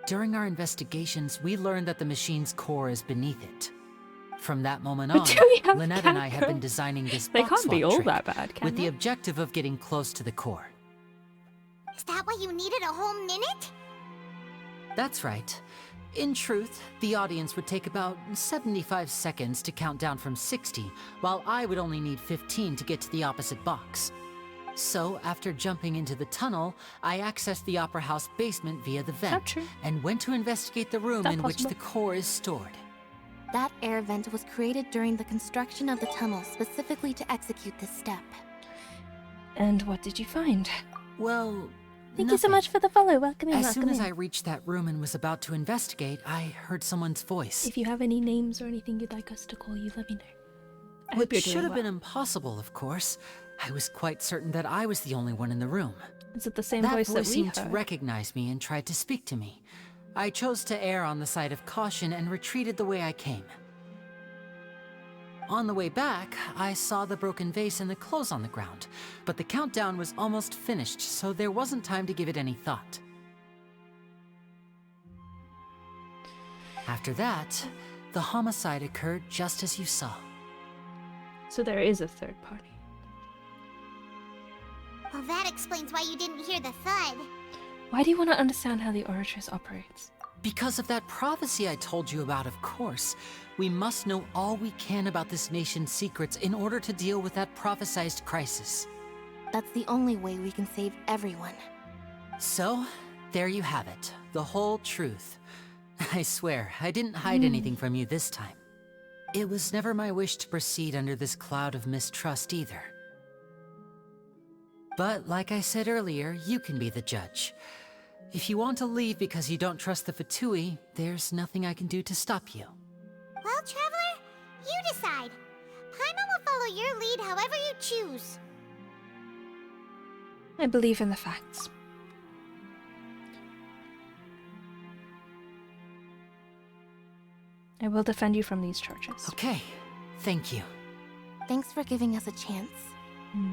During our investigations, we learned that the machine's core is beneath it. From that moment on, Lynette and I have been designing this They box can't be swap all trick that bad, can with the they? objective of getting close to the core. Is that why you needed a whole minute? That's right. In truth, the audience would take about 75 seconds to count down from 60, while I would only need 15 to get to the opposite box. So, after jumping into the tunnel, I accessed the Opera House basement via the vent and went to investigate the room in which the core is stored. That air vent was created during the construction of the tunnel specifically to execute this step. And what did you find? Well, Thank you so much for the follow. Welcome in, As soon as I reached that room and was about to investigate, I heard someone's voice. If you have any names or anything you'd like us to call you, let me know. I hope Which you're should doing have been well. impossible, of course. I was quite certain that I was the only one in the room. Is it the same That voice that we seemed to heard? recognize me and tried to speak to me. I chose to err on the side of caution and retreated the way I came. On the way back, I saw the broken vase and the clothes on the ground, but the countdown was almost finished, so there wasn't time to give it any thought. After that, the homicide occurred just as you saw. So there is a third party. Well, that explains why you didn't hear the thud. Why do you want to understand how the Oratress operates? Because of that prophecy I told you about, of course. We must know all we can about this nation's secrets in order to deal with that prophesized crisis. That's the only way we can save everyone. So, there you have it. The whole truth. I swear, I didn't hide anything from you this time. It was never my wish to proceed under this cloud of mistrust either. But like I said earlier, you can be the judge. If you want to leave because you don't trust the Fatui, there's nothing I can do to stop you. Well, Traveler, you decide. Paimon will follow your lead however you choose. I believe in the facts. I will defend you from these charges. Okay, thank you. Thanks for giving us a chance.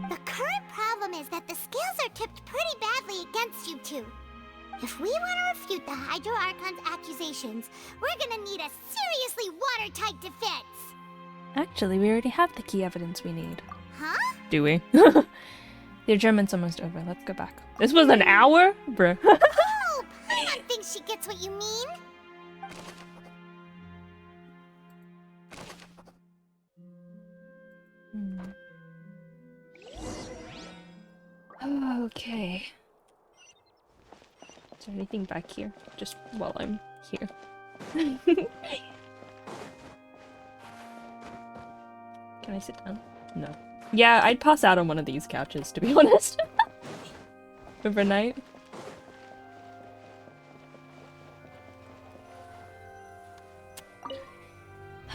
The current problem is that the scales are tipped pretty badly against you two. If we want to refute the Hydro Archon's accusations, we're gonna need a seriously watertight defense. Actually, we already have the key evidence we need. Huh? Do we? The adjournment's almost over. Let's go back. This was an hour? Bruh. Oh, Paimon thinks she gets what you mean. Okay. Is there anything back here? Just while I'm here. Can I sit down? No. Yeah, I'd pass out on one of these couches, to be honest. Overnight.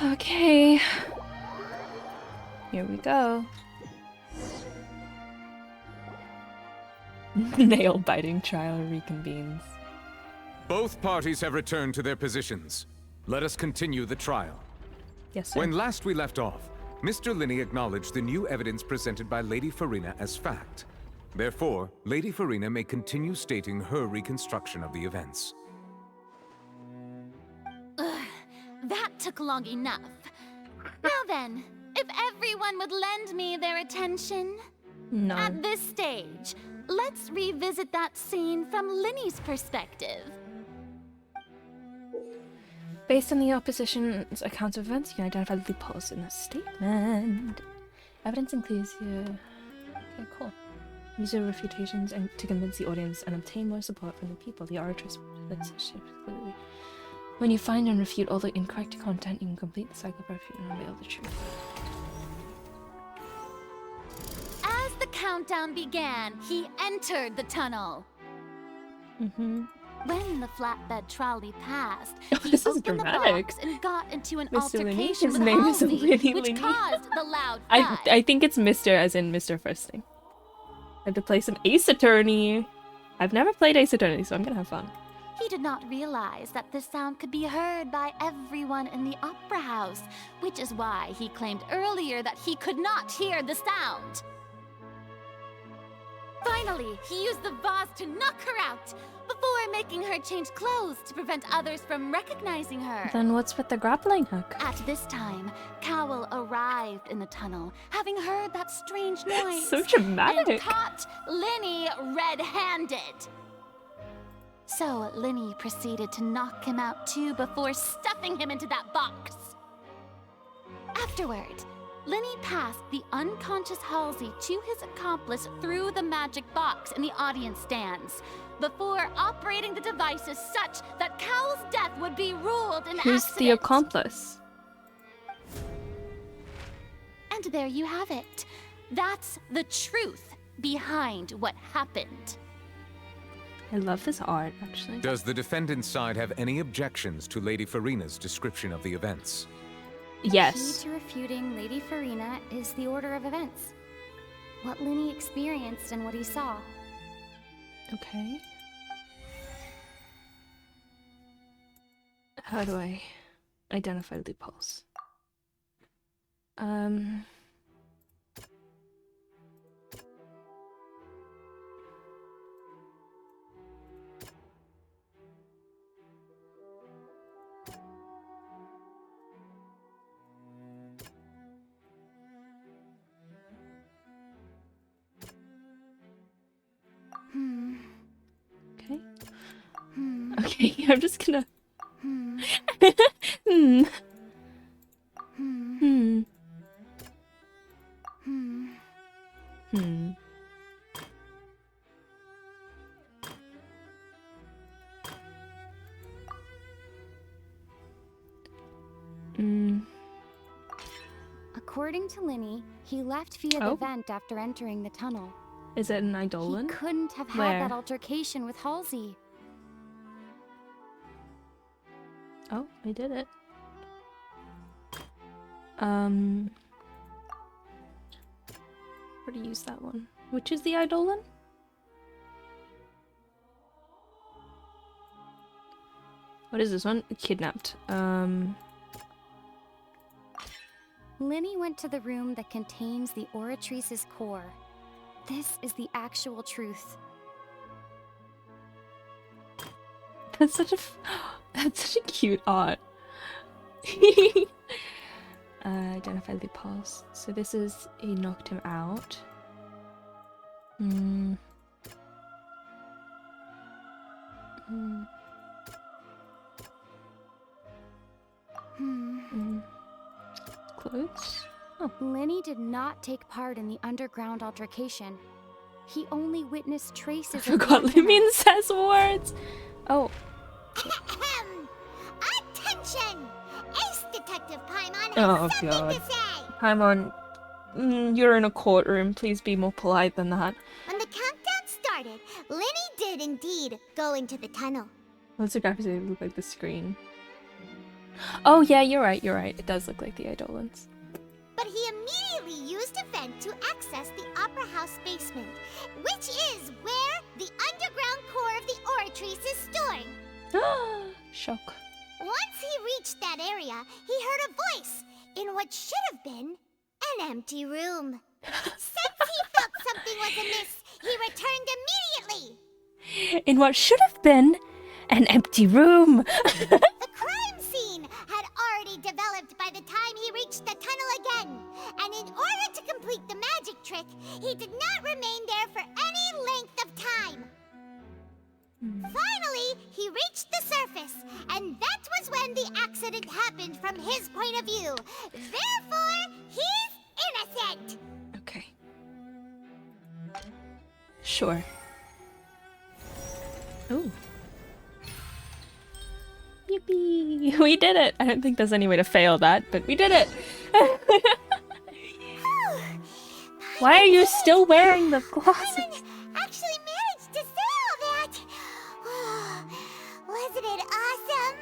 Okay. Here we go. Nail-biting trial reconvenes. Both parties have returned to their positions. Let us continue the trial. Yes, sir. When last we left off, Mr. Linney acknowledged the new evidence presented by Lady Farina as fact. Therefore, Lady Farina may continue stating her reconstruction of the events. Ugh, that took long enough. Now then, if everyone would lend me their attention. No. At this stage, let's revisit that scene from Linney's perspective. Based on the opposition's accounts of events, you can identify the loopholes in the statement. Evidence includes okay, cool. Use your refutations and to convince the audience and obtain more support from the people. The oratress clearly. When you find and refute all the incorrect content, you can complete the cycle of refute and reveal the truth. As the countdown began, he entered the tunnel. When the flatbed trolley passed, he this is opened dramatic. the box and got into an Mr. Linney? altercation His with name is Halsey, Linney which Linney. caused the loud thud. I think it's Mr. as in Mr. First Thing. I have to play some Ace Attorney. I've never played Ace Attorney, so I'm gonna have fun. He did not realize that the sound could be heard by everyone in the opera house, which is why he claimed earlier that he could not hear the sound. Finally, he used the vase to knock her out, before making her change clothes to prevent others from recognizing her. Then what's with the grappling hook? At this time, Cowell arrived in the tunnel, having heard that strange noise. So dramatic. And caught Linney red-handed. So Linney proceeded to knock him out too before stuffing him into that box. Afterward, Lenny passed the unconscious Halsey to his accomplice through the magic box in the audience stands, before operating the devices such that Cowell's death would be ruled an Who's accident. the accomplice? And there you have it. That's the truth behind what happened. I love this art, actually. Does the defendant's side have any objections to Lady Farina's description of the events? Yes. The key to refuting Lady Farina is the order of events. What Lenny experienced and what he saw. Okay. How do I identify loopholes? Okay. Okay, I'm just gonna. According to Lenny, he left via the vent after entering the tunnel. Is it an Eidolon? He couldn't have had Where? that altercation with Halsey. Oh, I did it. Where to use that one? Which is the Eidolon? What is this one? Kidnapped. Lenny went to the room that contains the Oratrice's core. This is the actual truth. That's such a cute art. Identify loopholes. So this is he knocked him out. Clothes? Oh. Lenny did not take part in the underground altercation. He only witnessed traces I of forgot Lumine says words. Oh. Attention! Ace Detective Paimon has Oh something god. to say! Paimon, you're in a courtroom. Please be more polite than that. When the countdown started, Lenny did indeed go into the tunnel. What's the graphics? They look like the screen. Oh yeah, you're right. You're right. It does look like the Eidolons. But he immediately used a vent to access the Opera House basement, which is where the underground core of the Oratrice is stored. Shock. Once he reached that area, he heard a voice in what should have been an empty room. Since he felt something was amiss, he returned immediately. In what should have been an empty room. The crime scene had already developed by the time he reached the tunnel again, and in order to complete the magic trick, he did not remain there for any length of time. Finally, he reached the surface, and that was when the accident happened from his point of view. Therefore, he's innocent! Okay. Sure. Ooh. Yippee! We did it! I don't think there's any way to fail that, but we did it! Why are you still wearing the glasses? Actually managed to say all that! Wasn't it awesome?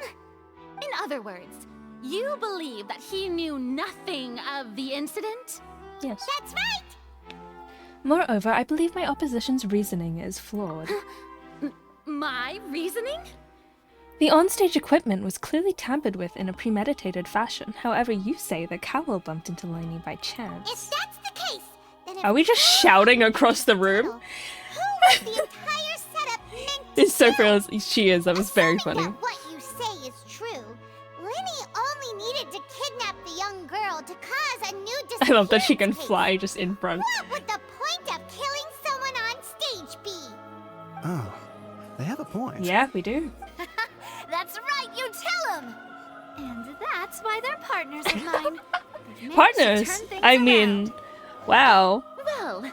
In other words, you believe that he knew nothing of the incident? Yes. That's right! Moreover, I believe my opposition's reasoning is flawed. My reasoning? The onstage equipment was clearly tampered with in a premeditated fashion. However, you say that Cowell bumped into Lenny by chance. If that's the case, then Are we just shouting across the room? who was the entire setup meant to It's so do? real. She is. That was very funny. That what you say is true. Lenny only needed to kidnap the young girl to cause a new I love that she can disappearance case. fly just in front. What would the point of killing someone on stage be? Oh, they have a point. Yeah, we do. That's right, you tell him! And that's why they're partners of mine. Partners! I mean, wow. Well,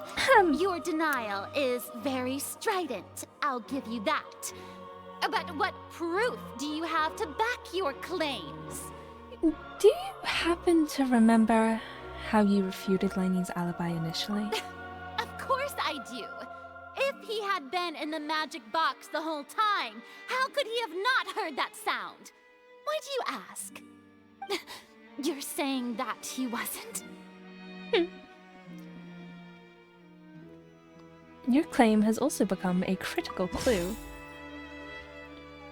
your denial is very strident, I'll give you that. But what proof do you have to back your claims? Do you happen to remember how you refuted Lainey's alibi initially? Of course I do. If he had been in the magic box the whole time, how could he have not heard that sound? Why do you ask? You're saying that he wasn't? Your claim has also become a critical clue.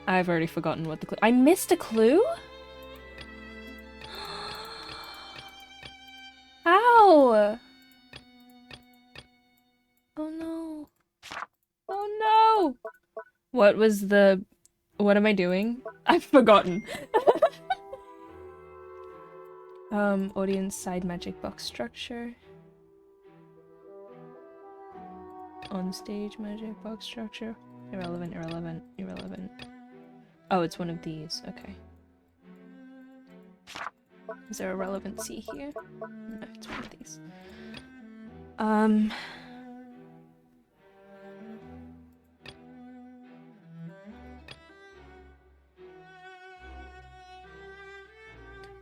I've already forgotten what the clue— I missed a clue? Ow! Oh no. Oh no! What was the— what am I doing? I've forgotten. Audience side magic box structure. On stage magic box structure. Irrelevant, irrelevant, irrelevant. Oh, it's one of these. Okay. Is there a relevancy here? No, it's one of these.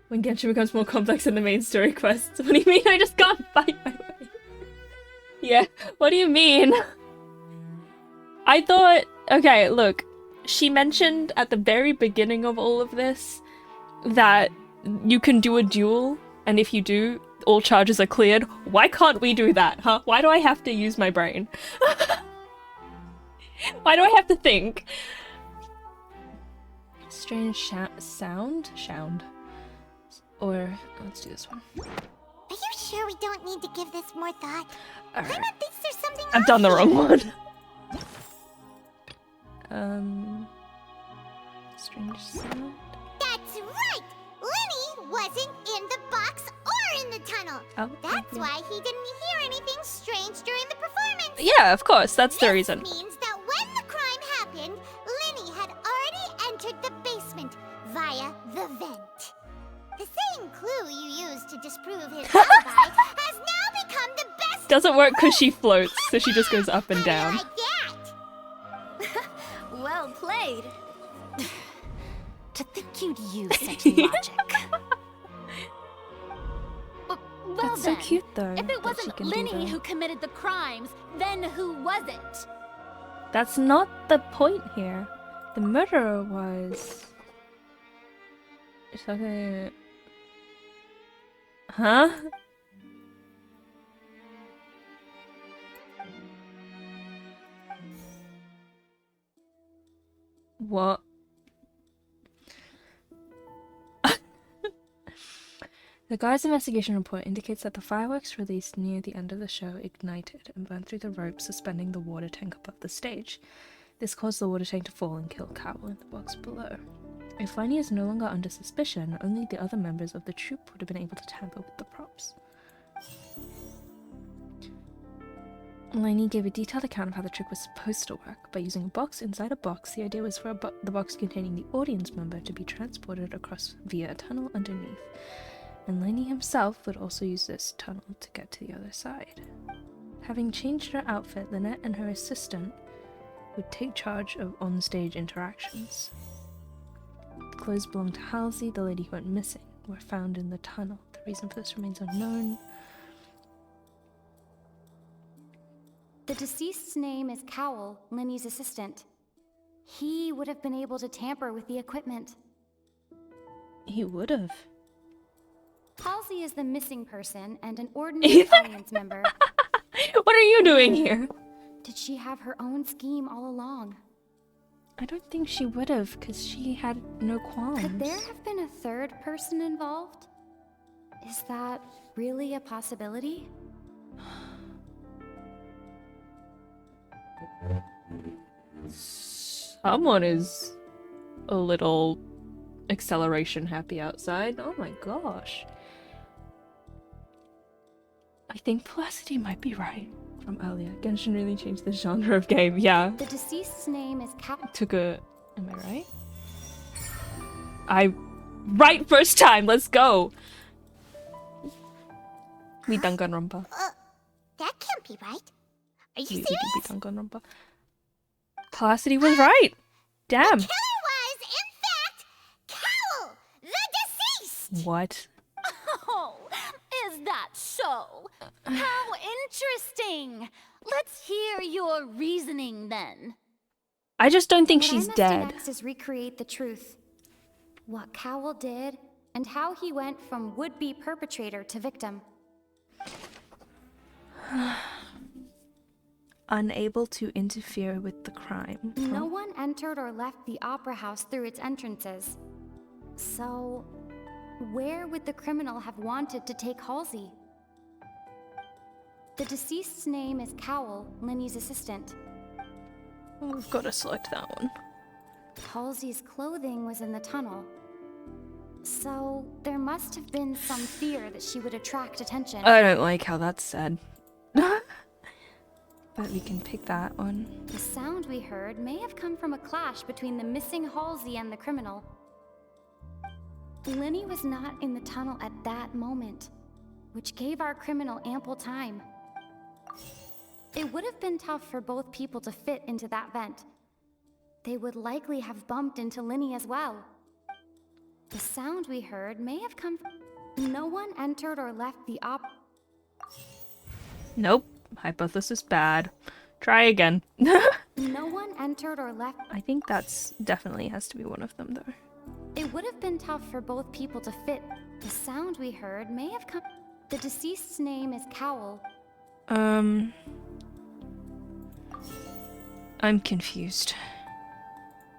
When Genshin becomes more complex than the main story quests. What do you mean I just can't fight my way? Yeah, what do you mean? I thought— okay, look. She mentioned at the very beginning of all of this that you can do a duel, and if you do, all charges are cleared. Why can't we do that, huh? Why do I have to use my brain? Why do I have to think? Strange sound? Sound. Or, let's do this one. Are you sure we don't need to give this more thought? Alright. Paimon thinks there's something I've wrong done the here. wrong one. Strange sound. That's right! Lenny wasn't in the box or in the tunnel. Oh, That's why he didn't hear anything strange during the performance. Yeah, of course, that's the reason. This means that when the crime happened, Lenny had already entered the basement via the vent. The same clue you used to disprove his alibi has now become the best. Doesn't work because she floats, so she just goes up and down. Well played. To think you'd use such logic. Well That's then, so cute though. if it that she wasn't can do Lenny that. who committed the crimes, then who was it? That's not the point here. The murderer was... something... Huh? What? The guard's investigation report indicates that the fireworks released near the end of the show ignited and burned through the rope suspending the water tank above the stage. This caused the water tank to fall and kill Cowell in the box below. If Lainey is no longer under suspicion, only the other members of the troupe would have been able to tamper with the props. Lainey gave a detailed account of how the trick was supposed to work. By using a box inside a box, the idea was for the box containing the audience member to be transported across via a tunnel underneath, and Lainey himself would also use this tunnel to get to the other side. Having changed her outfit, Lynette and her assistant would take charge of on-stage interactions. The clothes belonged to Halsey, the lady who went missing, were found in the tunnel. The reason for this remains unknown. The deceased's name is Cowell, Lenny's assistant. He would have been able to tamper with the equipment. He would have. Halsey is the missing person and an ordinary audience member. What are you doing here? Did she have her own scheme all along? I don't think she would have, because she had no qualms. Could there have been a third person involved? Is that really a possibility? Someone is a little acceleration happy outside. Oh my gosh. I think Felicity might be right from earlier. Genshin really changed the genre of game. Yeah. The deceased's name is Cowell. Took a... Am I right? Right first time. Let's go. We Danganronpa. That can't be right. Are you serious? We Danganronpa. Cassidy was right. Damn. The killer was, in fact, Cowl, the deceased. What? Oh, is that so? How interesting. Let's hear your reasoning then. I just don't think What she's I must dead. do next is recreate the truth. What Cowl did, and how he went from would-be perpetrator to victim. Unable to interfere with the crime. No one entered or left the opera house through its entrances. So, where would the criminal have wanted to take Halsey? The deceased's name is Cowl, Linny's assistant. We've got to select that one. Halsey's clothing was in the tunnel. So, there must have been some fear that she would attract attention. I don't like how that's said. But we can pick that one. The sound we heard may have come from a clash between the missing Halsey and the criminal. Linny was not in the tunnel at that moment, which gave our criminal ample time. It would have been tough for both people to fit into that vent. They would likely have bumped into Linny as well. The sound we heard may have come from... No one entered or left the Nope. Hypothesis bad. Try again. No one entered or left... I think that's definitely has to be one of them, though. It would have been tough for both people to fit. The sound we heard may have come... The deceased's name is Cowl. I'm confused.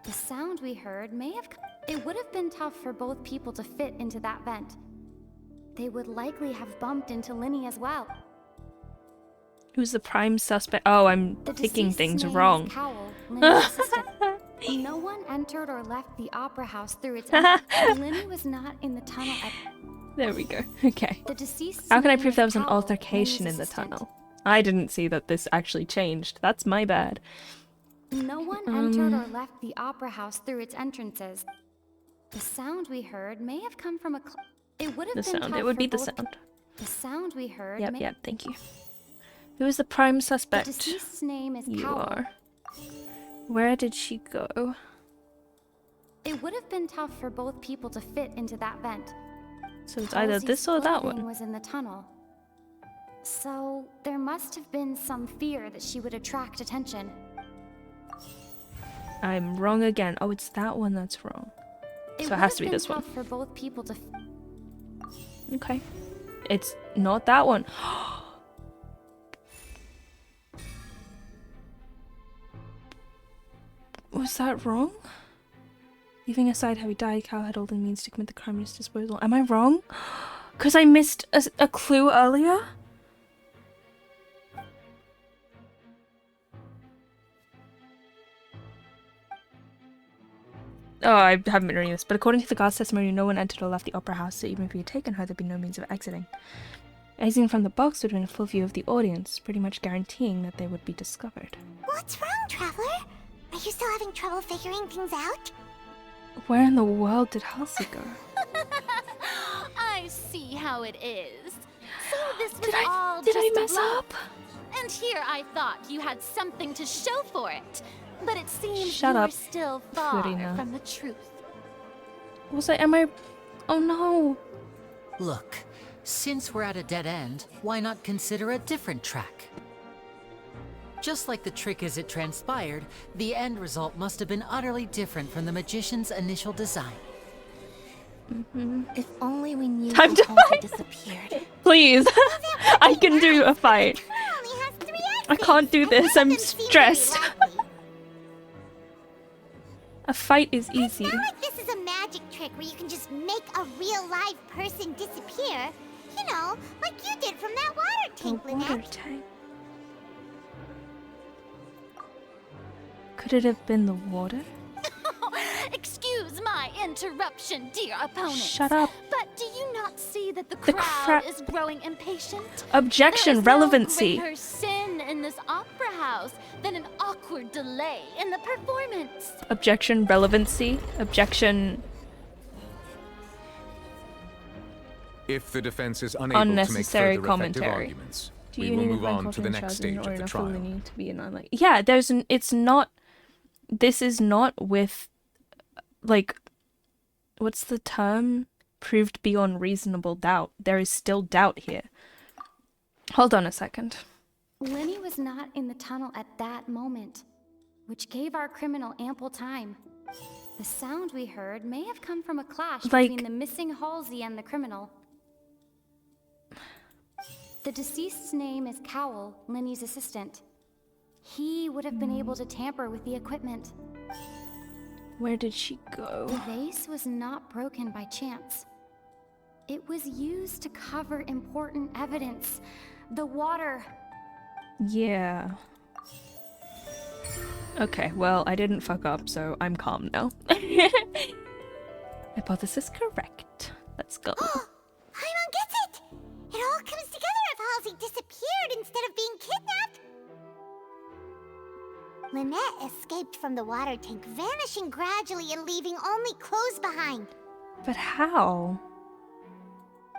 The sound we heard may have... It would have been tough for both people to fit into that vent. They would likely have bumped into Linny as well. Who's the prime suspect? Oh, I'm picking things wrong. Cowl, Linny's assistant. No one entered or left the opera house through its Linny was not in the tunnel at... There we go. Okay. The deceased How can I name prove is there was an Cowl, altercation Linny's in the assistant. tunnel? I didn't see that this actually changed. That's my bad. No one entered or left the opera house through its entrances. The sound we heard may have come from a... It would have The been sound. tough It would for be the both- sound. The sound we heard Yep, may... yep, thank you. Who is the prime The suspect? deceased's name is You Cowl. are. Where did she go? It would have been tough for both people to fit into that vent. So it's either this or that clothing one. was in the tunnel. So there must have been some fear that she would attract attention. I'm wrong again. Oh, it's that one that's wrong. So it has to be this one. For both people to Okay. It's not that one. Was that wrong? Leaving aside how he died, Cal had all the means to commit the crime at his disposal. Am I wrong? Because I missed a clue earlier? Oh, I haven't been reading this, but according to the guard's testimony, no one entered or left the opera house, so even if he had taken her, there'd be no means of exiting. Exiting from the box would have been a full view of the audience, pretty much guaranteeing that they would be discovered. What's wrong, Traveler? Are you still having trouble figuring things out? Where in the world did Halsey go? I see how it is. So this was all did I just a mess bluff? up? And here I thought you had something to show for it. But it seems Shut you're up, still far Furina. from the truth. Was I, am I... Oh no. Look, since we're at a dead end, why not consider a different track? Just like the trick as it transpired, the end result must have been utterly different from the magician's initial design. If only we knew Time to Halsey disappeared. Please. I can do a fight. I can't do this. I'm stressed. A fight is easy. It's not like this is a magic trick where you can just make a real live person disappear. You know, like you did from that water tank, water Lynette. tank. Could it have been the water? Excuse my interruption, dear opponent. Shut up. But do you not see that the The crowd is growing impatient? Objection, There is relevancy. No greater sin in this opera house than an awkward delay in the performance. Objection, relevancy. Objection. If the defense is unable to make unnecessary further commentary. effective arguments, Do we you will need move to find on to the Fontaine next charges stage in of order the enough for trial. Lenny to be like, yeah, there's an, it's not, this is not with, like, what's the term? Proved beyond reasonable doubt. There is still doubt here. Hold on a second. Lenny was not in the tunnel at that moment, which gave our criminal ample time. The sound we heard may have come from a clash between the missing Halsey and the criminal. The deceased's name is Cowell, Lenny's assistant. He would have been able to tamper with the equipment. Where did she go? The vase was not broken by chance. It was used to cover important evidence. The water. Yeah. Okay, well, I didn't fuck up, so I'm calm now. Hypothesis correct. Let's go. Paimon gets it! It all comes together if Halsey disappeared instead of being kidnapped. Lynette escaped from the water tank, vanishing gradually and leaving only clothes behind. But how?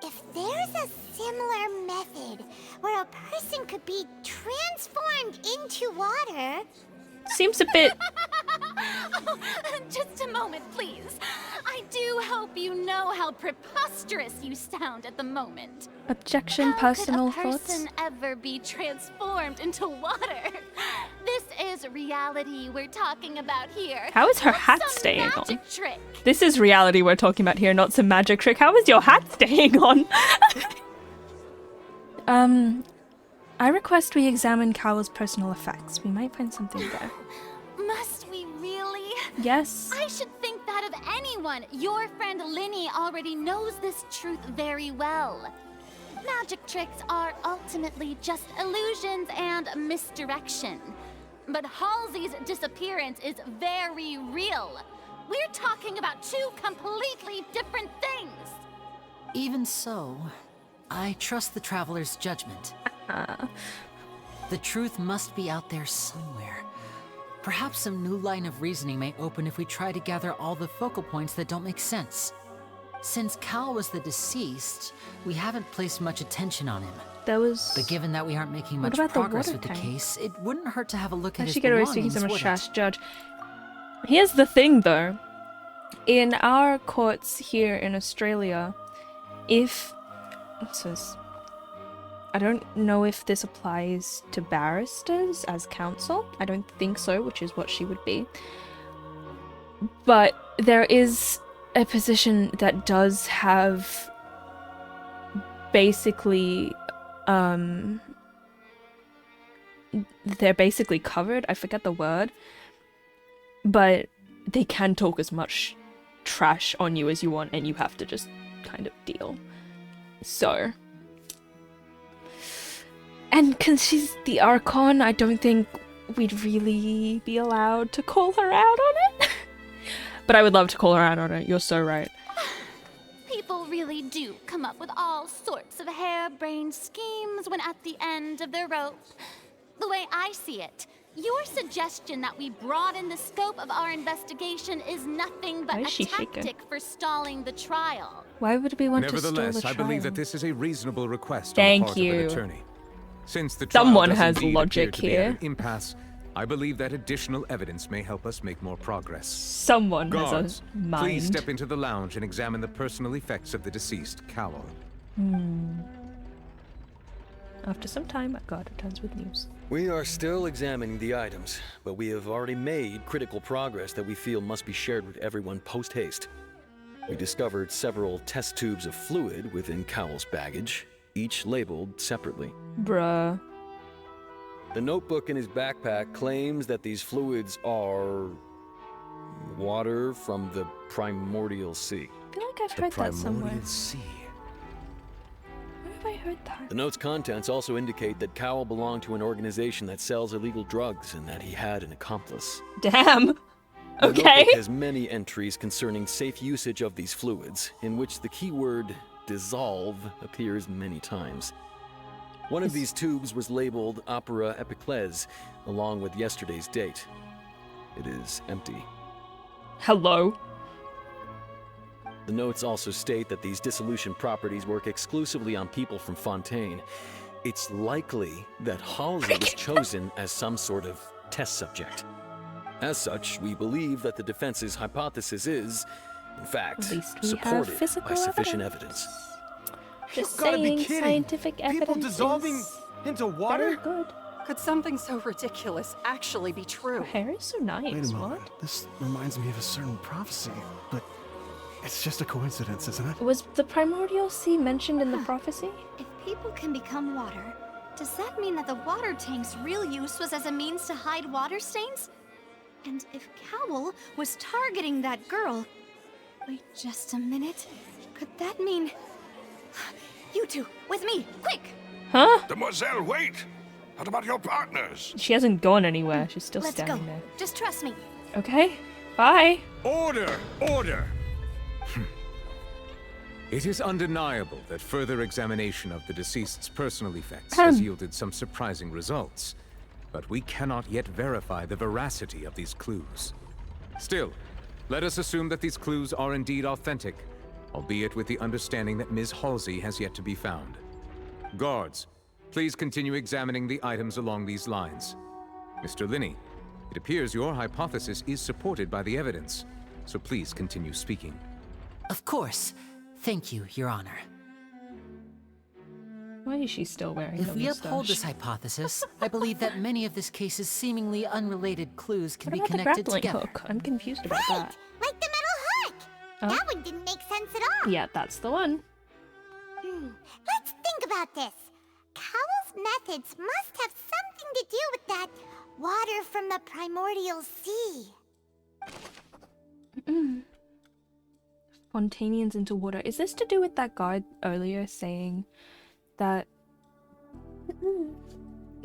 If there's a similar method where a person could be transformed into water... Seems a bit... Oh, just a moment, please. I do hope you know how preposterous you sound at the moment. Objection, How personal could a thoughts? person ever be transformed into water? This is reality we're talking about here. How is her not hat some staying on? magic trick. This is reality we're talking about here, not some magic trick. How is your hat staying on? I request we examine Cowell's personal effects. We might find something there. Must we really? Yes. I should think that of anyone. Your friend Linny already knows this truth very well. Magic tricks are ultimately just illusions and misdirection. But Halsey's disappearance is very real. We're talking about two completely different things. Even so, I trust the Traveler's judgment. The truth must be out there somewhere. Perhaps some new line of reasoning may open if we try to gather all the focal points that don't make sense. Since Cal was the deceased, we haven't placed much attention on him. But given that we aren't making much progress with the case, it wouldn't hurt to have a look at his She get away speaking belongings, so much would trash, it? Judge. Here's the thing, though. In our courts here in Australia, if... What's this? I don't know if this applies to barristers as counsel. I don't think so, which is what she would be. But there is a position that does have basically... they're basically covered. I forget the word. But they can talk as much trash on you as you want, and you have to just kind of deal. So... And because she's the Archon, I don't think we'd really be allowed to call her out on it. But I would love to call her out on it. You're so right. People really do come up with all sorts of harebrained schemes when at the end of their rope. The way I see it, your suggestion that we broaden the scope of our investigation is nothing but a tactic for stalling the trial. Why would we want to stall the Nevertheless, trial? I believe that this is a reasonable request Thank on the part you. of an attorney. Since the trial Someone does has indeed logic appear to be here. at an impasse, I believe that additional evidence may help us make more progress. Someone Guards, has a mind. please step into the lounge and examine the personal effects of the deceased, Cowell. After some time, my god returns with news. We are still examining the items, but we have already made critical progress that we feel must be shared with everyone post-haste. We discovered several test tubes of fluid within Cowell's baggage, each labeled separately. Bruh. The notebook in his backpack claims that these fluids are... water from the primordial sea. I feel like I've heard that somewhere. Sea. Where have I heard that? The note's contents also indicate that Cowell belonged to an organization that sells illegal drugs and that he had an accomplice. Damn. The Okay. notebook has many entries concerning safe usage of these fluids, in which the keyword dissolve appears many times. One of these tubes was labeled Opera Epiclese, along with yesterday's date. It is empty. Hello. The notes also state that these dissolution properties work exclusively on people from Fontaine. It's likely that Halsey was chosen as some sort of test subject. As such, we believe that the defense's hypothesis is, in fact, supported by sufficient evidence. Just gotta be saying, kidding. scientific evidence People dissolving is into water? very good. Could something so ridiculous actually be true? Her hair is so nice. Wait a moment. What? This reminds me of a certain prophecy, but it's just a coincidence, isn't it? Was the primordial sea mentioned in the prophecy? If people can become water, does that mean that the water tank's real use was as a means to hide water stains? And if Cowl was targeting that girl... Wait just a minute. Could that mean... You two, with me, quick! Huh? Demoiselle, wait! What about your partners? She hasn't gone anywhere. She's still Let's standing go. there. Just trust me. Okay. Bye. Order! Order! It is undeniable that further examination of the deceased's personal effects has yielded some surprising results, but we cannot yet verify the veracity of these clues. Still, let us assume that these clues are indeed authentic, albeit with the understanding that Ms. Halsey has yet to be found. Guards, please continue examining the items along these lines. Mr. Linney, it appears your hypothesis is supported by the evidence, so please continue speaking. Of course. Thank you, Your Honor. Why is she still wearing If her we mustache? uphold this hypothesis, I believe that many of this case's seemingly unrelated clues can be What about the connected grappling together. hook? I'm confused about that. Like the metal hook! Oh. That one didn't make sense at all. Yeah, that's the one. Let's think about this. Cowell's methods must have something to do with that water from the primordial sea. Fontainians into water. Is this to do with that guard earlier saying that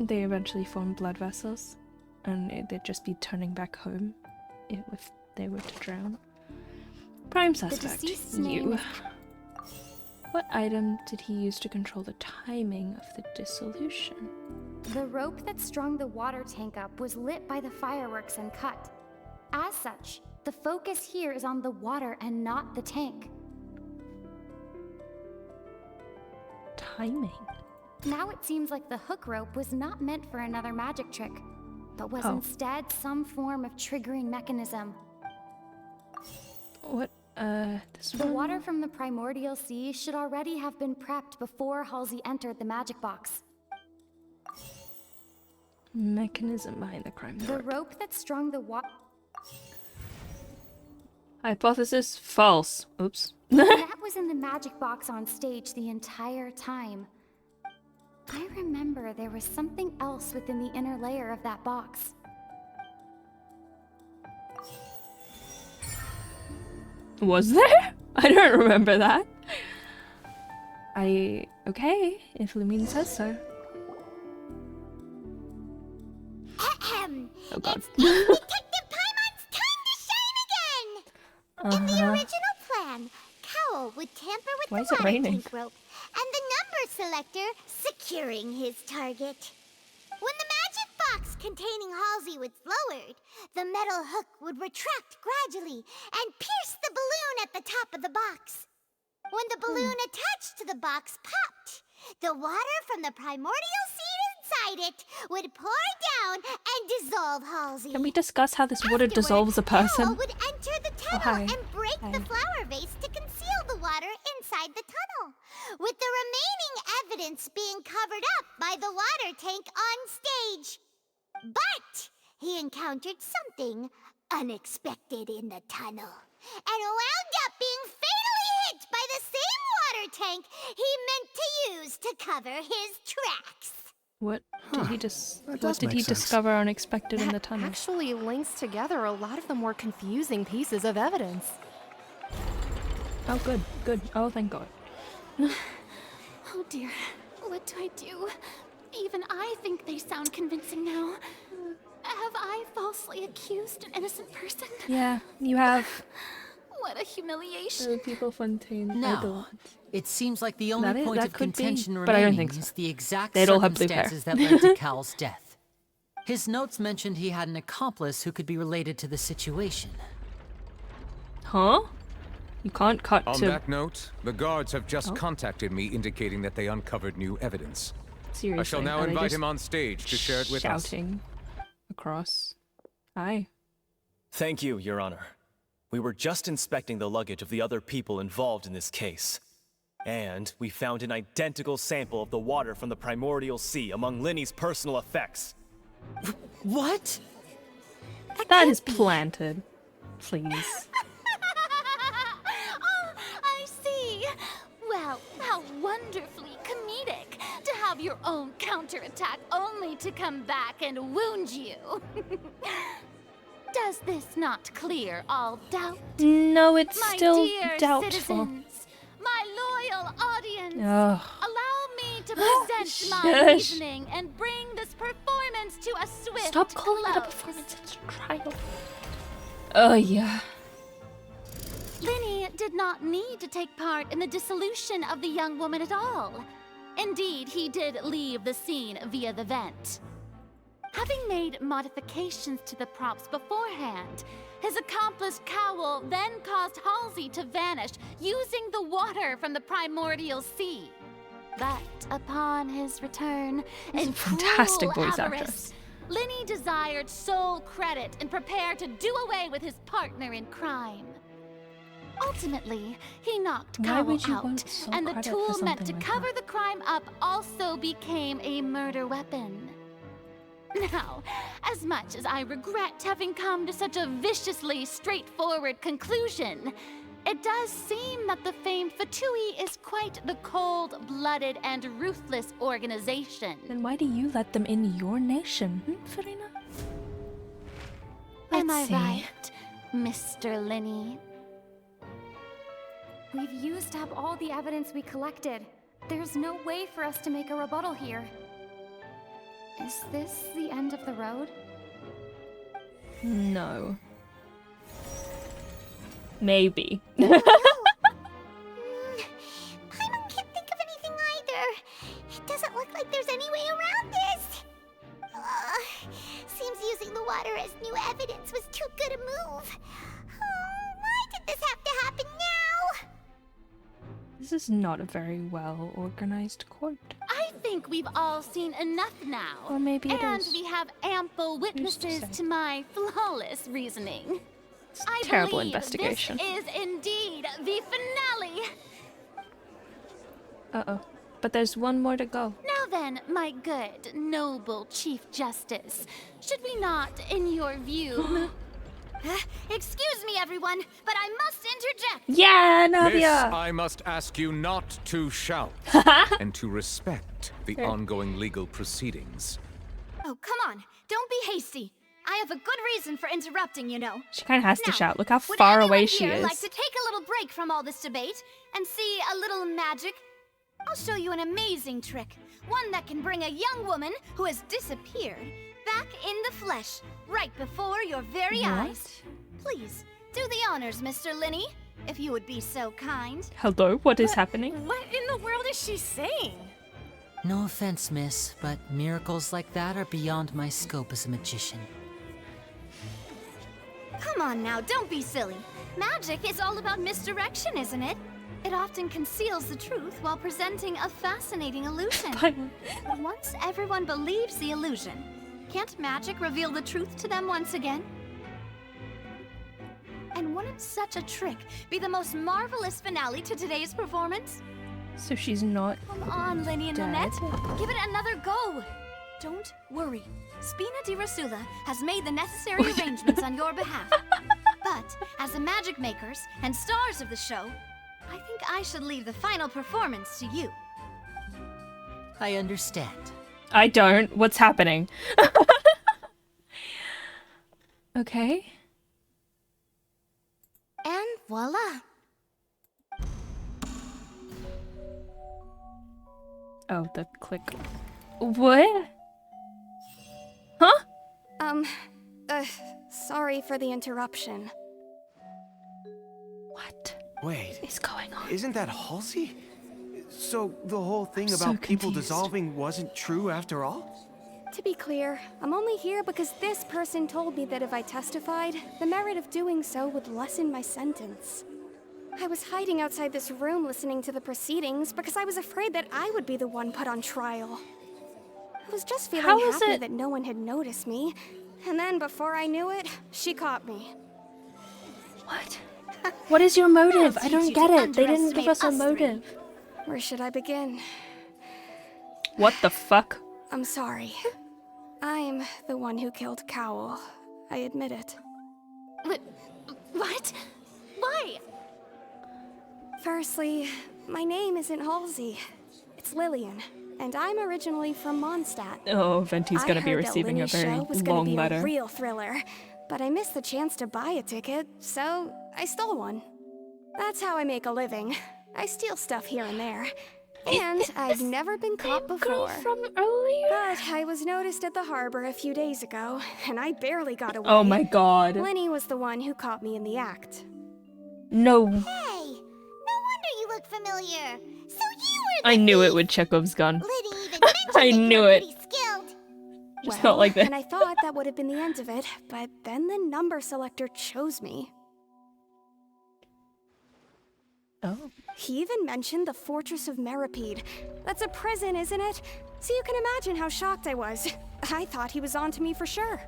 they eventually form blood vessels and they'd just be turning back home if they were to drown? Prime suspect, deceased's you. name- What item did he use to control the timing of the dissolution? The rope that strung the water tank up was lit by the fireworks and cut. As such, the focus here is on the water and not the tank. Timing? Now it seems like the hook rope was not meant for another magic trick, but was Oh. instead some form of triggering mechanism. What, this The one? water from the primordial sea should already have been prepped before Halsey entered the magic box. Mechanism behind the crime. The rope that strung the water... Hypothesis false. Oops. That was in the magic box on stage the entire time. I remember there was something else within the inner layer of that box. Was there? I don't remember that. Okay, if Lumine says so. Oh god. Detective Paimon's time to shine again! In the original plan, Cowell would tamper with Why is the it water raining? tank rope and the number selector securing his target. When the magic box containing Halsey was lowered, the metal hook would retract gradually and pierce the balloon at the top of the box. When the balloon attached to the box popped, the water from the primordial seed inside it would pour down and dissolve Halsey. Can we discuss how this water dissolves a person? Cowell would enter the tunnel hi. and break Hi. the flower vase to conceal the water inside the tunnel, with the remaining evidence being covered up by the water tank on stage. But he encountered something unexpected in the tunnel and wound up being fatally hit by the same water tank he meant to use to cover his tracks. What did he That what does did make he sense. discover unexpected in the tunnel? Actually links together a lot of the more confusing pieces of evidence. Oh good, good. Oh thank god. Oh dear, what do I do? Even I think they sound convincing now. Have I falsely accused an innocent person? Yeah, you have. What a humiliation. The people Fontaine Now, idol. it seems like the only point that of could be, contention but I don't remaining think so. is the exact They'd all have blue hair. circumstances that led to Cal's death. His notes mentioned he had an accomplice who could be related to the situation. Huh? You can't cut On to... that note, the guards have just contacted me indicating that they uncovered new evidence. Seriously, I shall now are they invite just him on stage to share it with us. shouting across. Hi. Thank you, Your Honor. We were just inspecting the luggage of the other people involved in this case. And we found an identical sample of the water from the primordial sea among Linny's personal effects. What? That is planted. Please. Oh, I see. Well, how wonderfully comedic to have your own counterattack only to come back and wound you. Does this not clear all doubt? No, it's My still dear doubtful. Citizens, my loyal audience, Ugh. allow me to present my Shush. reasoning and bring this performance to a swift Stop calling it a close. performance. It's a trial. Oh, yeah. Linny did not need to take part in the dissolution of the young woman at all. Indeed, he did leave the scene via the vent. Having made modifications to the props beforehand, his accomplice Cowell then caused Halsey to vanish using the water from the primordial sea. But upon his return, in fantastic cruel voice avarice, actress. Linny desired sole credit and prepared to do away with his partner in crime. Ultimately, he knocked Why Cowell would you out, want sole and the credit tool for meant to something like cover the crime up also became a murder weapon. Now, as much as I regret having come to such a viciously straightforward conclusion, it does seem that the famed Fatui is quite the cold-blooded and ruthless organization. Then why do you let them in your nation, Farina? Am I Let's see. right, Mr. Linny? We've used up all the evidence we collected. There's no way for us to make a rebuttal here. Is this the end of the road? No. Maybe. Paimon can't think of anything either. It doesn't look like there's any way around this. Seems using the water as new evidence was too good a move. Why did this have to happen now? This is not a very well organized court. I think we've all seen enough now. Or maybe it and is. we have ample witnesses say? to my flawless reasoning. I terrible believe investigation. This is indeed the finale. Uh-oh. But there's one more to go. Now then, my good, noble Chief Justice, should we not, in your view... Excuse me, everyone, but I must interject. Yeah, Miss, Nadia! I must ask you not to shout and to respect the Okay. ongoing legal proceedings. Oh, come on. Don't be hasty. I have a good reason for interrupting, you know. She kind of has to Now, shout. Look how would far anyone away she here is. like to take a little break from all this debate and see a little magic? I'll show you an amazing trick. One that can bring a young woman who has disappeared back in the flesh, right before your very What? eyes. Please, do the honors, Mr. Linny, if you would be so kind. Hello, what is happening? What in the world is she saying? No offense, miss, but miracles like that are beyond my scope as a magician. Come on now, don't be silly. Magic is all about misdirection, isn't it? It often conceals the truth while presenting a fascinating illusion. But once everyone believes the illusion, can't magic reveal the truth to them once again? And wouldn't such a trick be the most marvelous finale to today's performance? So she's not Come on, Linny and dead. Lynette. Give it another go. Don't worry. Spina di Rasula has made the necessary arrangements on your behalf. But as the magic makers and stars of the show, I think I should leave the final performance to you. I understand. I don't. What's happening? Okay. And voila. Oh, the click. What? Huh? Sorry for the interruption. What Wait, is going on? isn't that Halsey? So the whole thing I'm so about people confused. dissolving wasn't true after all? To be clear, I'm only here because this person told me that if I testified, the merit of doing so would lessen my sentence. I was hiding outside this room listening to the proceedings because I was afraid that I would be the one put on trial. I was just feeling happy that no one had noticed me, and then before I knew it, she caught me. What? What is your motive? I don't get it. They didn't give us a motive. Where should I begin? What the fuck? I'm sorry. I'm the one who killed Cowl. I admit it. What? Why? Firstly, my name isn't Halsey. It's Lillian, and I'm originally from Mondstadt. Oh, Venti's gonna be receiving a very long letter. A real thriller, but I missed the chance to buy a ticket, so I stole one. That's how I make a living. I steal stuff here and there. And I've never been caught before. From earlier? But I was noticed at the harbor a few days ago, and I barely got away. Oh my god. Lenny was the one who caught me in the act. No. Hey, no wonder you look familiar. So you were I knew it with Chekhov's gun. Liddy even mentioned I knew it. Skilled. Just felt like that. And I thought that would have been the end of it, but then the number selector chose me. Oh. He even mentioned the Fortress of Meripede. That's a prison, isn't it? So you can imagine how shocked I was. I thought he was on to me for sure.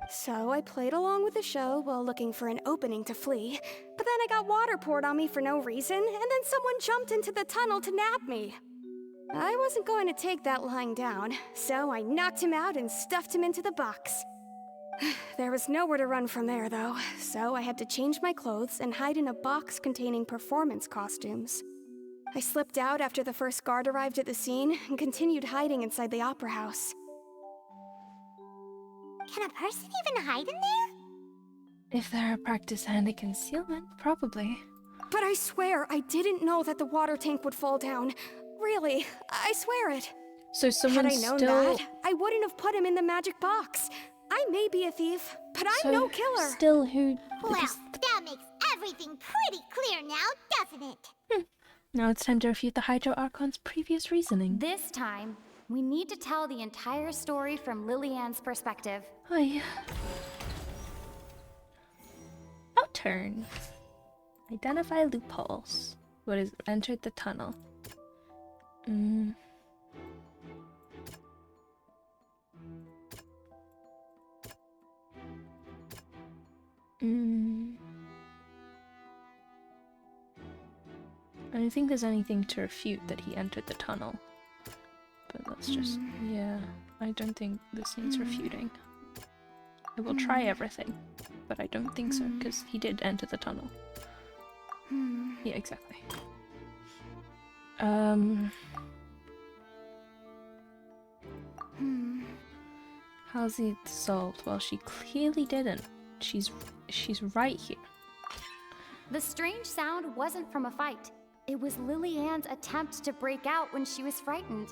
So I played along with the show while looking for an opening to flee. But then I got water poured on me for no reason, and then someone jumped into the tunnel to nab me. I wasn't going to take that lying down, so I knocked him out and stuffed him into the box. There was nowhere to run from there, though, so I had to change my clothes and hide in a box containing performance costumes. I slipped out after the first guard arrived at the scene and continued hiding inside the opera house. Can a person even hide in there? If they're a practice hand at concealment, probably. But I swear I didn't know that the water tank would fall down. Really, I swear it. So someone Had I known that, I wouldn't have put him in the magic box. I may be a thief, but I'm no killer. Still who? Well, that makes everything pretty clear now, doesn't it? Now it's time to refute the Hydro Archon's previous reasoning. This time, we need to tell the entire story from Lillian's perspective. Oh yeah. Outturn. Identify loopholes. What is entered the tunnel? I don't think there's anything to refute that he entered the tunnel. But let's just, yeah, I don't think this needs refuting. I will try everything, but I don't think so, because he did enter the tunnel. Yeah, exactly. How's he solved? Well, she clearly didn't. She's right here. The strange sound wasn't from a fight. It was Lillian's attempt to break out when she was frightened.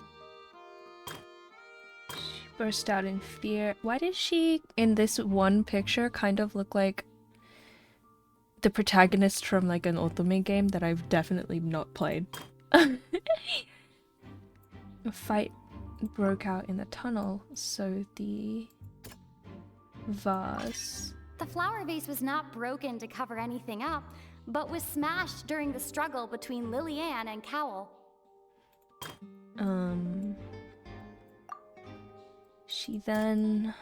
She burst out in fear. Why did she, in this one picture, kind of look like the protagonist from like an Otome game that I've definitely not played? A fight broke out in the tunnel, so the vase... The flower vase was not broken to cover anything up, but was smashed during the struggle between Lillian and Cowl. She then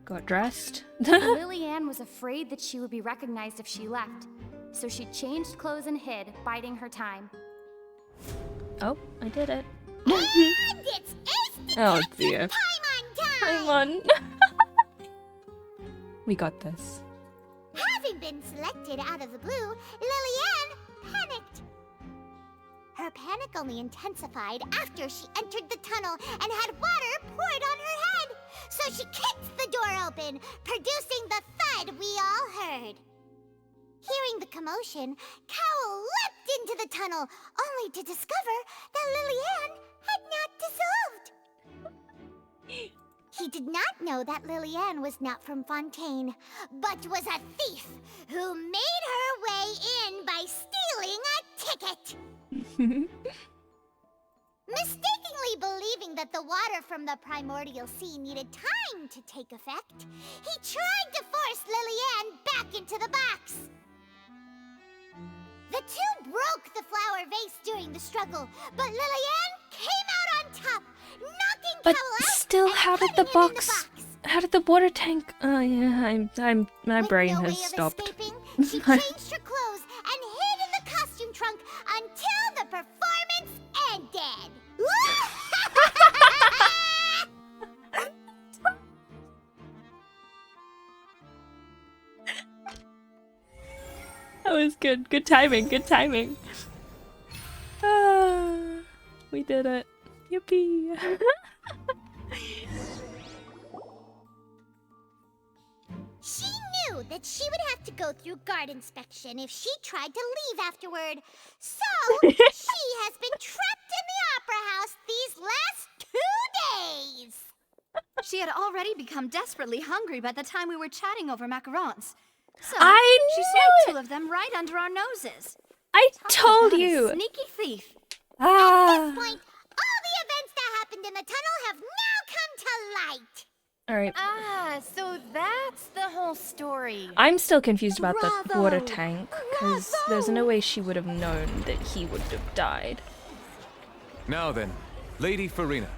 got dressed. Lillian was afraid that she would be recognized if she left, so she changed clothes and hid, biding her time. Oh, I did it. And it's Oh dear. time on. We got this. Having been selected out of the blue, Lillian panicked. Her panic only intensified after she entered the tunnel and had water poured on her head. So she kicked the door open, producing the thud we all heard. Hearing the commotion, Cowl leapt into the tunnel, only to discover that Lillian had not dissolved. He did not know that Lillian was not from Fontaine, but was a thief who made her way in by stealing a ticket. Mistakenly believing that the water from the primordial sea needed time to take effect, he tried to force Lillian back into the box. The two broke the flower vase during the struggle, but Lillian came out on top, knocking But Cowell out still, and how did putting the him in box? How did the water tank? Oh yeah, my brain no has way of stopped. escaping, she changed her clothes and hid in the costume trunk until the performance ended. That was good. Good timing. Good timing. Ah, we did it. Yippee. She knew that she would have to go through guard inspection if she tried to leave afterward. So, she has been trapped in the Opera House these last 2 days. She had already become desperately hungry by the time we were chatting over macarons. So, I she knew sniped it! 2 of them right under our noses. I Talk told about a you. sneaky thief. At Ah. this point, all the events that happened in the tunnel have now come to light. All right. Ah, so that's the whole story. I'm still confused about the Bravo! water tank, because there's no way she would have known that he would have died. Now then, Lady Farina,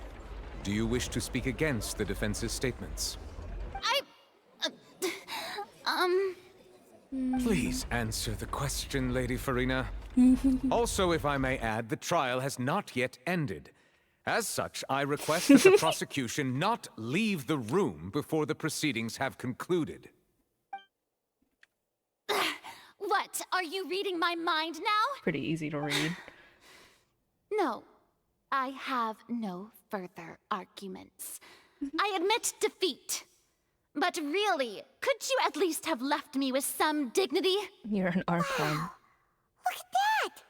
do you wish to speak against the defense's statements? Please answer the question, Lady Farina. Also, if I may add, the trial has not yet ended. As such, I request that the prosecution not leave the room before the proceedings have concluded. What? Are you reading my mind now? Pretty easy to read. No. I have no further arguments. I admit defeat. But really, could you at least have left me with some dignity? You're an archon. Look at that!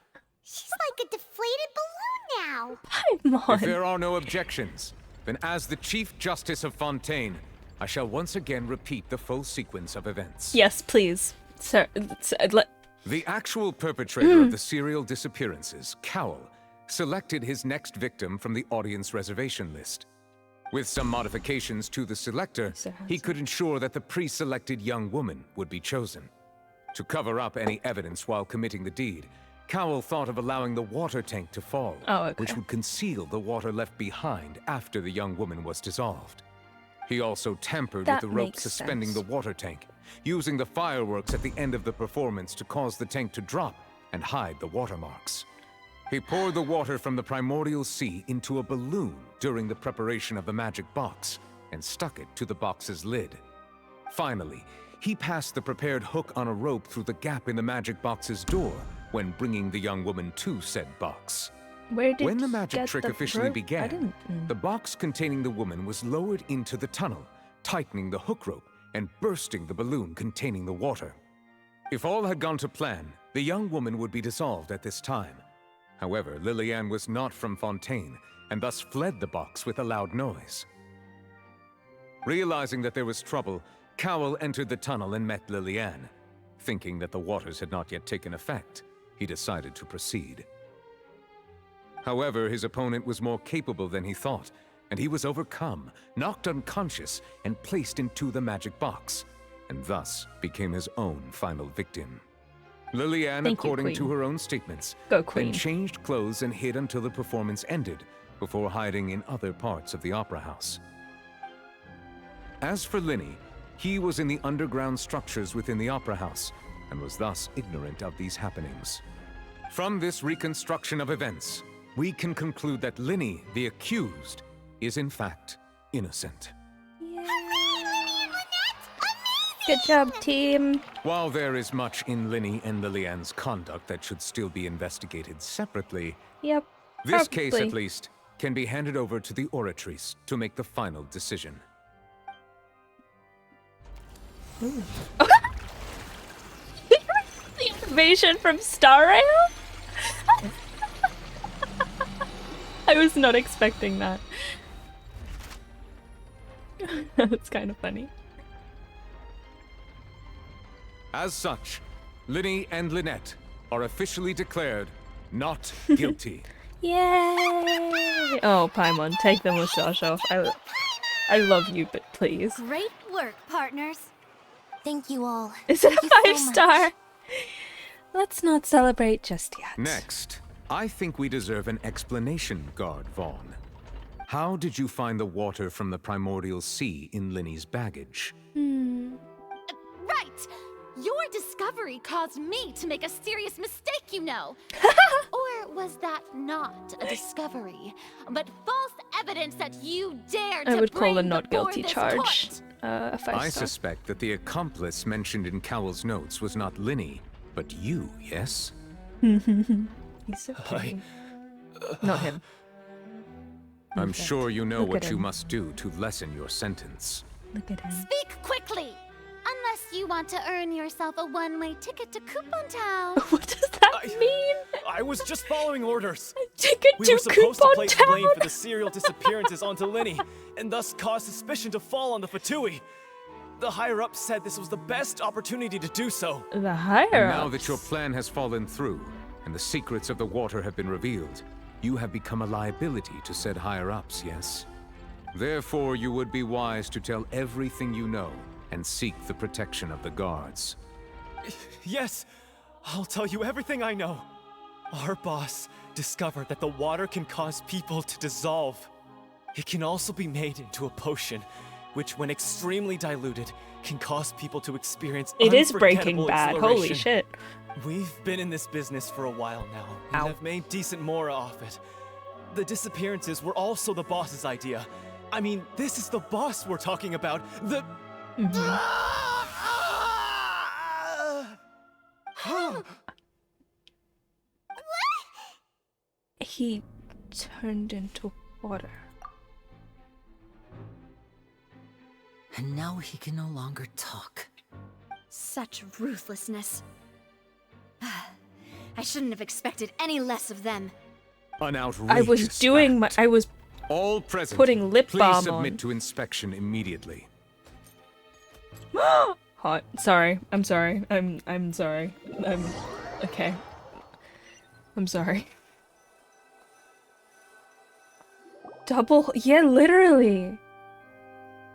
She's like a deflated balloon now. Paimon. If there are no objections, then as the Chief Justice of Fontaine, I shall once again repeat the full sequence of events. Yes, please. Sir, The actual perpetrator of the serial disappearances, Cowell, selected his next victim from the audience reservation list. With some modifications to the selector, he could ensure that the pre-selected young woman would be chosen. To cover up any evidence while committing the deed, Cowell thought of allowing the water tank to fall, which would conceal the water left behind after the young woman was dissolved. He also tampered with the rope suspending the water tank, using the fireworks at the end of the performance to cause the tank to drop and hide the watermarks. He poured the water from the primordial sea into a balloon during the preparation of the magic box and stuck it to the box's lid. Finally, he passed the prepared hook on a rope through the gap in the magic box's door when bringing the young woman to said box. When the magic trick officially began, the box containing the woman was lowered into the tunnel, tightening the hook rope and bursting the balloon containing the water. If all had gone to plan, the young woman would be dissolved at this time. However, Lillian was not from Fontaine, and thus fled the box with a loud noise. Realizing that there was trouble, Cowell entered the tunnel and met Lillian. Thinking that the waters had not yet taken effect, he decided to proceed. However, his opponent was more capable than he thought, and he was overcome, knocked unconscious, and placed into the magic box, and thus became his own final victim. Lillian, according to her own statements, then changed clothes and hid until the performance ended, before hiding in other parts of the opera house. As for Linny, he was in the underground structures within the opera house, and was thus ignorant of these happenings. From this reconstruction of events, we can conclude that Linny, the accused, is in fact innocent. Good job, team. While there is much in Linny and Lillian's conduct that should still be investigated separately, this case, at least, can be handed over to the Oratrice to make the final decision. The information from Star Rail? I was not expecting that. That's kind of funny. As such, Linny and Lynette are officially declared not guilty. Yay! Oh, Paimon, take the mustache off. I love you, but please. Great work, partners. Thank you all. Is it a 5-star? Let's not celebrate just yet. Next, I think we deserve an explanation, Guard Vaughn. How did you find the water from the primordial sea in Linny's baggage? Right! Your discovery caused me to make a serious mistake, you know. Or was that not a discovery, but false evidence that you dared to I would call a bring not before guilty this charge. court? A 5-star. I suspect that the accomplice mentioned in Cowell's notes was not Linny, but you, yes? He's so pretty. Not him. I'm sure you know Look what at you him. must do to lessen your sentence. Look at him. Speak quickly! Unless you want to earn yourself a one-way ticket to Coupon Town. What does that mean? I was just following orders. Ticket We to were supposed to Coupon place Town. blame for the serial disappearances onto Linny, and thus cause suspicion to fall on the Fatui. The higher-ups said this was the best opportunity to do so. The higher And now that your plan has fallen through, and the secrets of the water have been revealed, you have become a liability to said higher-ups, yes? Therefore, you would be wise to tell everything you know, and seek the protection of the guards. Yes, I'll tell you everything I know. Our boss discovered that the water can cause people to dissolve. It can also be made into a potion, which when extremely diluted, can cause people to experience It is Breaking unforgettable Bad. Holy exhilaration. shit. We've been in this business for a while now, and Ow. have made decent mora off it. The disappearances were also the boss's idea. I mean, this is the boss we're talking about. The... He turned into water. And now he can no longer talk. Such ruthlessness. I shouldn't have expected any less of them. An outrageous I was doing act. I was All present, putting lip please balm submit on. to inspection immediately. Hot. Sorry. I'm sorry. I'm sorry. I'm okay. I'm sorry. Double, yeah, literally.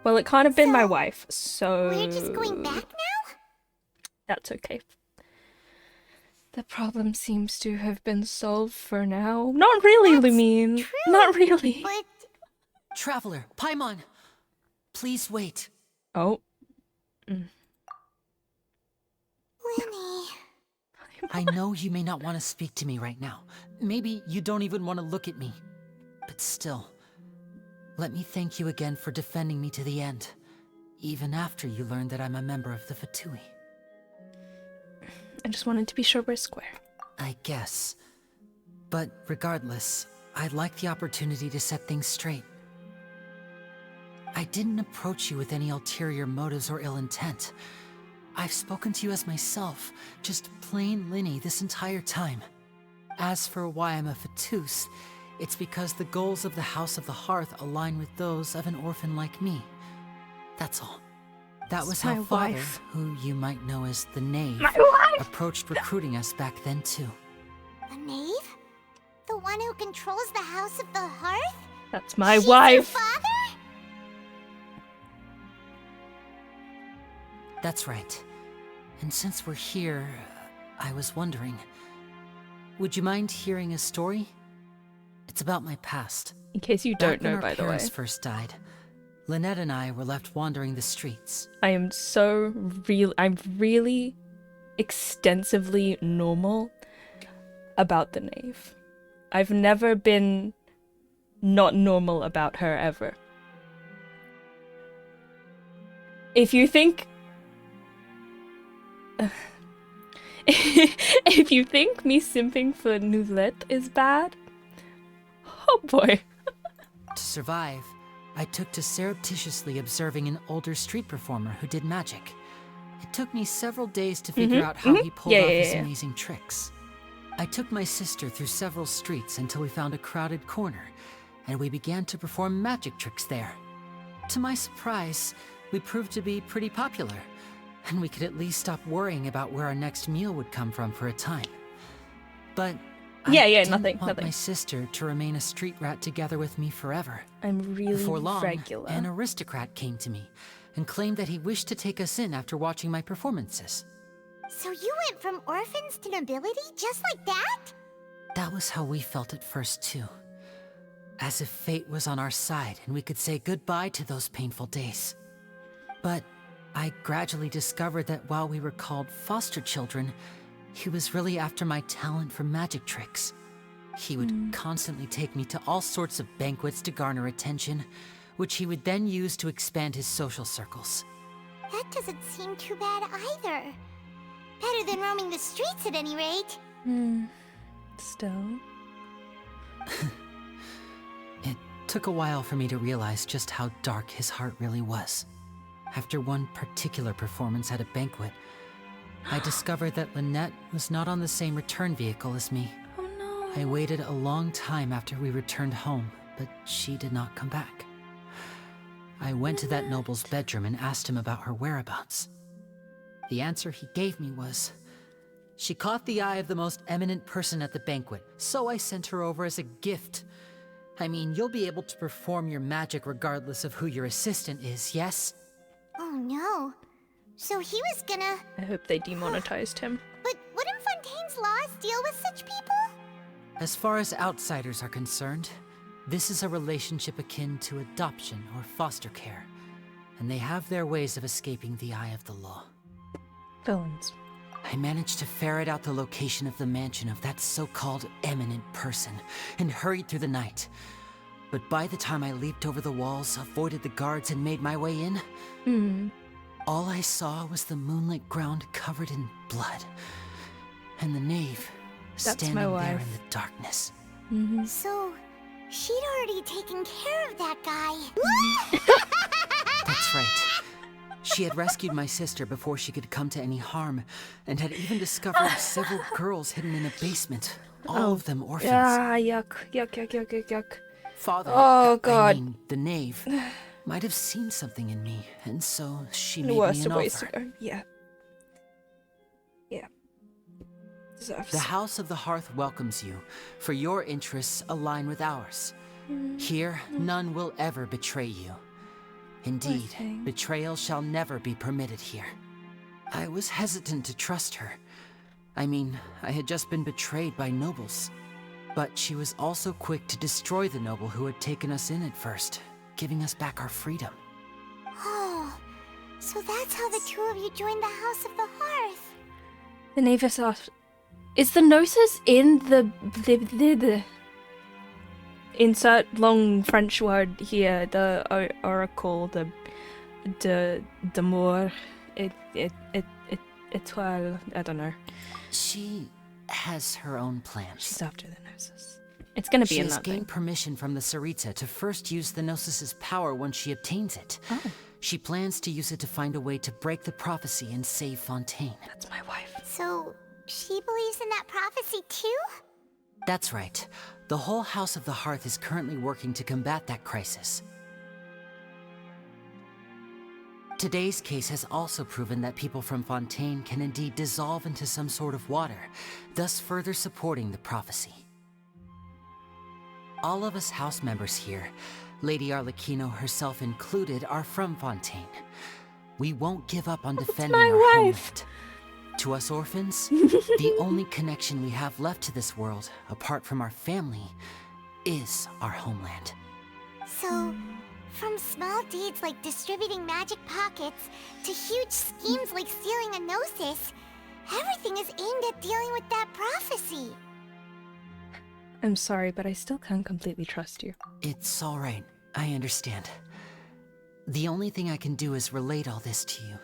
Well, it can't have been my wife, so We're just going back now? that's okay. The problem seems to have been solved for now. Not really, Lumine. Not really. But Traveler, Paimon, please wait. Oh. Linny, I know you may not want to speak to me right now. Maybe you don't even want to look at me. But still, let me thank you again for defending me to the end, even after you learned that I'm a member of the Fatui. I just wanted to be sure we're square. I guess. But regardless, I'd like the opportunity to set things straight. I didn't approach you with any ulterior motives or ill intent. I've spoken to you as myself, just plain Linny this entire time. As for why I'm a Fatus, it's because the goals of the House of the Hearth align with those of an orphan like me. That's all. That was how my Father, wife. who you might know as the Knave, My wife! approached recruiting us back then too. the knave? The one who controls the House of the Hearth? That's my She's your wife. father? That's right. And since we're here, I was wondering, would you mind hearing a story? It's about my past. In case you don't Back when know, our by the way. parents first died, Lynette and I were left wandering the streets. I'm really extensively normal about the Knave. I've never been not normal about her ever. If you think if you think me simping for Nouvellette is bad, oh boy. To survive, I took to surreptitiously observing an older street performer who did magic. It took me several days to figure out how he pulled off his amazing tricks. I took my sister through several streets until we found a crowded corner, and we began to perform magic tricks there. To my surprise, we proved to be pretty popular, and we could at least stop worrying about where our next meal would come from for a time. But I didn't nothing. want my sister to remain a street rat together with me forever. I'm really Before long, regular. an aristocrat came to me and claimed that he wished to take us in after watching my performances. So you went from orphans to nobility just like that? That was how we felt at first, too. As if fate was on our side and we could say goodbye to those painful days. But I gradually discovered that while we were called foster children, he was really after my talent for magic tricks. He would constantly take me to all sorts of banquets to garner attention, which he would then use to expand his social circles. That doesn't seem too bad either. Better than roaming the streets at any rate. Still. It took a while for me to realize just how dark his heart really was. After one particular performance at a banquet, I discovered that Lynette was not on the same return vehicle as me. Oh no. I waited a long time after we returned home, but she did not come back. I went to that noble's bedroom and asked him about her whereabouts. The answer he gave me was, she caught the eye of the most eminent person at the banquet, so I sent her over as a gift. I mean, you'll be able to perform your magic regardless of who your assistant is, yes? Oh no. So he was gonna... I hope they demonetized him. But wouldn't Fontaine's laws deal with such people? As far as outsiders are concerned, this is a relationship akin to adoption or foster care, and they have their ways of escaping the eye of the law. Villains. I managed to ferret out the location of the mansion of that so-called eminent person and hurried through the night. But by the time I leaped over the walls, avoided the guards, and made my way in, all I saw was the moonlit ground covered in blood, and the knave standing there in the darkness. So, she'd already taken care of that guy. That's right. She had rescued my sister before she could come to any harm, and had even discovered several girls hidden in a basement, all of them orphans. Ah, yuck. Yuck. Father, oh god. I mean, the knave, might have seen something in me, and so she The made worst me an of ways offer. to go. Yeah. Deserves. The House of the Hearth welcomes you, for your interests align with ours. Here, none will ever betray you. Indeed, betrayal shall never be permitted here. I was hesitant to trust her. I mean, I had just been betrayed by nobles. But she was also quick to destroy the noble who had taken us in at first, giving us back our freedom. Oh, so that's how the two of you joined the House of the Hearth. The Navis off. Is the Gnosis in the insert long French word here, the oracle, the more étoile, I don't know. She has her own plans. She's after the Gnosis. It's gonna be in that She has gained permission from the Tsaritsa to first use the Gnosis's power when she obtains it. Oh. She plans to use it to find a way to break the prophecy and save Fontaine. That's my wife. So, she believes in that prophecy too? That's right. The whole House of the Hearth is currently working to combat that crisis. Today's case has also proven that people from Fontaine can indeed dissolve into some sort of water, thus further supporting the prophecy. All of us house members here, Lady Arlecchino herself included, are from Fontaine. We won't give up on defending our homeland. To us orphans, the only connection we have left to this world, apart from our family, is our homeland. So, from small deeds like distributing magic pockets to huge schemes like stealing a Gnosis, everything is aimed at dealing with that prophecy. I'm sorry, but I still can't completely trust you. It's all right. I understand. The only thing I can do is relate all this to you.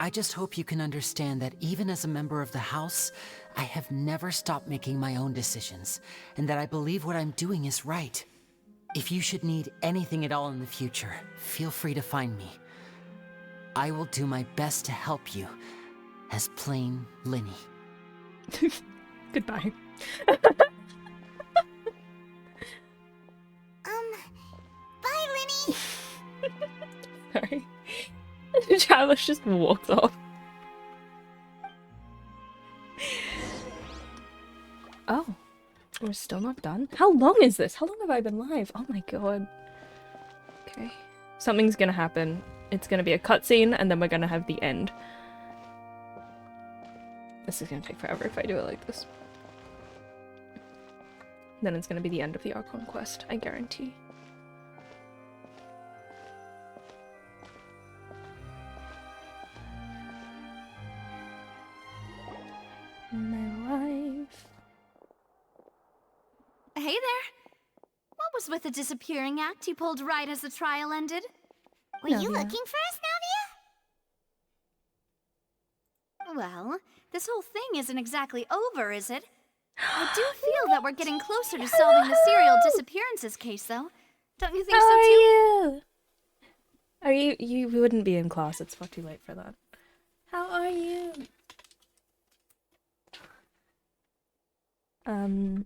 I just hope you can understand that even as a member of the House, I have never stopped making my own decisions, and that I believe what I'm doing is right. If you should need anything at all in the future, feel free to find me. I will do my best to help you, as plain Linny. Goodbye. Bye, Linny! Sorry. Chalice just walks off. Oh. We're still not done? How long is this? How long have I been live? Oh my god. Okay. Something's gonna happen. It's gonna be a cutscene, and then we're gonna have the end. This is gonna take forever if I do it like this. Then it's gonna be the end of the Archon quest, I guarantee. My life. Hey there. What was with the disappearing act you pulled right as the trial ended? Were you looking for us, Navia? Well, this whole thing isn't exactly over, is it? I do feel that we're getting closer to solving the serial disappearances case, though. Don't you think so too? Are you? You wouldn't be in class. It's far too late for that. How are you? I'm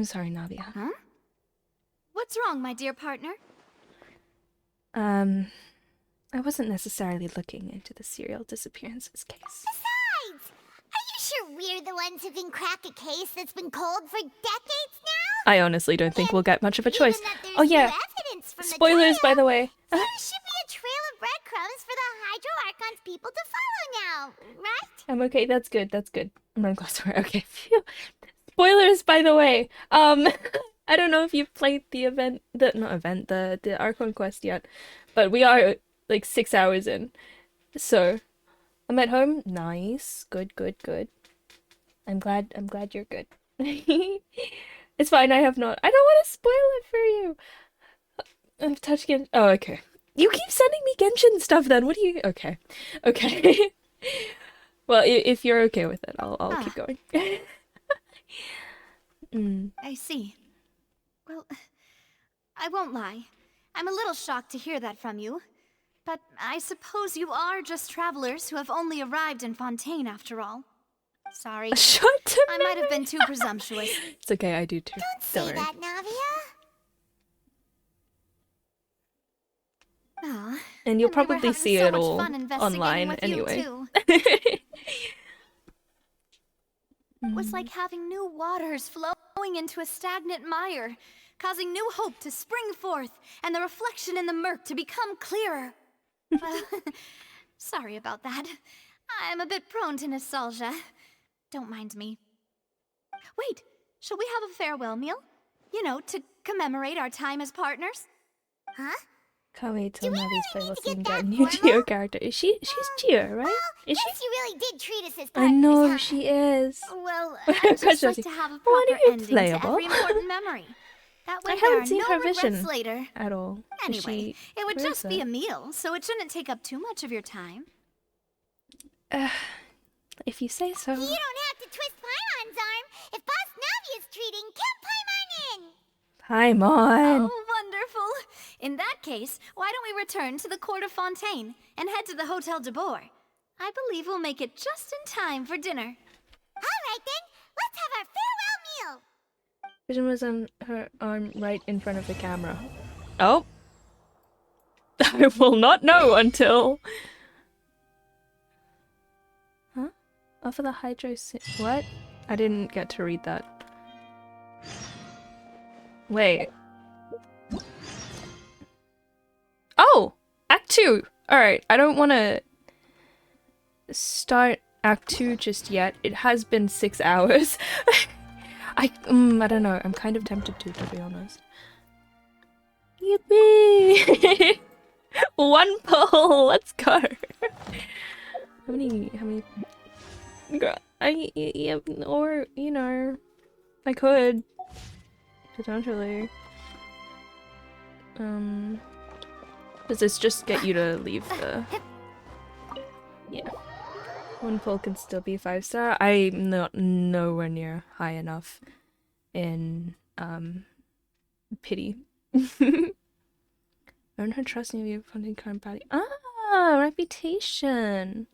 sorry, Navia. Huh? What's wrong, my dear partner? I wasn't necessarily looking into the serial disappearances case. Besides, are you sure we're the ones who can crack a case that's been cold for decades now? I honestly don't think we'll get much of a choice. Oh yeah, spoilers by the way. So there should be a trail of breadcrumbs for the Hydro Archon's people to follow now, right? I'm okay, that's good, that's good. I'm not close to her, okay. Phew. Spoilers by the way. I don't know if you've played the the Archon quest yet, but we are like 6 hours in. So, I'm at home. Nice. Good, good, good. I'm glad you're good. It's fine, I don't want to spoil it for you. I've touched Genshin. Oh, okay. You keep sending me Genshin stuff then. What do you... Okay. Okay. Well, if you're okay with it, I'll keep going. I see. Well, I won't lie. I'm a little shocked to hear that from you. But I suppose you are just travelers who have only arrived in Fontaine after all. Sorry. I might have been too presumptuous. It's okay, I do too. Don't say that, Navia. Aw, and you'll we were probably having see so it much all fun investigating online with anyway. You too. Was like having new waters flowing into a stagnant mire, causing new hope to spring forth, and the reflection in the murk to become clearer. Sorry about that. I'm a bit prone to nostalgia. Don't mind me. Wait, shall we have a farewell meal? You know, to commemorate our time as partners? Huh? Can't wait till Navi's playable so we can get a new Geo character. She's Geo, right? Is she? Yes, you really did treat us as I partners, know huh? she is. Well, I just like to have a proper ending to every important memory. That way I there haven't are seen no her regrets vision later. at all. Is Anyway, it would where just is be it? a meal, so it shouldn't take up too much of your time. If you say so. You don't have to twist Paimon's arm. If Boss Navi is treating, count Paimon in. Paimon! Oh, wonderful. In that case, why don't we return to the court of Fontaine and head to the Hotel de Boer? I believe we'll make it just in time for dinner. All right then, let's have our farewell meal. Vision was on her arm right in front of the camera. Oh! I will not know until... Huh? Offer the Hydro... What? I didn't get to read that. Wait. Oh! Act 2! Alright, I don't want to start Act 2 just yet. It has been 6 hours. I don't know. I'm kind of tempted to be honest. Yippee! One pull! Let's go! How many... Girl, or, you know, I could. Potentially. Does this just get you to leave the... Yeah. One pull can still be 5-star. I'm not nowhere near high enough in, pity. Earn her trust in your funding current body. Ah, reputation.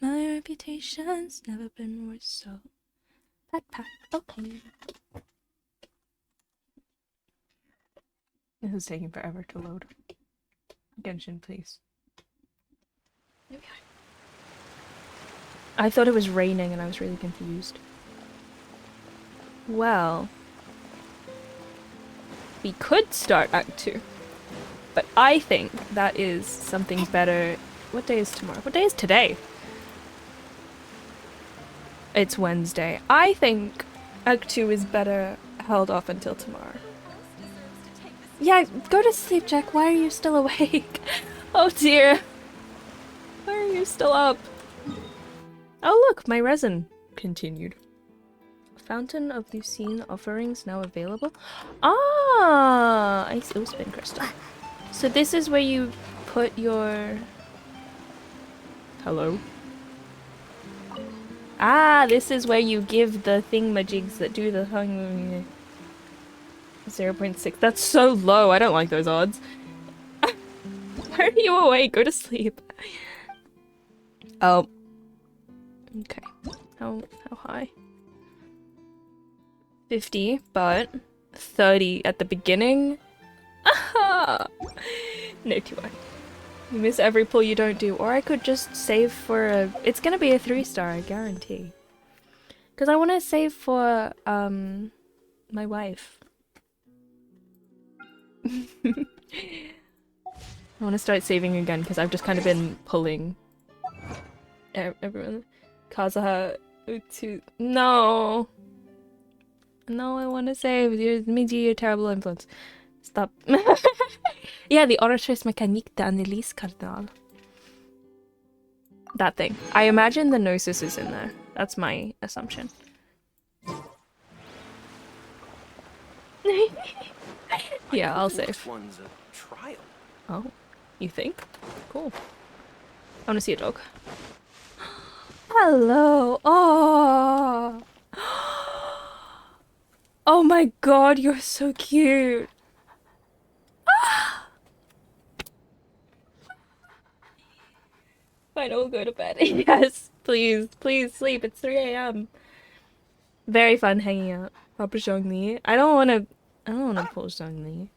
My reputation's never been worse, so... Backpack, okay. This is taking forever to load. Genshin, please. There we go. I thought it was raining and I was really confused. Well... We could start Act 2. But I think that is something better... What day is tomorrow? What day is today? It's Wednesday. I think Act 2 is better held off until tomorrow. Yeah, go to sleep, Jack. Why are you still awake? Oh dear. Why are you still up? Oh look, my resin continued. Fountain of Lucine offerings now available. Ah, I see. Oh, spin crystal. So this is where you put your... Hello? Ah, this is where you give the thingamajigs that do the thing. 0.6. That's so low. I don't like those odds. Why are you awake? Go to sleep. Oh. Okay. How high? 50, but 30 at the beginning. Aha! No, too high. You miss every pull you don't do. Or I could just save for a... It's gonna be a 3-star, I guarantee. Because I want to save for, my wife. I want to start saving again because I've just kind of been pulling everyone. Kazuha to... No! No, I want to save. It means you're a terrible influence. Stop. Yeah, the Oratrice Mécanique d'Annelise Cardinal. That thing. I imagine the Gnosis is in there. That's my assumption. Yeah, I'll save. This one's a trial. Oh, you think? Cool. I want to see a dog. Hello. Oh. Oh my god, you're so cute. Fine, I will go to bed. Yes, please, please sleep. It's 3 AM. Very fun hanging out. Papa Zhongli. I don't wanna pull Zhongli.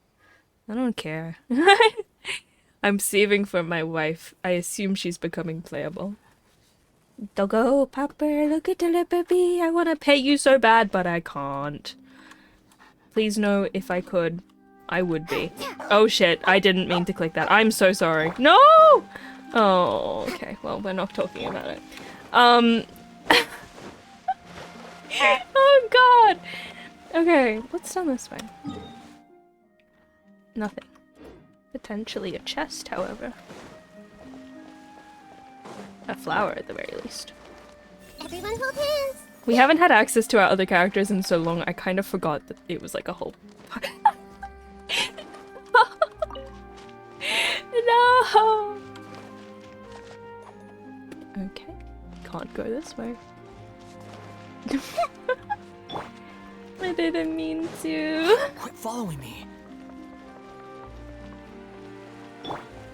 I don't care. I'm saving for my wife. I assume she's becoming playable. Doggo, Papa, look at the little baby. I wanna pet you so bad, but I can't. Please know if I could, I would be. Oh shit, I didn't mean to click that. I'm so sorry. No! Oh, okay. Well, we're not talking about it. Oh god! Okay, what's down this way? Nothing. Potentially a chest, however. A flower at the very least. Everyone hold hands. We haven't had access to our other characters in so long, I kind of forgot that it was like a whole... No! Okay, can't go this way. I didn't mean to. Quit following me.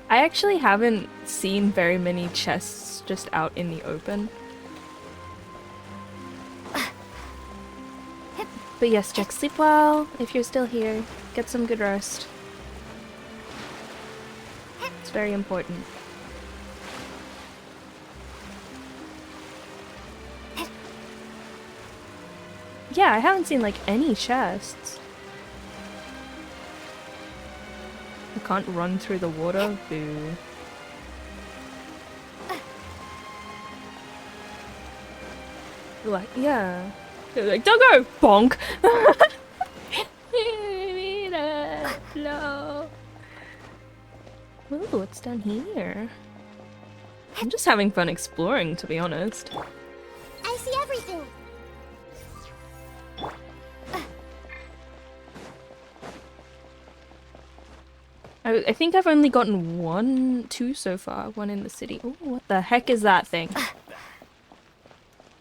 I actually haven't seen very many chests just out in the open. But yes, Jack, sleep well if you're still here. Get some good rest. It's very important. Yeah, I haven't seen like any chests. I can't run through the water. Boo. Like, yeah. They're like, don't go! Bonk! No. Ooh, what's down here? I'm just having fun exploring, to be honest. I see everything. I think I've only gotten two so far. One in the city. Ooh, what the heck is that thing?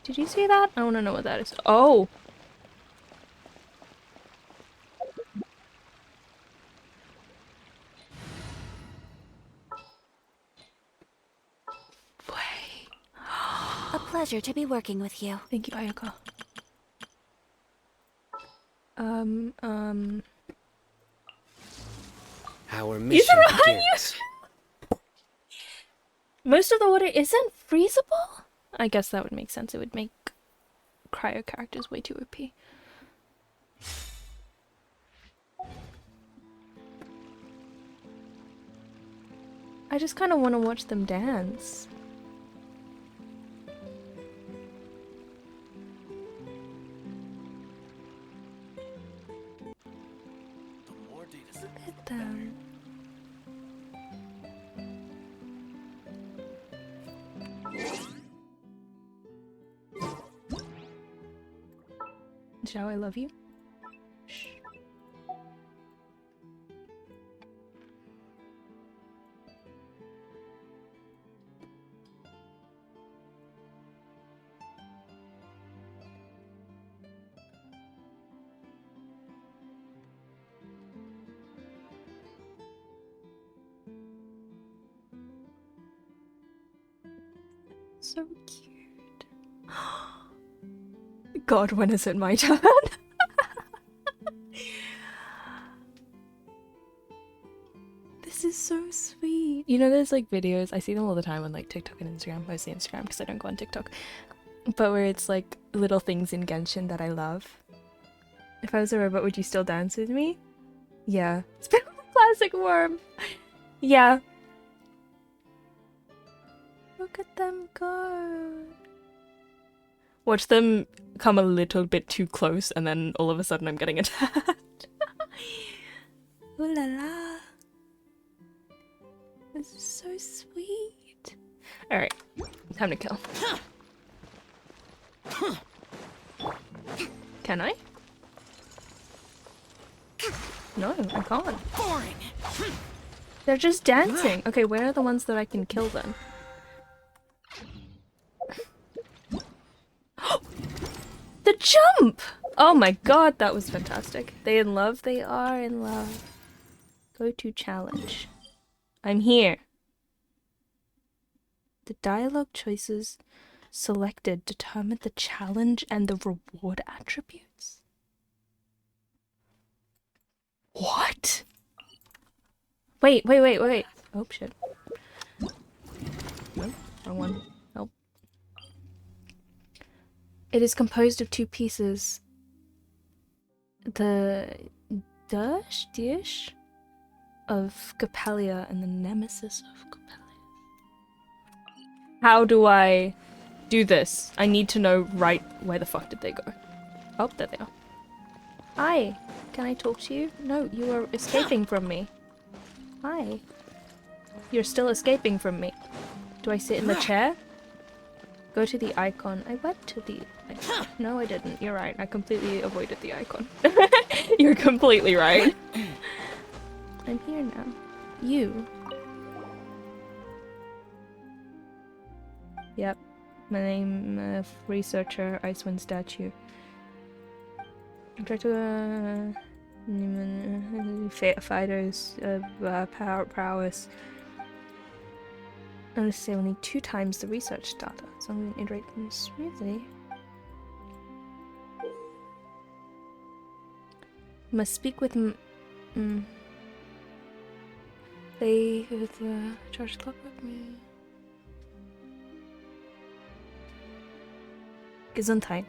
Did you see that? I want to know what that is. Oh! A pleasure to be working with you. Thank you, Ayaka. Our mission begins. Most of the water isn't freezable? I guess that would make sense. It would make cryo characters way too OP. I just kind of want to watch them dance. Zhao, I love you. Shh. So cute. God, when is it my turn? This is so sweet. You know, there's like videos, I see them all the time on like TikTok and Instagram, mostly Instagram because I don't go on TikTok, but where it's like little things in Genshin that I love. If I was a robot, would you still dance with me? Yeah. It's been a classic worm. Yeah. Look at them go. Watch them come a little bit too close and then all of a sudden I'm getting attacked. Ooh la la. This is so sweet. Alright, time to kill. Can I? No, I can't. Boring. They're just dancing. Okay, where are the ones that I can kill then? The jump! Oh my god, that was fantastic. They in love? They are in love. Go to challenge. I'm here. The dialogue choices selected determine the challenge and the reward attributes. What? Wait. Oh shit. Nope, wrong one. Nope. It is composed of two pieces. The dish of Capelia and the nemesis of Capelia. How do I do this? I need to know right where the fuck did they go. Oh, there they are. Hi, can I talk to you? No, you are escaping from me. Hi. You're still escaping from me. Do I sit in the chair? Go to the icon. I went to the... No, I didn't. You're right. I completely avoided the icon. You're completely right. I'm here now. You. Yep. My name, researcher, Icewind statue. Try to, fighters, prowess. I'm gonna say only 2 times the research data, so I'm gonna iterate them smoothly. Must speak with play with the charged clock with me. Gesundheit.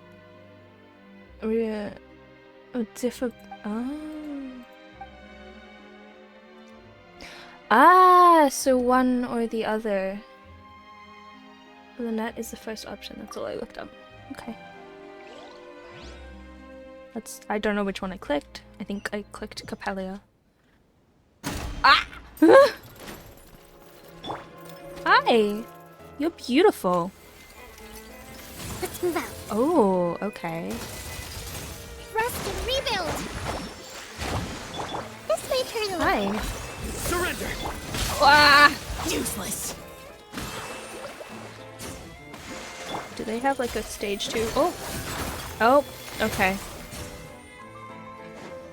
So one or the other. Lynette is the first option, that's all I looked up. Okay. I don't know which one I clicked. I think I clicked Capelia. Ah! Hi! You're beautiful. Let's move out. Oh, okay. Rest and rebuild. This may turn a little. Hi. Surrender! Ah! Useless! Do they have like a stage 2? Oh! Oh, okay.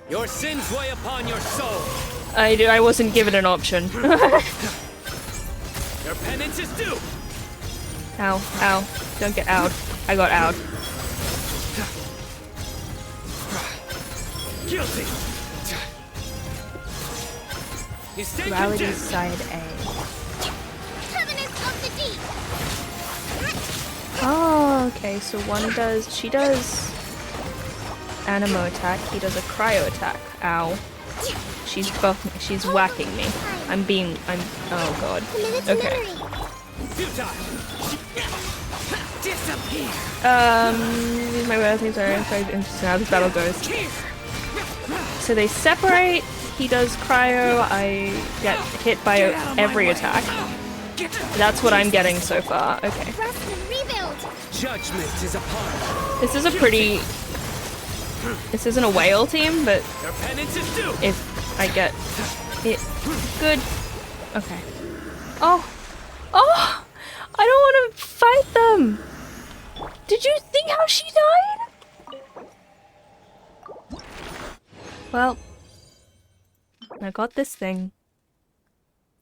Your sins weigh upon your soul! I wasn't given an option. Your penance is due! Ow, ow. Don't get out. I got out. Guilty! Duality side A. Covenant of the deep. Oh, okay, so she does Animo attack, he does a cryo attack. Ow. She's whacking me. Oh god. Okay. Use my weapons are interested in how this battle goes. So they separate, he does cryo, I get hit by every attack. That's what I'm getting so far. Okay. Rest and rebuild. Judgment is upon. This is a pretty This isn't a whale team, but Their penance is due. if I get it good. Okay. Oh! Oh! I don't want to fight them! Did you see how she died? Well, I got this thing.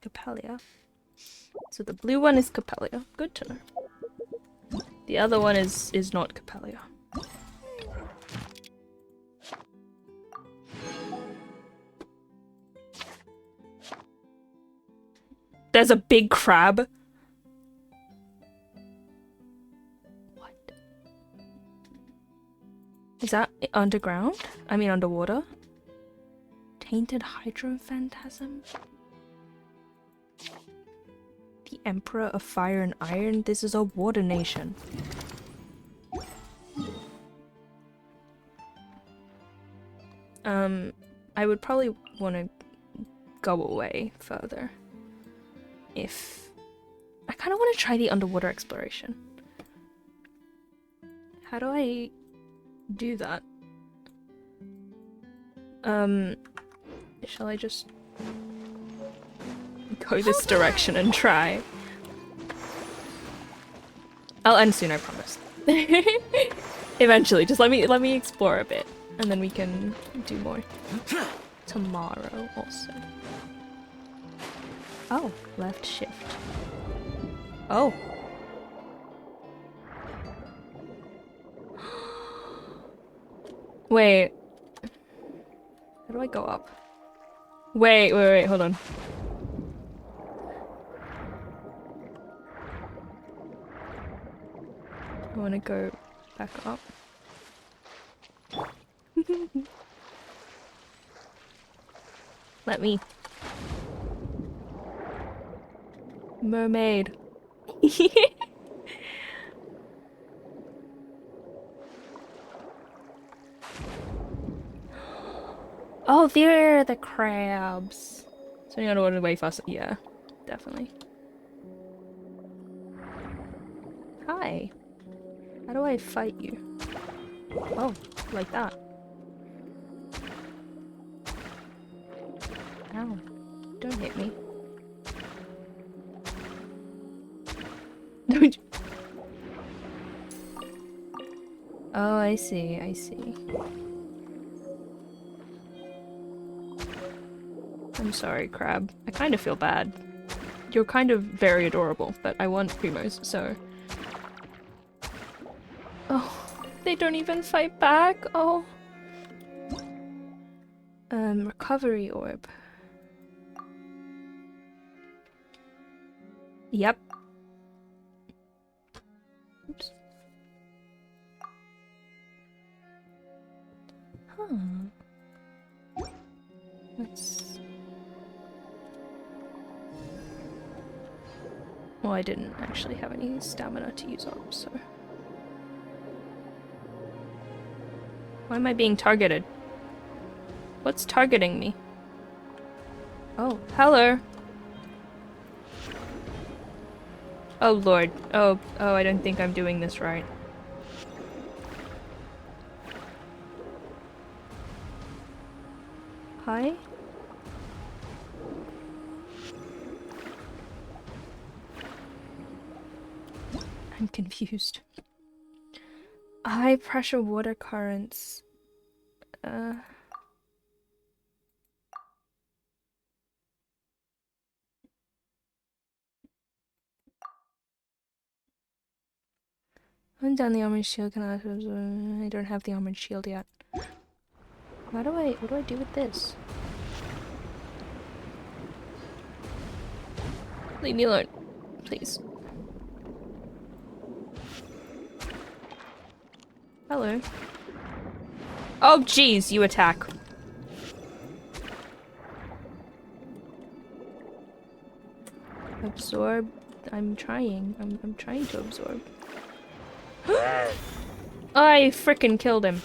Capelia. So the blue one is Capelia. Good to know. The other one is not Capelia. There's a big crab. What? Is that underground? I mean underwater? Tainted hydrophantasm? The Emperor of Fire and Iron? This is a water nation. I would probably want to go away further. If... I kind of want to try the underwater exploration. How do I do that? Shall I just go this direction and try? I'll end soon, I promise. Eventually, just let me explore a bit, and then we can do more tomorrow also. Oh, left shift. Oh. Wait. How do I go up? Wait, hold on. I want to go back up. Let me. Mermaid. Oh, there are the crabs. So you gotta run away faster. Yeah, definitely. Hi. How do I fight you? Oh, like that. Ow. Don't hit me. Don't you? Oh, I see, I see. I'm sorry, Crab. I kind of feel bad. You're kind of very adorable, but I want Primos, so... Oh, they don't even fight back? Oh. Recovery orb. Yep. Oops. Huh. Let's... Well, I didn't actually have any stamina to use up, so... Why am I being targeted? What's targeting me? Oh, hello! Oh lord. Oh, I don't think I'm doing this right. Hi? I'm confused. High pressure water currents. I'm down the armored shield. I don't have the armored shield yet. What do I do with this? Leave me alone, please. Hello. Oh jeez, you attack. Absorb. I'm trying. I'm trying to absorb. I frickin' killed him.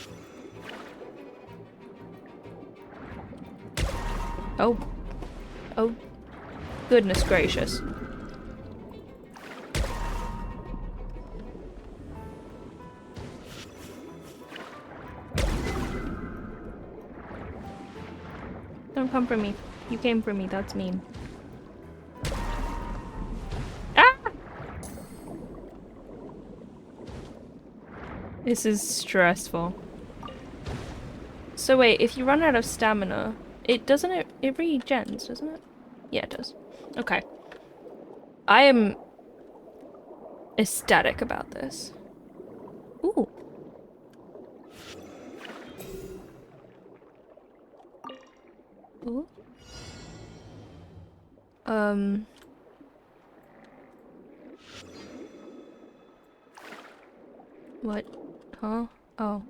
Oh. Oh. Goodness gracious. Don't come for me. You came for me, that's mean. Ah! This is stressful. So wait, if you run out of stamina, it regens, doesn't it? Yeah, it does. Okay. I am ecstatic about this. Ooh. Ooh. What? Huh? Oh.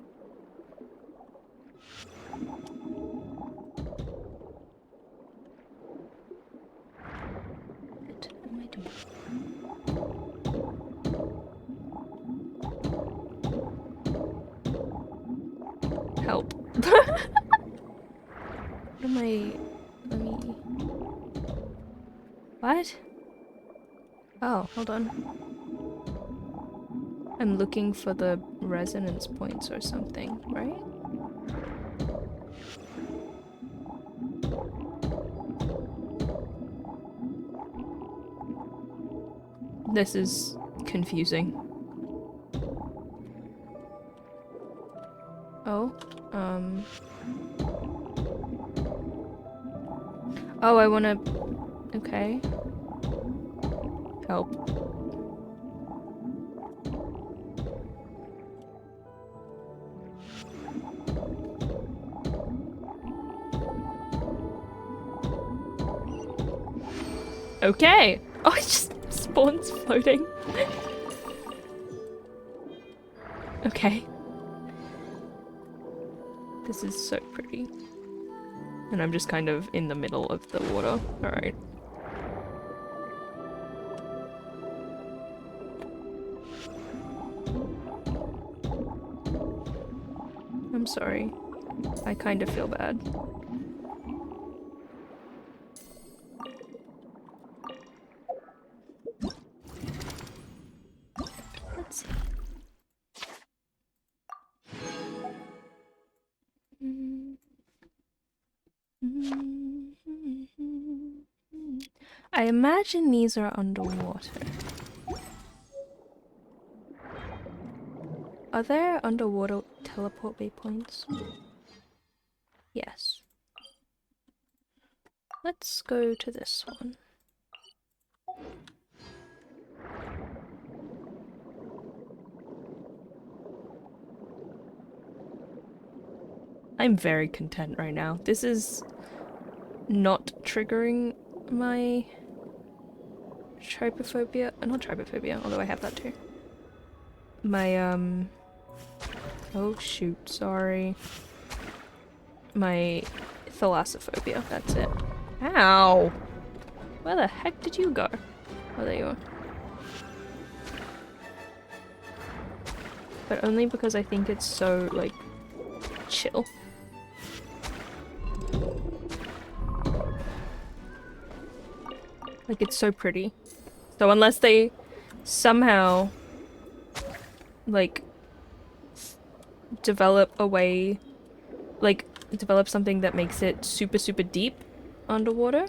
What am I doing? Help. What am I... Let me... What? Oh, hold on. I'm looking for the resonance points or something, right? This is confusing. Oh, Oh, I wanna... Okay. Help. Okay. Oh, it just spawns floating. Okay. This is so pretty. And I'm just kind of in the middle of the water. Alright. I'm sorry. I kind of feel bad. Let's see. I imagine these are underwater. Are there underwater teleport waypoints? Yes. Let's go to this one. I'm very content right now. This is not triggering my trypophobia. Not trypophobia, although I have that too. My, oh shoot, sorry. My thalassophobia, that's it. Ow! Where the heck did you go? Oh, there you are. But only because I think it's so, like, chill. Like, it's so pretty. So unless they somehow, like, develop a way, like, develop something that makes it super, super deep underwater,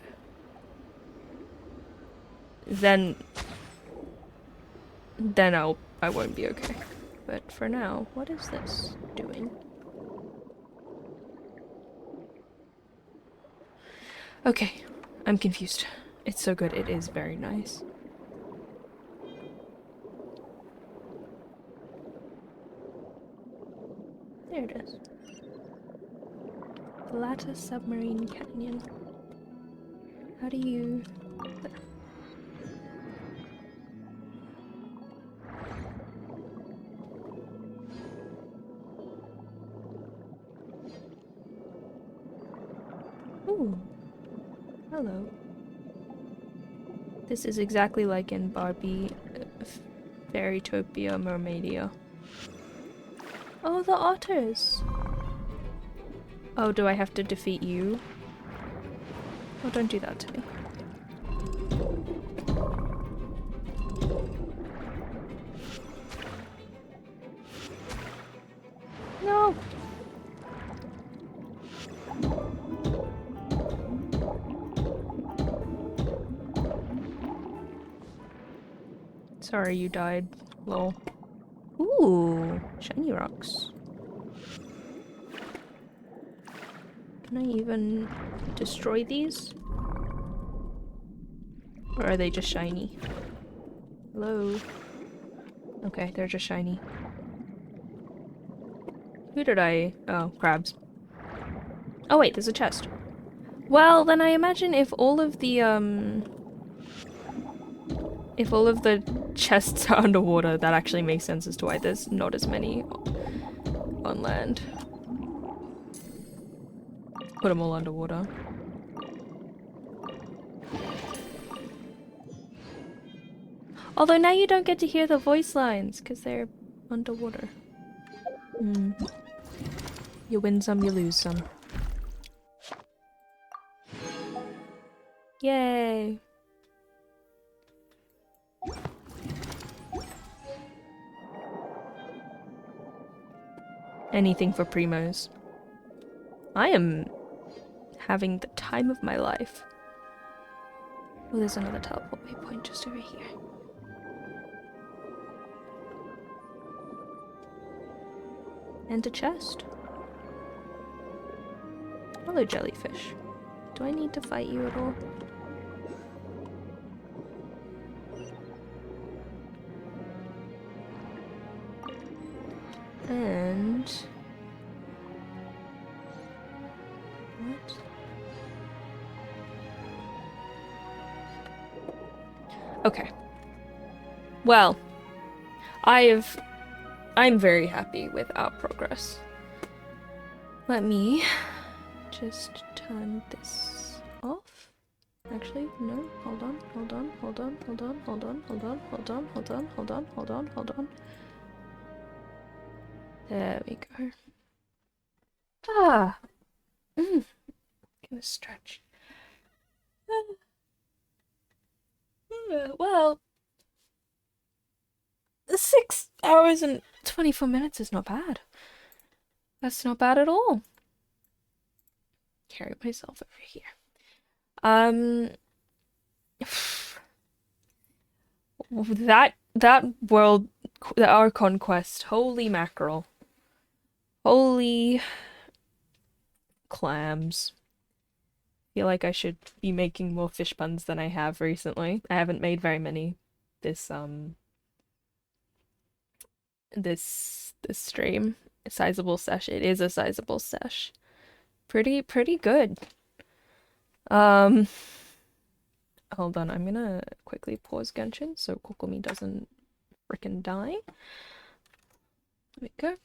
then I won't be okay. But for now, what is this doing? Okay, I'm confused. It's so good, it is very nice. There it is. Latter Submarine Canyon. How do you... Ooh. Hello. This is exactly like in Barbie, Fairytopia, Mermaidia. Oh, the otters! Oh, do I have to defeat you? Oh, don't do that to me. No! Sorry you died. Lol. Ooh, shiny rocks. Can I even destroy these? Or are they just shiny? Hello? Okay, they're just shiny. Who did I... Oh, crabs. Oh wait, there's a chest. Well, then I imagine if all of the chests are underwater, that actually makes sense as to why there's not as many on land. Put them all underwater. Although now you don't get to hear the voice lines because they're underwater. Hmm. You win some, you lose some. Yay! Anything for primos. I am having the time of my life. Oh, there's another teleport waypoint just over here. And a chest. Hello, jellyfish. Do I need to fight you at all? And... what? Okay. Well, I'm very happy with our progress. Let me just turn this off. Actually, no, hold on. There we go. Ah! Gonna stretch. Well, 6 hours and 24 minutes is not bad. That's not bad at all. Carry myself over here. That world, our conquest, holy mackerel. Holy clams. Feel like I should be making more fish puns than I have recently. I haven't made very many this stream. A sizable sesh. It is a sizable sesh. Pretty good. Hold on, I'm gonna quickly pause Genshin so Kokomi doesn't frickin' die. There we go.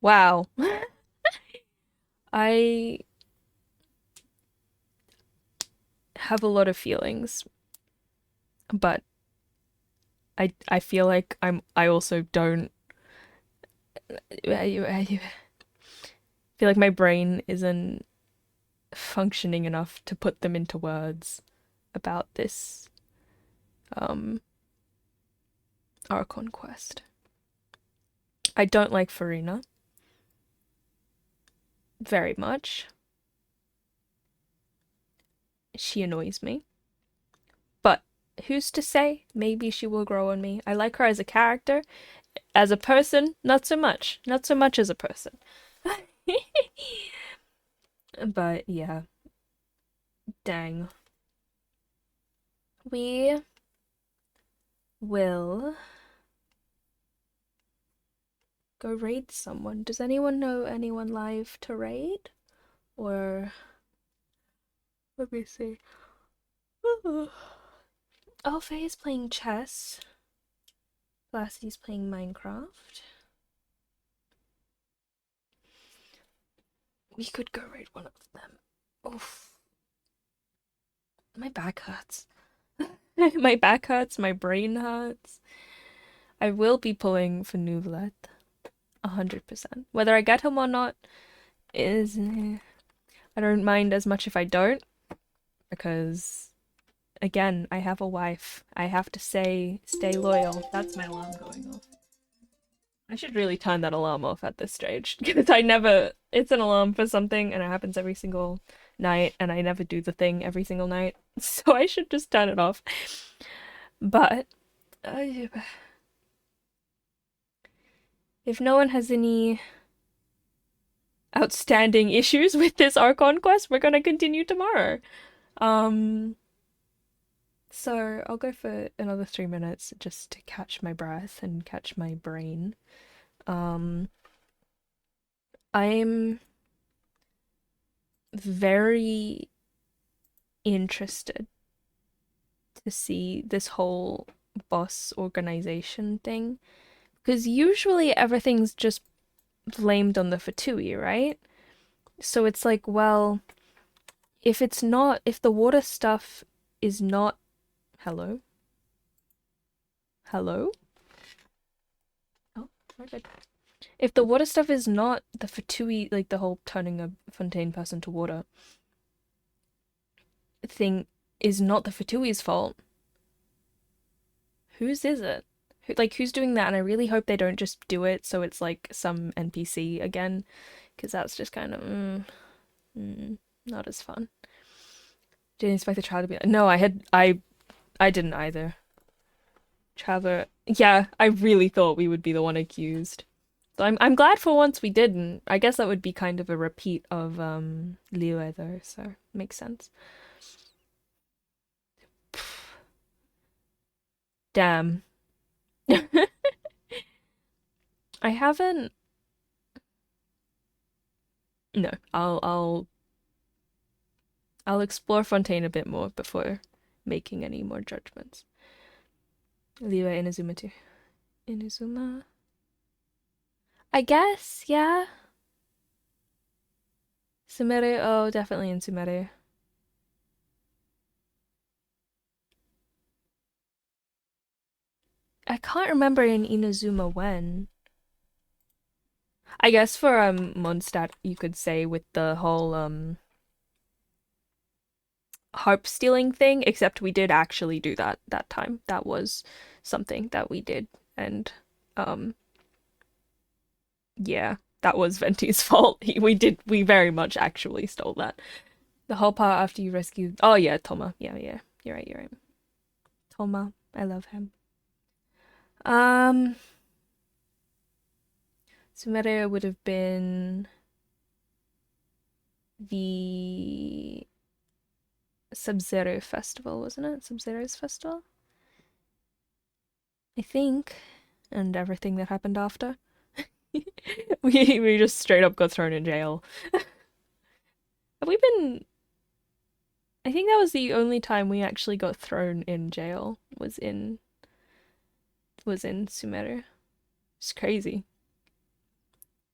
Wow. I have a lot of feelings, but I feel like I also don't I feel like my brain isn't functioning enough to put them into words about this Archon quest. I don't like Farina very much. She annoys me. But who's to say? Maybe she will grow on me. I like her as a character. As a person, not so much. Not so much as a person. But yeah. Dang. We will go raid someone. Does anyone know anyone live to raid? Or let me see. Oh, Faye is playing chess. Blasty's playing Minecraft. We could go raid one of them. Oof. My back hurts. My back hurts, my brain hurts. I will be pulling for Nouvlet. 100%. Whether I get him or not is... I don't mind as much if I don't. Because, again, I have a wife. I have to stay loyal. That's my alarm going off. I should really turn that alarm off at this stage. Because I never... It's an alarm for something and it happens every single night, and I never do the thing every single night, so I should just turn it off. But if no one has any outstanding issues with this Archon quest, we're gonna continue tomorrow. So I'll go for another 3 minutes just to catch my breath and catch my brain. I'm very interested to see this whole boss organization thing, because usually everything's just blamed on the Fatui, right? So it's like, well, if the water stuff is not... Hello? Hello? Oh, we're good. If the water stuff is not the Fatui, like the whole turning a Fontaine person to water thing is not the Fatui's fault, whose is it? Who's doing that? And I really hope they don't just do it so it's like some NPC again, because that's just kind of not as fun. Didn't expect the child to be... No, I didn't either. Traveler... Yeah, I really thought we would be the one accused. So I'm glad for once we didn't. I guess that would be kind of a repeat of Liyue though, so makes sense. Damn. I haven't... No, I'll explore Fontaine a bit more before making any more judgments. Liyue Inazuma too. Inazuma... I guess, yeah. Sumeru, oh, definitely in Sumeru. I can't remember in Inazuma when. I guess for Mondstadt you could say with the whole harp stealing thing, except we did actually do that time. That was something that we did, and yeah, that was Venti's fault. We very much actually stole that. The whole part after you rescued... Oh yeah, Toma. Yeah, you're right. Toma, I love him. Sumeru would have been the Sub-Zero festival, wasn't it? Sub-Zero's festival? I think. And everything that happened after. we just straight up got thrown in jail. Have we been... I think that was the only time we actually got thrown in jail, was in Sumeru. It's crazy.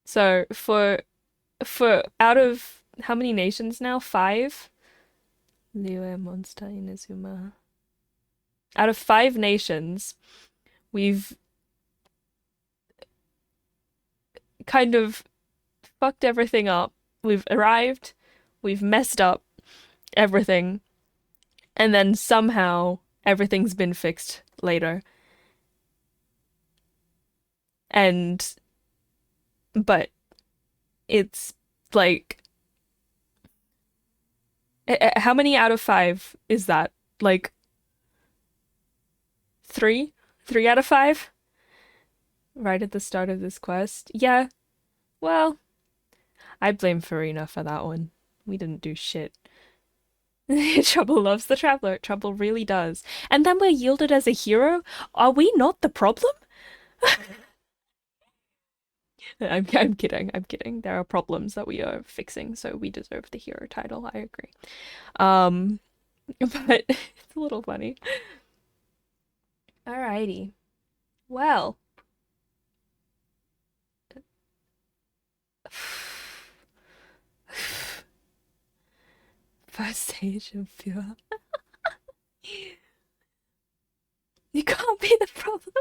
So for out of how many nations now? 5? Liyue, Mondstadt, Inazuma. Out of 5 nations, we've kind of fucked everything up. We've arrived, we've messed up everything, and then somehow everything's been fixed later. But it's like, how many out of 5 is that? Like 3? 3 out of 5? Right at the start of this quest? Yeah. Well, I blame Farina for that one. We didn't do shit. Trouble loves the traveler. Trouble really does. And then we're yielded as a hero? Are we not the problem? I'm kidding. There are problems that we are fixing, so we deserve the hero title. I agree. But it's a little funny. Alrighty. Well. First stage of pure. You can't be the problem.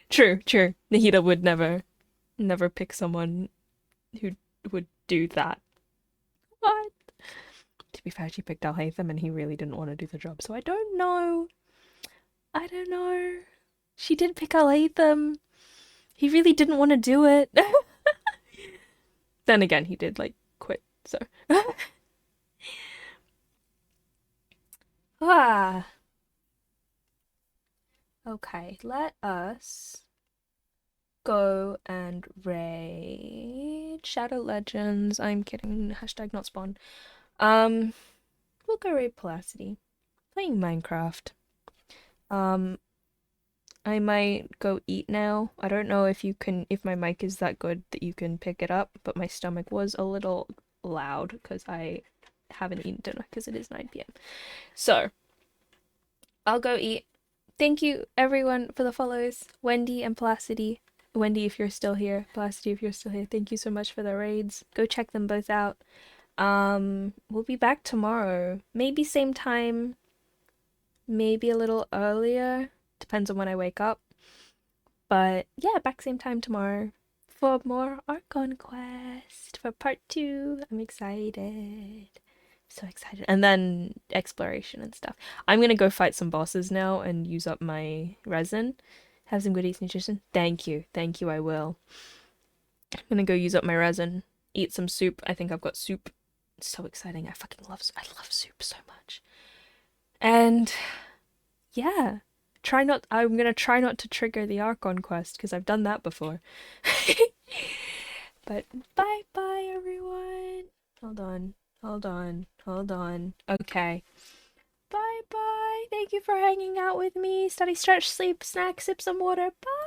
True. Nahida would never pick someone who would do that. What? To be fair, she picked Al-Haytham and he really didn't want to do the job, so I don't know. She did pick Al-Haytham. He really didn't want to do it. Then again, he did, like, quit So. Ah. Okay, let us go and raid Shadow Legends. I'm kidding. Hashtag not spawn. We'll go raid Pelacity. Playing Minecraft. I might go eat now. I don't know if you can, if my mic is that good that you can pick it up, but my stomach was a little loud because I haven't eaten dinner because it is 9 p.m. So, I'll go eat. Thank you everyone for the follows. Wendy and Pelacity. Wendy, if you're still here. Pelacity, if you're still here. Thank you so much for the raids. Go check them both out. We'll be back tomorrow. Maybe same time. Maybe a little earlier. Depends on when I wake up. But yeah, back same time tomorrow for more Archon Quest for part 2. I'm excited. So excited. And then exploration and stuff. I'm gonna go fight some bosses now and use up my resin. Have some good eats nutrition. Thank you. Thank you, I will. I'm gonna go use up my resin. Eat some soup. I think I've got soup. It's so exciting. I love soup so much. And yeah. I'm gonna try not to trigger the Archon quest because I've done that before. But bye everyone. Hold on. Okay. Bye. Thank you for hanging out with me. Study, stretch, sleep, snack, sip some water. Bye.